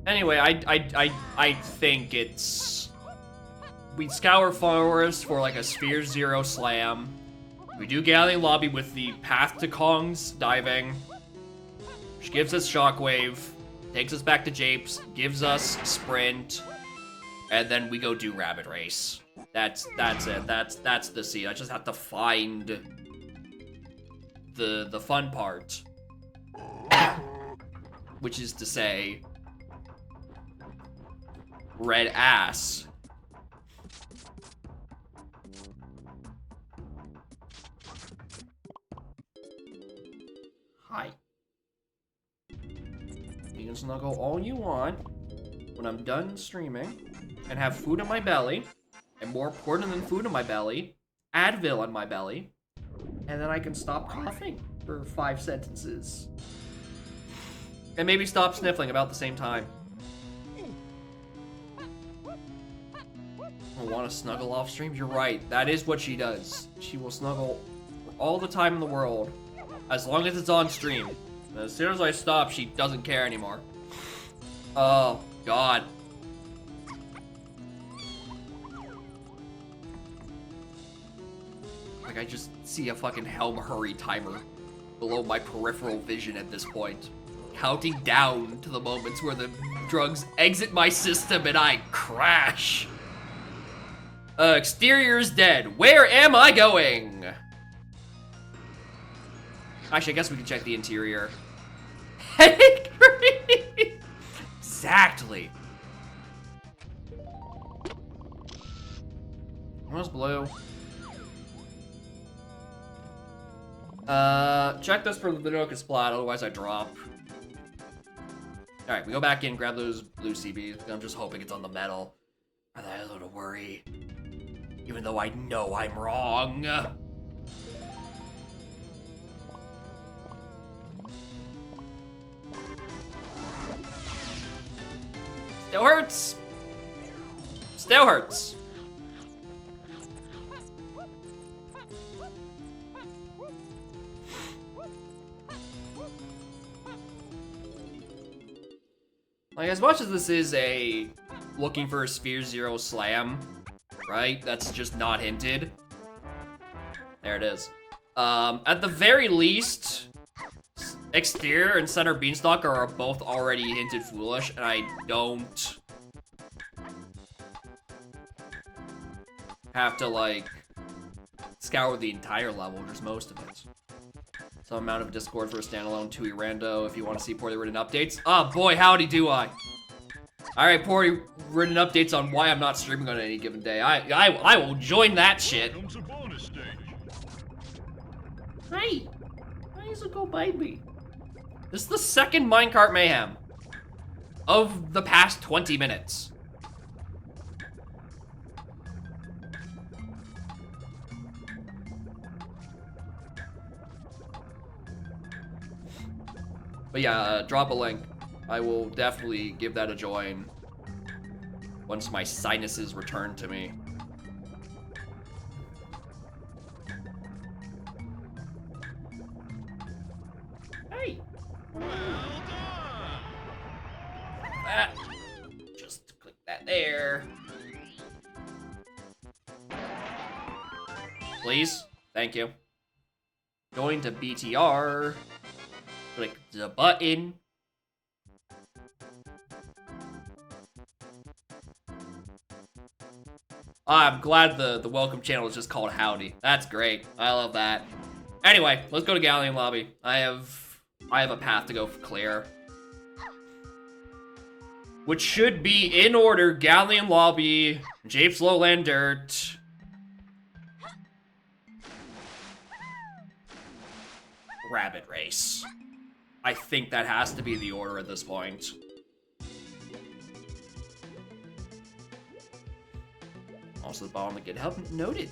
Anyway, I think it's... We scour forest for like a Sphere Zero slam. We do Gathering Lobby with the Path to Kong's diving, which gives us Shockwave, takes us back to Japes, gives us Sprint, and then we go do Rabbit Race. That's it. That's the seed. I just have to find the fun part, which is to say, red ass. Hi. You can snuggle all you want when I'm done streaming and have food in my belly, and more important than food in my belly, Advil on my belly, and then I can stop coughing for 5 sentences. And maybe stop sniffling about the same time. I want to snuggle off stream? You're right. That is what she does. She will snuggle all the time in the world, as long as it's on stream. And as soon as I stop, she doesn't care anymore. Oh, God. Like, I just see a fucking Helm Hurry timer below my peripheral vision at this point. Counting down to the moments where the drugs exit my system and I crash. Exterior's dead. Where am I going? Actually, I guess we can check the interior. Exactly. What's blue? Check this for the Vinoka Splat, otherwise I drop. Alright, we go back in, grab those blue CBs. I'm just hoping it's on the metal. I'm a little worried. Even though I know I'm wrong. Still hurts. Still hurts. Like, as much as this is a looking for a Sphere Zero slam, right? That's just not hinted. There it is. At the very least, Exterior and Center Beanstalk are both already hinted foolish, and I don't have to, like, scour the entire level, just most of it. Some amount of Discord for a standalone 2E rando if you want to see poorly written updates. Oh boy, howdy do I. Alright, poorly written updates on why I'm not streaming on any given day. I will join that shit. Comes a bonus stage. Hey, why does it go by me? This is the second minecart mayhem of the past 20 minutes. But yeah, drop a link. I will definitely give that a join once my sinuses return to me. Hey! That. Just click that there. Please. Thank you. Going to BTR. Click the button. I'm glad the welcome channel is just called Howdy. That's great. I love that. Anyway, let's go to Galleon Lobby. I have a path to go clear. Which should be in order: Galleon Lobby, Japes Lowland Dirt, Rabbit Race. I think that has to be the order at this point. Also the bottom of GitHub, noted.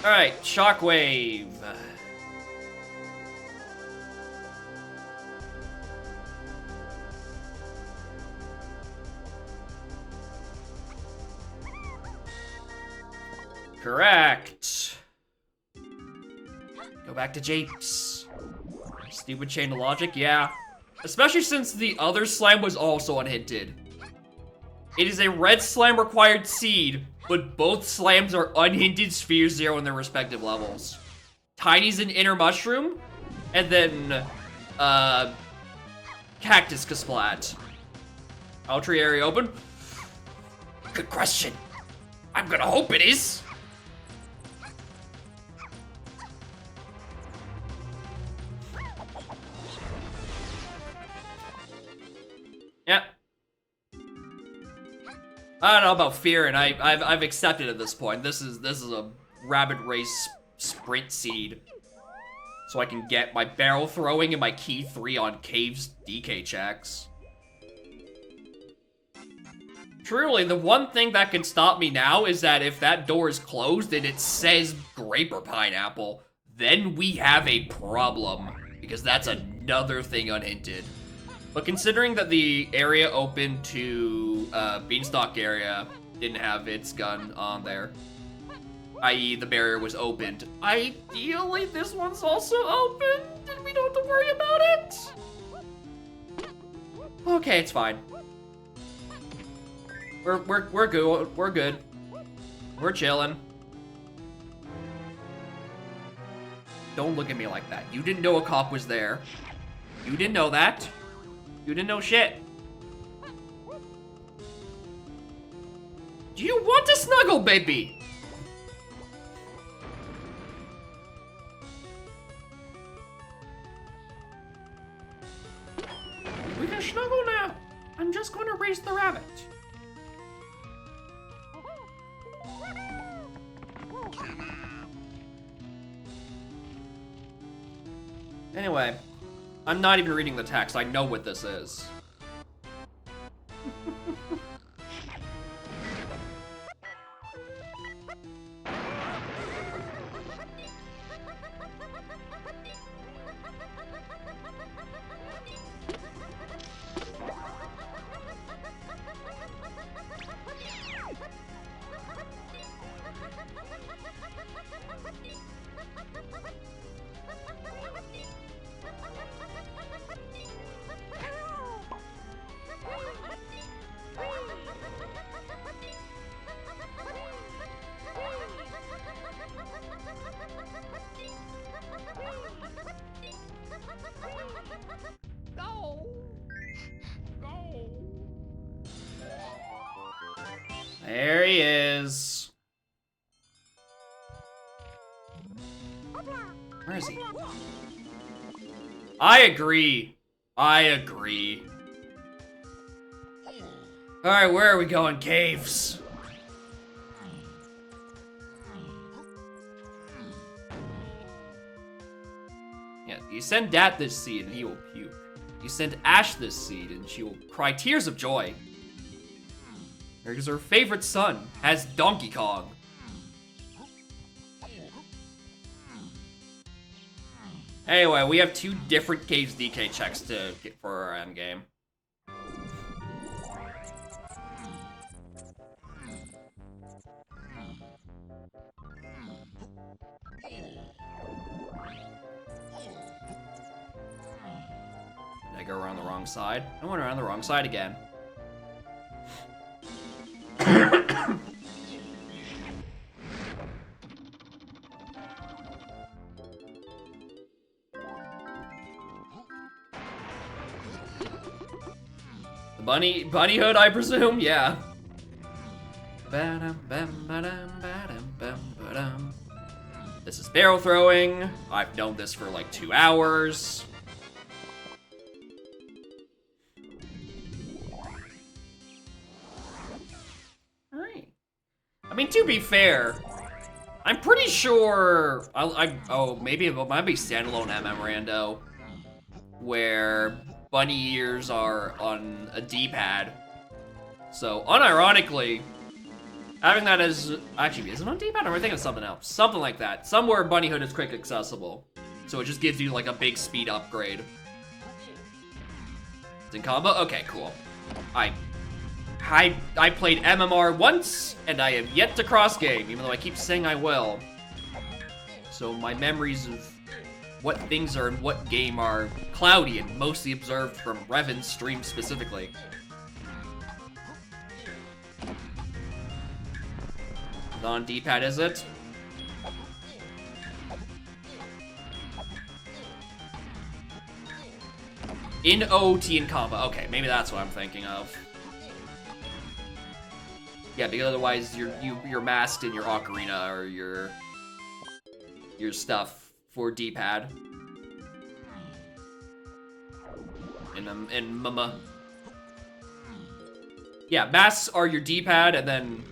Alright, Shockwave. Correct. Go back to Japes. Stupid chain of logic, yeah. Especially since the other slime was also unhinted. It is a red slime required seed, but both slams are unhinted Sphere Zero in their respective levels. Tiny's an inner mushroom, and then, Cactus Kasplat. Ultra area open? Good question. I'm gonna hope it is. Yep. I don't know about fear, and I've accepted at this point. This is a Rabbit Race sprint seed. so I can get my barrel throwing and my key 3 on Cave's DK checks. Truly, the one thing that can stop me now is that if that door is closed and it says grape or pineapple, then we have a problem, because that's another thing unhinted. But considering that the area open to Beanstalk area didn't have its gun on there, i.e. the barrier was opened, ideally this one's also open and we don't have to worry about it. Okay, it's fine. We're good. We're good. We're chilling. Don't look at me like that. You didn't know a cop was there. You didn't know that. You didn't know shit. Do you want to snuggle, baby? We can snuggle now. I'm just going to raise the rabbit. Anyway, I'm not even reading the text. I know what this is. There he is. Where is he? I agree. I agree. Alright, where are we going? Caves. Yeah, you send Dat this seed and he will puke. You send Ash this seed and she will cry tears of joy. Because her favorite son has Donkey Kong. Anyway, we have 2 different Caves DK checks to get for our end game. Did I go around the wrong side? I went around the wrong side again. The bunny hood, I presume? Yeah. This is barrel throwing. I've known this for like 2 hours. Alright. I mean, to be fair, I'm pretty sure maybe it might be standalone MM Rando, where bunny ears are on a D-pad. So, unironically, having that as... Actually, is it on D-pad or am I thinking of something else? Something like that. Somewhere bunny hood is quick accessible. So it just gives you like a big speed upgrade. It's in combo? Okay, cool. I played MMR once, and I have yet to cross game, even though I keep saying I will. So my memories of what things are in what game are cloudy and mostly observed from Revan's stream specifically. On D-pad, is it? In OT and combo. Okay, maybe that's what I'm thinking of. Yeah, because otherwise you're masked in your ocarina or your stuff for D-pad. In Mama. Yeah, masks are your D-pad, and then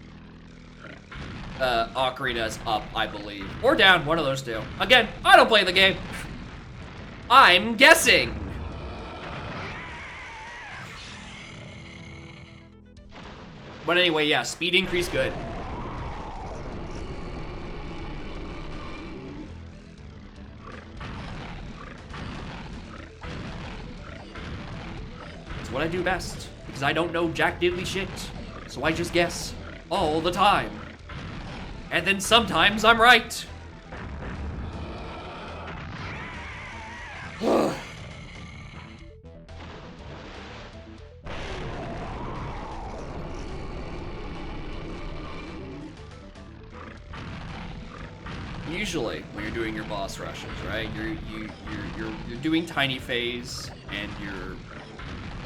ocarina is up, I believe. Or down, one of those two. Again, I don't play the game. I'm guessing. But anyway, yeah, speed increase, good. It's what I do best, because I don't know jack diddly shit, so I just guess all the time. And then sometimes I'm right. Usually, when you're doing your boss rushes, right? You're doing tiny phase, and you're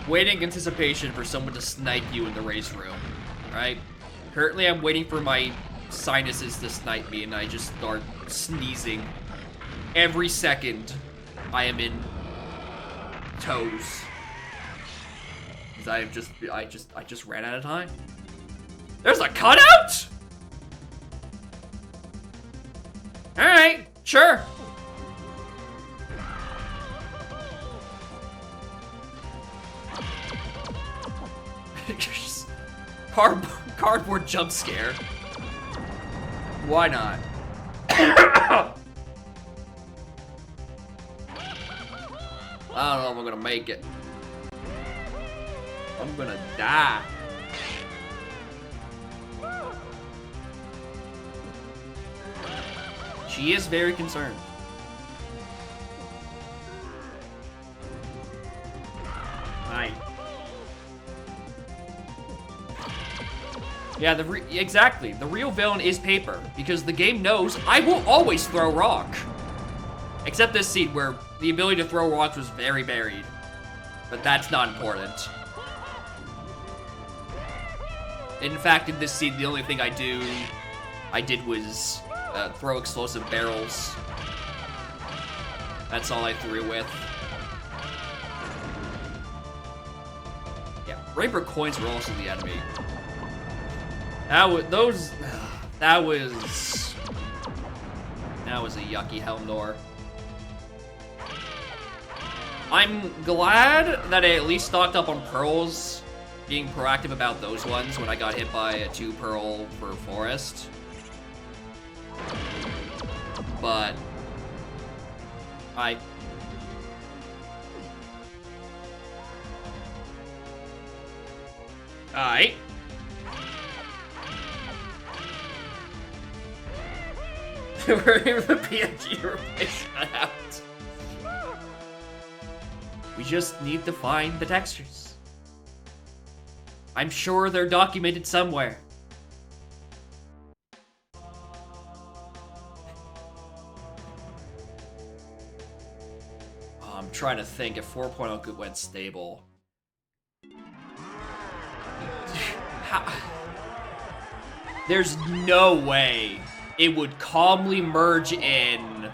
waiting in anticipation for someone to snipe you in the race room, right? Currently, I'm waiting for my sinuses to snipe me, and I just start sneezing every second I am in toes, because I just ran out of time. There's a cutout. All right, sure. Cardboard jump scare. Why not? I don't know if I'm gonna make it. I'm gonna die. She is very concerned. Hi. Yeah, exactly. The real villain is Paper, because the game knows I will always throw rock. Except this seed, where the ability to throw rocks was very buried. But that's not important. In fact, in this seed, the only thing I did was throw explosive barrels. That's all I threw with. Yeah, Rainbow coins were also the enemy. That was a yucky Helm door. I'm glad that I at least stocked up on pearls, being proactive about those ones when I got hit by a 2 pearl for forest. But Alright. We're able to PNG replace that out. We just need to find the textures. I'm sure they're documented somewhere. Oh, I'm trying to think if 4.0 went stable. There's no way it would calmly merge in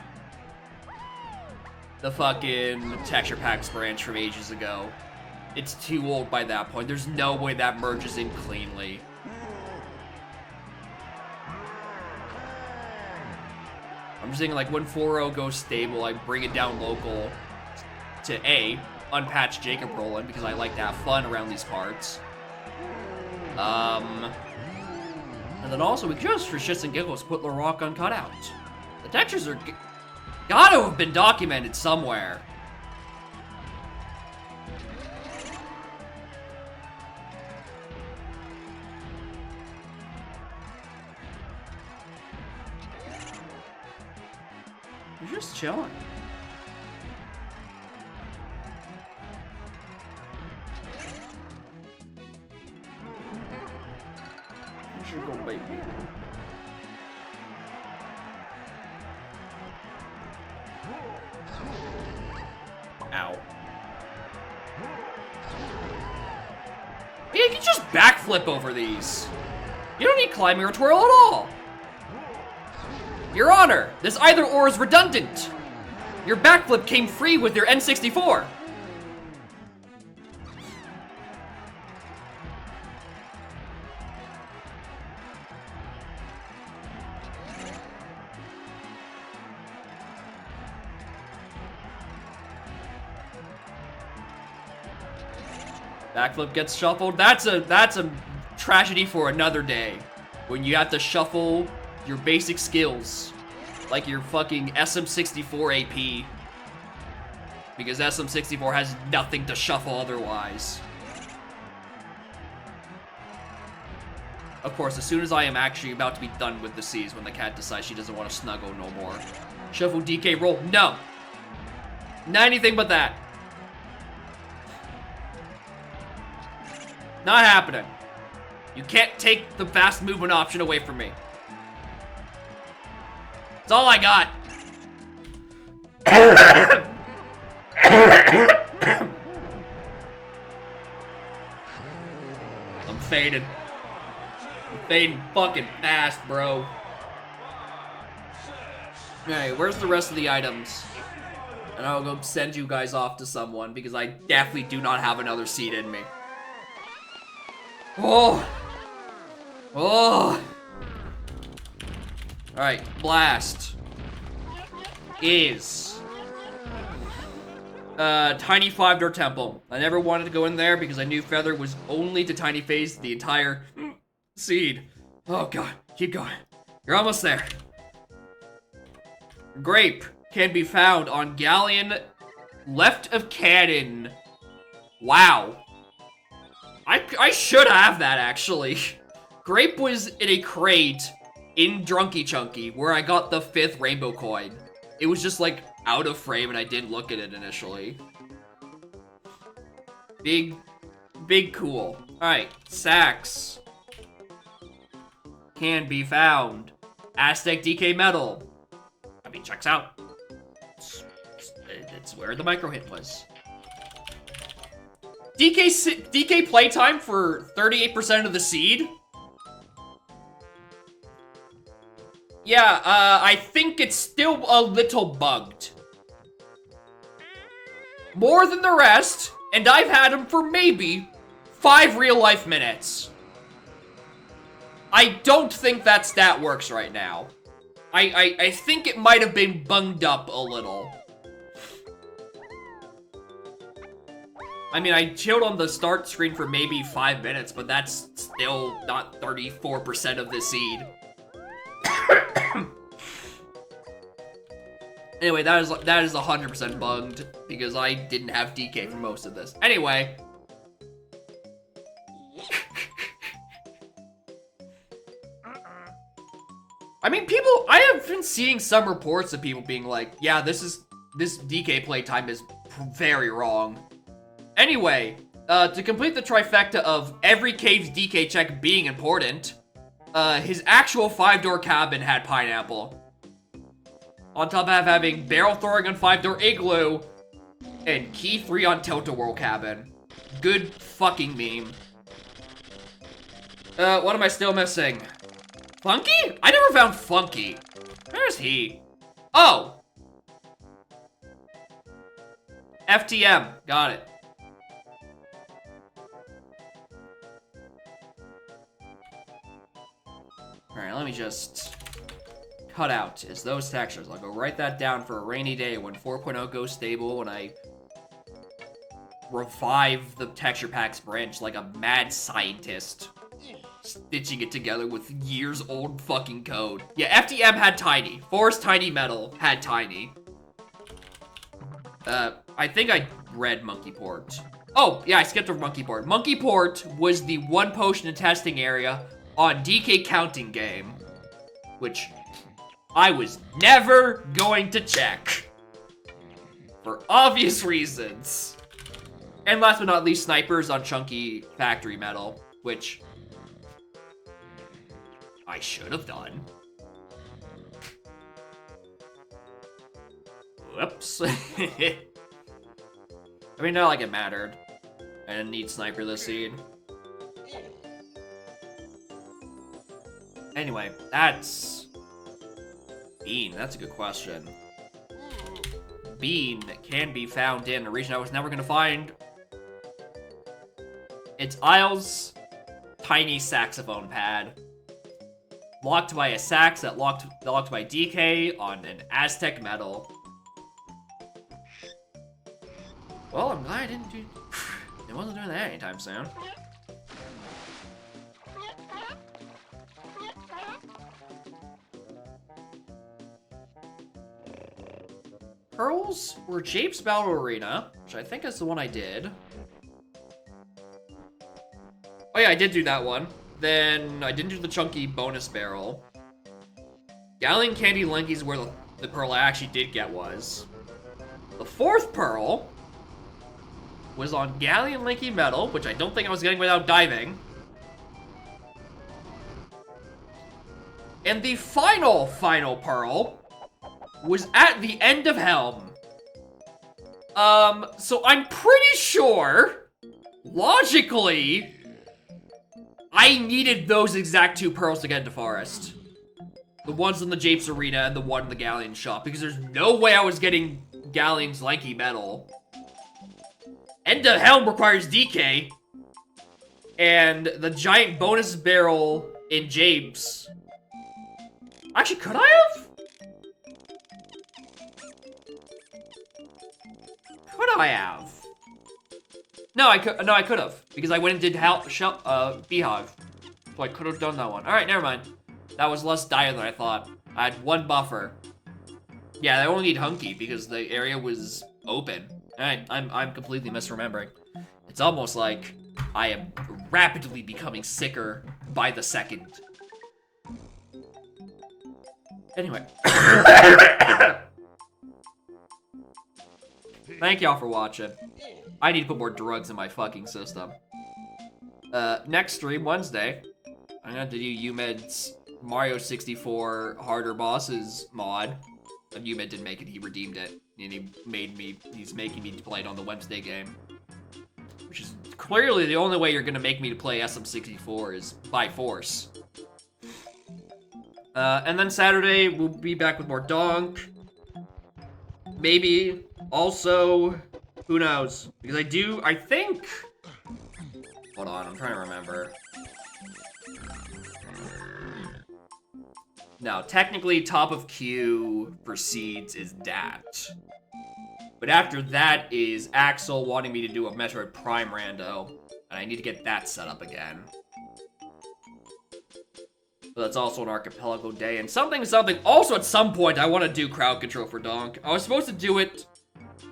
the fucking texture packs branch from ages ago. It's too old by that point. There's no way that merges in cleanly. I'm just thinking, like, when 4.0 goes stable, I bring it down local to A, unpatch Jacob Roland, because I like to have fun around these parts. And then also, we just, for shits and giggles, put Larock on cutout. The textures are gotta have been documented somewhere. You're just chilling. You should go bait me. Ow. Yeah, you can just backflip over these. You don't need climbing or twirl at all. Your Honor, this either or is redundant. Your backflip came free with your N64. Backflip gets shuffled. That's a tragedy for another day. When you have to shuffle your basic skills. Like your fucking SM64 AP. Because SM64 has nothing to shuffle otherwise. Of course, as soon as I am actually about to be done with the C's when the cat decides she doesn't want to snuggle no more. Shuffle DK roll. No. Not anything but that. Not happening. You can't take the fast movement option away from me. That's all I got. I'm faded. I'm fading fucking fast, bro. Alright, where's the rest of the items? And I'll go send you guys off to someone because I definitely do not have another seed in me. Oh! Oh! Alright, blast is Tiny 5-door temple. I never wanted to go in there because I knew Feather was only to Tiny Phase the entire seed. Oh god, keep going. You're almost there. Grape can be found on Galleon left of cannon. Wow. I should have that, actually. Grape was in a crate in Drunky Chunky where I got the 5th rainbow coin. It was just, like, out of frame and I didn't look at it initially. Big cool. Alright, Sax can be found. Aztec DK Metal. I mean, checks out. It's where the micro hit was. DK playtime for 38% of the seed? Yeah, I think it's still a little bugged. More than the rest, and I've had him for maybe 5 real-life minutes. I don't think that stat works right now. I think it might have been bunged up a little. I mean, I chilled on the start screen for maybe 5 minutes, but that's still not 34% of the seed. Anyway, that is 100% bugged, because I didn't have DK for most of this. Anyway. I mean, I have been seeing some reports of people being like, yeah, this DK playtime is very wrong. Anyway, to complete the trifecta of every cave's DK check being important, his actual 5-door cabin had pineapple. On top of having barrel throwing on 5-door igloo, and key 3 on tilt-a-whirl cabin. Good fucking meme. What am I still missing? Funky? I never found Funky. Where's he? Oh! FTM. Got it. Alright, let me just cut out is those textures. I'll go write that down for a rainy day when 4.0 goes stable and I revive the texture packs branch like a mad scientist. Stitching it together with years old fucking code. Yeah, FTM had Tiny. Forest Tiny Metal had Tiny. I think I read Monkey Port. Oh, yeah, I skipped over Monkey Port. Monkey Port was the 1 potion and testing area on DK Counting Game, which I was never going to check. For obvious reasons. And last but not least, snipers on Chunky Factory Metal, which I should have done. Whoops. I mean, not like it mattered. I didn't need sniper this seed. Anyway, that's Bean. That's a good question. Bean can be found in a region I was never gonna find. It's Isle's tiny saxophone pad. Locked by a sax that locked by DK on an Aztec Metal. Well, I'm glad I didn't do... It wasn't doing that anytime soon. Pearls were Jape's Battle Arena, which I think is the one I did. Oh yeah, I did do that one. Then I didn't do the chunky bonus barrel. Galleon Candy Linky is where the pearl I actually did get was. The fourth pearl was on Galleon Linky Metal, which I don't think I was getting without diving. And the final pearl was at the end of Helm. So I'm pretty sure, logically, I needed those exact 2 pearls to get into Forest. The ones in the Japes Arena and the one in the Galleon shop, because there's no way I was getting Galleon's Lanky Metal. End of Helm requires DK, and the giant bonus barrel in Japes. Actually, could I have? Could I have? No, I could have, because I went and did Beehive. So I could have done that one. Alright, never mind. That was less dire than I thought. I had 1 buffer. Yeah, I only need Hunky because the area was open. Alright, I'm completely misremembering. It's almost like I am rapidly becoming sicker by the second. Anyway. Thank y'all for watching. I need to put more drugs in my fucking system. Next stream, Wednesday, I'm gonna do UMed's Mario 64 Harder Bosses mod. And UMed didn't make it, he redeemed it. And he's making me play it on the Wednesday game. Which is clearly the only way you're gonna make me to play SM64 is by force. And then Saturday, we'll be back with more Donk. Maybe, also, who knows? Because I think... Hold on, I'm trying to remember. No, technically, top of queue for seeds is that. But after that is Axel wanting me to do a Metroid Prime rando, and I need to get that set up again. So that's also an Archipelago day, and something. Also, at some point, I want to do crowd control for Donk. I was supposed to do it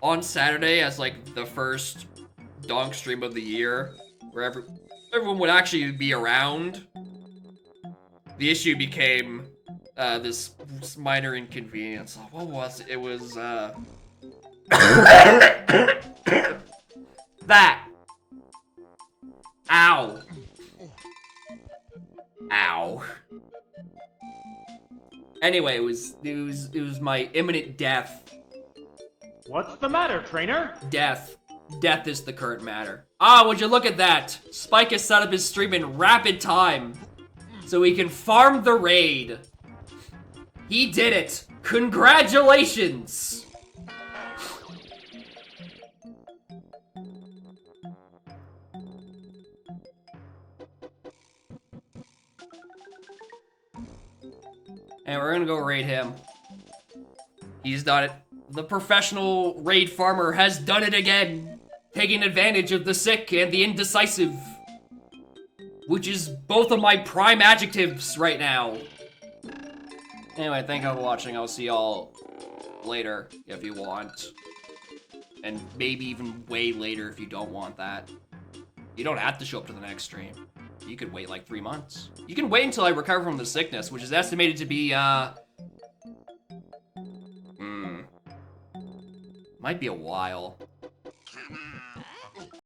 on Saturday as, like, the first Donk stream of the year, where everyone would actually be around. The issue became this minor inconvenience. What was it? It was, that. Ow. Ow. Anyway, it was my imminent death. What's the matter, trainer? Death. Death is the current matter. Ah, would you look at that? Spike has set up his stream in rapid time, so he can farm the raid. He did it. Congratulations. And we're gonna go raid him. He's done it. The professional raid farmer has done it again, taking advantage of the sick and the indecisive, which is both of my prime adjectives right now. Anyway, thank you for watching. I'll see y'all later if you want. And maybe even way later if you don't want that. You don't have to show up to the next stream. You could wait like 3 months. You can wait until I recover from the sickness, which is estimated to be, might be a while.